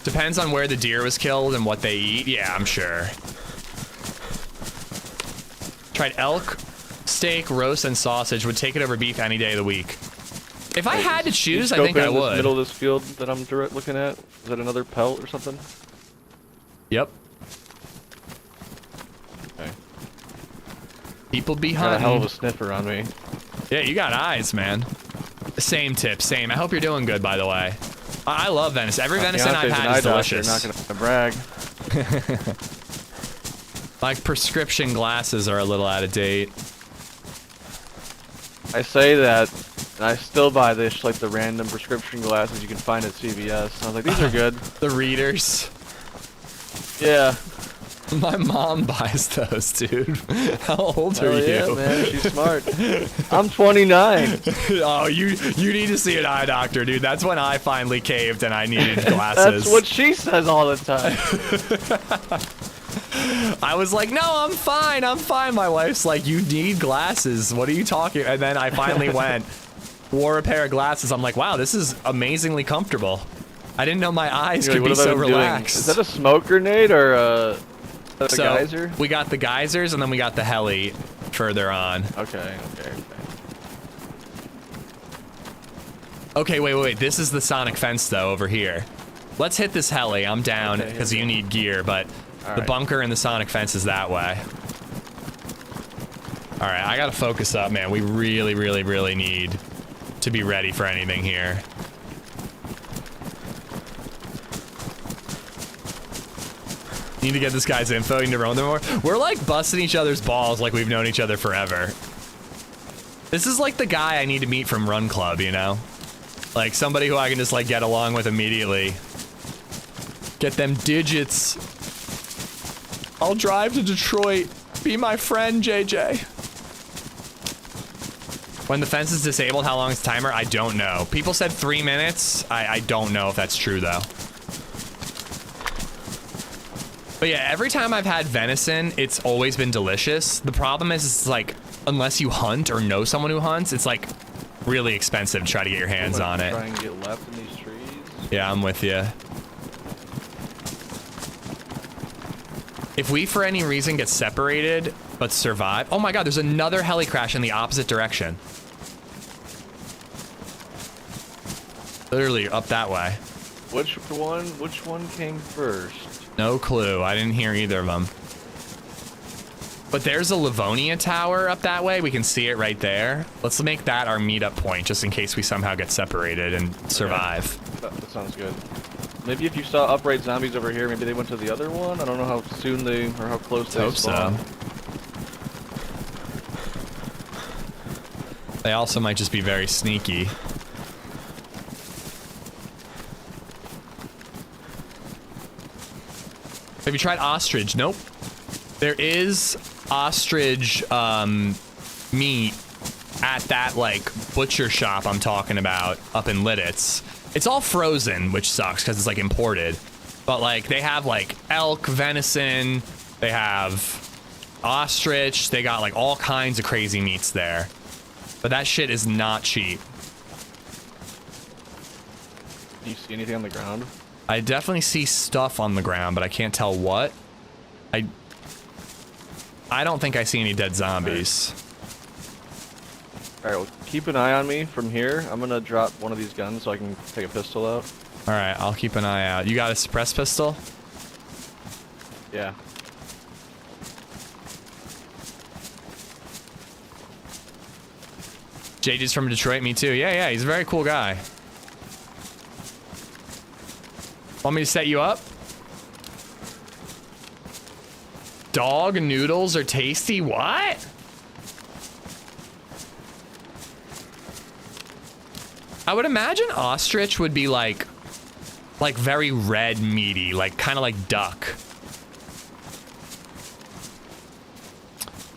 Depends on where the deer was killed and what they eat. Yeah, I'm sure. Tried elk, steak, roast, and sausage. Would take it over beef any day of the week. If I had to choose, I think I would. Middle of this field that I'm looking at. Is that another pelt or something? Yep. Okay. People be Got hunting. a hell of a sniffer on me. Yeah, you got eyes, man. Same tip, same. I hope you're doing good, by the way. I love venison. Every venison I've had is delicious. You're not gonna brag. Like prescription glasses are a little out of date. I say that, and I still buy this, like the random prescription glasses you can find at CVS. I was like, these are good. The readers. Yeah. My mom buys those, dude. How old are yeah, you? Man, she's smart. I'm 29. Oh, you need to see an eye doctor, dude. That's when I finally caved and I needed glasses. That's what she says all the time. I was like, no, I'm fine. I'm fine. My wife's like, you need glasses. What are you talking? And then I finally went, wore a pair of glasses. I'm like, wow, this is amazingly comfortable. I didn't know my eyes could be so relaxed. Is that a smoke grenade or a geyser? We got the geysers and then we got the heli further on. Okay. Okay, wait. This is the sonic fence though over here. Let's hit this heli. I'm down because you need gear, but the bunker and the sonic fence is that way. All right, I gotta focus up, man. We really need to be ready for anything here. Need to get this guy's info. You need to run with him more. We're like busting each other's balls like we've known each other forever. This is like the guy I need to meet from Run Club, you know? Like somebody who I can just like get along with immediately. Get them digits. I'll drive to Detroit. Be my friend, JJ. When the fence is disabled, how long is the timer? I don't know. People said 3 minutes. I don't know if that's true though. But yeah, every time I've had venison, it's always been delicious. The problem is, it's like, unless you hunt or know someone who hunts, it's like really expensive to try to get your hands on it. Try and get left in these trees. Yeah, I'm with you. If we, for any reason, get separated but survive... Oh my god, there's another heli crash in the opposite direction. Literally up that way. Which one came first? No clue. I didn't hear either of them. But there's a Livonia tower up that way. We can see it right there. Let's make that our meetup point, just in case we somehow get separated and survive. Okay. That sounds good. Maybe if you saw upright zombies over here, maybe they went to the other one? I don't know how soon they, or how close they spawn. Hope so. They also might just be very sneaky. Have you tried ostrich? Nope. There is ostrich meat at that like butcher shop I'm talking about up in Lidditz. It's all frozen, which sucks because it's like imported. But like they have like elk, venison, they have ostrich, they got like all kinds of crazy meats there. But that shit is not cheap. Do you see anything on the ground? I definitely see stuff on the ground, but I can't tell what. I don't think I see any dead zombies. All right, well, keep an eye on me from here. I'm gonna drop one of these guns so I can take a pistol out. All right, I'll keep an eye out. You got a suppressed pistol? Yeah. JJ's from Detroit, me too. Yeah, he's a very cool guy. Want me to set you up? Dog noodles are tasty? What? I would imagine ostrich would be like very red meaty, like kind of like duck.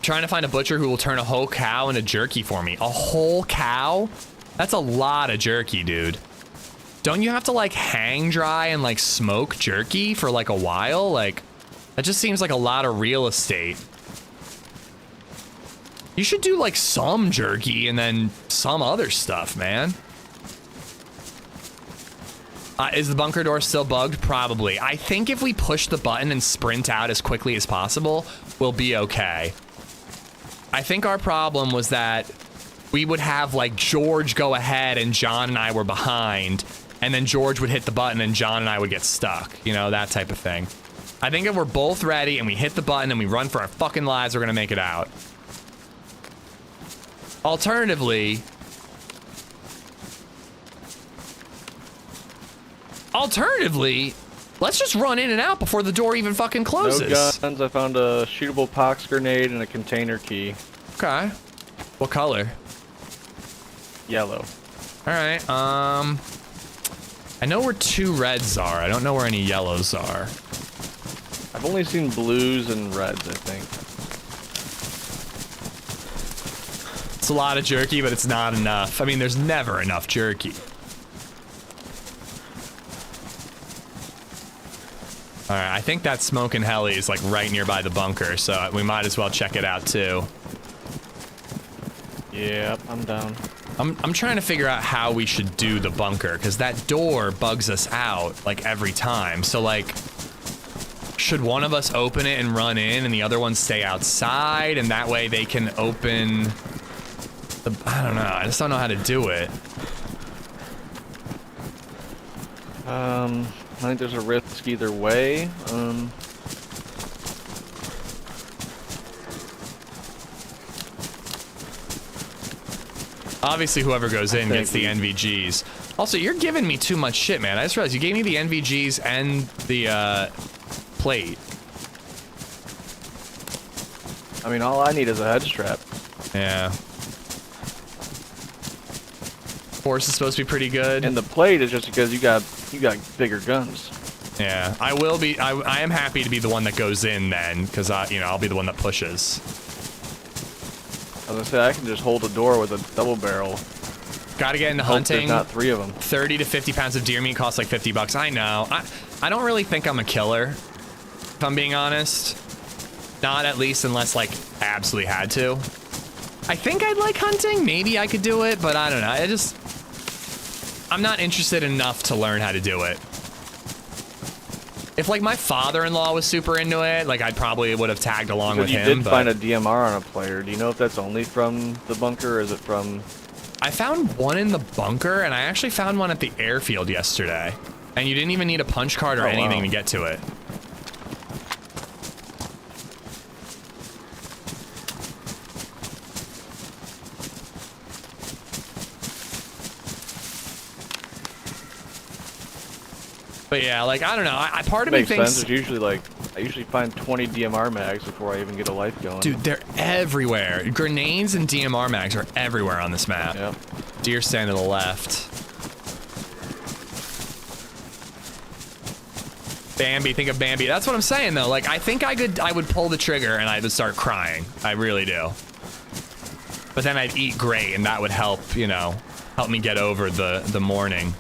Trying to find a butcher who will turn a whole cow into jerky for me. A whole cow? That's a lot of jerky, dude. Don't you have to like hang dry and like smoke jerky for like a while? Like, that just seems like a lot of real estate. You should do like some jerky and then some other stuff, man. Is the bunker door still bugged? Probably. I think if we push the button and sprint out as quickly as possible, we'll be okay. I think our problem was that we would have like George go ahead and John and I were behind, and then George would hit the button and John and I would get stuck. You know, that type of thing. I think if we're both ready and we hit the button and we run for our fucking lives, we're gonna make it out. Alternatively, let's just run in and out before the door even fucking closes. No guns. I found a shootable pox grenade and a container key. Okay. What color? Yellow. All right. I know where 2 reds are. I don't know where any yellows are. I've only seen blues and reds, I think. It's a lot of jerky, but it's not enough. I mean, there's never enough jerky. All right, I think that smoking heli is like right nearby the bunker, so we might as well check it out too. Yep, I'm down. I'm trying to figure out how we should do the bunker, because that door bugs us out like every time. So like, should one of us open it and run in and the other one stay outside, and that way they can open the, I don't know, I just don't know how to do it. I think there's a risk either way. Obviously, whoever goes in gets the NVGs. Also, you're giving me too much shit, man. I just realized you gave me the NVGs and the plate. I mean, all I need is a head strap. Yeah. Horse is supposed to be pretty good. And the plate is just because you got bigger guns. Yeah, I will be. I am happy to be the one that goes in then, because I'll be the one that pushes. I was gonna say, I can just hold a door with a double barrel. Got to get into Hope hunting. there's not 3 of them. 30 to 50 pounds of deer meat costs like $50. I know. I don't really think I'm a killer, if I'm being honest. Not at least unless like I absolutely had to. I think I'd like hunting. Maybe I could do it, but I don't know. I'm not interested enough to learn how to do it. If like my father-in-law was super into it, like I probably would have tagged along with him. You did find a DMR on a player. Do you know if that's only from the bunker, or is it from... I found one in the bunker, and I actually found one at the airfield yesterday. And you didn't even need a punch card or anything to get to it. But yeah, like, I don't know. Part of me thinks... Makes sense. It's usually like, I usually find 20 DMR mags before I even get a life going. Dude, they're everywhere. Grenades and DMR mags are everywhere on this map. Yep. Deer stand to the left. Bambi, think of Bambi. That's what I'm saying, though. Like, I think I would pull the trigger and I would start crying. I really do. But then I'd eat great, and that would help, you know, help me get over the morning.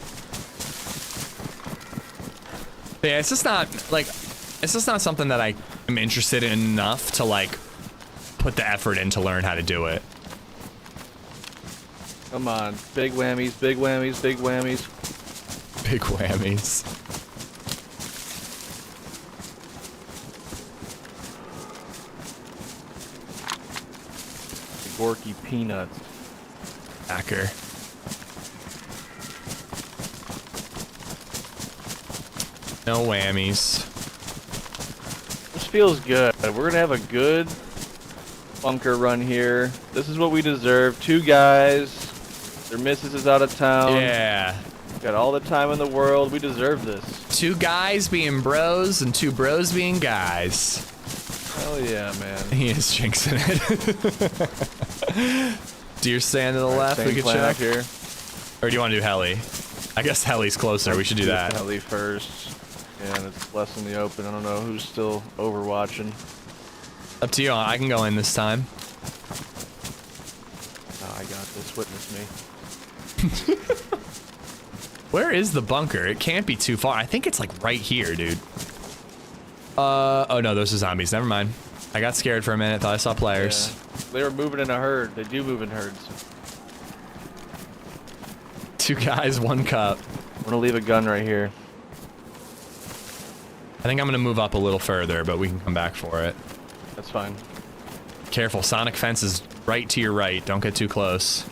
But yeah, it's just not like, it's just not something that I am interested in enough to like put the effort in to learn how to do it. Come on, big whammies, big whammies, big whammies. Big whammies. Gorky peanuts. Hacker. No whammies. This feels good. We're gonna have a good bunker run here. This is what we deserve. 2 guys. Their missus is out of town. Yeah. Got all the time in the world. We deserve this. 2 guys being bros and 2 bros being guys. Hell yeah, man. He is jinxing it. Deer stand to the left, we could check. Here. Or do you want to do heli? I guess heli's closer, we should do that. Heli first. Yeah, and it's less in the open. I don't know who's still overwatching. Up to you, I can go in this time. Oh, I got this, witness me. Where is the bunker? It can't be too far. I think it's like right here, dude. Oh no, those are zombies. Never mind. I got scared for a minute, thought I saw players. Yeah. They were moving in a herd. They do move in herds. 2 guys, 1 cup. I'm gonna leave a gun right here. I think I'm gonna move up a little further, but we can come back for it. That's fine. Careful, sonic fence is right to your right. Don't get too close.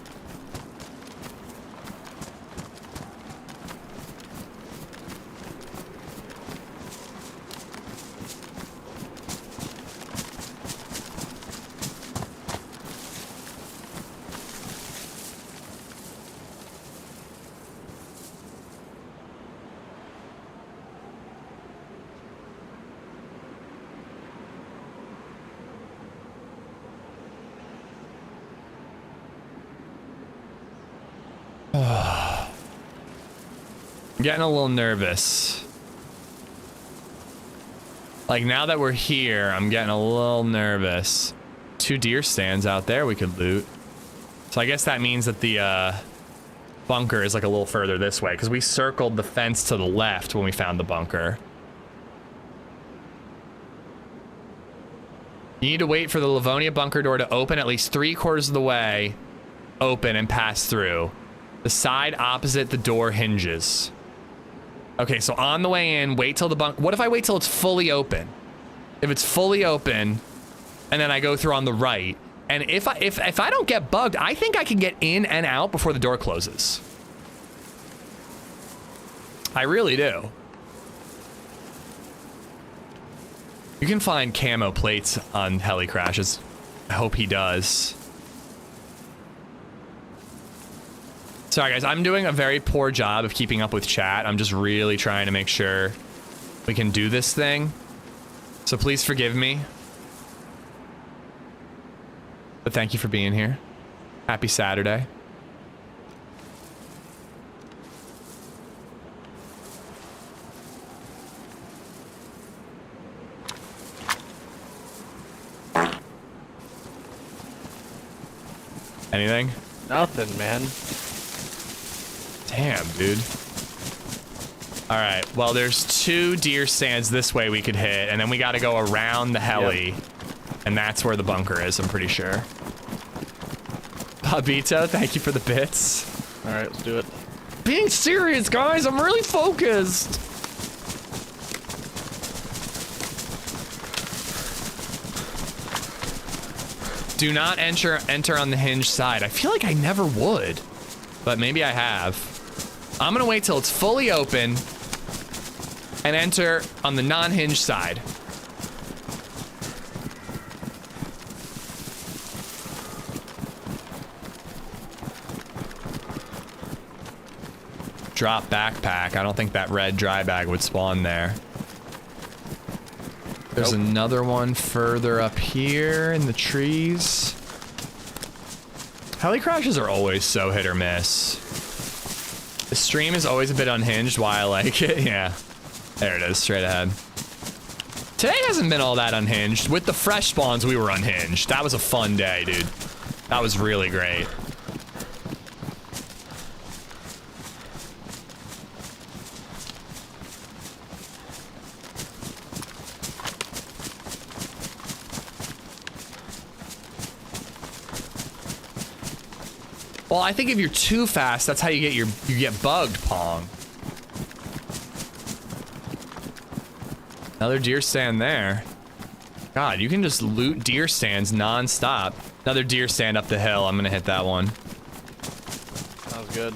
I'm getting a little nervous. Like, now that we're here, I'm getting a little nervous. 2 deer stands out there we could loot. So I guess that means that the bunker is like a little further this way, because we circled the fence to the left when we found the bunker. You need to wait for the Livonia bunker door to open at least 3/4 of the way open and pass through. The side opposite the door hinges. Okay, so on the way in, wait till the bunk. What if I wait till it's fully open? If it's fully open, and then I go through on the right, and if I don't get bugged, I think I can get in and out before the door closes. I really do. You can find camo plates on heli crashes. I hope he does. Sorry guys, I'm doing a very poor job of keeping up with chat. I'm just really trying to make sure we can do this thing. So please forgive me. But thank you for being here. Happy Saturday. Anything? Nothing, man. Damn, dude. All right, well, there's 2 deer stands this way we could hit, and then we got to go around the heli, and that's where the bunker is, I'm pretty sure. Babito, thank you for the bits. All right, let's do it. Being serious, guys, I'm really focused. Do not enter on the hinge side. I feel like I never would, but maybe I have. I'm gonna wait till it's fully open and enter on the non-hinge side. Drop backpack. I don't think that red dry bag would spawn there. There's another one further up here in the trees. Heli crashes are always so hit or miss. The stream is always a bit unhinged, why I like it. Yeah, there it is, straight ahead. Today hasn't been all that unhinged. With the fresh spawns, we were unhinged. That was a fun day, dude. That was really great. Well, I think if you're too fast, that's how you get bugged, Pong. Another deer stand there. God, you can just loot deer stands non-stop. Another deer stand up the hill. I'm gonna hit that one. Sounds good.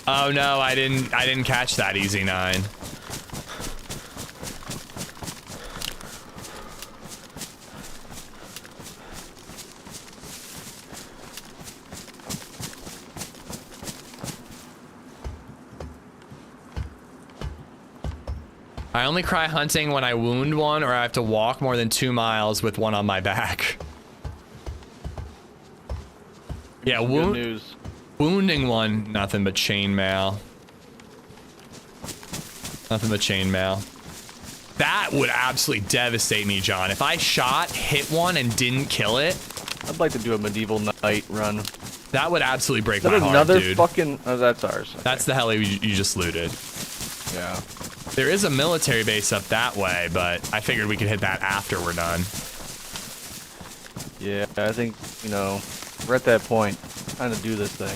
Oh no, I didn't catch that easy 9. I only cry hunting when I wound one or I have to walk more than 2 miles with one on my back. Yeah, Good news. Wounding one, nothing but chainmail. Nothing but chainmail. That would absolutely devastate me, John. If I hit one and didn't kill it. I'd like to do a medieval night run. That would absolutely break Is that my heart, another dude. fucking... Oh, that's ours. Okay. That's the heli you just looted. Yeah. There is a military base up that way, but I figured we could hit that after we're done. Yeah, I think, you know, we're at that point. Trying to do this thing.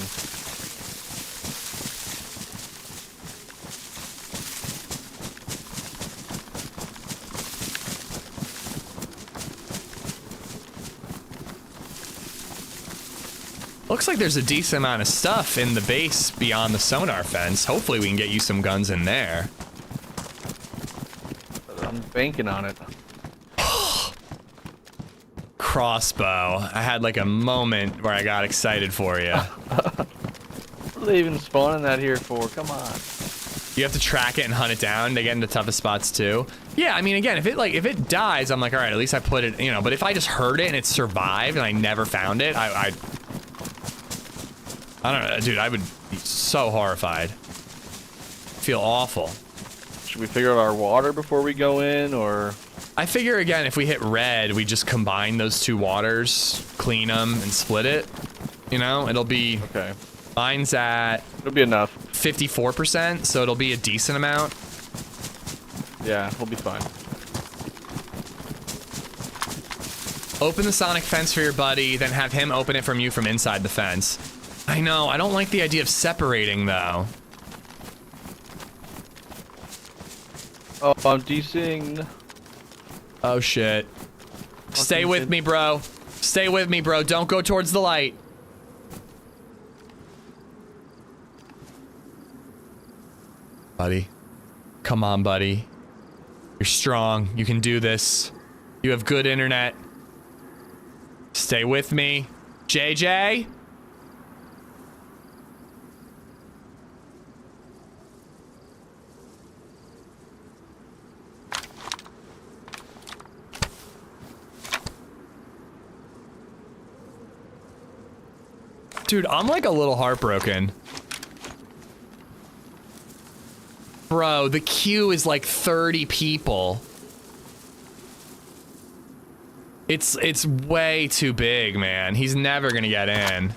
Looks like there's a decent amount of stuff in the base beyond the sonar fence. Hopefully we can get you some guns in there. I'm banking on it. Crossbow. I had like a moment where I got excited for you. What are they even spawning that here for? Come on. You have to track it and hunt it down to get into the toughest spots too. Yeah, I mean, again, if it dies, I'm like, all right, at least I put it, you know. But if I just heard it and it survived and I never found it, I don't know, dude. I would be so horrified. Feel awful. Should we figure out our water before we go in, or? I figure, again, if we hit red, we just combine those 2 waters, clean them, and split it. You know, it'll be... Okay. Mine's at... It'll be enough. 54%, so it'll be a decent amount. Yeah, we'll be fine. Open the sonic fence for your buddy, then have him open it from you from inside the fence. I know, I don't like the idea of separating, though. Oh, I'm DCing. Oh, shit. Stay with me, bro. Stay with me, bro. Don't go towards the light. Buddy. Come on, buddy. You're strong. You can do this. You have good internet. Stay with me. JJ? Dude, I'm like a little heartbroken. Bro, the queue is like 30 people. It's way too big, man. He's never gonna get in.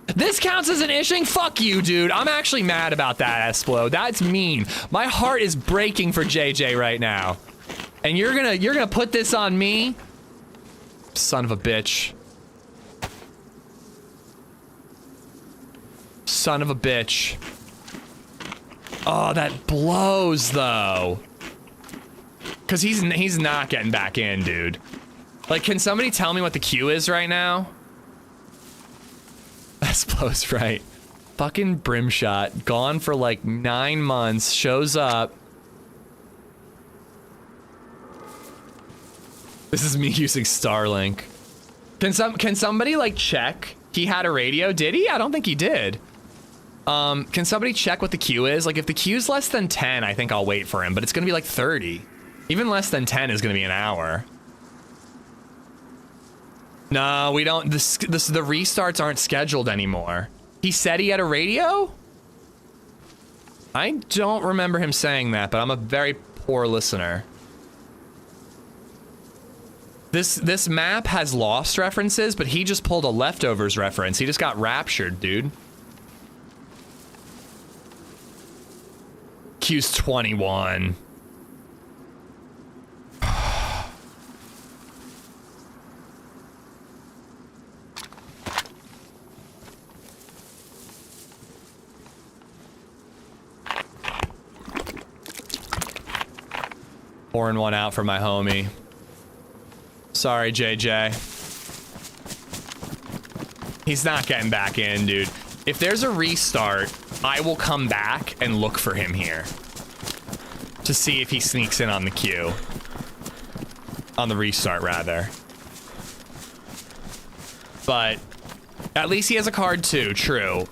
This counts as an ishing? Fuck you, dude. I'm actually mad about that, Esplo. That's mean. My heart is breaking for JJ right now. And you're gonna put this on me? Son of a bitch. Son of a bitch. Oh, that blows, though. Because he's not getting back in, dude. Like, can somebody tell me what the queue is right now? That's blows, right. Fucking Brimshot. Gone for like 9 months. Shows up. This is me using Starlink. Can somebody, like, check? He had a radio, did he? I don't think he did. Can somebody check what the queue is? Like, if the queue's less than 10, I think I'll wait for him, but it's gonna be like 30. Even less than 10 is gonna be an hour. No, we don't. The restarts aren't scheduled anymore. He said he had a radio? I don't remember him saying that, but I'm a very poor listener. This map has Lost references, but he just pulled a Leftovers reference. He just got raptured, dude. Q's 21. Pouring one out for my homie. Sorry, JJ. He's not getting back in, dude. If there's a restart, I will come back and look for him here. To see if he sneaks in on the queue. On the restart, rather. But at least he has a card too, true.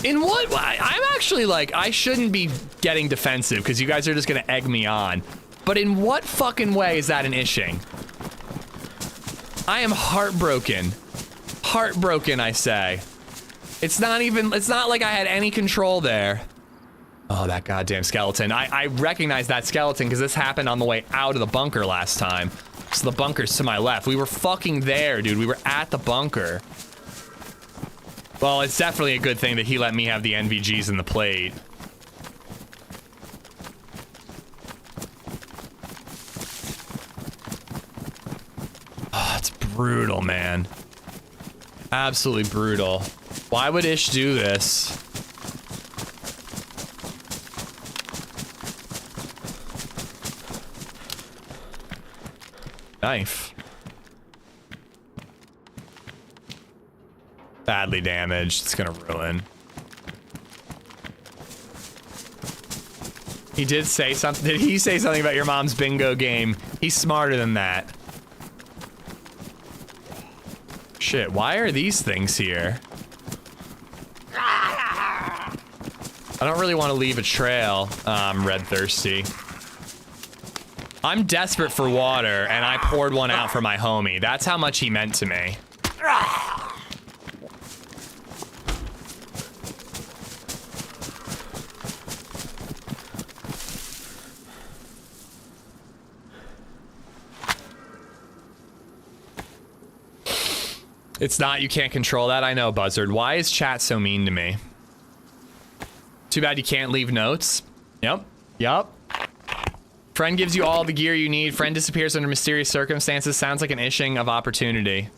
In what? I'm actually like, I shouldn't be getting defensive because you guys are just gonna egg me on. But in what fucking way is that an ishing? I am heartbroken. Heartbroken, I say. It's not like I had any control there. Oh, that goddamn skeleton. I recognize that skeleton because this happened on the way out of the bunker last time. So the bunker's to my left. We were fucking there, dude. We were at the bunker. Well, it's definitely a good thing that he let me have the NVGs in the plate. Oh, it's brutal, man. Absolutely brutal. Why would Ish do this? Knife. Badly damaged. It's gonna ruin. He did say something. Did he say something about your mom's bingo game? He's smarter than that. Shit, why are these things here? I don't really want to leave a trail. I'm red thirsty. I'm desperate for water, and I poured one out for my homie. That's how much he meant to me. It's not, you can't control that. I know, Buzzard. Why is chat so mean to me? Too bad you can't leave notes. Yep. Yup. Friend gives you all the gear you need. Friend disappears under mysterious circumstances. Sounds like an ishing of opportunity.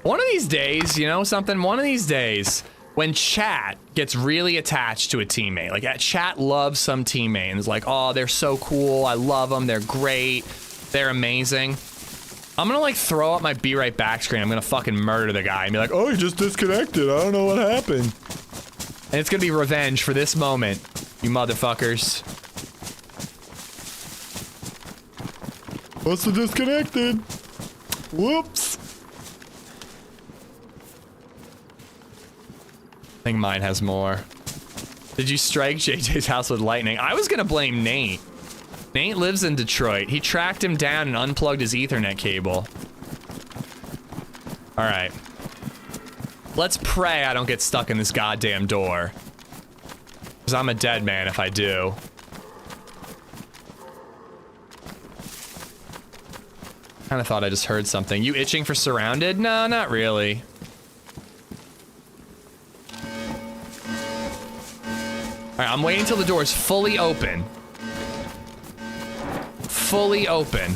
One of these days, you know something? One of these days, when chat gets really attached to a teammate, like chat loves some teammate and is like, oh, they're so cool. I love them. They're great. They're amazing. I'm gonna like throw up my be right back screen. I'm gonna fucking murder the guy and be like, oh, he just disconnected. I don't know what happened. And it's gonna be revenge for this moment, you motherfuckers. Must have disconnected. Whoops. I think mine has more. Did you strike JJ's house with lightning? I was gonna blame Nate. Nate lives in Detroit. He tracked him down and unplugged his Ethernet cable. All right. Let's pray I don't get stuck in this goddamn door. Because I'm a dead man if I do. Kinda thought I just heard something. You itching for surrounded? No, not really. Alright, I'm waiting until the door is fully open. Fully open.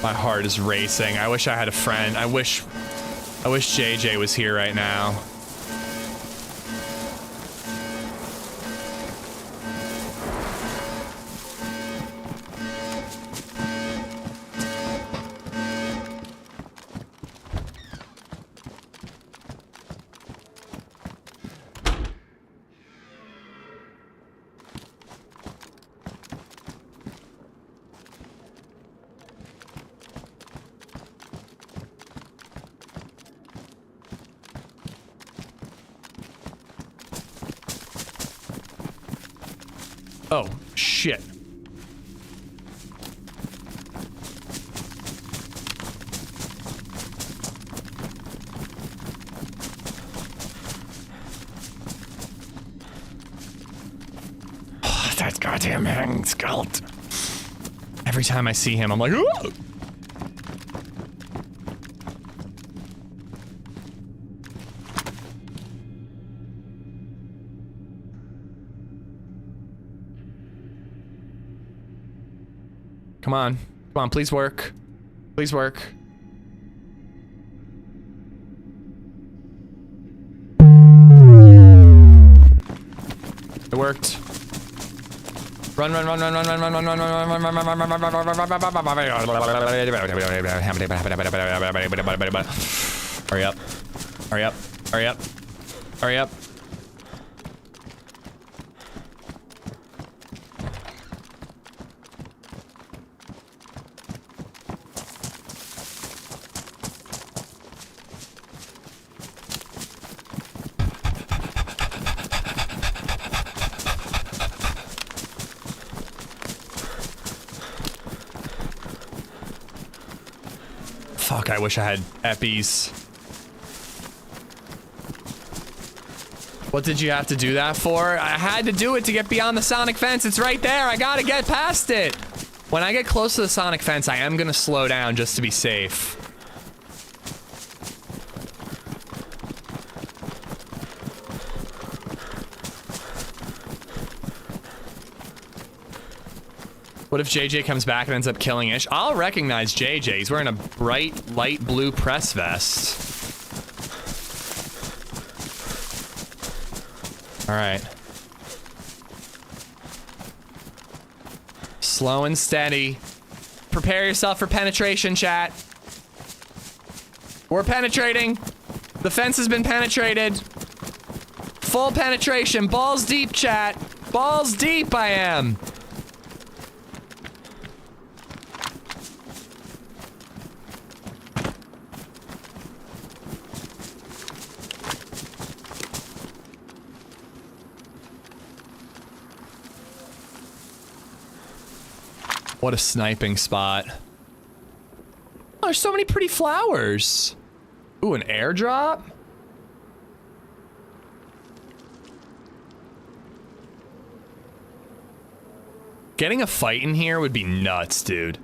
My heart is racing. I wish I had a friend. I wish JJ was here right now. Oh, shit. Oh, that goddamn hanging skeleton. Every time I see him, I'm like, ooh! Come on. Come on, please work. Please work. It worked. Run, run, run, run, run, run, run, run, run, run, run, run, run, run, run. Hurry up. Hurry up. Hurry up. Hurry up. Fuck, I wish I had eppies. What did you have to do that for? I had to do it to get beyond the sonic fence. It's right there. I gotta get past it. When I get close to the sonic fence, I am gonna slow down just to be safe. What if JJ comes back and ends up killing Ish? I'll recognize JJ. He's wearing a bright light blue press vest. All right. Slow and steady. Prepare yourself for penetration, chat. We're penetrating. The fence has been penetrated. Full penetration. Balls deep, chat. Balls deep I am. What a sniping spot. Oh, there's so many pretty flowers. Ooh, an airdrop? Getting a fight in here would be nuts, dude.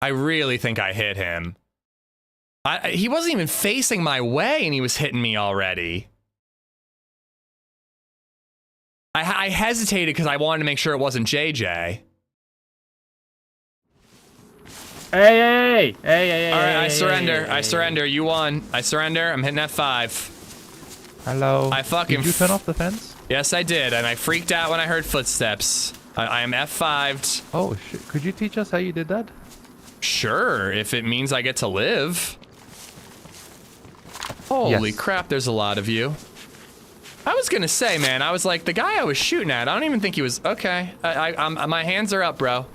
I really think I hit him. He wasn't even facing my way and he was hitting me already. I hesitated because I wanted to make sure it wasn't JJ. Hey! All right, I surrender. I surrender. You won. I surrender. I'm hitting F5. Hello. I fucking. Did you turn off the fence? Yes, I did, and I freaked out when I heard footsteps. I am F5'd. Oh shit! Could you teach us how you did that? Sure, if it means I get to live. Holy crap, there's a lot of you. I was gonna say, man, I was like, the guy I was shooting at, I don't even think he was, okay. My hands are up, bro.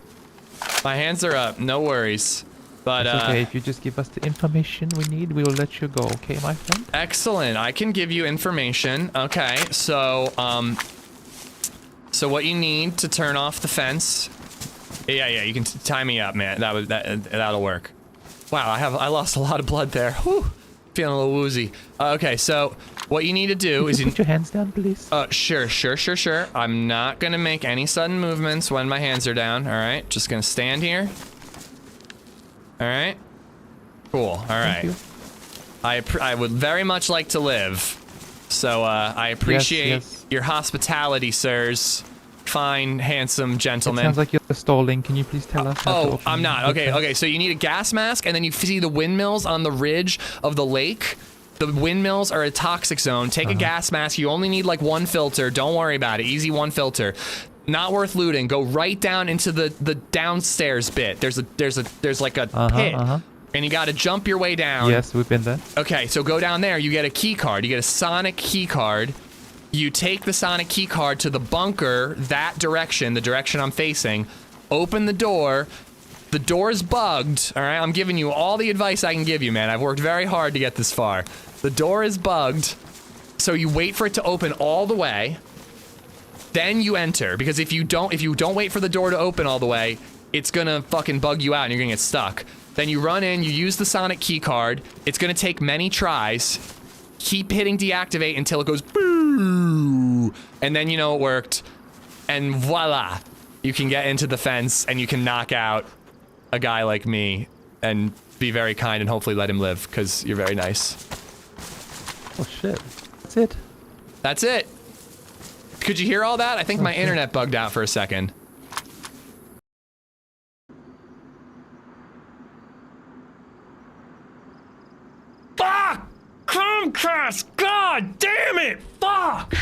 My hands are up, no worries. But, it's okay, if you just give us the information we need, we will let you go, okay, my friend? Excellent, I can give you information. Okay, so what you need to turn off the fence. Yeah, you can tie me up, man. That'll work. Wow, I lost a lot of blood there. Whew. Feeling a little woozy. Okay, so what you need to do is you put your hands down, please. Sure. I'm not gonna make any sudden movements when my hands are down. All right, just gonna stand here. All right. Cool. All right. Thank you. I would very much like to live, so I appreciate yes. your hospitality, sirs. Fine, handsome gentleman. It sounds like you're stalling. Can you please tell us how to open I'm not. Okay, so you need a gas mask, and then you see the windmills on the ridge of the lake. The windmills are a toxic zone. Take a gas mask. You only need like one filter. Don't worry about it. Easy one filter. Not worth looting. Go right down into the downstairs bit. There's like a pit. And you gotta jump your way down. Yes, we've been there. Okay, so go down there. You get a key card. You get a sonic key card. You take the sonic key card to the bunker, that direction, the direction I'm facing. Open the door. The door's bugged, all right? I'm giving you all the advice I can give you, man. I've worked very hard to get this far. The door is bugged, so you wait for it to open all the way. Then you enter, because if you don't wait for the door to open all the way, it's gonna fucking bug you out and you're gonna get stuck. Then you run in, you use the sonic key card. It's gonna take many tries. Keep hitting deactivate until it goes boo, and then you know it worked, and voila, you can get into the fence and you can knock out a guy like me and be very kind and hopefully let him live, because you're very nice. Oh shit. That's it. That's it. Could you hear all that? I think my internet bugged out for a second. Fuck! Comcast! God damn it! Fuck!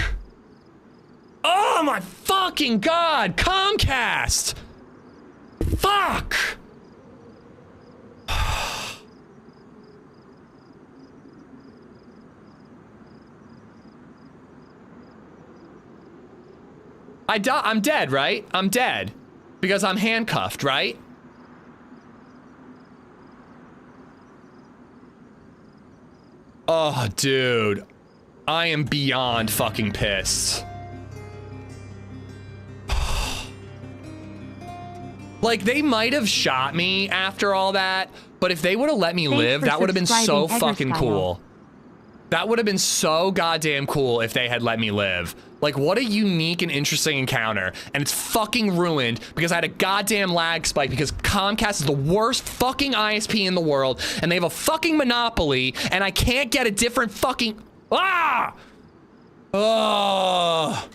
Oh my fucking god! Comcast! Fuck! I'm dead, right? I'm dead. Because I'm handcuffed, right? Oh, dude. I am beyond fucking pissed. Like, they might have shot me after all that, but if they would have let me live, that would have been so fucking cool. That would have been so goddamn cool if they had let me live. Like, what a unique and interesting encounter. And it's fucking ruined because I had a goddamn lag spike because Comcast is the worst fucking ISP in the world and they have a fucking monopoly and I can't get a different fucking... Ah! Oh.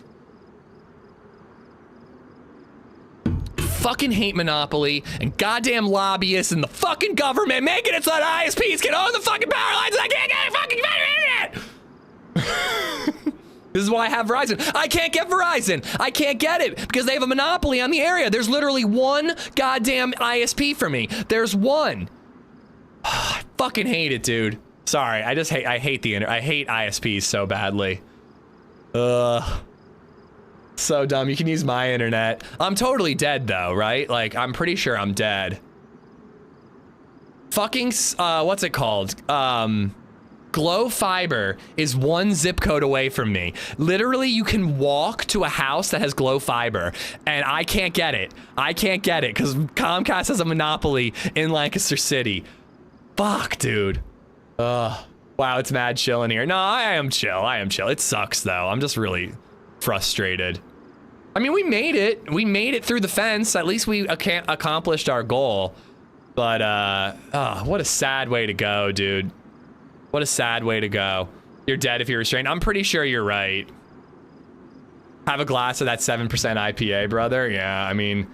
Fucking hate monopoly and goddamn lobbyists and the fucking government making it so that ISPs can own the fucking power lines and I can't get a fucking better internet! This is why I have Verizon. I can't get Verizon. I can't get it because they have a monopoly on the area. There's literally one goddamn ISP for me. There's one. I fucking hate it, dude. Sorry, I hate ISPs so badly. Ugh. So dumb. You can use my internet. I'm totally dead though, right? Like, I'm pretty sure I'm dead. Fucking, what's it called? Glow Fiber is one zip code away from me. Literally, you can walk to a house that has Glow Fiber, and I can't get it. I can't get it because Comcast has a monopoly in Lancaster City. Fuck, dude. Ugh. Wow, it's mad chill in here. No, I am chill. I am chill. It sucks, though. I'm just really frustrated. I mean, we made it. We made it through the fence. At least we accomplished our goal. But, oh, what a sad way to go, dude. What a sad way to go. You're dead if you're restrained. I'm pretty sure you're right. Have a glass of that 7% IPA, brother. Yeah, I mean,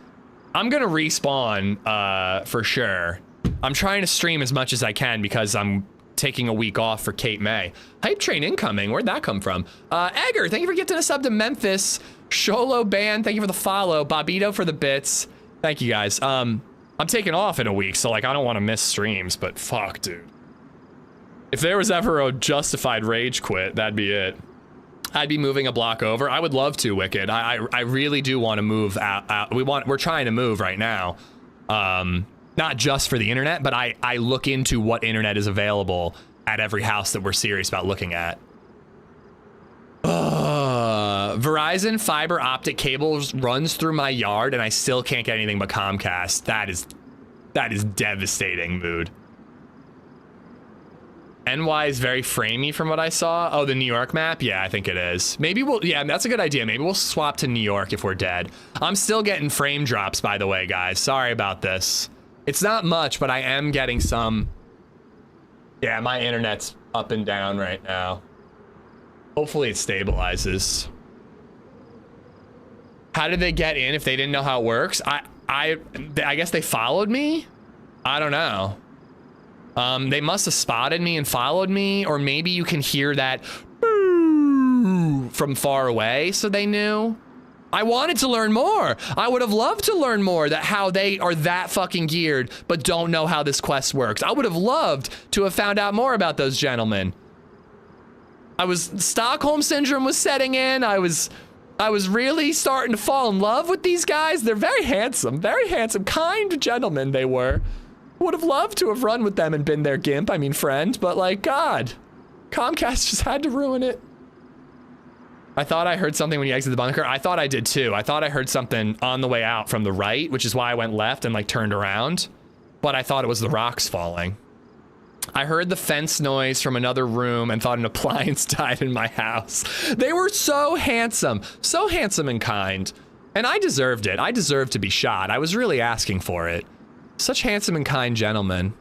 I'm gonna respawn for sure. I'm trying to stream as much as I can because I'm taking a week off for Cape May. Hype train incoming. Where'd that come from? Egger, thank you for getting a sub to Memphis. Sholo Band, thank you for the follow. Bobito for the bits. Thank you guys. I'm taking off in a week, so like I don't want to miss streams, but fuck, dude. If there was ever a justified rage quit, that'd be it. I'd be moving a block over. I would love to, Wicked. I really do want to move out. We're trying to move right now. Not just for the internet, but I look into what internet is available at every house that we're serious about looking at. Verizon fiber optic cables runs through my yard and I still can't get anything but Comcast. That is devastating, mood. NY is very framey from what I saw. Oh, the New York map? Yeah, I think it is. Maybe yeah, that's a good idea. Maybe we'll swap to New York if we're dead. I'm still getting frame drops, by the way, guys. Sorry about this. It's not much, but I am getting some. Yeah, my internet's up and down right now. Hopefully it stabilizes. How did they get in if they didn't know how it works? I guess they followed me? I don't know. They must have spotted me and followed me, or maybe you can hear that from far away, so they knew. I wanted to learn more. I would have loved to learn more that how they are that fucking geared, but don't know how this quest works. I would have loved to have found out more about those gentlemen. Stockholm syndrome was setting in. I was really starting to fall in love with these guys. They're very handsome, kind gentlemen they were. Would have loved to have run with them and been their gimp, I mean friend, but like, God, Comcast just had to ruin it. I thought I heard something when you exited the bunker. I thought I did too. I thought I heard something on the way out from the right, which is why I went left and like turned around, but I thought it was the rocks falling. I heard the fence noise from another room and thought an appliance died in my house. They were so handsome and kind, and I deserved it. I deserved to be shot. I was really asking for it. Such handsome and kind gentlemen.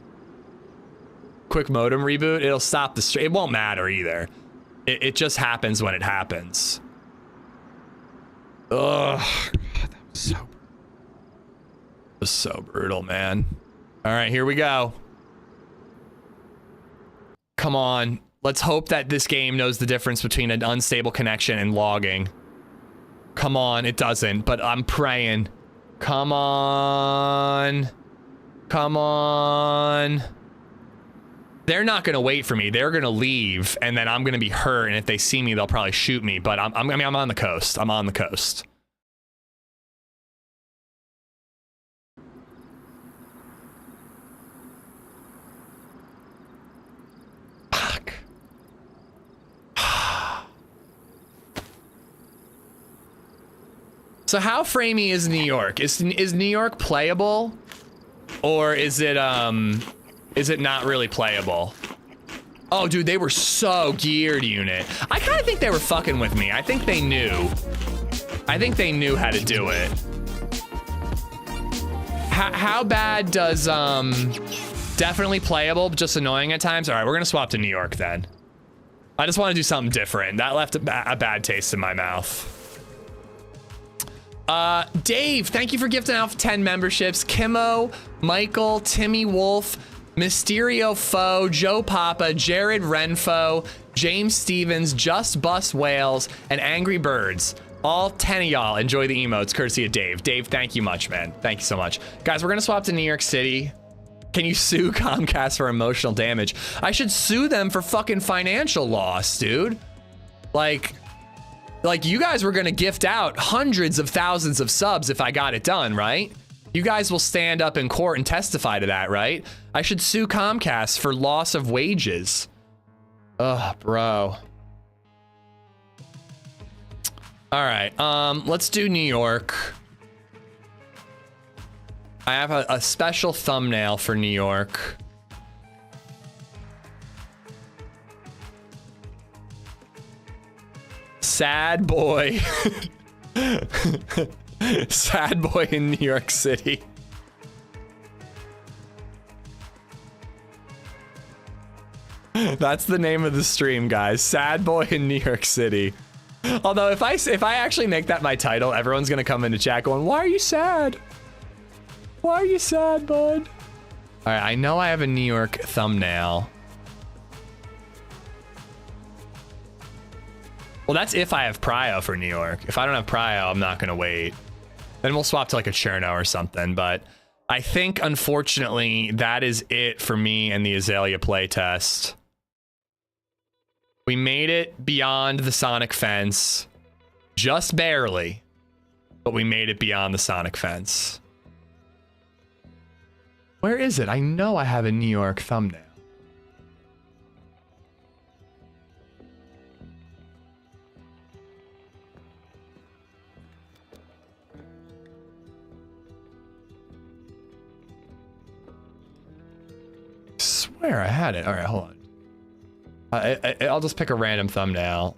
quick modem reboot, it'll stop the stream. It won't matter either. It just happens when it happens. Ugh. God, that was so brutal, man. All right, here we go. Come on. Let's hope that this game knows the difference between an unstable connection and logging. Come on, it doesn't, but I'm praying. Come on. Come on. They're not gonna wait for me. They're gonna leave, and then I'm gonna be hurt, and if they see me, they'll probably shoot me, but I mean, I'm on the coast. I'm on the coast. Fuck. So how framey is New York? Is New York playable? Or is it not really playable? Oh, dude, they were so geared, unit. I kind of think they were fucking with me. I think they knew. I think they knew how to do it. How bad does, definitely playable, but just annoying at times? All right, we're gonna swap to New York then. I just want to do something different. That left a bad taste in my mouth. Dave, thank you for gifting out 10 memberships. Kimmo, Michael, Timmy Wolf, Mysterio Foe, Joe Papa, Jared Renfo, James Stevens, Just Bus Whales, and Angry Birds. All 10 of y'all enjoy the emotes courtesy of Dave. Dave, thank you much, man. Thank you so much. Guys, we're gonna swap to New York City. Can you sue Comcast for emotional damage? I should sue them for fucking financial loss, dude. Like you guys were gonna gift out hundreds of thousands of subs if I got it done, right? You guys will stand up in court and testify to that, right? I should sue Comcast for loss of wages. Ugh, bro. All right, let's do New York. I have a special thumbnail for New York. Sad boy. Sad boy in New York City. That's the name of the stream, guys. Sad boy in New York City. Although if I actually make that my title, everyone's gonna come into chat going, "Why are you sad? Why are you sad, bud?" All right, I know I have a New York thumbnail. Well, that's if I have prio for New York. If I don't have prio, I'm not gonna wait. Then we'll swap to like a Cherno or something. But I think, unfortunately, that is it for me and the Azalea playtest. We made it beyond the Sonic fence. Just barely. But we made it beyond the Sonic fence. Where is it? I know I have a New York thumbnail. I swear I had it. All right, hold on. I'll just pick a random thumbnail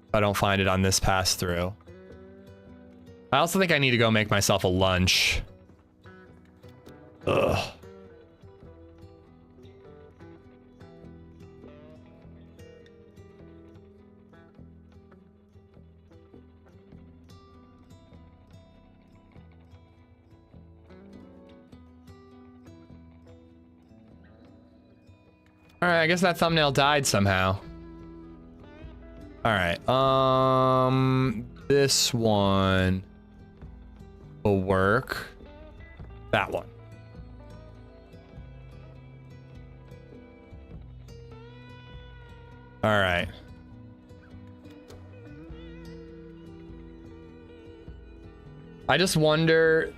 if I don't find it on this pass through. I also think I need to go make myself a lunch. Ugh. All right, I guess that thumbnail died somehow. All right, this one will work. That one. All right. I just wander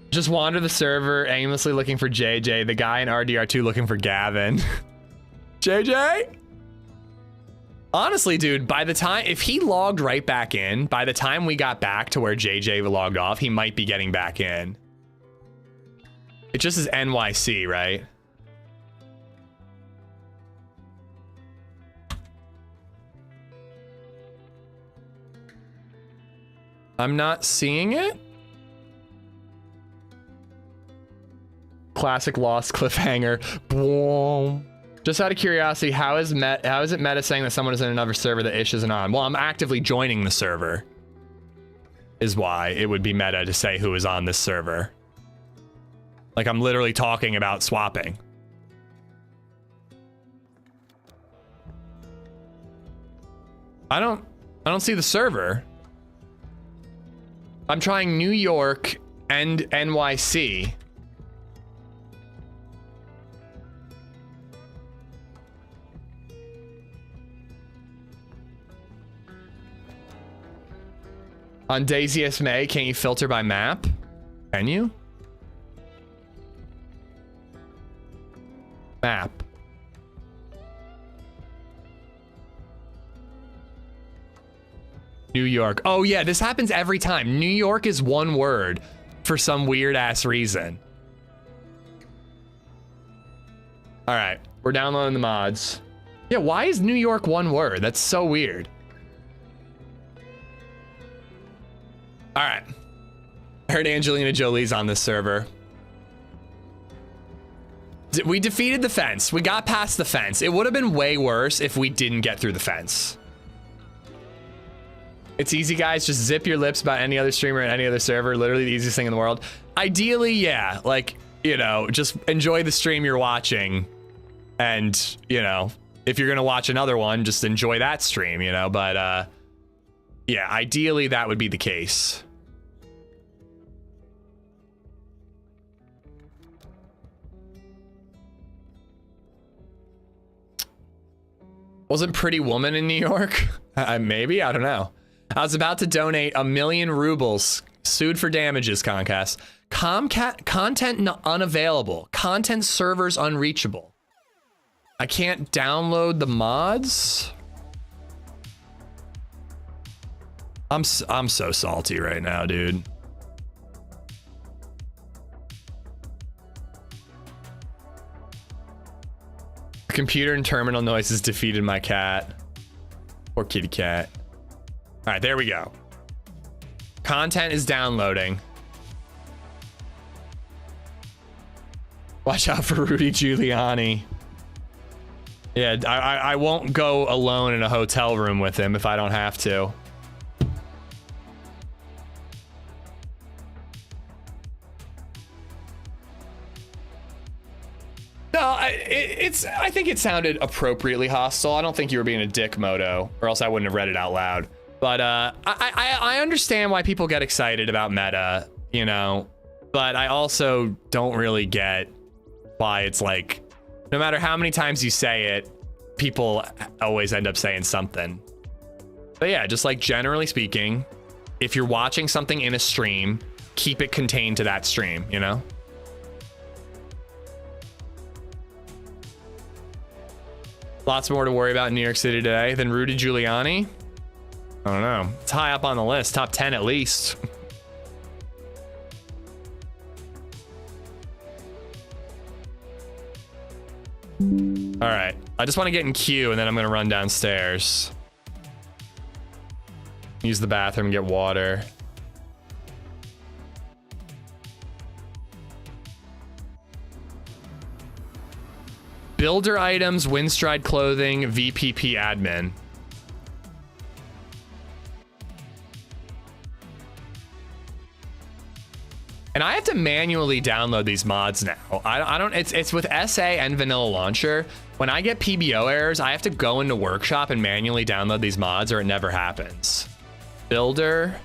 the server aimlessly looking for JJ, the guy in RDR2 looking for Gavin. JJ? Honestly, dude, by the time, if he logged right back in, by the time we got back to where JJ logged off, he might be getting back in. It just is NYC, right? I'm not seeing it. Classic Lost cliffhanger. Boom. Just out of curiosity, how is it meta saying that someone is in another server that Ish isn't on? Well, I'm actively joining the server. Is why it would be meta to say who is on this server. Like, I'm literally talking about swapping. I don't see the server. I'm trying New York and NYC. On DayZ SMA, can't you filter by map? Can you? Map. New York. Oh yeah, this happens every time. New York is one word for some weird ass reason. All right, we're downloading the mods. Yeah, why is New York one word? That's so weird. All right. I heard Angelina Jolie's on this server. We defeated the fence. We got past the fence. It would have been way worse if we didn't get through the fence. It's easy, guys. Just zip your lips about any other streamer and any other server. Literally the easiest thing in the world. Ideally, yeah. Like, you know, just enjoy the stream you're watching. And, you know, if you're going to watch another one, just enjoy that stream, you know. But, yeah, ideally that would be the case. Wasn't Pretty Woman in New York? Maybe, I don't know. I was about to donate 1 million rubles. Sued for damages, Comcast. Content unavailable. Content servers unreachable. I can't download the mods. I'm so salty right now, dude. Computer and terminal noises defeated my cat. Poor kitty cat. All right, there we go. Content is downloading. Watch out for Rudy Giuliani. Yeah, I won't go alone in a hotel room with him if I don't have to. No, I think it sounded appropriately hostile. I don't think you were being a dick, Moto, or else I wouldn't have read it out loud. But I understand why people get excited about meta, you know, but I also don't really get why it's like, no matter how many times you say it, people always end up saying something. But yeah, just like generally speaking, if you're watching something in a stream, keep it contained to that stream, you know? Lots more to worry about in New York City today than Rudy Giuliani. I don't know. It's high up on the list, top 10 at least. All right, I just want to get in queue and then I'm gonna run downstairs. Use the bathroom, get water. Builder items, Windstride clothing, VPP admin. And I have to manually download these mods now. I don't, it's with SA and Vanilla Launcher. When I get PBO errors, I have to go into Workshop and manually download these mods or it never happens. Builder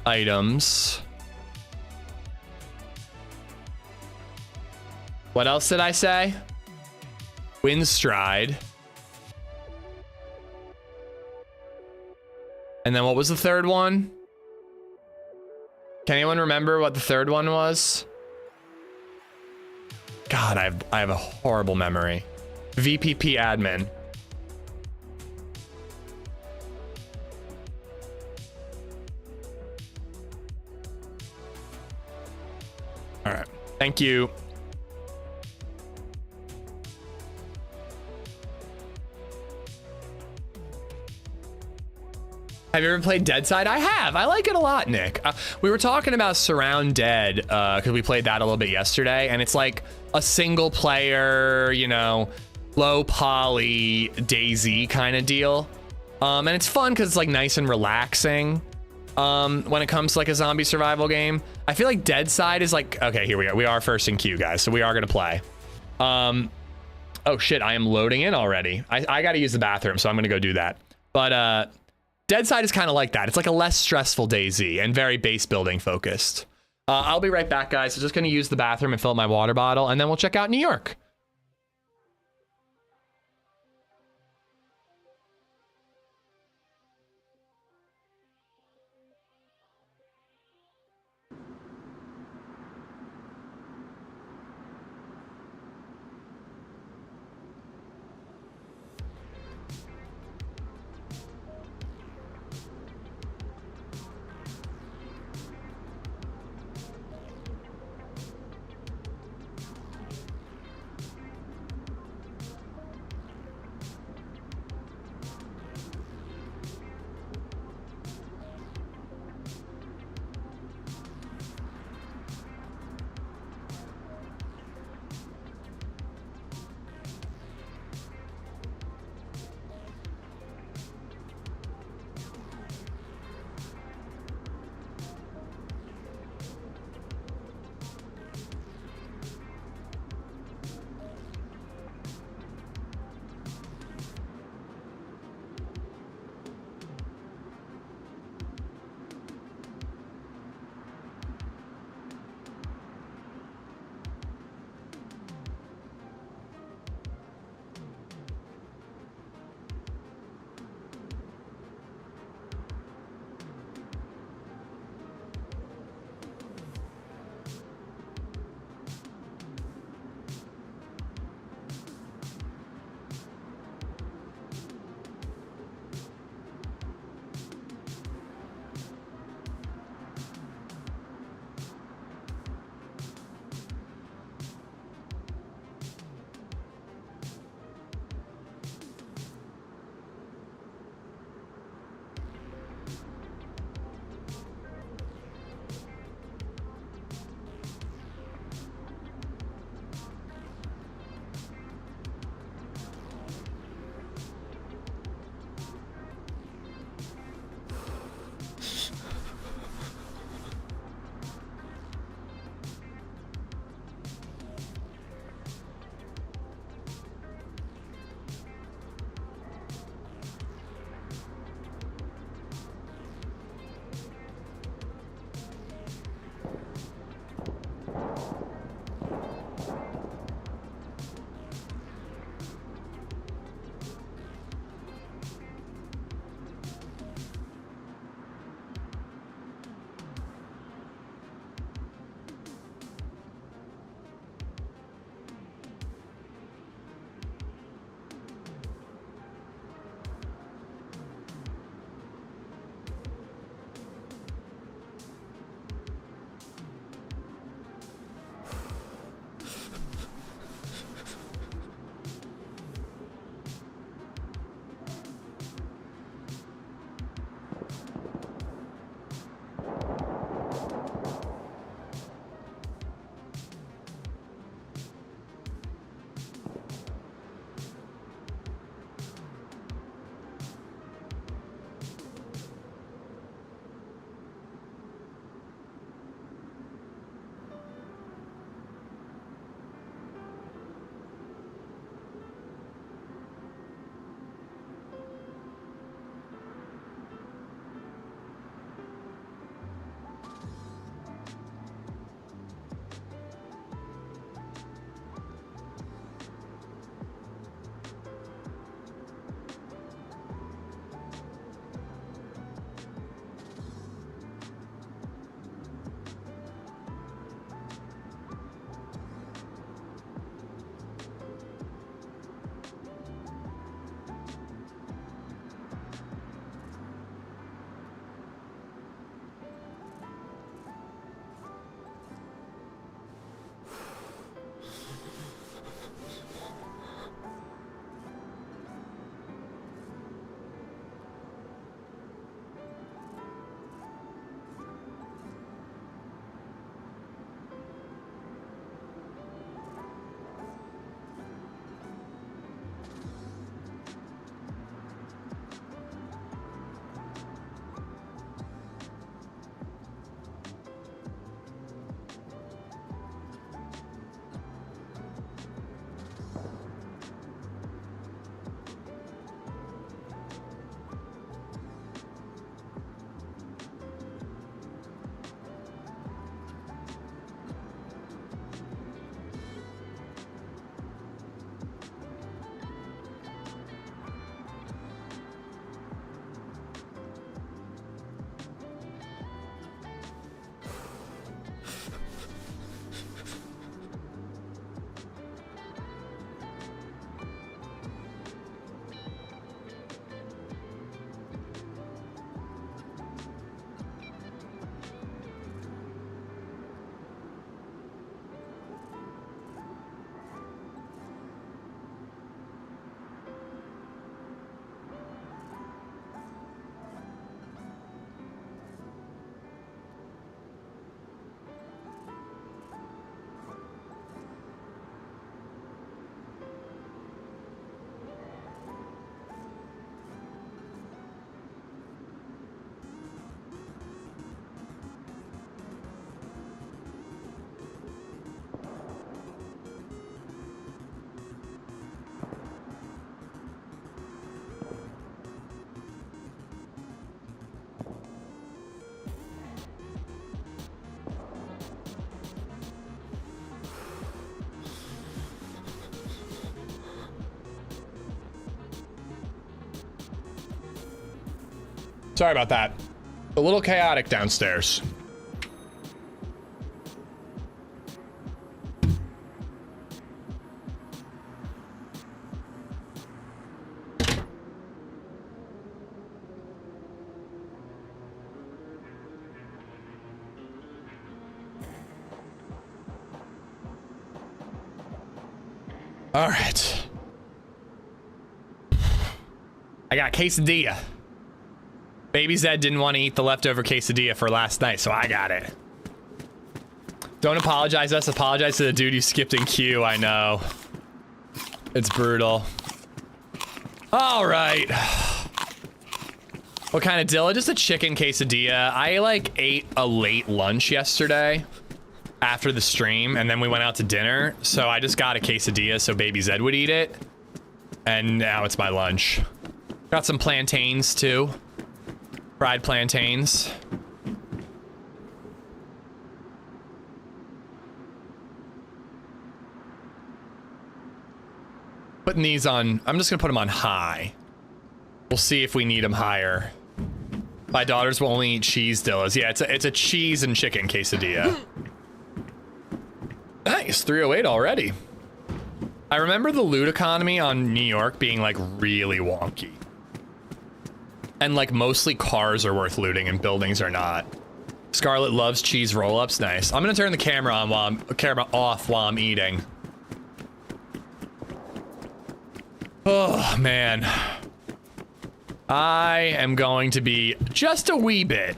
items. What else did I say? Windstride. And then what was the third one? Can anyone remember what the third one was? God, I have a horrible memory. VPP admin. All right, thank you. Have you ever played Dead Side? I have. I like it a lot, Nick. We were talking about Surround Dead because we played that a little bit yesterday, and it's like a single player, you know, low poly DayZ kind of deal. And it's fun because it's like nice and relaxing when it comes to like a zombie survival game. I feel like Dead Side is like, okay, here we go. We are first in queue, guys, so we are going to play. Oh shit, I am loading in already. I got to use the bathroom, so I'm going to go do that. But Dead Side is kind of like that. It's like a less stressful DayZ and very base building focused. I'll be right back, guys. I'm just going to use the bathroom and fill up my water bottle, and then we'll check out New York. Sorry about that. A little chaotic downstairs. All right. I got quesadilla. LadyZed didn't want to eat the leftover quesadilla for last night, so I got it. Don't apologize to us. Apologize to the dude you skipped in queue. I know. It's brutal. All right. What kind of dilla? Just a chicken quesadilla. I like ate a late lunch yesterday after the stream, and then we went out to dinner. So I just got a quesadilla so LadyZed would eat it. And now it's my lunch. Got some plantains too. Fried plantains. Putting these on, I'm just gonna put them on high. We'll see if we need them higher. My daughters will only eat cheese dillas. Yeah, it's a cheese and chicken quesadilla. Nice, 308 already. I remember the loot economy on New York being like really wonky. And like mostly cars are worth looting and buildings are not. Scarlett loves cheese roll-ups. Nice. I'm gonna turn the camera on while off while I'm eating. Oh man. I am going to be just a wee bit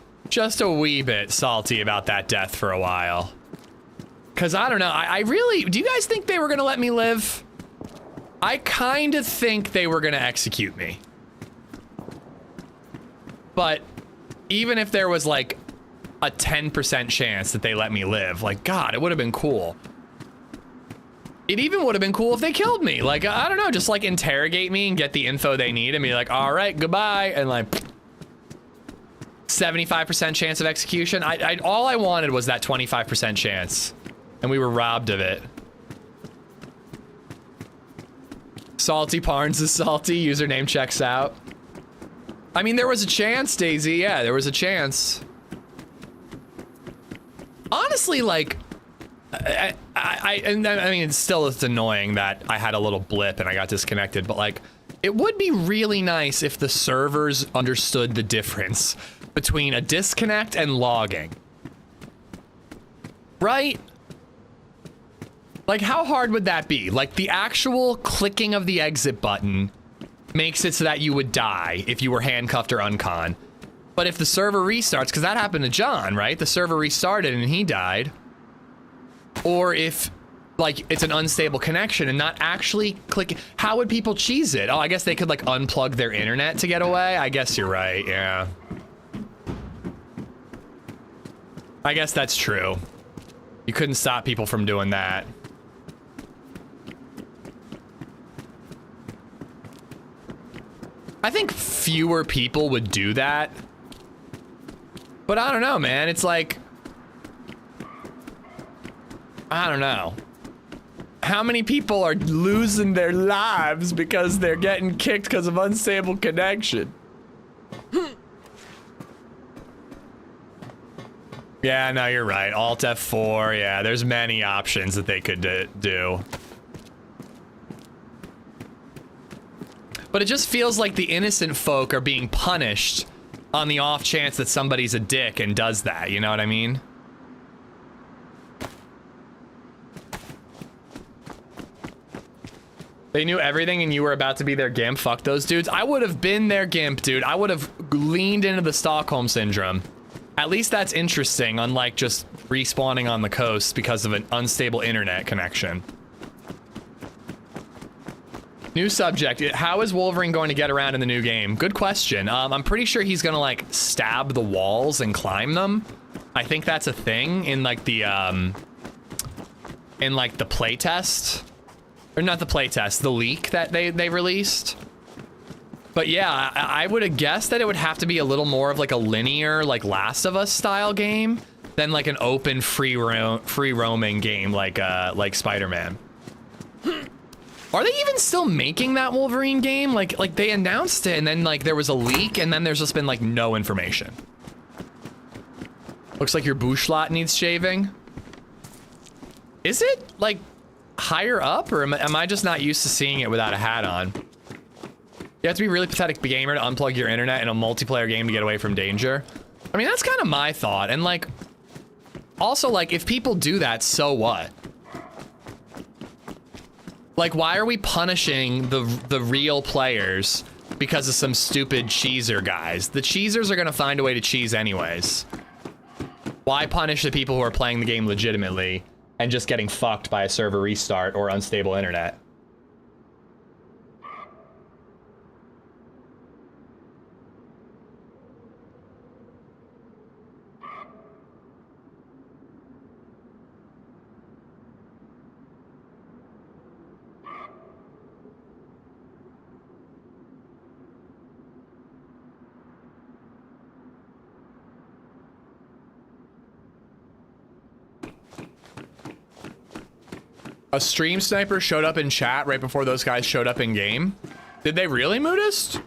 salty about that death for a while. Cause I don't know, I really, do you guys think they were gonna let me live? I kind of think they were gonna execute me. But even if there was like a 10% chance that they let me live, like, God, it would have been cool. It even would have been cool if they killed me. Like, I don't know, just like interrogate me and get the info they need and be like, all right, goodbye. And like 75% chance of execution. All I wanted was that 25% chance. And we were robbed of it. Salty Parnes is salty. Username checks out. I mean, there was a chance, DayZ. Yeah, there was a chance. Honestly, like, I mean, it's still it's annoying that I had a little blip and I got disconnected, but like, it would be really nice if the servers understood the difference between a disconnect and logging. Right? Like, how hard would that be? Like, the actual clicking of the exit button makes it so that you would die if you were handcuffed or uncon. But if the server restarts, because that happened to John, right? The server restarted and he died. Or if, like, it's an unstable connection and not actually clicking. How would people cheese it? Oh, I guess they could, like, unplug their internet to get away? I guess you're right, yeah. I guess that's true. You couldn't stop people from doing that. I think fewer people would do that. But I don't know, man. It's like, I don't know. How many people are losing their lives because they're getting kicked because of unstable connection? Yeah, no, you're right. Alt F4, yeah, there's many options that they could do. But it just feels like the innocent folk are being punished on the off chance that somebody's a dick and does that, you know what I mean? They knew everything and you were about to be their gimp. Fuck those dudes. I would have been their gimp, dude. I would have leaned into the Stockholm Syndrome. At least that's interesting, unlike just respawning on the coast because of an unstable internet connection. New subject. How is Wolverine going to get around in the new game? Good question. I'm pretty sure he's gonna like stab the walls and climb them. I think that's a thing in like the playtest. Or not the playtest, the leak that they released. But yeah, I would have guessed that it would have to be a little more of like a linear, like Last of Us style game than like an open free roaming game like Spider-Man. Are they even still making that Wolverine game? Like they announced it and then like there was a leak and then there's just been like no information. Looks like your bushlat needs shaving. Is it like higher up or am I just not used to seeing it without a hat on? You have to be a really pathetic gamer to unplug your internet in a multiplayer game to get away from danger. I mean, that's kind of my thought. And like, also like if people do that, so what? Like, why are we punishing the real players because of some stupid cheeser guys? The cheesers are gonna find a way to cheese anyways. Why punish the people who are playing the game legitimately and just getting fucked by a server restart or unstable internet? A stream sniper showed up in chat right before those guys showed up in game. Did they really, Moodist?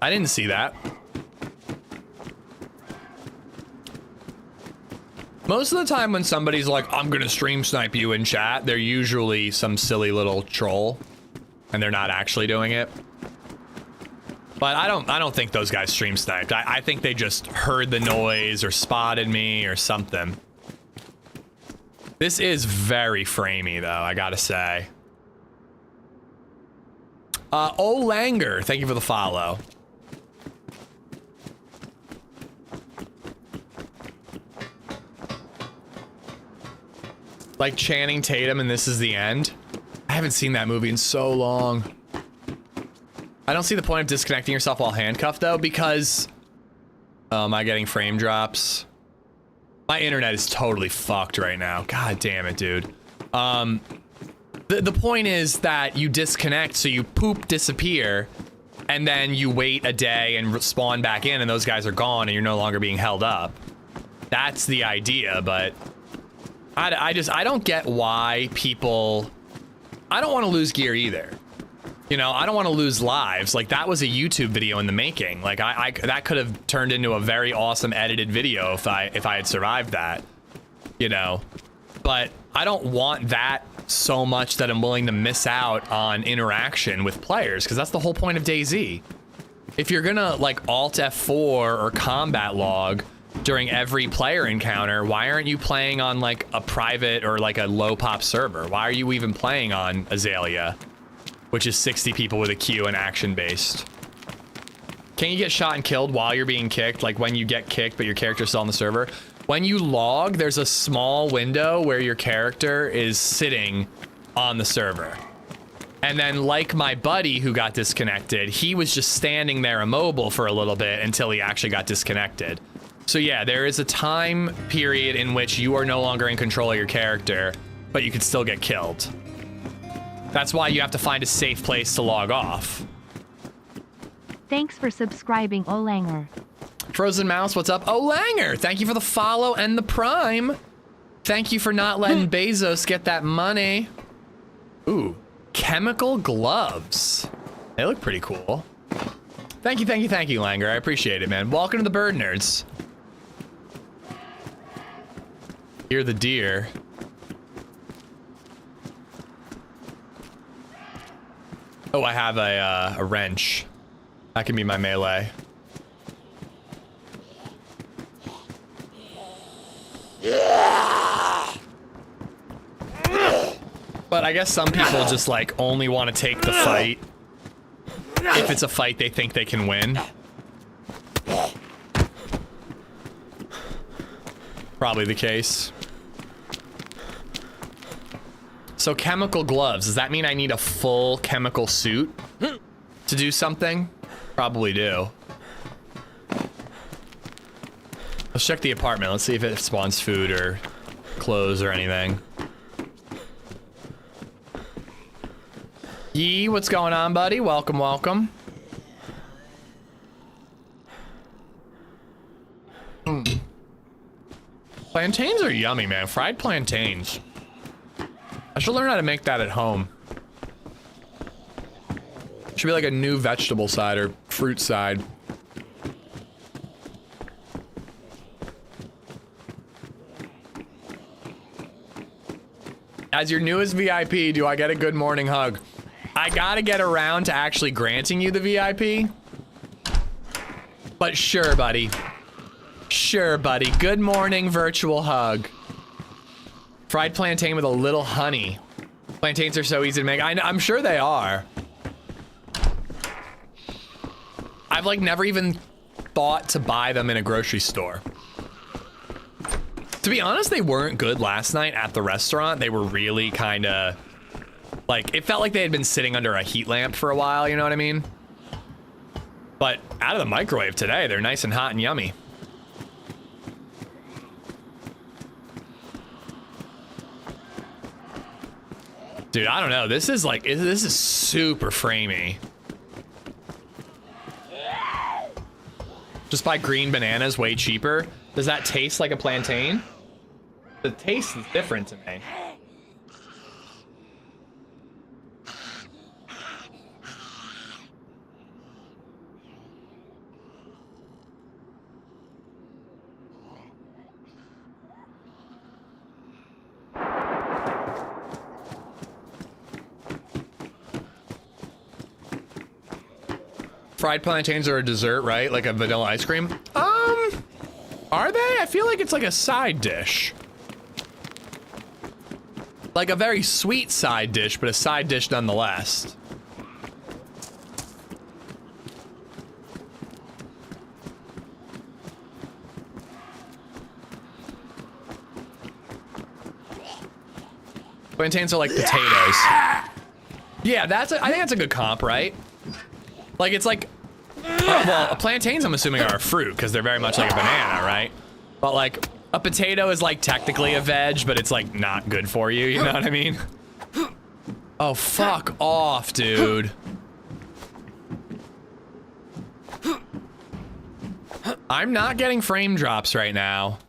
I didn't see that. Most of the time when somebody's like, I'm gonna stream snipe you in chat, they're usually some silly little troll and they're not actually doing it. But I don't think those guys stream sniped. I think they just heard the noise or spotted me or something. This is very framey, though, I gotta say. Langer, thank you for the follow. Like Channing Tatum and This Is the End? I haven't seen that movie in so long. I don't see the point of disconnecting yourself while handcuffed, though, because... Oh, am I getting frame drops? My internet is totally fucked right now. God damn it, dude. The point is that you disconnect, so you poop, disappear, and then you wait a day and spawn back in, and those guys are gone, and you're no longer being held up. That's the idea, but I don't get why people... I don't want to lose gear either. You know, I don't want to lose lives. Like, that was a YouTube video in the making. Like, that could have turned into a very awesome edited video if I had survived that, you know. But I don't want that so much that I'm willing to miss out on interaction with players, because that's the whole point of DayZ. If you're gonna, like, Alt F4 or combat log during every player encounter, why aren't you playing on, like, a private or, like, a low-pop server? Why are you even playing on Azalea, which is 60 people with a queue and action-based? Can you get shot and killed while you're being kicked? Like when you get kicked, but your character's still on the server? When you log, there's a small window where your character is sitting on the server. And then, like my buddy who got disconnected, he was just standing there immobile for a little bit until he actually got disconnected. So yeah, there is a time period in which you are no longer in control of your character, but you could still get killed. That's why you have to find a safe place to log off. Thanks for subscribing, Olanger. Frozen Mouse, what's up? Olanger, thank you for the follow and the prime. Thank you for not letting Bezos get that money. Ooh, chemical gloves. They look pretty cool. Thank you, Langer. I appreciate it, man. Welcome to the Bird Nerds. Hear the deer. Oh, I have a wrench. That can be my melee. But I guess some people just like only want to take the fight if it's a fight they think they can win. Probably the case. So chemical gloves, does that mean I need a full chemical suit to do something? Probably do. Let's check the apartment. Let's see if it spawns food or clothes or anything. Yee, what's going on, buddy? Welcome, welcome. Plantains are yummy, man. Fried plantains. I should learn how to make that at home. Should be like a new vegetable side or fruit side. As your newest VIP, do I get a good morning hug? I gotta get around to actually granting you the VIP. But sure, buddy. Sure, buddy. Good morning, virtual hug. Fried plantain with a little honey. Plantains are so easy to make. I'm sure they are. I've like never even thought to buy them in a grocery store. To be honest, they weren't good last night at the restaurant. They were really kind of like, it felt like they had been sitting under a heat lamp for a while, you know what I mean? But out of the microwave today, they're nice and hot and yummy. Dude, I don't know. This is like, this is super framey. Just buy green bananas, way cheaper. Does that taste like a plantain? The taste is different to me. Fried plantains are a dessert, right? Like a vanilla ice cream? Are they? I feel like it's like a side dish. Like a very sweet side dish, but a side dish nonetheless. Plantains are like potatoes. Yeah, I think that's a good comp, right? Like, it's like, well, plantains, I'm assuming, are a fruit, because they're very much like a banana, right? But, like, a potato is, like, technically a veg, but it's, like, not good for you, you know what I mean? Oh, fuck off, dude. I'm not getting frame drops right now.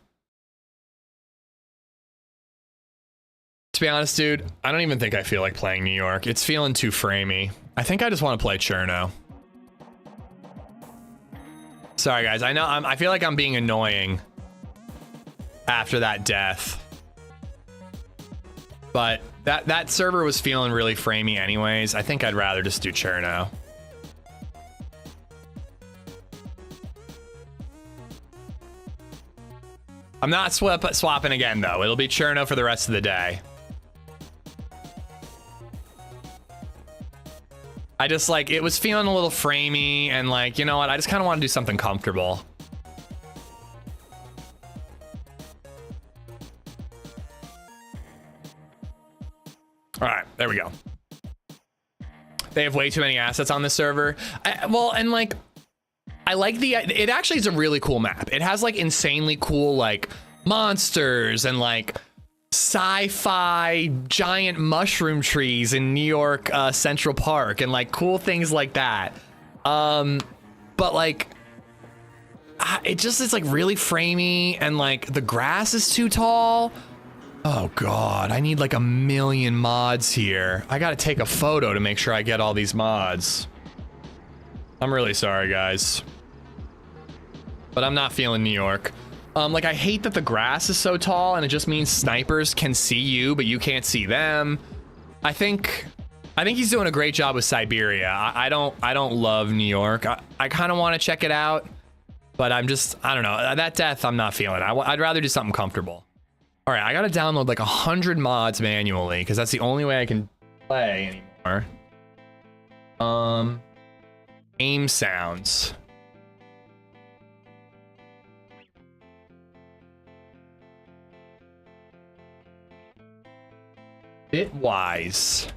To be honest, dude, I don't even think I feel like playing New York. It's feeling too framey. I think I just want to play Cherno. Sorry, guys. I know I feel like I'm being annoying after that death. But that server was feeling really framey anyways. I think I'd rather just do Cherno. I'm not swapping again, though. It'll be Cherno for the rest of the day. I just, like, it was feeling a little framey, and, like, you know what? I just kind of want to do something comfortable. All right, there we go. They have way too many assets on this server. Well, and, like, I like it actually is a really cool map. It has, like, insanely cool, like, monsters and, like, sci-fi giant mushroom trees in New York Central Park and like cool things like that. But like it's like really framey and like the grass is too tall. Oh God, I need like 1 million mods here. I gotta take a photo to make sure I get all these mods. I'm really sorry, guys. But I'm not feeling New York. Like, I hate that the grass is so tall and it just means snipers can see you, but you can't see them. I think he's doing a great job with Siberia. I don't love New York. I kind of want to check it out, but I don't know. That death, I'm not feeling. I'd rather do something comfortable. All right, I got to download like 100 mods manually because that's the only way I can play anymore. Aim sounds. Bitwise.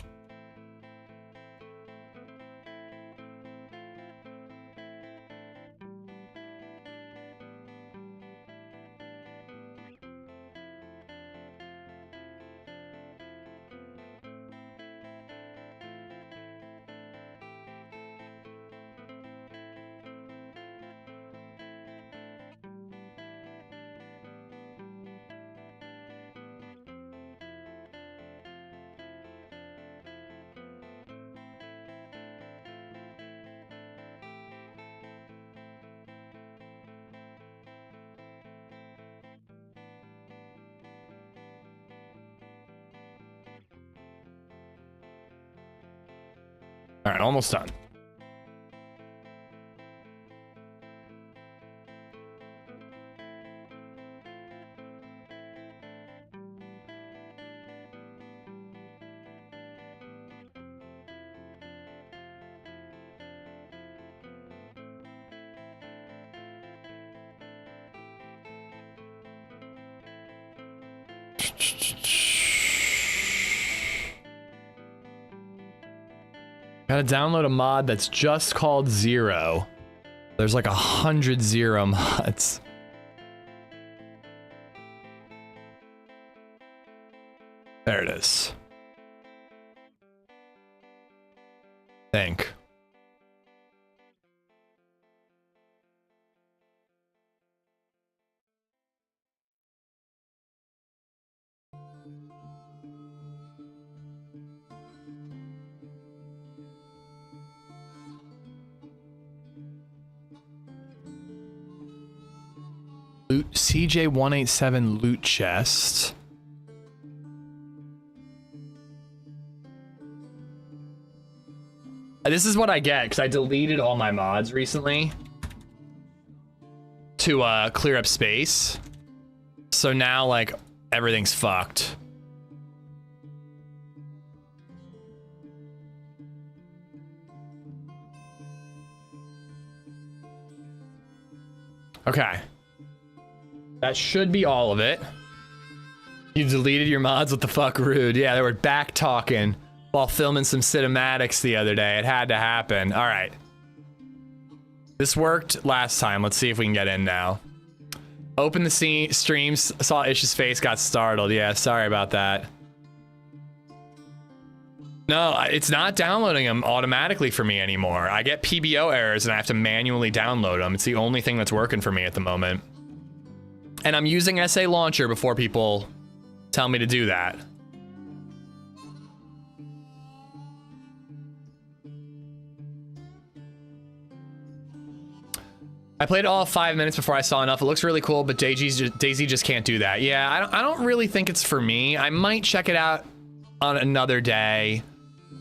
All right, almost done. Gotta download a mod that's just called Zero. There's like 100 Zero mods. There it is. Think. Loot CJ187 loot chest. This is what I get because I deleted all my mods recently to clear up space. So now like everything's fucked. Okay. That should be all of it. You deleted your mods? What the fuck, rude. Yeah, they were back talking while filming some cinematics the other day. It had to happen. All right. This worked last time. Let's see if we can get in now. Open the streams, saw Ish's face, got startled. Yeah, sorry about that. No, it's not downloading them automatically for me anymore. I get PBO errors and I have to manually download them. It's the only thing that's working for me at the moment. And I'm using SA Launcher before people tell me to do that. I played it all 5 minutes before I saw enough. It looks really cool, but DayZ just can't do that. Yeah, I don't really think it's for me. I might check it out on another day.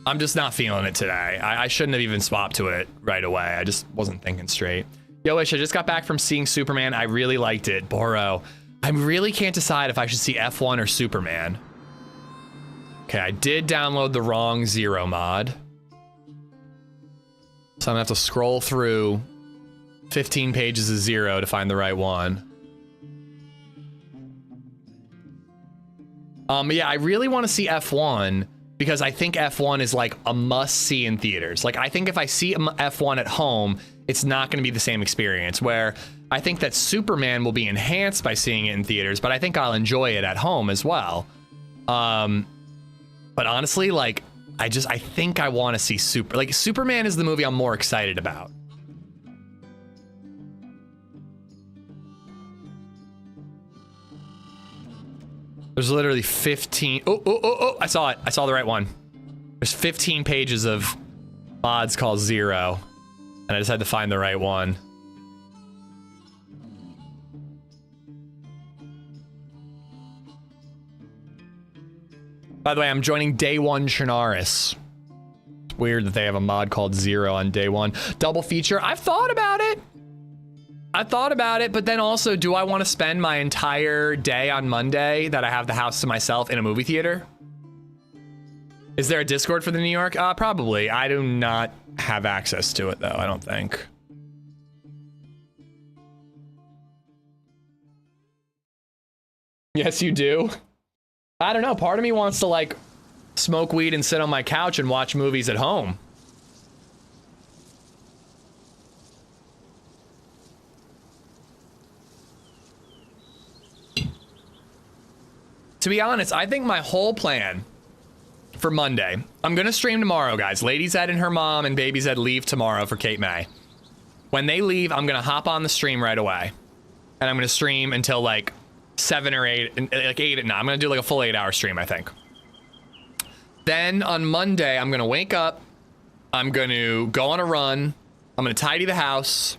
I'm just not feeling it today. I shouldn't have even swapped to it right away. I just wasn't thinking straight. Yo, Ish, I just got back from seeing Superman. I really liked it. Boro. I really can't decide if I should see F1 or Superman. Okay, I did download the wrong Zero mod. So I'm gonna have to scroll through 15 pages of Zero to find the right one. But yeah, I really want to see F1 because I think F1 is like a must-see in theaters. Like, I think if I see F1 at home, it's not going to be the same experience, where I think that Superman will be enhanced by seeing it in theaters, but I think I'll enjoy it at home as well. But honestly, like, I think I want to see Superman is the movie I'm more excited about. There's literally 15. Oh, I saw it. I saw the right one. There's 15 pages of mods called Zero. And I just had to find the right one. By the way, I'm joining Day One Chernarus. It's weird that they have a mod called Zero on Day One. Double feature. I've thought about it. But then also, do I want to spend my entire day on Monday that I have the house to myself in a movie theater? Is there a Discord for the New York? Probably. I do not have access to it, though, I don't think. Yes, you do. I don't know. Part of me wants to, like, smoke weed and sit on my couch and watch movies at home. To be honest, I think my whole plan for Monday, I'm gonna stream tomorrow, guys. LadyZed and her mom and BabyZed leave tomorrow for Cape May. When they leave, I'm gonna hop on the stream right away. And I'm gonna stream until like 7 or 8, like 8 at night. I'm gonna do like a full 8-hour stream, I think. Then on Monday, I'm gonna wake up. I'm gonna go on a run. I'm gonna tidy the house.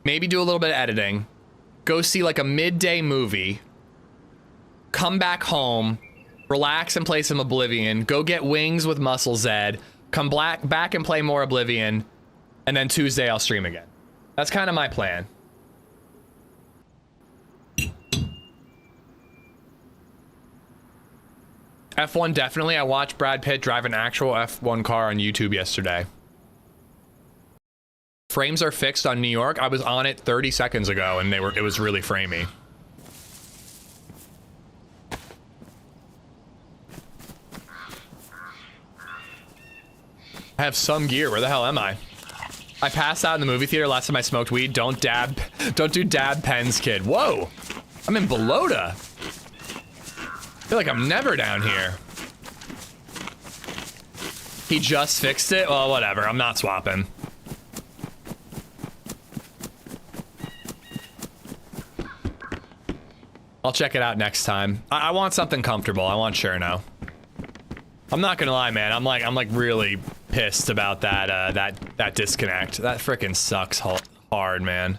Maybe do a little bit of editing. Go see like a midday movie. Come back home, relax and play some Oblivion, go get wings with Muscle Zed, come back and play more Oblivion, and then Tuesday I'll stream again. That's kind of my plan. F1 definitely. I watched Brad Pitt drive an actual F1 car on YouTube yesterday. Frames are fixed on New York. I was on it 30 seconds ago and it was really framey. I have some gear. Where the hell am I? I passed out in the movie theater last time I smoked weed. Don't do dab pens, kid. Whoa! I'm in Balota. I feel like I'm never down here. He just fixed it? Well, whatever. I'm not swapping. I'll check it out next time. I want something comfortable. I want Cherno. I'm not gonna lie, man. I'm like really pissed about that disconnect. That frickin' sucks hard, man.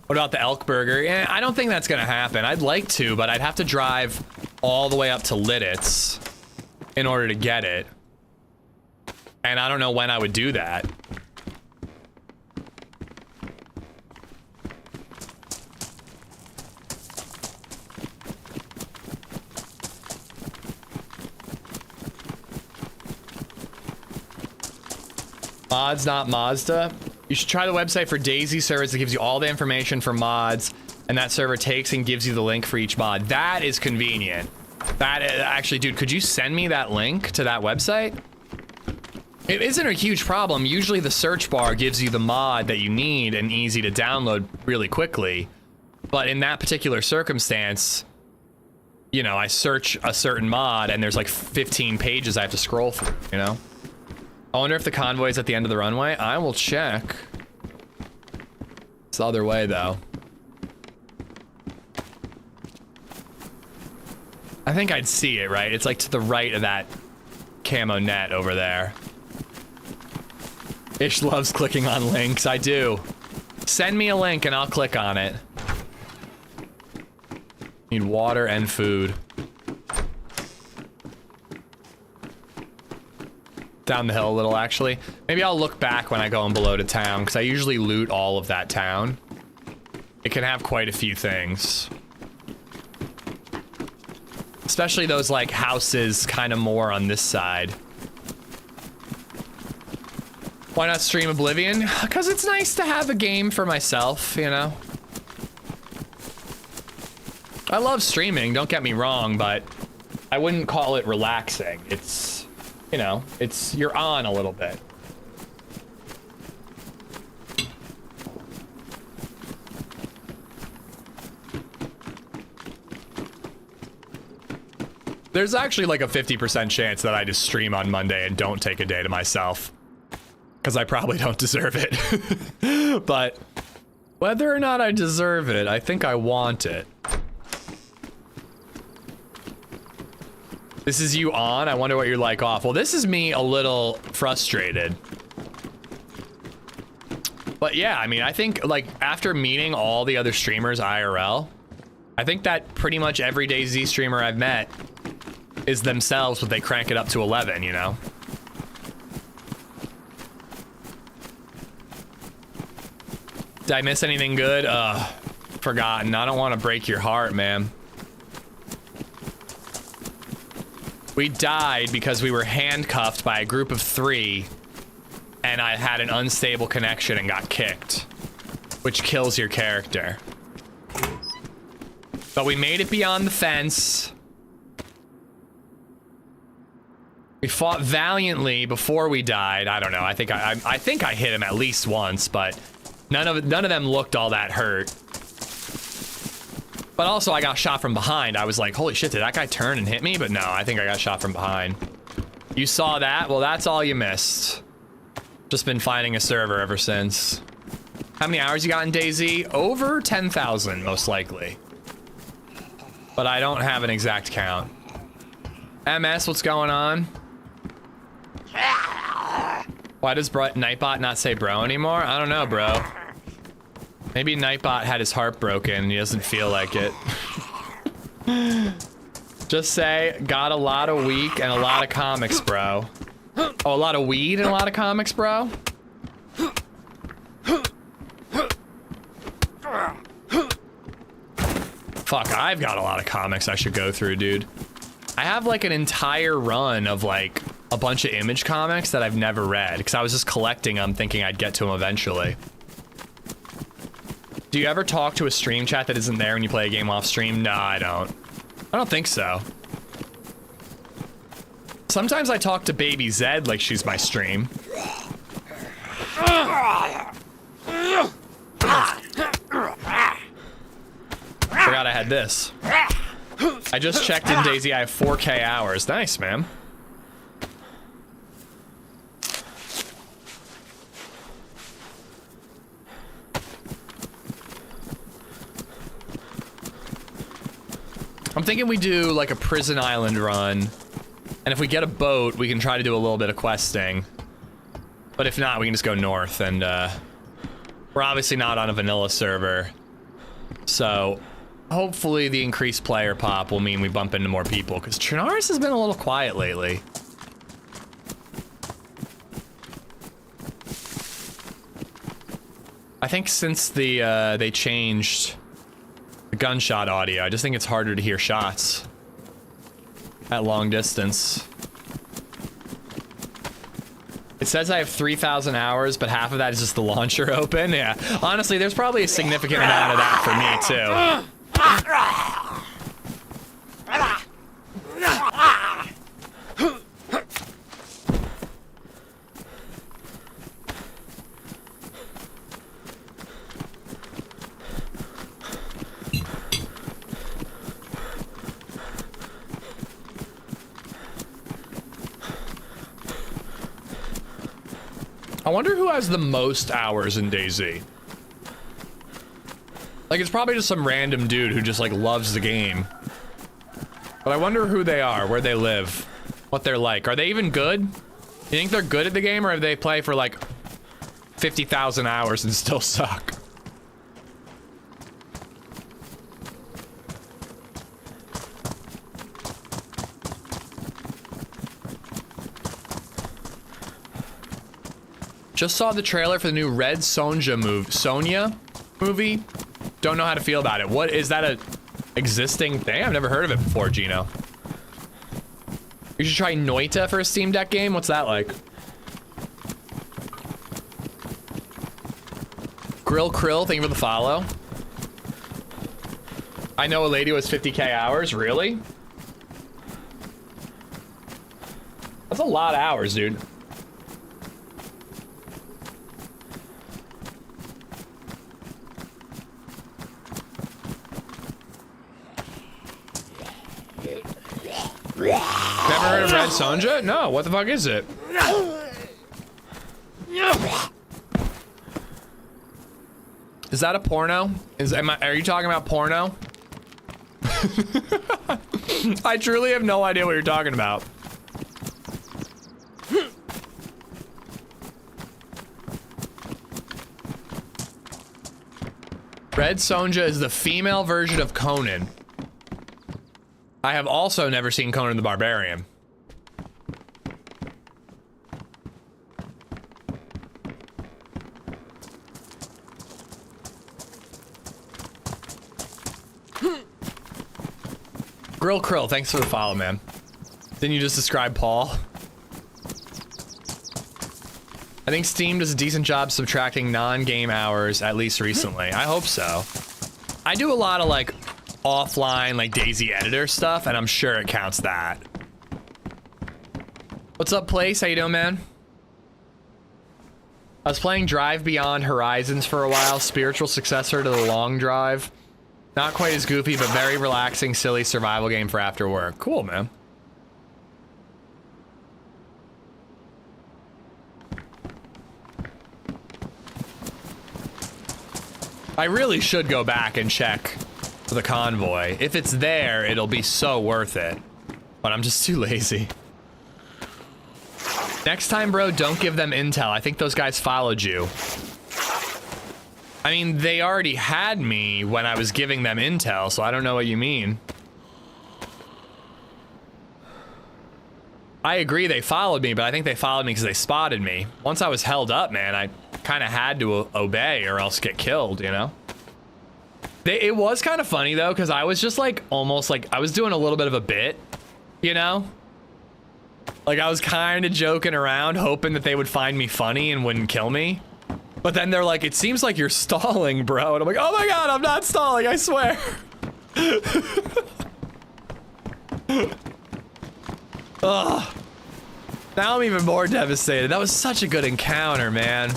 What about the elk burger? Yeah, I don't think that's gonna happen. I'd like to, but I'd have to drive all the way up to Lidditz in order to get it. And I don't know when I would do that. Mods, not Mazda. You should try the website for DayZ servers that gives you all the information for mods, and that server takes and gives you the link for each mod. That is convenient. That is, actually, dude, could you send me that link to that website? It isn't a huge problem. Usually the search bar gives you the mod that you need and easy to download really quickly. But in that particular circumstance, you know, I search a certain mod and there's like 15 pages I have to scroll through, you know? I wonder if the convoy's at the end of the runway. I will check. It's the other way, though. I think I'd see it, right? It's like to the right of that camo net over there. Ish loves clicking on links. I do. Send me a link and I'll click on it. Need water and food. Down the hill a little, actually. Maybe I'll look back when I go in below to town, because I usually loot all of that town. It can have quite a few things. Especially those, like, houses kind of more on this side. Why not stream Oblivion? Because it's nice to have a game for myself, you know? I love streaming, don't get me wrong, but I wouldn't call it relaxing. It's... You know, it's, you're on a little bit. There's actually like a 50% chance that I just stream on Monday and don't take a day to myself. Because I probably don't deserve it. But whether or not I deserve it, I think I want it. This is you on? I wonder what you're like off. Well, this is me a little frustrated. But yeah, I mean, I think like after meeting all the other streamers IRL, I think that pretty much every DayZ streamer I've met is themselves, but they crank it up to 11, you know? Did I miss anything good? Forgotten. I don't want to break your heart, man. We died because we were handcuffed by a group of 3 and I had an unstable connection and got kicked, which kills your character. But we made it beyond the fence. We fought valiantly before we died. I don't know. I think I hit him at least once, but none of them looked all that hurt. But also I got shot from behind. I was like, holy shit, did that guy turn and hit me? But no, I think I got shot from behind. You saw that? Well, that's all you missed. Just been finding a server ever since. How many hours you got in DayZ? Over 10,000, most likely. But I don't have an exact count. MS, what's going on? Why does Nightbot not say bro anymore? I don't know, bro. Maybe Nightbot had his heart broken and he doesn't feel like it. Just say, got a lot of week and a lot of comics, bro. Oh, a lot of weed and a lot of comics, bro. Fuck, I've got a lot of comics I should go through, dude. I have like an entire run of like a bunch of Image comics that I've never read because I was just collecting them thinking I'd get to them eventually. Do you ever talk to a stream chat that isn't there when you play a game off stream? No, I don't. I don't think so. Sometimes I talk to LadyZed like she's my stream. Forgot I had this. I just checked in DayZ, I have 4K hours. Nice, man. I'm thinking we do like a prison island run. And if we get a boat, we can try to do a little bit of questing. But if not, we can just go north and we're obviously not on a vanilla server. So hopefully the increased player pop will mean we bump into more people because Chernarus has been a little quiet lately. I think since they changed the gunshot audio, I just think it's harder to hear shots at long distance. It says I have 3,000 hours, but half of that is just the launcher open. Yeah, honestly, there's probably a significant amount of that for me too. I wonder who has the most hours in DayZ. Like, it's probably just some random dude who just, like, loves the game. But I wonder who they are, where they live, what they're like. Are they even good? You think they're good at the game, or do they play for, like, 50,000 hours and still suck? Just saw the trailer for the new Red Sonja movie. Don't know how to feel about it. What is that, a existing thing? I've never heard of it before, Gino. You should try Noita for a Steam Deck game. What's that like? Grill Krill, thank you for the follow. I know a lady was 50K hours. Really? That's a lot of hours, dude. Never heard of Red Sonja? No, what the fuck is it? Is that a porno? Are you talking about porno? I truly have no idea what you're talking about. Red Sonja is the female version of Conan. I have also never seen Conan the Barbarian. Grill Krill, thanks for the follow, man. Didn't you just describe Paul? I think Steam does a decent job subtracting non-game hours, at least recently. I hope so. I do a lot of like offline like DayZ editor stuff, and I'm sure it counts that. What's up, PlayZ? How you doing, man? I was playing Drive Beyond Horizons for a while, spiritual successor to the Long Drive. Not quite as goofy, but very relaxing, silly survival game for after work. Cool, man. I really should go back and check for the convoy. If it's there, it'll be so worth it. But I'm just too lazy. Next time, bro, don't give them intel. I think those guys followed you. I mean, they already had me when I was giving them intel, so I don't know what you mean. I agree they followed me, but I think they followed me because they spotted me. Once I was held up, man, I kind of had to obey or else get killed, you know? It was kind of funny, though, because I was just, like, almost, like, I was doing a little bit of a bit, you know? Like, I was kind of joking around, hoping that they would find me funny and wouldn't kill me. But then they're like, it seems like you're stalling, bro. And I'm like, oh my god, I'm not stalling, I swear. Ugh. Now I'm even more devastated. That was such a good encounter, man.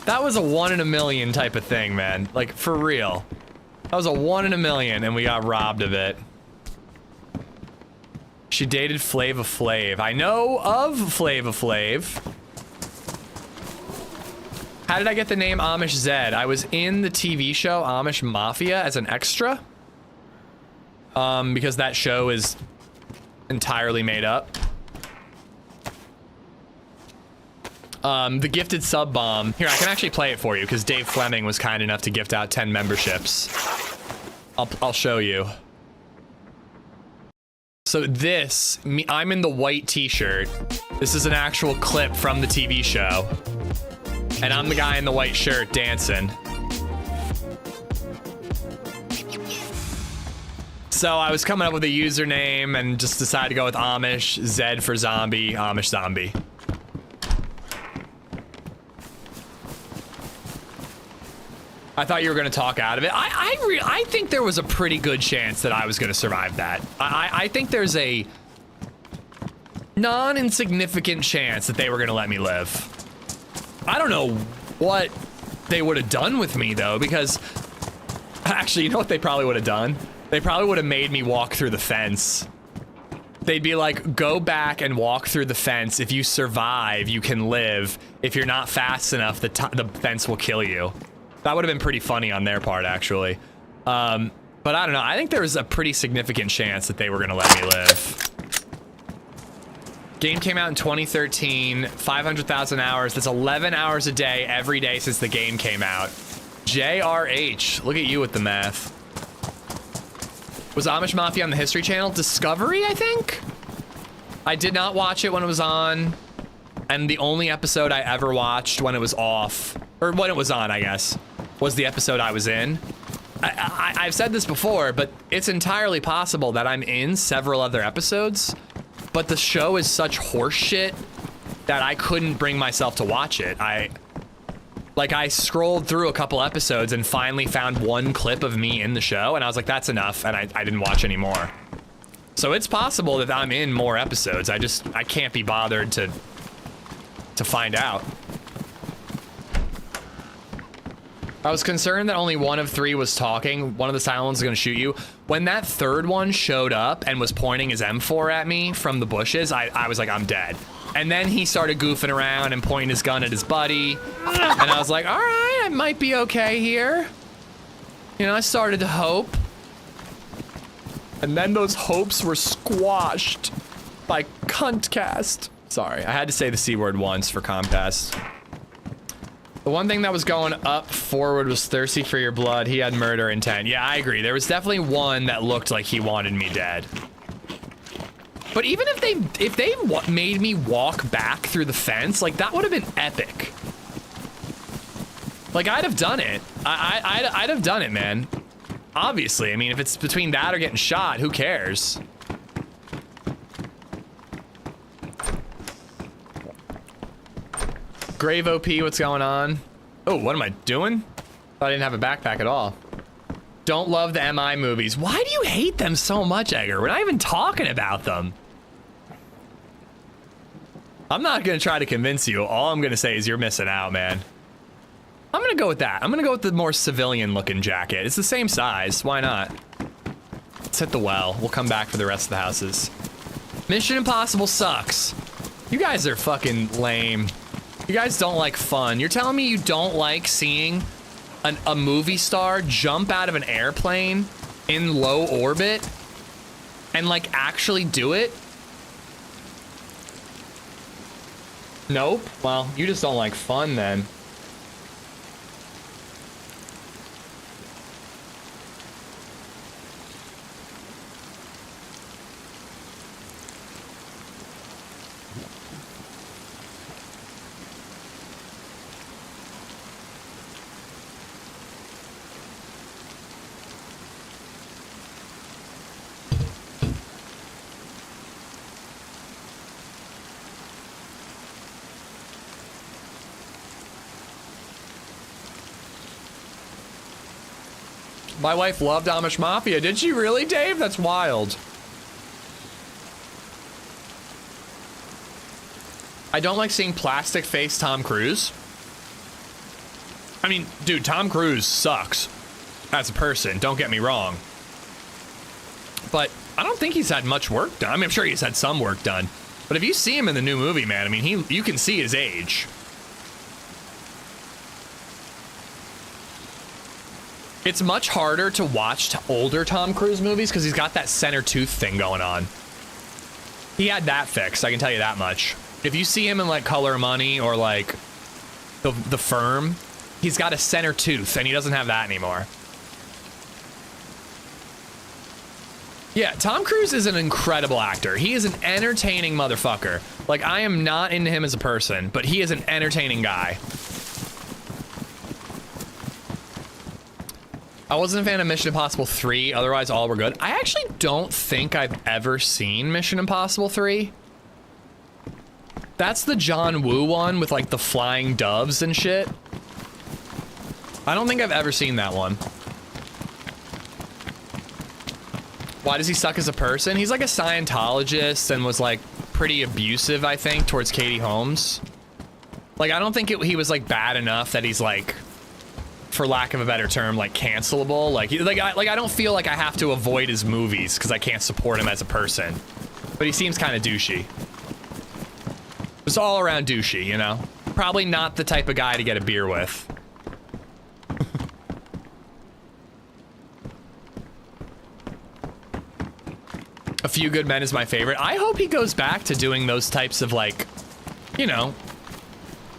That was a 1 in a million type of thing, man. Like, for real. That was a 1 in a million, and we got robbed of it. She dated Flava Flav. I know of Flava Flav. How did I get the name Amish Zed? I was in the TV show Amish Mafia as an extra. Because that show is entirely made up. The gifted sub bomb. Here, I can actually play it for you because Dave Fleming was kind enough to gift out 10 memberships. I'll show you. So this, I'm in the white t-shirt. This is an actual clip from the TV show. And I'm the guy in the white shirt dancing. So I was coming up with a username and just decided to go with Amish, Zed for zombie, Amish zombie. I thought you were going to talk out of it. I think there was a pretty good chance that I was going to survive that. I think there's a non-insignificant chance that they were going to let me live. I don't know what they would have done with me, though, because... Actually, you know what they probably would have done? They probably would have made me walk through the fence. They'd be like, go back and walk through the fence. If you survive, you can live. If you're not fast enough, the fence will kill you. That would have been pretty funny on their part, actually. But I don't know. I think there was a pretty significant chance that they were going to let me live. Game came out in 2013, 500,000 hours. That's 11 hours a day, every day since the game came out. JRH, look at you with the math. Was Amish Mafia on the History Channel? Discovery, I think? I did not watch it when it was on. And the only episode I ever watched when it was off, or when it was on, I guess, was the episode I was in. I've said this before, but it's entirely possible that I'm in several other episodes, but the show is such horseshit that I couldn't bring myself to watch it. I scrolled through a couple episodes and finally found one clip of me in the show, and I was like, that's enough, and I didn't watch anymore. So it's possible that I'm in more episodes. I can't be bothered to find out. I was concerned that only one of 3 was talking. One of the silent ones was gonna shoot you. When that third one showed up and was pointing his M4 at me from the bushes, I was like, I'm dead. And then he started goofing around and pointing his gun at his buddy. And I was like, all right, I might be okay here. You know, I started to hope. And then those hopes were squashed by Cuntcast. Sorry, I had to say the C word once for Comcast. The one thing that was going up forward was thirsty for your blood. He had murder intent. Yeah, I agree. There was definitely one that looked like he wanted me dead. But even if they made me walk back through the fence, like that would have been epic. Like I'd have done it. I'd have done it, man. Obviously, I mean, if it's between that or getting shot, who cares? Grave OP, what's going on? Oh, what am I doing? Thought I didn't have a backpack at all. Don't love the MI movies. Why do you hate them so much, Edgar? We're not even talking about them. I'm not gonna try to convince you. All I'm gonna say is you're missing out, man. I'm gonna go with that. I'm gonna go with the more civilian looking jacket. It's the same size, why not? Let's hit the well. We'll come back for the rest of the houses. Mission Impossible sucks. You guys are fucking lame. You guys don't like fun. You're telling me you don't like seeing a movie star jump out of an airplane in low orbit and like actually do it? Nope. Well, you just don't like fun then. My wife loved Amish Mafia. Did she really, Dave? That's wild. I don't like seeing plastic face Tom Cruise. I mean, dude, Tom Cruise sucks as a person, don't get me wrong. But I don't think he's had much work done. I mean, I'm sure he's had some work done. But if you see him in the new movie, man, I mean, you can see his age. It's much harder to watch older Tom Cruise movies because he's got that center tooth thing going on. He had that fixed, I can tell you that much. If you see him in like Color of Money or like The Firm, he's got a center tooth and he doesn't have that anymore. Yeah, Tom Cruise is an incredible actor. He is an entertaining motherfucker. Like, I am not into him as a person, but he is an entertaining guy. I wasn't a fan of Mission Impossible 3, otherwise all were good. I actually don't think I've ever seen Mission Impossible 3. That's the John Woo one with like the flying doves and shit. I don't think I've ever seen that one. Why does he suck as a person? He's like a Scientologist and was like pretty abusive, I think, towards Katie Holmes. Like, I don't think he was like bad enough that he's like, for lack of a better term, like cancelable. Like I don't feel like I have to avoid his movies because I can't support him as a person. But he seems kind of douchey. Just all around douchey, you know? Probably not the type of guy to get a beer with. A Few Good Men is my favorite. I hope he goes back to doing those types of like, you know,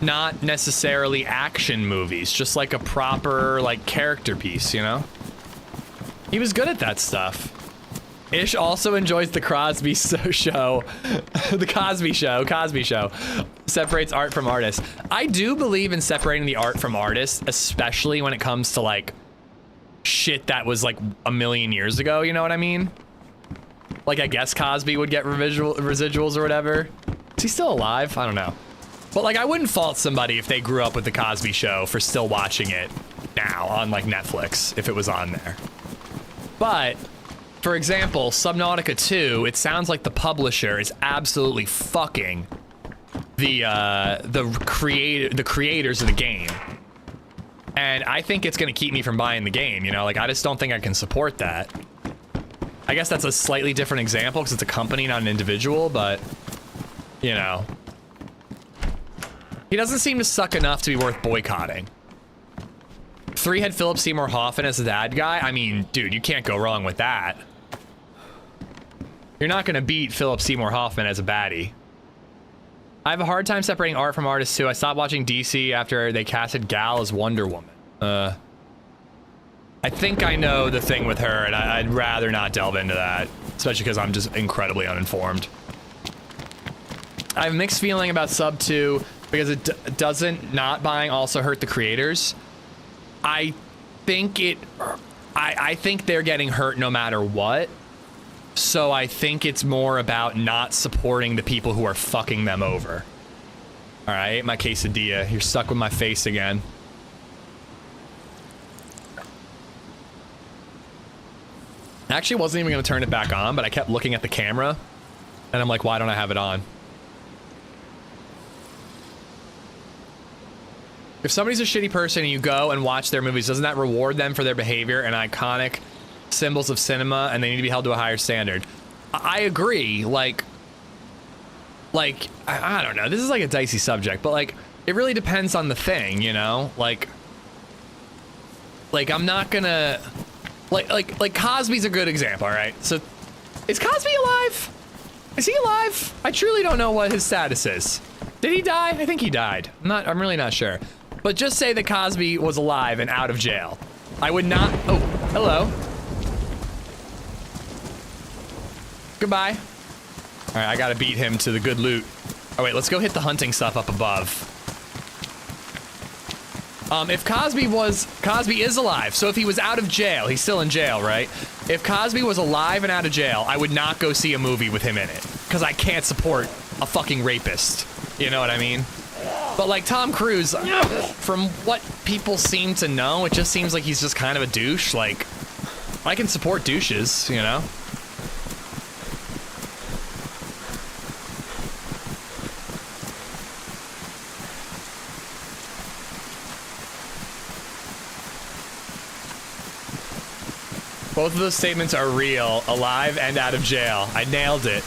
not necessarily action movies, just like a proper like character piece, you know? He was good at that stuff. Ish also enjoys the Crosby show. The Cosby show separates art from artists. I do believe in separating the art from artists, especially when it comes to like shit that was like a million years ago, you know what I mean? Like, I guess Cosby would get residuals or whatever. Is he still alive? I don't know. But like, I wouldn't fault somebody if they grew up with the Cosby show for still watching it now on like Netflix, if it was on there. But for example, Subnautica 2, it sounds like the publisher is absolutely fucking the creators of the game. And I think it's gonna keep me from buying the game, you know? Like, I just don't think I can support that. I guess that's a slightly different example because it's a company, not an individual, but, you know. He doesn't seem to suck enough to be worth boycotting. 3 had Philip Seymour Hoffman as the bad guy. I mean, dude, you can't go wrong with that. You're not gonna beat Philip Seymour Hoffman as a baddie. I have a hard time separating art from artists too. I stopped watching DC after they casted Gal as Wonder Woman. I think I know the thing with her, and I'd rather not delve into that, especially because I'm just incredibly uninformed. I have a mixed feeling about Sub 2 because it doesn't not buying also hurt the creators. I think they're getting hurt no matter what. So I think it's more about not supporting the people who are fucking them over. All right, I ate my quesadilla. You're stuck with my face again. I actually wasn't even going to turn it back on, but I kept looking at the camera, and I'm like, why don't I have it on? If somebody's a shitty person and you go and watch their movies, doesn't that reward them for their behavior and iconic symbols of cinema, and they need to be held to a higher standard? I agree. Like I don't know. This is like a dicey subject, but like, it really depends on the thing, you know? Like I'm not gonna... Like Cosby's a good example, all right? So, is Cosby alive? Is he alive? I truly don't know what his status is. Did he die? I think he died. I'm really not sure. But just say that Cosby was alive and out of jail. I would not... Oh, hello. Goodbye. All right, I gotta beat him to the good loot. Oh wait, let's go hit the hunting stuff up above. If Cosby is alive, so if he was out of jail, he's still in jail, right? If Cosby was alive and out of jail, I would not go see a movie with him in it. Because I can't support a fucking rapist. You know what I mean? But like Tom Cruise, from what people seem to know, it just seems like he's just kind of a douche. Like, I can support douches, you know? Both of those statements are real, alive and out of jail. I nailed it.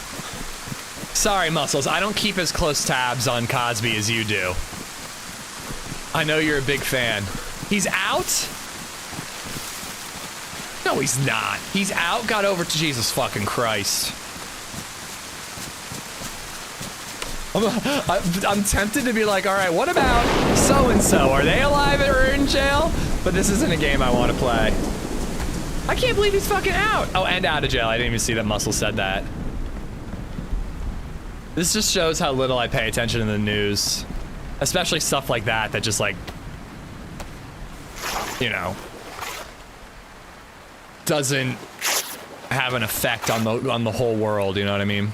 Sorry, Muscles, I don't keep as close tabs on Cosby as you do. I know you're a big fan. He's out? No, he's not. He's out, got over to Jesus fucking Christ. I'm tempted to be like, all right, what about so-and-so? Are they alive or in jail? But this isn't a game I want to play. I can't believe he's fucking out. Oh, and out of jail. I didn't even see that Muscle said that. This just shows how little I pay attention to the news. Especially stuff like that that just like, you know, doesn't have an effect on the whole world, you know what I mean?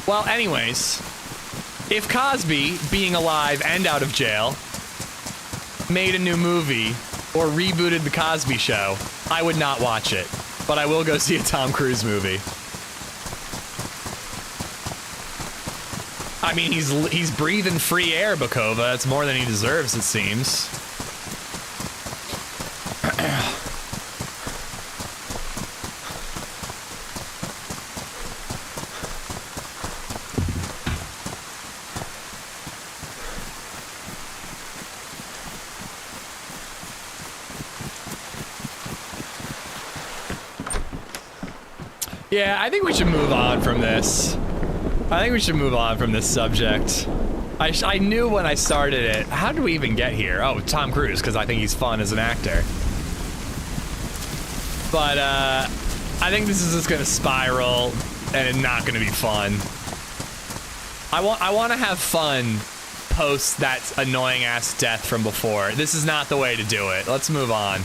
Well, anyways, if Cosby, being alive and out of jail, made a new movie or rebooted the Cosby Show, I would not watch it, but I will go see a Tom Cruise movie. I mean, he's breathing free air, Bokova. That's more than he deserves, it seems. Yeah, I think we should move on from this. I think we should move on from this subject. I knew when I started it. How did we even get here? Oh, Tom Cruise, because I think he's fun as an actor. But I think this is just gonna spiral, and it's not gonna be fun. I want to have fun post that annoying ass death from before. This is not the way to do it. Let's move on.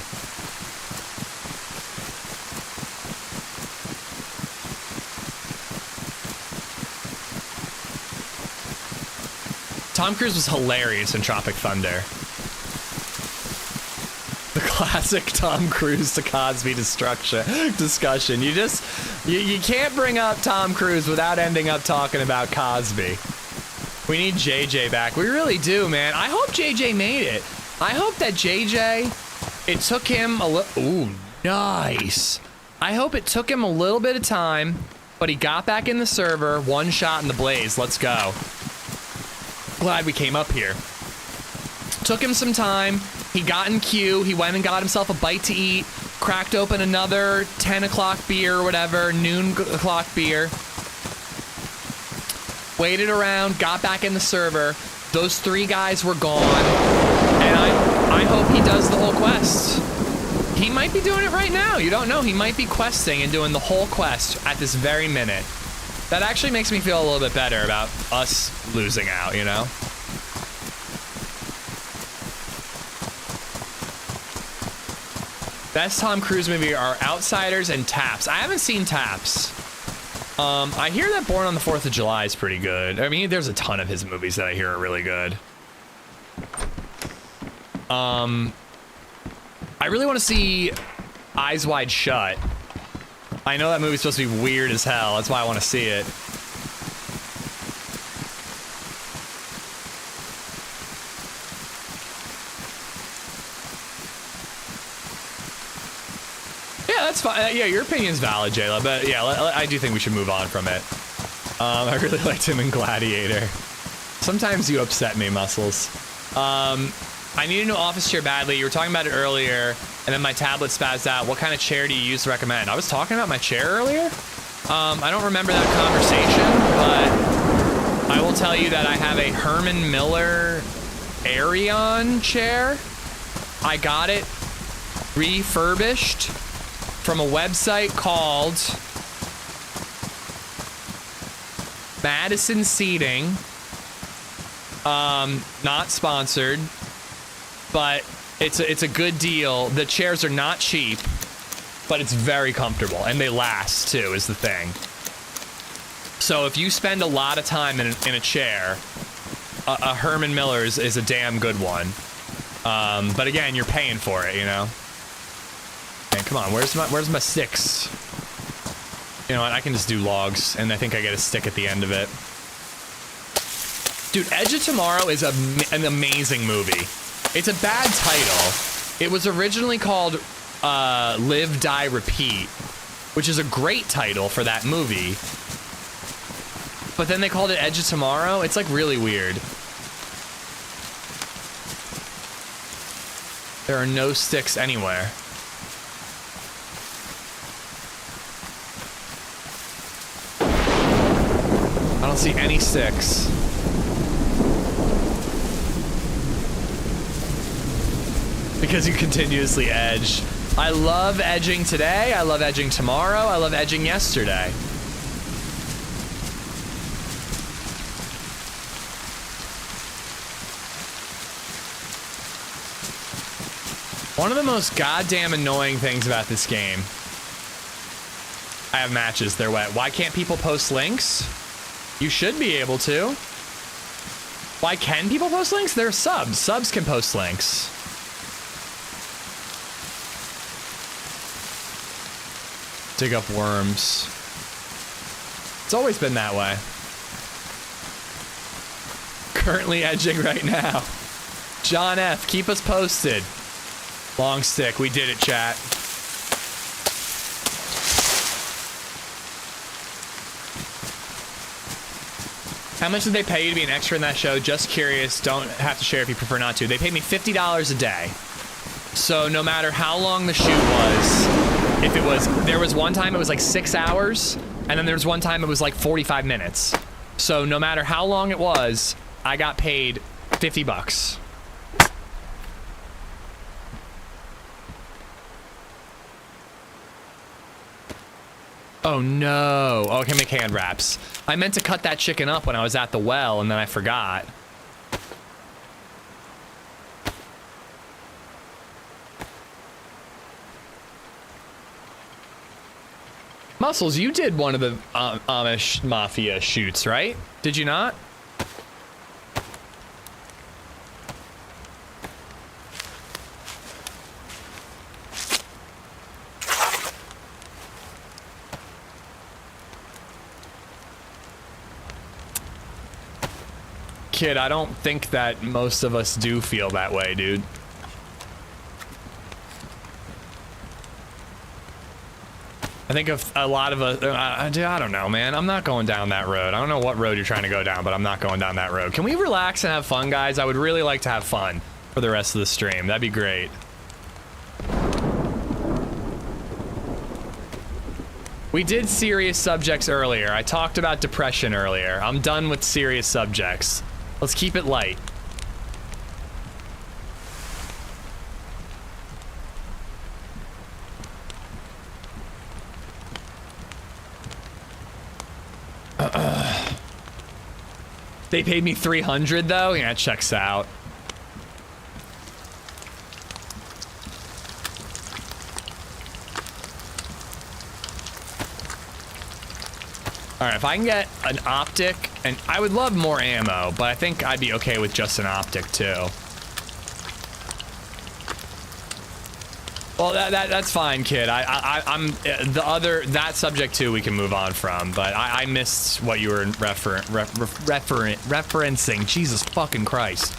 Tom Cruise was hilarious in Tropic Thunder. The classic Tom Cruise to Cosby discussion. You can't bring up Tom Cruise without ending up talking about Cosby. We need JJ back. We really do, man. I hope JJ made it. I hope that JJ, it took him a little, ooh, nice. I hope it took him a little bit of time, but he got back in the server, one shot in the blaze. Let's go. Glad we came up here. Took him some time. He got in queue. He went and got himself a bite to eat. Cracked open another 10 o'clock beer or whatever, noon o'clock beer. Waited around, got back in the server. Those 3 guys were gone. And I hope he does the whole quest. He might be doing it right now. You don't know. He might be questing and doing the whole quest at this very minute. That actually makes me feel a little bit better about us losing out, you know? Best Tom Cruise movie are Outsiders and Taps. I haven't seen Taps. I hear that Born on the 4th of July is pretty good. I mean, there's a ton of his movies that I hear are really good. I really want to see Eyes Wide Shut. I know that movie's supposed to be weird as hell. That's why I want to see it. Yeah, that's fine. Yeah, your opinion's valid, Jayla. But yeah, I do think we should move on from it. I really liked him in Gladiator. Sometimes you upset me, Muscles. I need a new office chair badly. You were talking about it earlier, and then my tablet spazzed out. What kind of chair do you use to recommend? I was talking about my chair earlier. I don't remember that conversation, but I will tell you that I have a Herman Miller Arion chair. I got it refurbished from a website called Madison Seating. Not sponsored, but it's a good deal. The chairs are not cheap, but it's very comfortable, and they last too, is the thing. So if you spend a lot of time in a chair, a Herman Miller's is a damn good one. But again, you're paying for it, you know? Come on, where's my sticks? You know what, I can just do logs, and I think I get a stick at the end of it. Dude, Edge of Tomorrow is an amazing movie. It's a bad title. It was originally called Live, Die, Repeat, which is a great title for that movie. But then they called it Edge of Tomorrow. It's like really weird. There are no sticks anywhere. I don't see any sticks. Because you continuously edge. I love edging today. I love edging tomorrow. I love edging yesterday. One of the most goddamn annoying things about this game. I have matches, they're wet. Why can't people post links? You should be able to. Why can people post links? They're subs. Subs can post links. Dig up worms. It's always been that way. Currently edging right now. John F, keep us posted. Long stick, we did it, chat. How much did they pay you to be an extra in that show? Just curious, don't have to share if you prefer not to. They paid me $50 a day. So no matter how long the shoot was, if it was, there was one time it was like 6 hours, and then there was one time it was like 45 minutes. So no matter how long it was, I got paid 50 bucks. Oh no. Oh, I can make hand wraps. I meant to cut that chicken up when I was at the well, and then I forgot. Muscles, you did one of the Amish Mafia shoots, right? Did you not? Kid, I don't think that most of us do feel that way, dude. I think of a lot of us, I don't know, man. I'm not going down that road. I don't know what road you're trying to go down, but I'm not going down that road. Can we relax and have fun, guys? I would really like to have fun for the rest of the stream. That'd be great. We did serious subjects earlier. I talked about depression earlier. I'm done with serious subjects. Let's keep it light. They paid me $300 though? Yeah, it checks out. All right, if I can get an optic, and I would love more ammo, but I think I'd be okay with just an optic too. Well, that's fine, kid. I'm the other, that subject too we can move on from, but I missed what you were referencing. Jesus fucking Christ.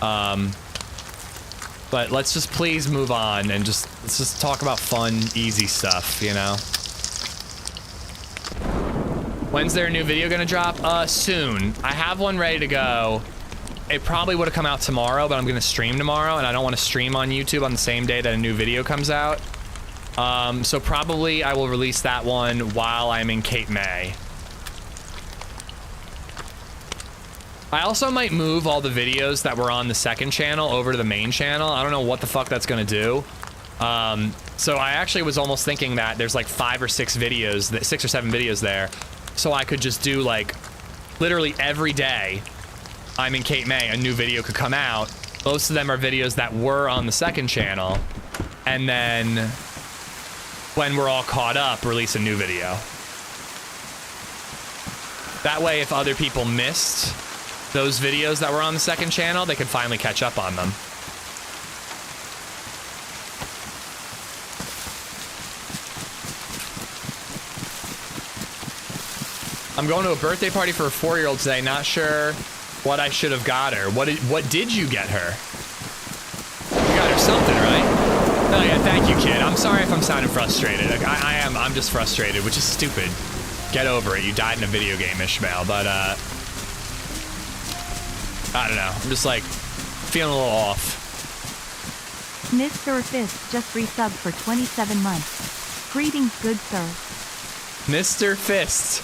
But let's just please move on and let's just talk about fun, easy stuff, you know? When's their new video gonna drop? Soon. I have one ready to go. It probably would have come out tomorrow, but I'm gonna stream tomorrow, and I don't want to stream on YouTube on the same day that a new video comes out. So probably I will release that one while I'm in Cape May. I also might move all the videos that were on the second channel over to the main channel. I don't know what the fuck that's gonna do. So I actually was almost thinking that there's like 5 or 6 videos, 6 or 7 videos there. So I could just do like literally every day I'm in Cape May, a new video could come out. Most of them are videos that were on the second channel. And then when we're all caught up, release a new video. That way, if other people missed those videos that were on the second channel, they could finally catch up on them. I'm going to a birthday party for a 4-year-old today. Not sure what I should have got her. What did you get her? You got her something, right? Oh yeah, thank you, kid. I'm sorry if I'm sounding frustrated. Like, I am. I'm just frustrated, which is stupid. Get over it. You died in a video game, Ishmael. But I don't know. I'm just like feeling a little off. Mr. Fist just resubbed for 27 months. Greetings, good sir. Mr. Fists,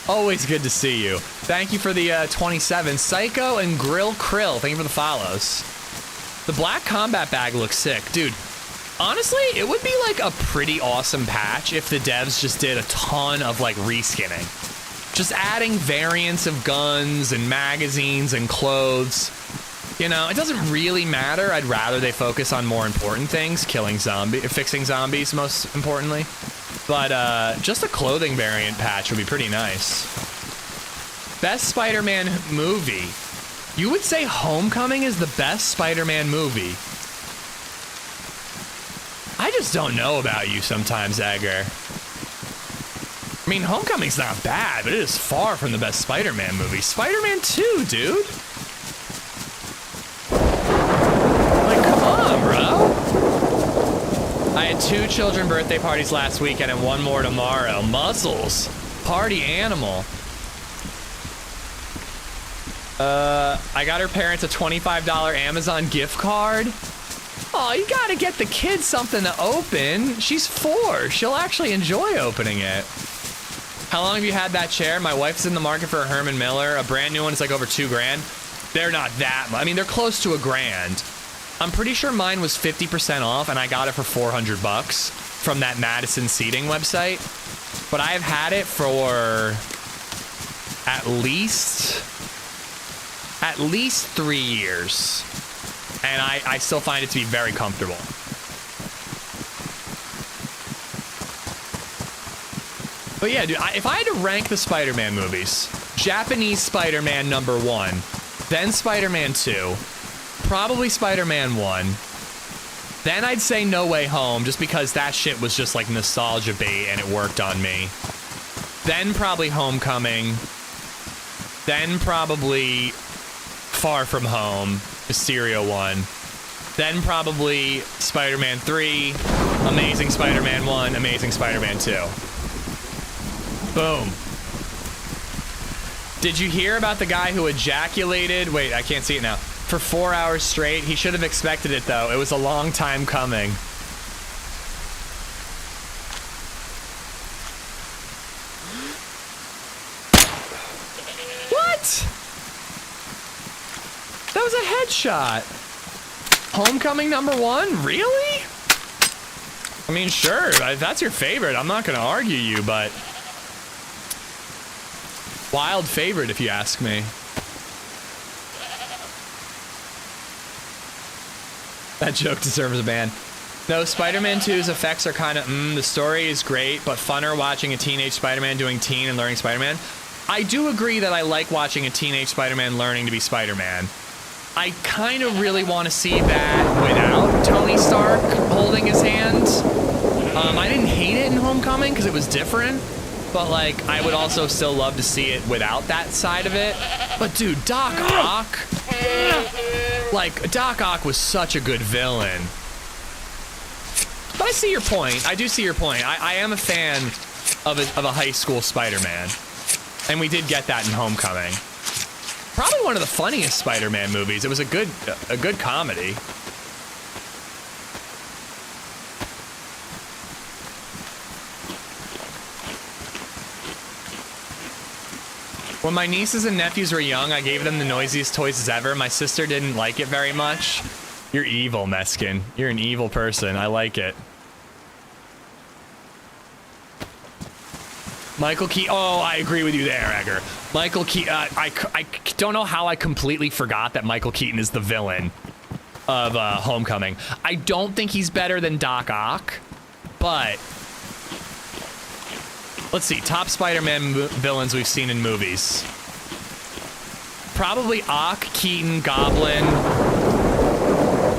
always good to see you. Thank you for the 27. Psycho and Grill Krill, thank you for the follows. The black combat bag looks sick. Dude, honestly, it would be like a pretty awesome patch if the devs just did a ton of like reskinning. Just adding variants of guns and magazines and clothes. You know, it doesn't really matter. I'd rather they focus on more important things, fixing zombies most importantly. But just a clothing variant patch would be pretty nice. Best Spider-Man movie. You would say Homecoming is the best Spider-Man movie. I just don't know about you sometimes, Edgar. I mean, Homecoming's not bad, but it is far from the best Spider-Man movie. Spider-Man 2, dude. Like, come on, bro. I had 2 children birthday parties last weekend and 1 more tomorrow. Muscles. Party animal. I got her parents a $25 Amazon gift card. Oh, you gotta get the kids something to open. She's 4. She'll actually enjoy opening it. How long have you had that chair? My wife's in the market for a Herman Miller. A brand new one is like over $2 grand. They're not that much. I mean, they're close to $1 grand. I'm pretty sure mine was 50% off and I got it for $400 from that Madison seating website. But I've had it for at least 3 years. And I still find it to be very comfortable. But yeah, dude, if I had to rank the Spider-Man movies, Japanese Spider-Man #1, then Spider-Man 2, probably Spider-Man 1, then I'd say No Way Home, just because that shit was just like nostalgia bait and it worked on me. Then probably Homecoming. Then probably Far From Home, Mysterio 1. Then probably Spider-Man 3, Amazing Spider-Man 1, Amazing Spider-Man 2. Boom. Did you hear about the guy who ejaculated? Wait, I can't see it now. For 4 hours straight. He should have expected it, though. It was a long time coming. What? That was a headshot. Homecoming #1? Really? I mean, sure. If that's your favorite, I'm not going to argue you, but... wild favorite, if you ask me. That joke deserves a ban. No, Spider-Man 2's effects are kind of, the story is great, but funner watching a teenage Spider-Man doing teen and learning Spider-Man. I do agree that I like watching a teenage Spider-Man learning to be Spider-Man. I kind of really want to see that without Tony Stark holding his hand. I didn't hate it in Homecoming because it was different. But, like, I would also still love to see it without that side of it. But, dude, Doc Ock... like, Doc Ock was such a good villain. But I see your point. I do see your point. I am a fan of a high school Spider-Man. And we did get that in Homecoming. Probably one of the funniest Spider-Man movies. It was a good comedy. When my nieces and nephews were young, I gave them the noisiest toys ever. My sister didn't like it very much. You're evil, Meskin. You're an evil person. I like it. Michael Keaton. Oh, I agree with you there, Edgar. Michael Keaton. I don't know how I completely forgot that Michael Keaton is the villain of Homecoming. I don't think he's better than Doc Ock, but... let's see, top Spider-Man villains we've seen in movies. Probably Ock, Keaton, Goblin.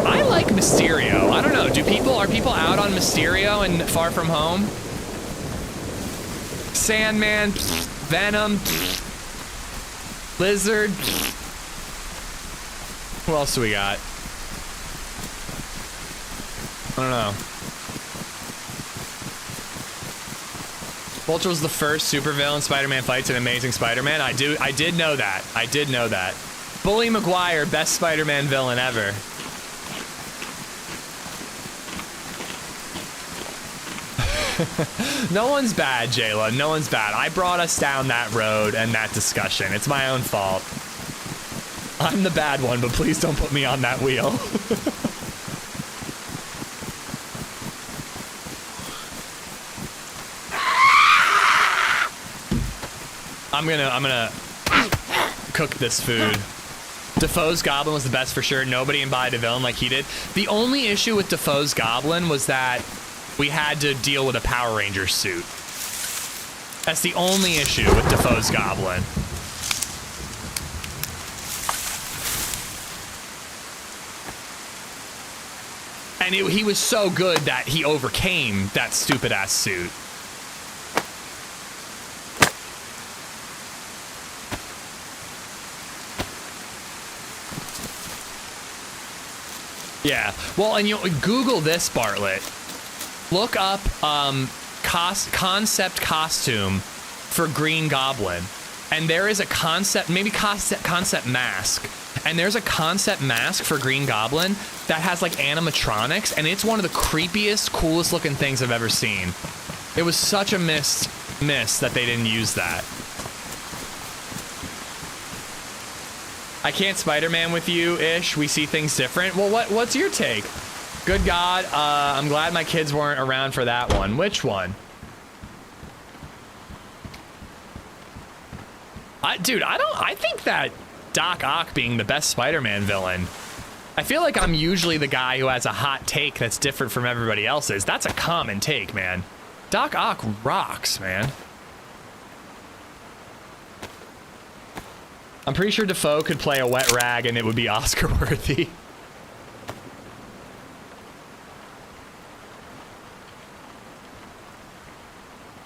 I like Mysterio. I don't know. Are people out on Mysterio in Far From Home? Sandman, Venom, Lizard. Who else do we got? I don't know. Vulture was the first supervillain Spider-Man fights in Amazing Spider-Man. I did know that. I did know that. Bully Maguire, best Spider-Man villain ever. No one's bad, Jayla. No one's bad. I brought us down that road and that discussion. It's my own fault. I'm the bad one, but please don't put me on that wheel. I'm gonna cook this food. Defoe's Goblin was the best for sure. Nobody embodied a villain like he did. The only issue with Defoe's Goblin was that we had to deal with a Power Ranger suit. That's the only issue with Defoe's Goblin. And he was so good that he overcame that stupid ass suit. Yeah, well, and you Google this, Bartlett. Look up concept costume for Green Goblin, and there is a concept, maybe concept mask, and there's a concept mask for Green Goblin that has like animatronics, and it's one of the creepiest, coolest looking things I've ever seen. It was such a miss that they didn't use that. I can't Spider-Man with you, Ish. We see things different. Well, what's your take? Good God, I'm glad my kids weren't around for that one. Which one? Dude, I think that Doc Ock being the best Spider-Man villain, I feel like I'm usually the guy who has a hot take that's different from everybody else's. That's a common take, man. Doc Ock rocks, man. I'm pretty sure Defoe could play a wet rag and it would be Oscar worthy.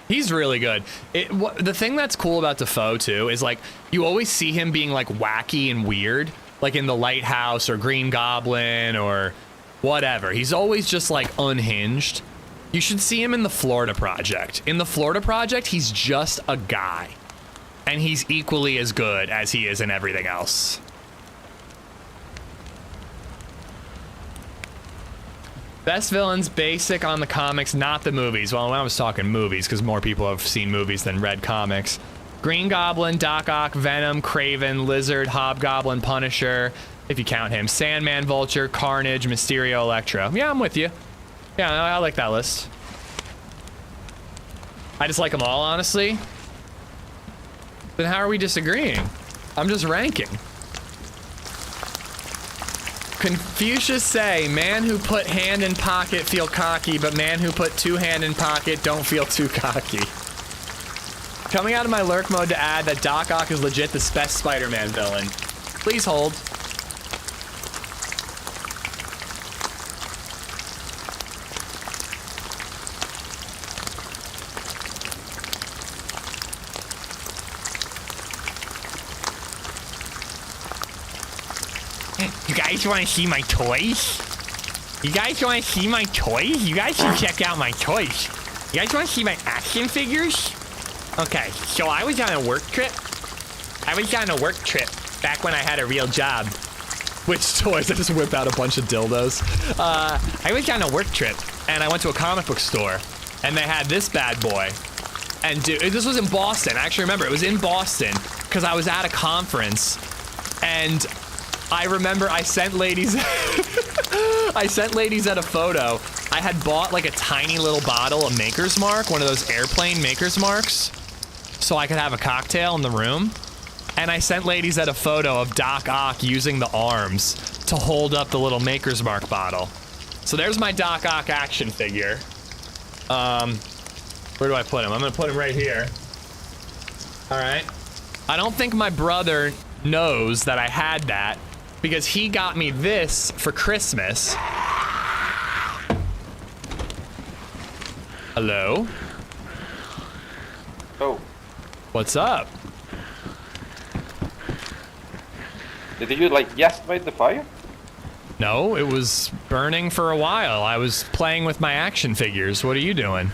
He's really good. The thing that's cool about Defoe too is like you always see him being like wacky and weird, like in The Lighthouse or Green Goblin or whatever. He's always just like unhinged. You should see him in the Florida Project. In the Florida Project, he's just a guy. And he's equally as good as he is in everything else. Best villains, basic on the comics, not the movies. Well, I was talking movies because more people have seen movies than read comics. Green Goblin, Doc Ock, Venom, Kraven, Lizard, Hobgoblin, Punisher, if you count him. Sandman, Vulture, Carnage, Mysterio, Electro. Yeah, I'm with you. Yeah, I like that list. I just like them all, honestly. Then how are we disagreeing? I'm just ranking. Confucius say, man who put hand in pocket feel cocky, but man who put two hand in pocket don't feel too cocky. Coming out of my lurk mode to add that Doc Ock is legit the best Spider-Man villain. Please hold. You guys want to see my toys? You guys want to see my toys? You guys should check out my toys. You guys want to see my action figures? Okay, so I was on a work trip. Back when I had a real job. Which toys? I just whip out a bunch of dildos. I was on a work trip, and I went to a comic book store, and they had this bad boy. And dude, this was in Boston. I actually remember it was in Boston because I was at a conference, and I remember I sent ladies I sent ladies at a photo. I had bought like a tiny little bottle of Maker's Mark, one of those airplane Maker's Marks, so I could have a cocktail in the room. And I sent ladies at a photo of Doc Ock using the arms to hold up the little Maker's Mark bottle. So there's my Doc Ock action figure. Where do I put him? I'm gonna put him right here. All right. I don't think my brother knows that I had that because he got me this for Christmas. Hello? Oh, What's up? did you like just light the fire? No, it was burning for a while. I was playing with my action figures. What are you doing?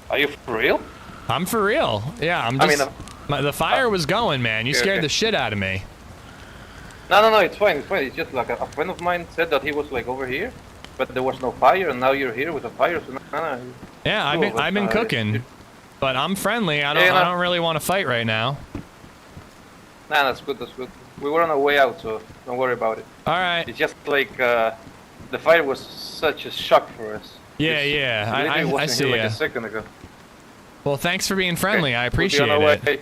Are you for real? I'm for real. Yeah, I'm just... the fire was going, man. You okay, scared okay. the shit out of me. No, it's fine, it's fine. It's just like a friend of mine said that he was like over here, but there was no fire, and now you're here with a fire, so no. Yeah, I've been cooking, but I'm friendly. I don't really want to fight right now. Nah, that's good, that's good. We were on our way out, so don't worry about it. All right. It's just like the fire was such a shock for us. Yeah, I see like ya. a second ago. Well, thanks for being friendly. Okay, I we'll be appreciate on our it. way.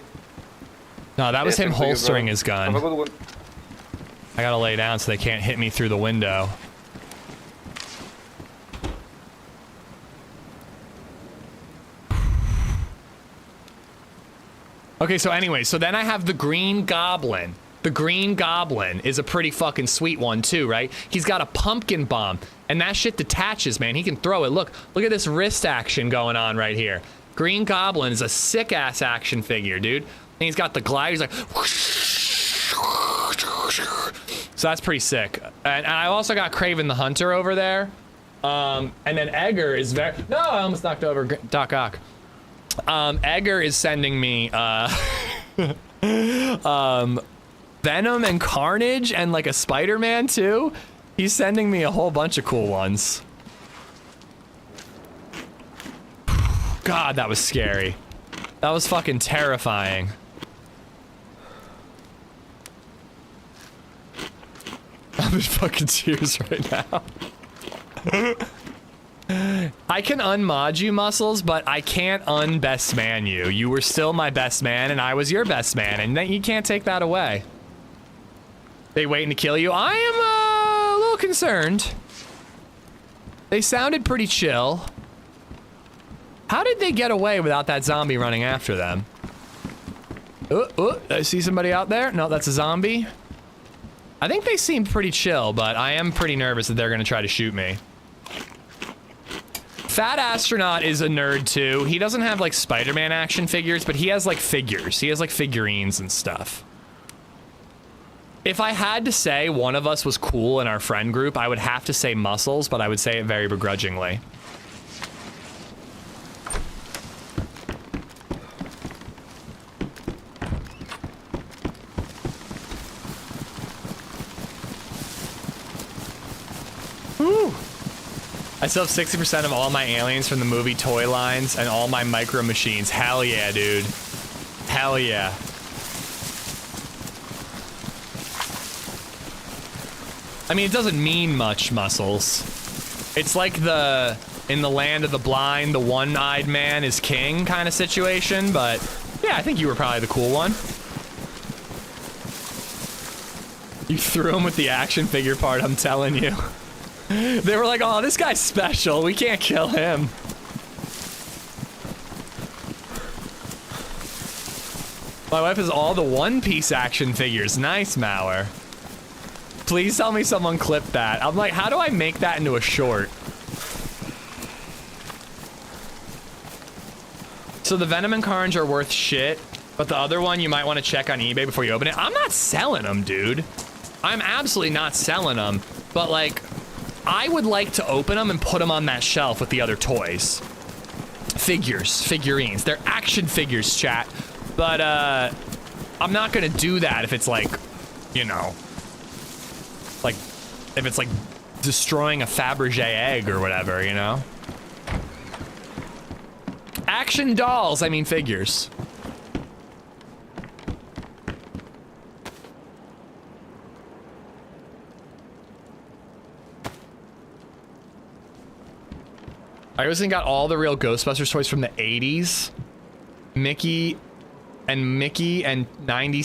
No, that was him thanks to you, holstering bro. his gun. Have a good one. I gotta lay down so they can't hit me through the window. Okay, so anyway, so then I have the Green Goblin. The Green Goblin is a pretty fucking sweet one too, right? He's got a pumpkin bomb, and that shit detaches, man. He can throw it. Look at this wrist action going on right here. Green Goblin is a sick-ass action figure, dude. And he's got the glide, he's like... So that's pretty sick. And I also got Kraven the Hunter over there. And then Edgar is very... No, I almost knocked over Doc Ock. Edgar is sending me, Venom and Carnage and like a Spider-Man too. He's sending me a whole bunch of cool ones. God, that was scary. That was fucking terrifying. I'm in fucking tears right now. I can unmod you, Muscles, but I can't un-best man you. You were still my best man, and I was your best man, and then you can't take that away. They waiting to kill you? I am a little concerned. They sounded pretty chill. How did they get away without that zombie running after them? I see somebody out there. No, that's a zombie. I think they seem pretty chill, but I am pretty nervous that they're gonna try to shoot me. Fat Astronaut is a nerd too. He doesn't have like Spider-Man action figures, but he has like figures. He has like figurines and stuff. If I had to say one of us was cool in our friend group, I would have to say Muscles, but I would say it very begrudgingly. Woo! I still have 60% of all my aliens from the movie toy lines and all my micro machines. Hell yeah, dude. Hell yeah. I mean, it doesn't mean much, Muscles. It's like the, in the land of the blind, the one-eyed man is king kind of situation, but yeah, I think you were probably the cool one. You threw him with the action figure part, I'm telling you. They were like, oh, this guy's special. We can't kill him. My wife has all the One Piece action figures. Nice, Mauer. Please tell me someone clipped that. I'm like, how do I make that into a short? So the Venom and Carnage are worth shit, but the other one you might want to check on eBay before you open it. I'm not selling them, dude. I'm absolutely not selling them, but like... I would like to open them and put them on that shelf with the other toys. Figurines. They're action figures, chat. But, I'm not gonna do that if it's like, you know, like, if it's like destroying a Fabergé egg or whatever, you know? Action dolls, I mean figures. I always got all the real Ghostbusters toys from the 80s. Mickey and 90s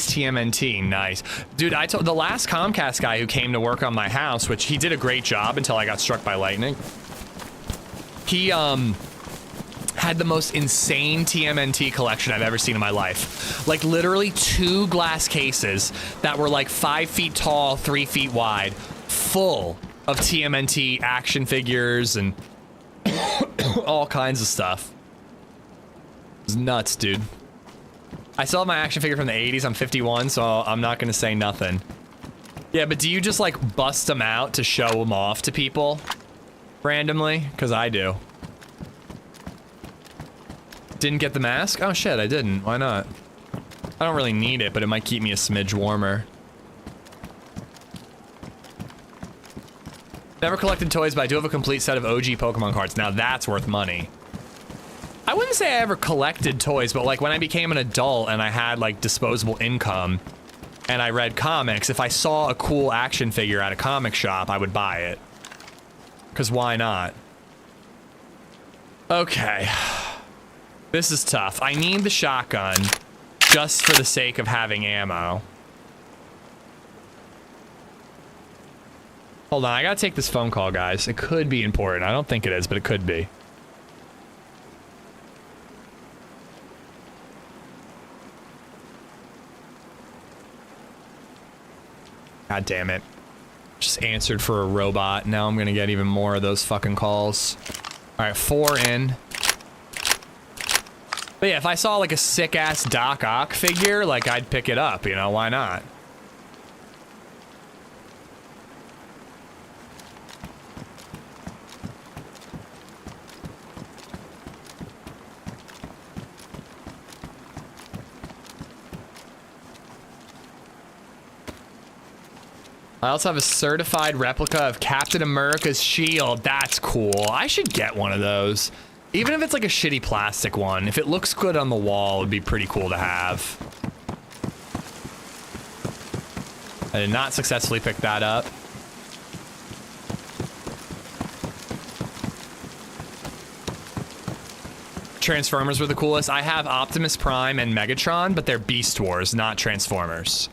TMNT. Nice. Dude, I told the last Comcast guy who came to work on my house, which he did a great job until I got struck by lightning. He, had the most insane TMNT collection I've ever seen in my life. Like literally 2 glass cases that were like 5 feet tall, 3 feet wide, full of TMNT action figures and all kinds of stuff. It's nuts, dude. I still have my action figure from the 80s. I'm 51, so I'm not gonna say nothing. Yeah, but do you just like bust them out to show them off to people randomly? Because I do. Didn't get the mask? Oh shit, I didn't. Why not? I don't really need it, but it might keep me a smidge warmer. Never collected toys, but I do have a complete set of OG Pokemon cards. Now that's worth money. I wouldn't say I ever collected toys, but like when I became an adult and I had like disposable income and I read comics, if I saw a cool action figure at a comic shop, I would buy it. Because why not? Okay. This is tough. I need the shotgun just for the sake of having ammo. Hold on, I gotta take this phone call, guys. It could be important. I don't think it is, but it could be. God damn it. Just answered for a robot. Now I'm gonna get even more of those fucking calls. Alright, 4 in. But yeah, if I saw like a sick-ass Doc Ock figure, like I'd pick it up, you know, why not? I also have a certified replica of Captain America's shield. That's cool. I should get one of those. Even if it's like a shitty plastic one. If it looks good on the wall, it'd be pretty cool to have. I did not successfully pick that up. Transformers were the coolest. I have Optimus Prime and Megatron, but they're Beast Wars, not Transformers.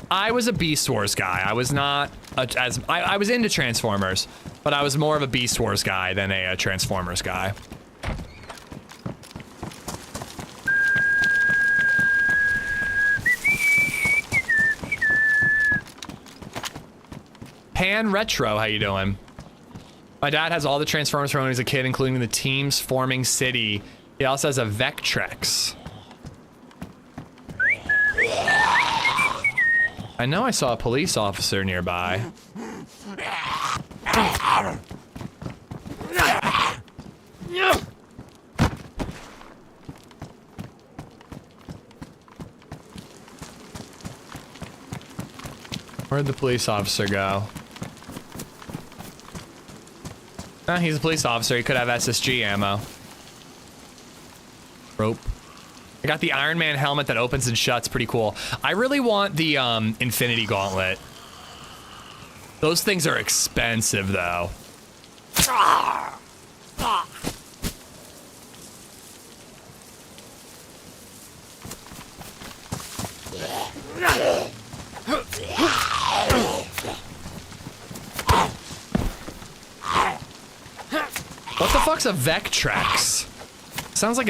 I was a Beast Wars guy. I was not I was into Transformers, but I was more of a Beast Wars guy than a Transformers guy. Pan Retro, how you doing? My dad has all the Transformers from when he was a kid, including the teams forming city. He also has a Vectrex. I know I saw a police officer nearby. Where'd the police officer go? Oh, he's a police officer. He could have SSG ammo. Rope. I got the Iron Man helmet that opens and shuts, pretty cool. I really want the Infinity Gauntlet. Those things are expensive though. What the fuck's a Vectrex? Sounds like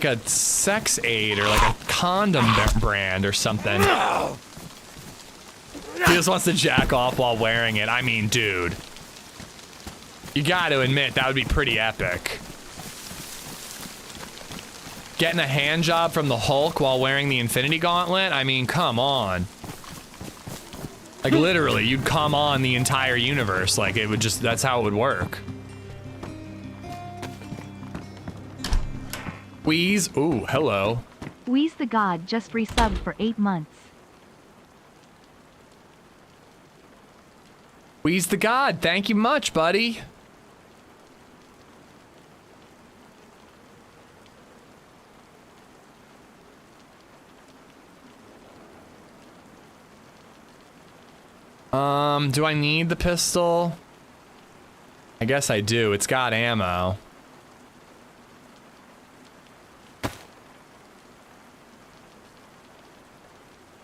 a sex aid or like a condom brand or something. He just wants to jack off while wearing it. I mean, dude. You gotta admit, that would be pretty epic. Getting a hand job from the Hulk while wearing the Infinity Gauntlet? I mean, come on. Like, literally, you'd come on the entire universe. Like, it would just, that's how it would work. Wheeze, ooh, hello. Wheeze the God just resubbed for 8 months. Wheeze the God, thank you much, buddy. Do I need the pistol? I guess I do. It's got ammo.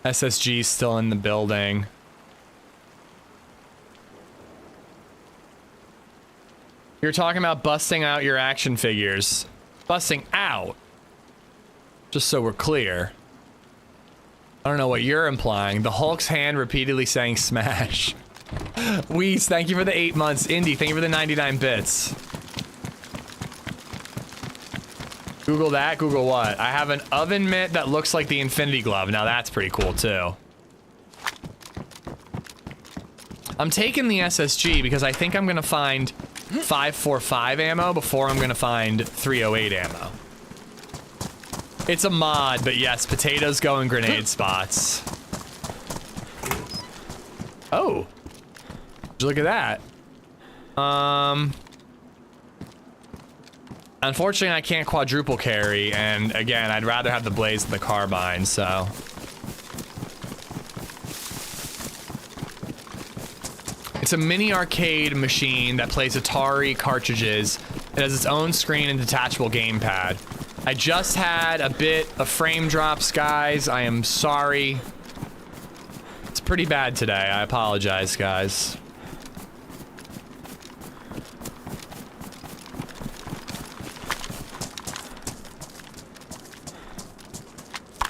SSG's still in the building. You're talking about busting out your action figures. Busting out. Just so we're clear. I don't know what you're implying. The Hulk's hand repeatedly saying smash. Wheeze, thank you for the 8 months. Indy, thank you for the 99 bits. Google that. Google what? I have an oven mitt that looks like the Infinity Glove. Now that's pretty cool too. I'm taking the SSG because I think I'm gonna find 545 ammo before I'm gonna find 308 ammo. It's a mod, but yes, potatoes go in grenade spots. Oh. Look at that. Unfortunately, I can't quadruple carry, and again, I'd rather have the blaze than the carbine, so. It's a mini arcade machine that plays Atari cartridges. It has its own screen and detachable gamepad. I just had a bit of frame drops, guys. I am sorry. It's pretty bad today. I apologize, guys.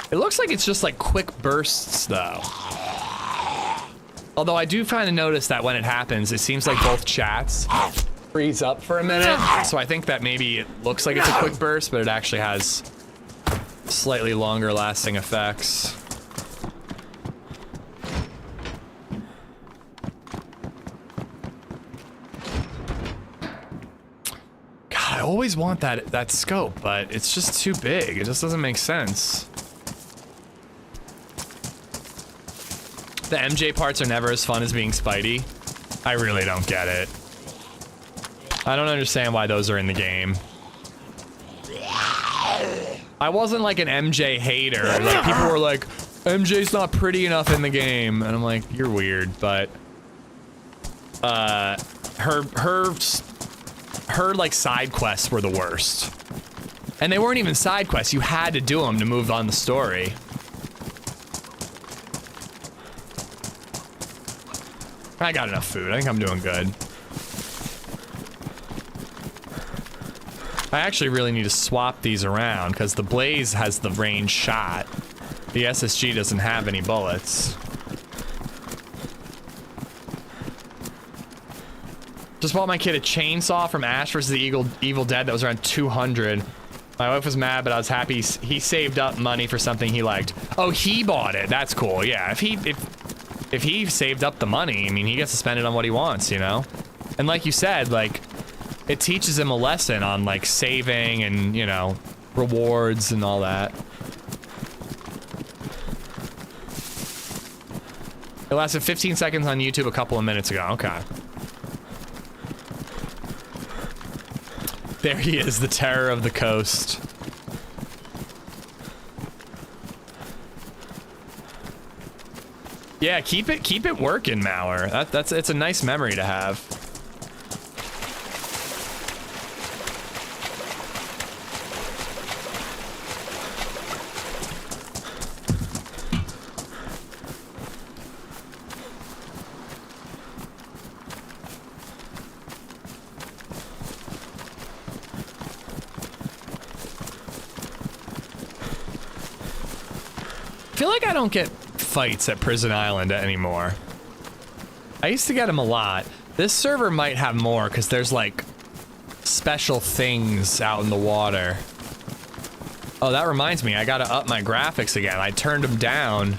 It looks like it's just like quick bursts, though. Although I do kind of notice that when it happens, it seems like both chats freeze up for a minute. So I think that maybe it looks like it's a quick burst, but it actually has slightly longer lasting effects. God, I always want that scope, but it's just too big. It just doesn't make sense. The MJ parts are never as fun as being Spidey. I really don't get it. I don't understand why those are in the game. I wasn't like an MJ hater. Like, people were like, MJ's not pretty enough in the game. And I'm like, you're weird, but... her like side quests were the worst. And they weren't even side quests. You had to do them to move on the story. I got enough food. I think I'm doing good. I actually really need to swap these around because the Blaze has the range shot. The SSG doesn't have any bullets. Just bought my kid a chainsaw from Ash vs. the Evil Dead that was around 200. My wife was mad, but I was happy he saved up money for something he liked. Oh, he bought it. That's cool. Yeah, if he saved up the money, I mean, he gets to spend it on what he wants, you know? And like you said, like, it teaches him a lesson on, like, saving and, you know, rewards and all that. It lasted 15 seconds on YouTube a couple of minutes ago. Okay. There he is, the terror of the coast. Yeah, keep it working, Mauer. It's a nice memory to have. I feel like I don't get fights at Prison Island anymore. I used to get them a lot. This server might have more because there's like special things out in the water. Oh, that reminds me, I gotta up my graphics again. I turned them down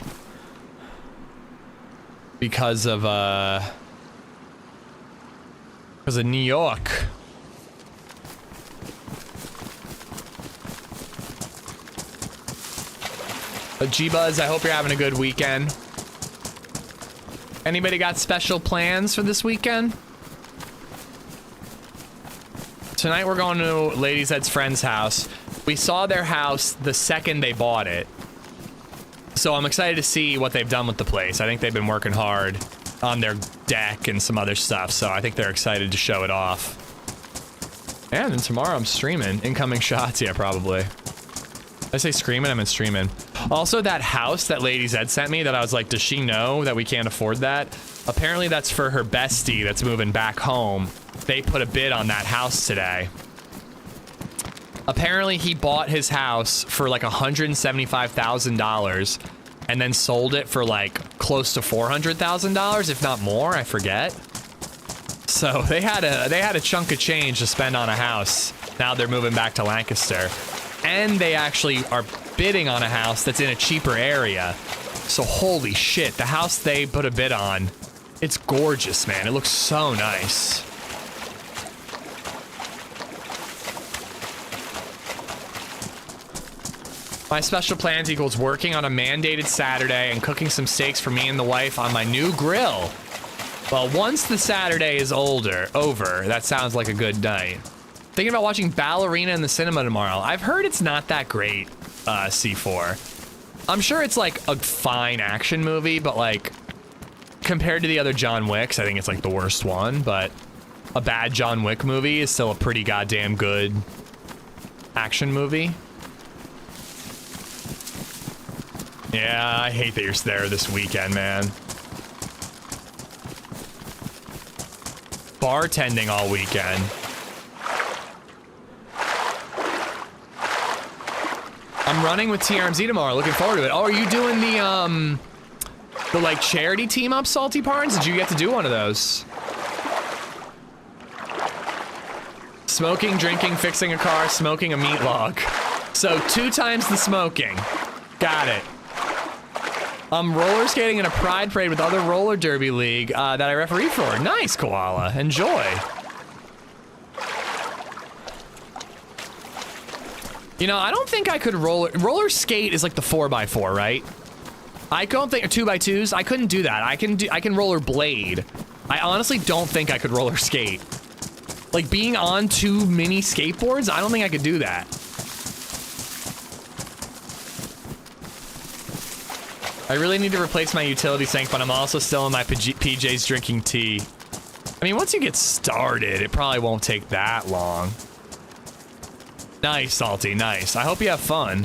because of New York. G-Buzz, I hope you're having a good weekend. Anybody got special plans for this weekend? Tonight we're going to LadyZed's friend's house. We saw their house the second they bought it. So I'm excited to see what they've done with the place. I think they've been working hard on their deck and some other stuff, so I think they're excited to show it off. And then tomorrow I'm streaming. Incoming shots, yeah, probably. I say screaming, I meant streaming. Also, that house that LadyZed sent me that I was like, does she know that we can't afford that? Apparently that's for her bestie that's moving back home. They put a bid on that house today. Apparently he bought his house for like $175,000 and then sold it for like close to $400,000, if not more, I forget. So they had a chunk of change to spend on a house. Now they're moving back to Lancaster. and they actually are bidding on a house that's in a cheaper area. So holy shit, the house they put a bid on, it's gorgeous, man. It looks so nice. My special plans equals working on a mandated Saturday and cooking some steaks for me and the wife on my new grill. Well, once the Saturday is over, that sounds like a good night. Thinking about watching Ballerina in the cinema tomorrow. I've heard it's not that great, C4. I'm sure it's like a fine action movie, but like compared to the other John Wicks, I think it's like the worst one, but a bad John Wick movie is still a pretty goddamn good action movie. Yeah, I hate that you're there this weekend, man. Bartending all weekend. I'm running with TRMZ tomorrow. Looking forward to it. Oh, are you doing the like charity team up, Salty Parns? Did you get to do one of those? Smoking, drinking, fixing a car, smoking a meat log. So 2 times the smoking. Got it. I'm roller skating in a pride parade with other roller derby league that I referee for. Nice, Koala. Enjoy. You know, I don't think I could roller skate is like the 4x4, right? I don't think, or 2x2s. I couldn't do that. I can roller blade. I honestly don't think I could roller skate. Like being on 2 mini skateboards, I don't think I could do that. I really need to replace my utility sink, but I'm also still in my PJs drinking tea. I mean, once you get started, it probably won't take that long. Nice, Salty, nice. I hope you have fun.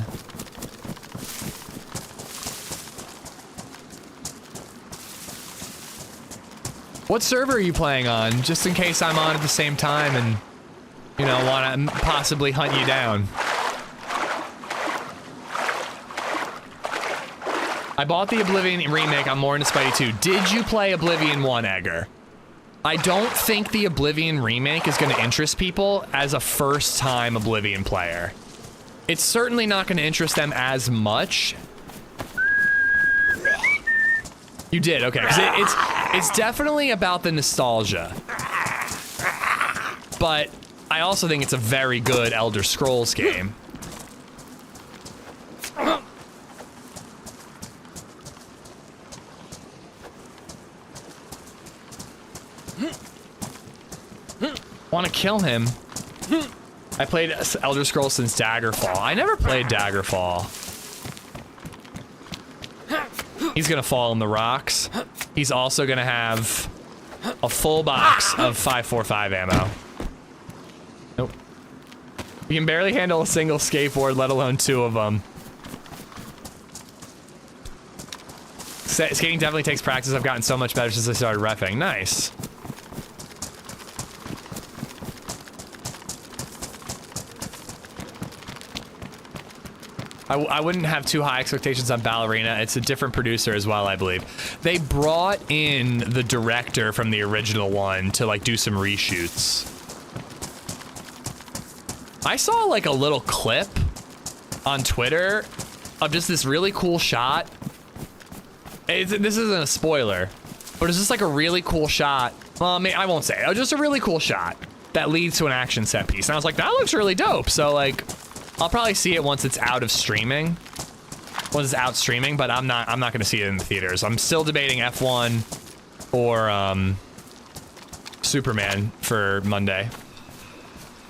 What server are you playing on? Just in case I'm on at the same time and, you know, want to possibly hunt you down. I bought the Oblivion remake. I'm more into Spidey 2. Did you play Oblivion 1, Edgar? I don't think the Oblivion remake is going to interest people as a first-time Oblivion player. It's certainly not going to interest them as much. You did, okay. 'Cause it's definitely about the nostalgia. But I also think it's a very good Elder Scrolls game. Want to kill him? I played Elder Scrolls since Daggerfall. I never played Daggerfall. He's gonna fall in the rocks. He's also gonna have a full box of 5.45 ammo. Nope. You can barely handle a single skateboard, let alone 2 of them. Skating definitely takes practice. I've gotten so much better since I started reffing. Nice. I wouldn't have too high expectations on Ballerina. It's a different producer as well, I believe. They brought in the director from the original one to like do some reshoots. I saw like a little clip on Twitter of just this really cool shot. This isn't a spoiler, but it's just like a really cool shot. Well, I won't say it. Just a really cool shot that leads to an action set piece. And I was like, that looks really dope. So like, I'll probably see it once it's out of streaming. Once it's out streaming, but I'm not gonna see it in the theaters. I'm still debating F1 or Superman for Monday.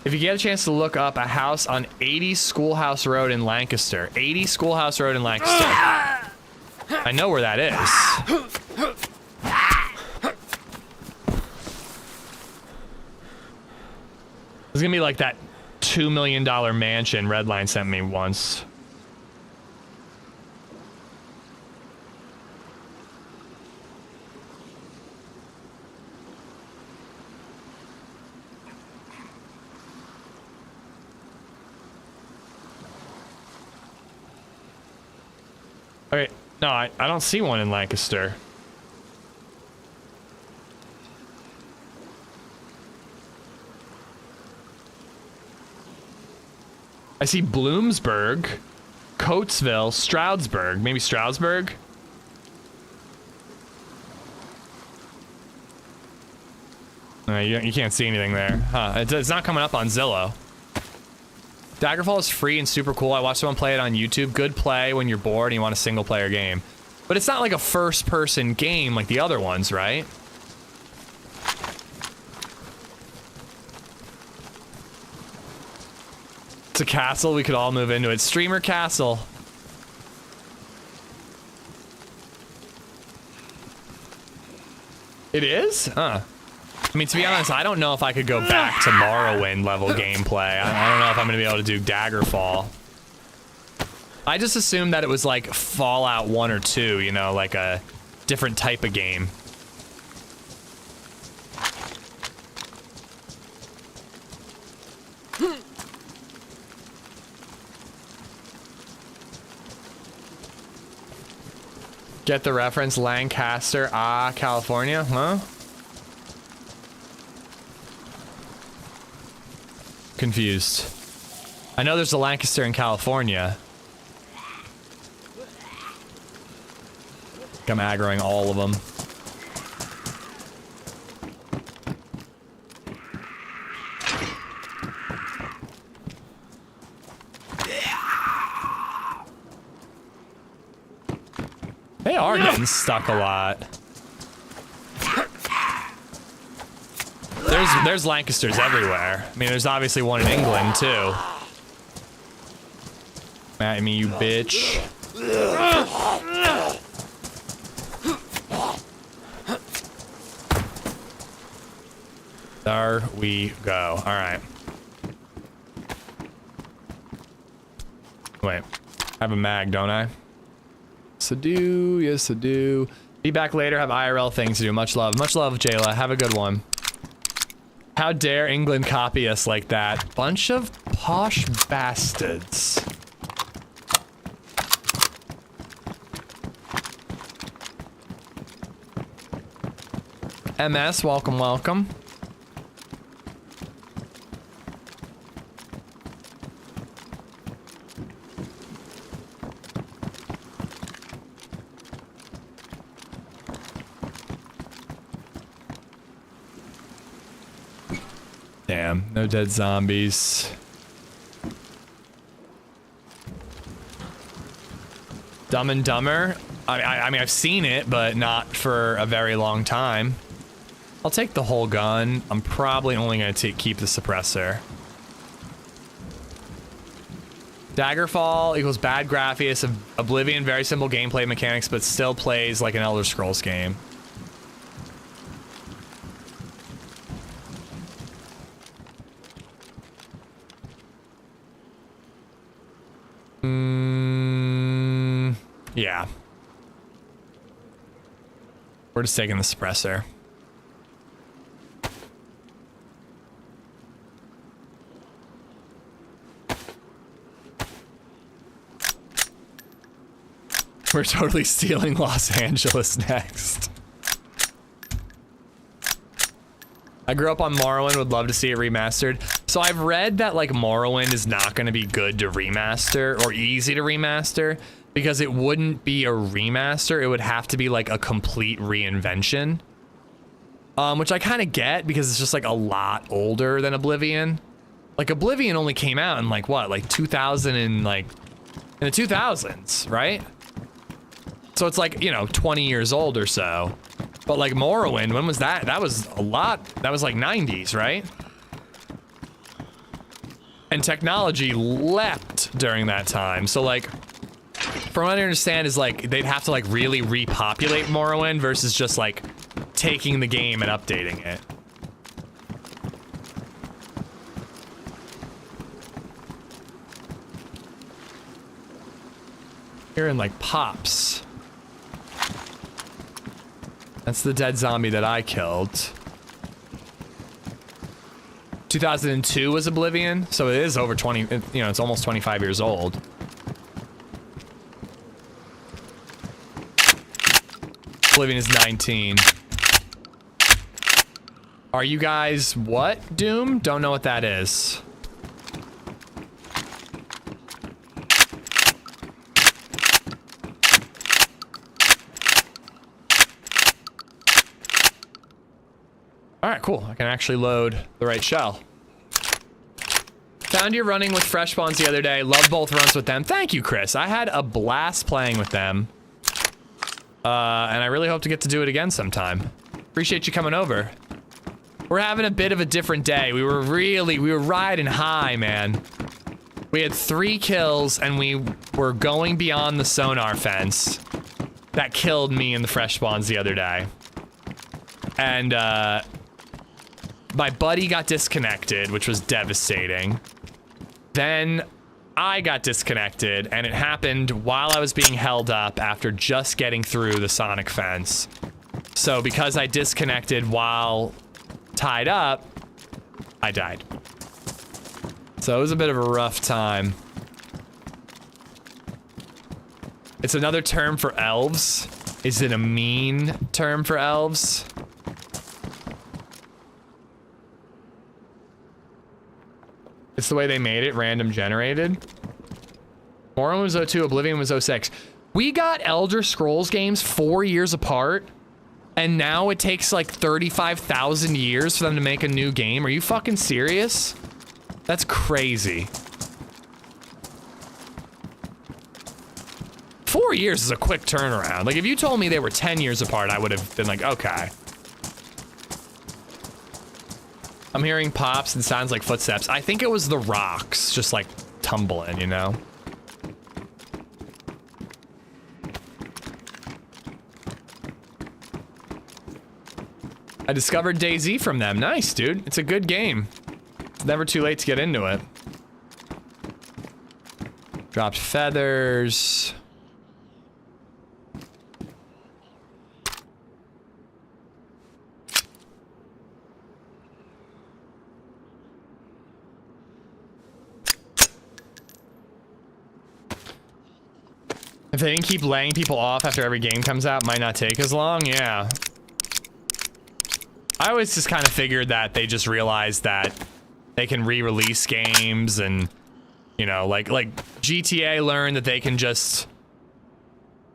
If you get a chance to look up a house on 80 Schoolhouse Road in Lancaster. 80 Schoolhouse Road in Lancaster. I know where that is. It's gonna be like that $2 million mansion Redline sent me once. Okay, no, I don't see one in Lancaster. I see Bloomsburg, Coatesville, Stroudsburg. Maybe Stroudsburg? You can't see anything there. Huh, it's not coming up on Zillow. Daggerfall is free and super cool. I watched someone play it on YouTube. Good play when you're bored and you want a single player game. But it's not like a first person game like the other ones, right? It's a castle, we could all move into it. Streamer castle. It is? Huh. I mean, to be honest, I don't know if I could go back to Morrowind level gameplay. I don't know if I'm gonna be able to do Daggerfall. I just assumed that it was like Fallout 1 or 2, you know, like a different type of game. Get the reference, Lancaster, California, huh? Confused. I know there's a Lancaster in California. I'm aggroing all of them. They are getting stuck a lot. There's Lancasters everywhere. I mean, there's obviously one in England too. At me, you bitch. There we go. All right. Wait, I have a mag, don't I? Yes, I do. Yes, I do. Be back later. Have IRL things to do. Much love. Much love, Jayla. Have a good one. How dare England copy us like that? Bunch of posh bastards. MS, welcome, welcome. Damn, no dead zombies. Dumb and Dumber? I mean, I've seen it, but not for a very long time. I'll take the whole gun. I'm probably only going to keep the suppressor. Daggerfall equals bad graphics, Oblivion, very simple gameplay mechanics, but still plays like an Elder Scrolls game. Yeah. We're just taking the suppressor. We're totally stealing Los Angeles next. I grew up on Morrowind, would love to see it remastered. So I've read that like Morrowind is not going to be good to remaster or easy to remaster because it wouldn't be a remaster. It would have to be like a complete reinvention. Which I kind of get because it's just like a lot older than Oblivion. Like Oblivion only came out in like what, like 2000 and like in the 2000s, right? So it's like, you know, 20 years old or so. But like Morrowind, when was that? That was a lot. That was like 90s, right? And technology leapt during that time. So like, from what I understand is like, they'd have to like really repopulate Morrowind versus just like taking the game and updating it. Hearing like pops. That's the dead zombie that I killed. 2002 was Oblivion, so it is over 20, you know, it's almost 25 years old. Oblivion is 19. Are you guys what, Doom? Don't know what that is. All right, cool. I can actually load the right shell. Found you running with Fresh Spawns the other day. Love both runs with them. Thank you, Chris. I had a blast playing with them. And I really hope to get to do it again sometime. Appreciate you coming over. We're having a bit of a different day. We were riding high, man. We had 3 kills and we were going beyond the sonar fence. That killed me in the Fresh Spawns the other day. And, my buddy got disconnected, which was devastating. Then I got disconnected, and it happened while I was being held up after just getting through the sonic fence. So because I disconnected while tied up, I died. So it was a bit of a rough time. It's another term for elves. Is it a mean term for elves? It's the way they made it, random generated. Morrowind was 02, Oblivion was 06. We got Elder Scrolls games 4 years apart, and now it takes like 35,000 years for them to make a new game. Are you fucking serious? That's crazy. 4 years is a quick turnaround. Like, if you told me they were 10 years apart, I would have been like, okay. I'm hearing pops and sounds like footsteps. I think it was the rocks just like tumbling, you know? I discovered DayZ from them. Nice, dude. It's a good game. It's never too late to get into it. Dropped feathers. If they didn't keep laying people off after every game comes out, it might not take as long, yeah. I always just kind of figured that they just realized that they can re-release games and, you know, like GTA learned that they can just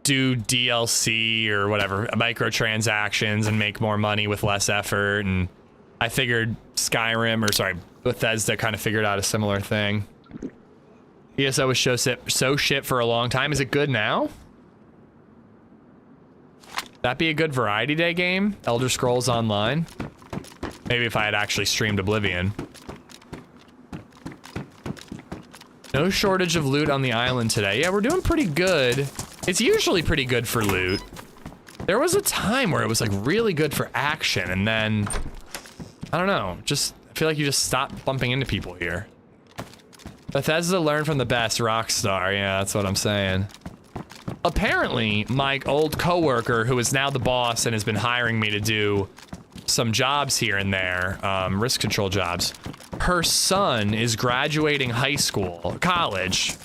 do DLC or whatever, microtransactions and make more money with less effort, and I figured Bethesda kind of figured out a similar thing. ESO was so shit for a long time. Is it good now? That'd be a good variety day game? Elder Scrolls Online? Maybe if I had actually streamed Oblivion. No shortage of loot on the island today. Yeah, we're doing pretty good. It's usually pretty good for loot. There was a time where it was like really good for action, and then I don't know, I feel like you just stopped bumping into people here. Bethesda learned from the best, Rockstar. Yeah, that's what I'm saying. Apparently, my old coworker, who is now the boss and has been hiring me to do some jobs here and there, risk control jobs, her son is graduating college.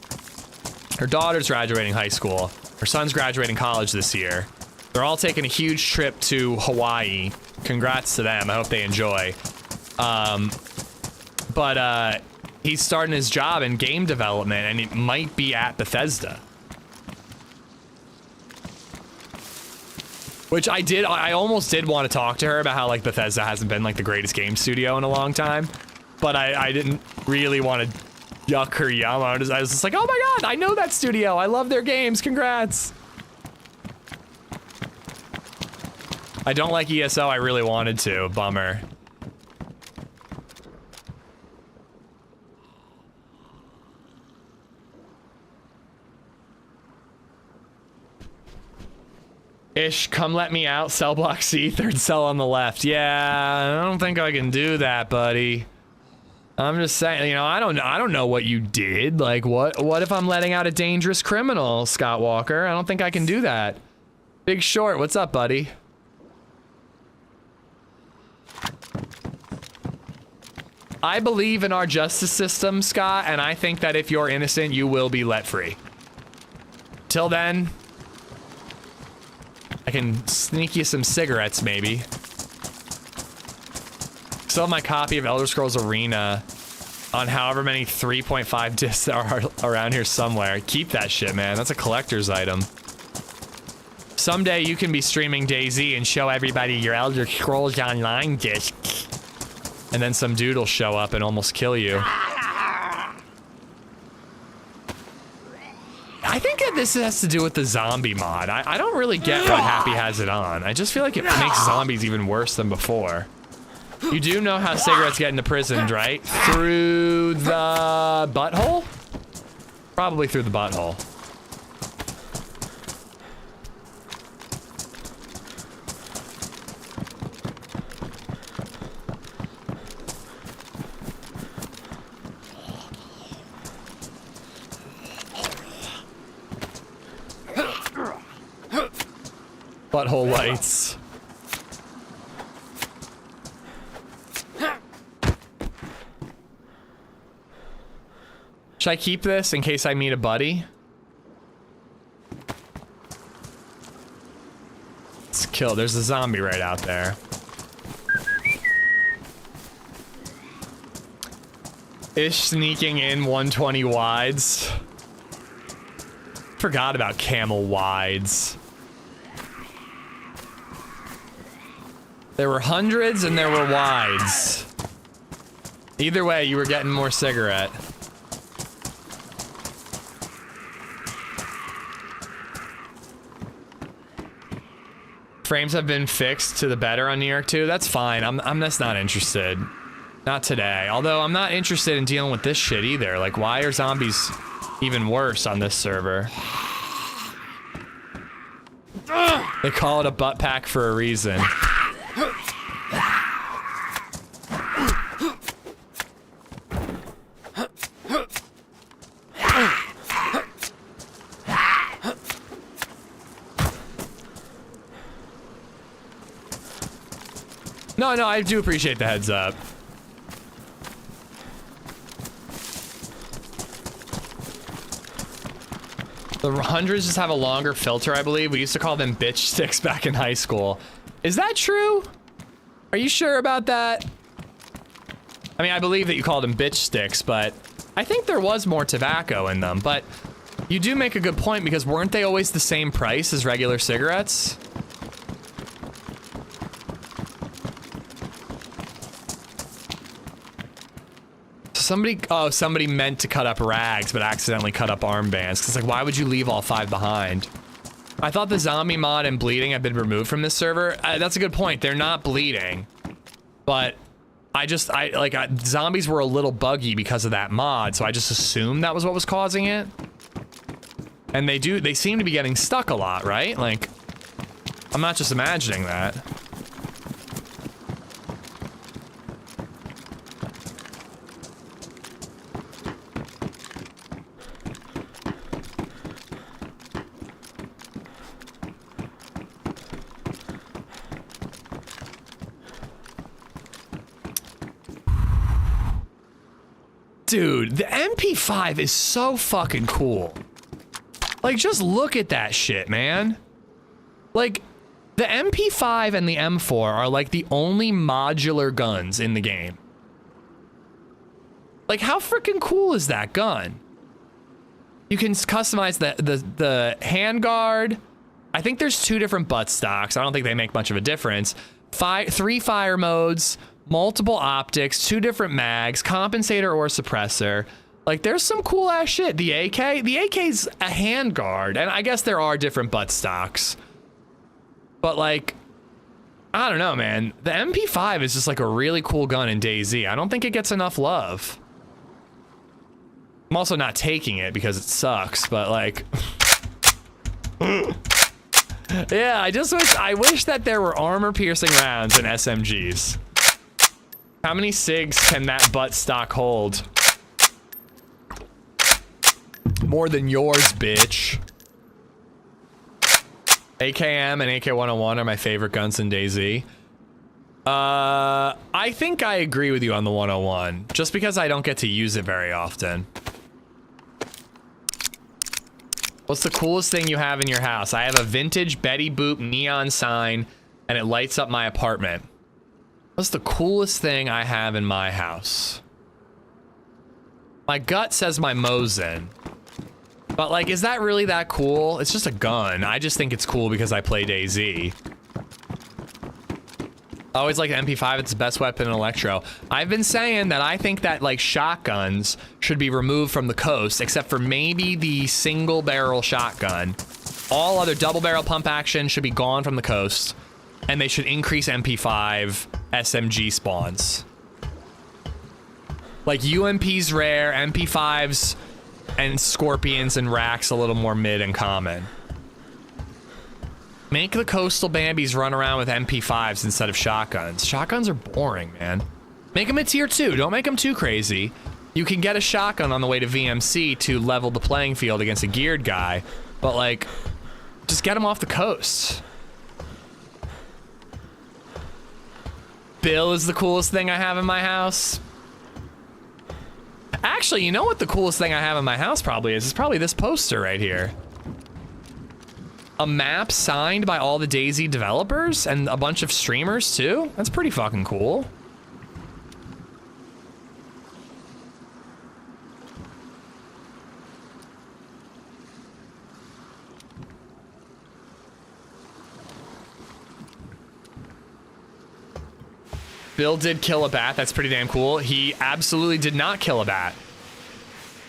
Her daughter's graduating high school. Her son's graduating college this year. They're all taking a huge trip to Hawaii. Congrats to them. I hope they enjoy. He's starting his job in game development, and it might be at Bethesda. Which I almost did want to talk to her about how, like, Bethesda hasn't been, like, the greatest game studio in a long time. But I didn't really want to yuck her yum. I was just like, oh my god, I know that studio. I love their games. Congrats. I don't like ESO. I really wanted to. Bummer. Ish, come let me out, cell block C, third cell on the left. Yeah, I don't think I can do that, buddy. I'm just saying, you know, I don't know what you did. Like, what if I'm letting out a dangerous criminal, Scott Walker? I don't think I can do that. Big Short, what's up, buddy? I believe in our justice system, Scott, and I think that if you're innocent, you will be let free. Till then, I can sneak you some cigarettes, maybe. Still have my copy of Elder Scrolls Arena on however many 3.5 discs there are around here somewhere. Keep that shit, man. That's a collector's item. Someday you can be streaming DayZ and show everybody your Elder Scrolls Online disc. and then some dude will show up and almost kill you. I think that this has to do with the zombie mod. I don't really get why Happy has it on. I just feel like it makes zombies even worse than before. You do know how cigarettes get into prison, right? Through the butthole? Probably through the butthole. Butthole lights. Should I keep this in case I meet a buddy? Let's kill. There's a zombie right out there. Ish sneaking in 120 wides. Forgot about camel wides. There were hundreds and there were wides. Either way, you were getting more cigarette. Frames have been fixed to the better on New York 2. That's fine. I'm just not interested. Not today. Although I'm not interested in dealing with this shit either. Like, why are zombies even worse on this server? They call it a butt pack for a reason. No, I do appreciate the heads up. The hundreds just have a longer filter, I believe. We used to call them bitch sticks back in high school. Is that true? Are you sure about that? I mean, I believe that you called them bitch sticks, but I think there was more tobacco in them. But you do make a good point, because weren't they always the same price as regular cigarettes? Somebody meant to cut up rags, but accidentally cut up armbands. Cause like, why would you leave all 5 behind? I thought the zombie mod and bleeding had been removed from this server. That's a good point. They're not bleeding, but zombies were a little buggy because of that mod. So I just assumed that was what was causing it. And they seem to be getting stuck a lot, right? Like, I'm not just imagining that. Dude, the MP5 is so fucking cool. Like, just look at that shit, man. Like, the MP5 and the M4 are like the only modular guns in the game. Like, how freaking cool is that gun? You can customize the handguard. I think there's 2 different butt stocks. I don't think they make much of a difference. 3 fire modes, multiple optics, 2 different mags, compensator or suppressor. Like, there's some cool ass shit. The AK's a handguard, and I guess there are different butt stocks. But like, I don't know, man. The MP5 is just like a really cool gun in DayZ. I don't think it gets enough love. I'm also not taking it because it sucks, but like, yeah, I wish that there were armor-piercing rounds in SMGs. How many SIGs can that butt stock hold? More than yours, bitch. AKM and AK-101 are my favorite guns in DayZ. I think I agree with you on the 101, just because I don't get to use it very often. What's the coolest thing you have in your house? I have a vintage Betty Boop neon sign, and it lights up my apartment. What's the coolest thing I have in my house? My gut says my Mosin. But like, is that really that cool? It's just a gun. I just think it's cool because I play DayZ. I always like MP5. It's the best weapon in Electro. I've been saying that I think that like shotguns should be removed from the coast, except for maybe the single barrel shotgun. All other double barrel pump action should be gone from the coast, and they should increase MP5 SMG spawns. Like UMP's rare, MP5s and Scorpions and Racks a little more mid and common. Make the coastal Bambies run around with MP5s instead of shotguns. Shotguns are boring, man. Make them a tier 2. Don't make them too crazy. You can get a shotgun on the way to VMC to level the playing field against a geared guy, but like, just get them off the coast. Bill is the coolest thing I have in my house. Actually, you know what the coolest thing I have in my house probably is? It's probably this poster right here. A map signed by all the DayZ developers and a bunch of streamers too. That's pretty fucking cool. Bill did kill a bat. That's pretty damn cool. He absolutely did not kill a bat.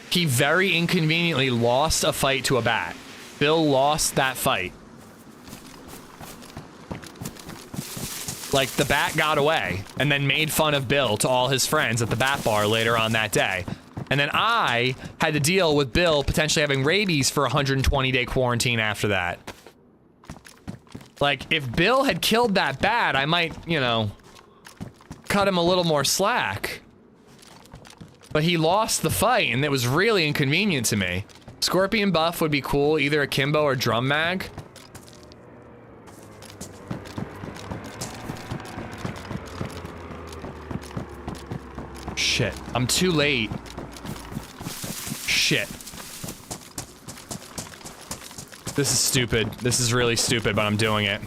He very inconveniently lost a fight to a bat. Bill lost that fight. Like, the bat got away and then made fun of Bill to all his friends at the bat bar later on that day. And then I had to deal with Bill potentially having rabies for a 120-day quarantine after that. Like, if Bill had killed that bat, I might, you know, cut him a little more slack. But he lost the fight and it was really inconvenient to me. Scorpion buff would be cool, either a Kimbo or drum mag. Shit, I'm too late. Shit. This is stupid. This is really stupid, but I'm doing it.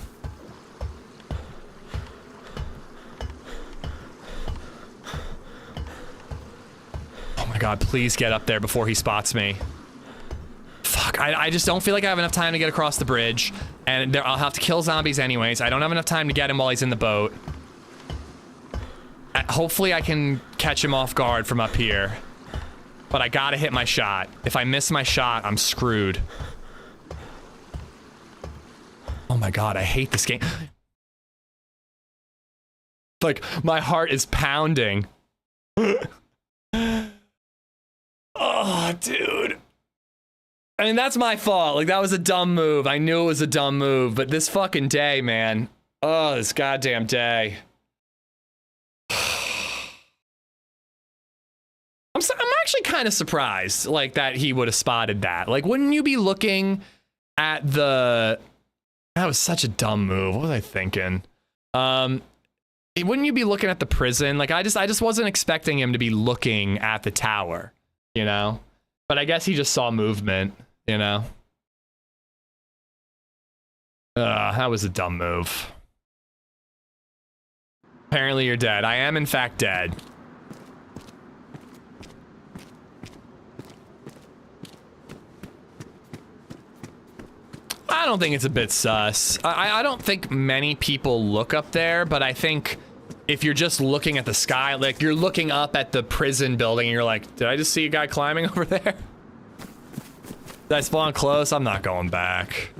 Oh my god, please get up there before he spots me. Fuck, I just don't feel like I have enough time to get across the bridge. And I'll have to kill zombies anyways. I don't have enough time to get him while he's in the boat. Hopefully I can catch him off guard from up here. But I gotta hit my shot. If I miss my shot, I'm screwed. Oh my god, I hate this game. Like, my heart is pounding. Oh, dude. I mean, that's my fault. Like, that was a dumb move. I knew it was a dumb move, but this fucking day, man. Oh, this goddamn day. I'm actually kind of surprised, like, that he would have spotted that. Like, wouldn't you be looking at the... That was such a dumb move. What was I thinking? Wouldn't you be looking at the prison? Like, I just wasn't expecting him to be looking at the tower, you know? But I guess he just saw movement, you know? That was a dumb move. Apparently you're dead. I am, in fact, dead. I don't think it's a bit sus. I don't think many people look up there, but I think if you're just looking at the sky, like you're looking up at the prison building and you're like, did I just see a guy climbing over there? Did I spawn close? I'm not going back.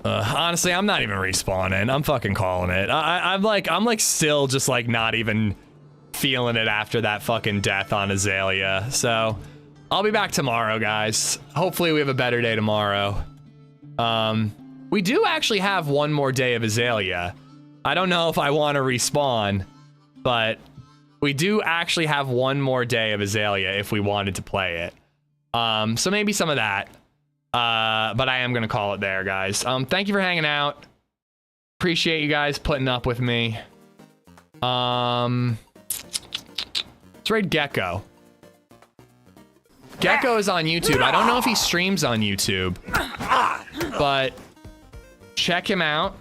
Honestly, I'm not even respawning. I'm fucking calling it. I'm like still just like not even feeling it after that fucking death on Azalea. So I'll be back tomorrow, guys. Hopefully we have a better day tomorrow. We do actually have one more day of Azalea. I don't know if I want to respawn, but we do actually have one more day of Azalea if we wanted to play it. So maybe some of that. But I am gonna call it there, guys. Thank you for hanging out. Appreciate you guys putting up with me. Let's raid Gecko. Gecko is on YouTube. I don't know if he streams on YouTube, but check him out.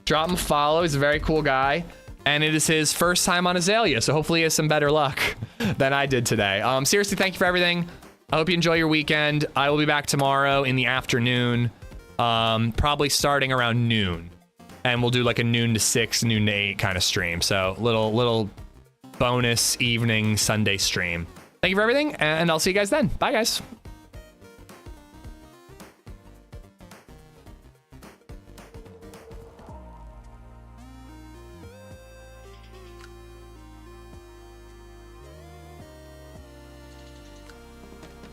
Drop him a follow. He's a very cool guy, and it is his first time on Azalea, so hopefully he has some better luck than I did today. Seriously, thank you for everything. I hope you enjoy your weekend. I will be back tomorrow in the afternoon, probably starting around noon. And we'll do like a noon to 6, noon to 8 kind of stream. So little bonus evening Sunday stream. Thank you for everything, and I'll see you guys then. Bye, guys.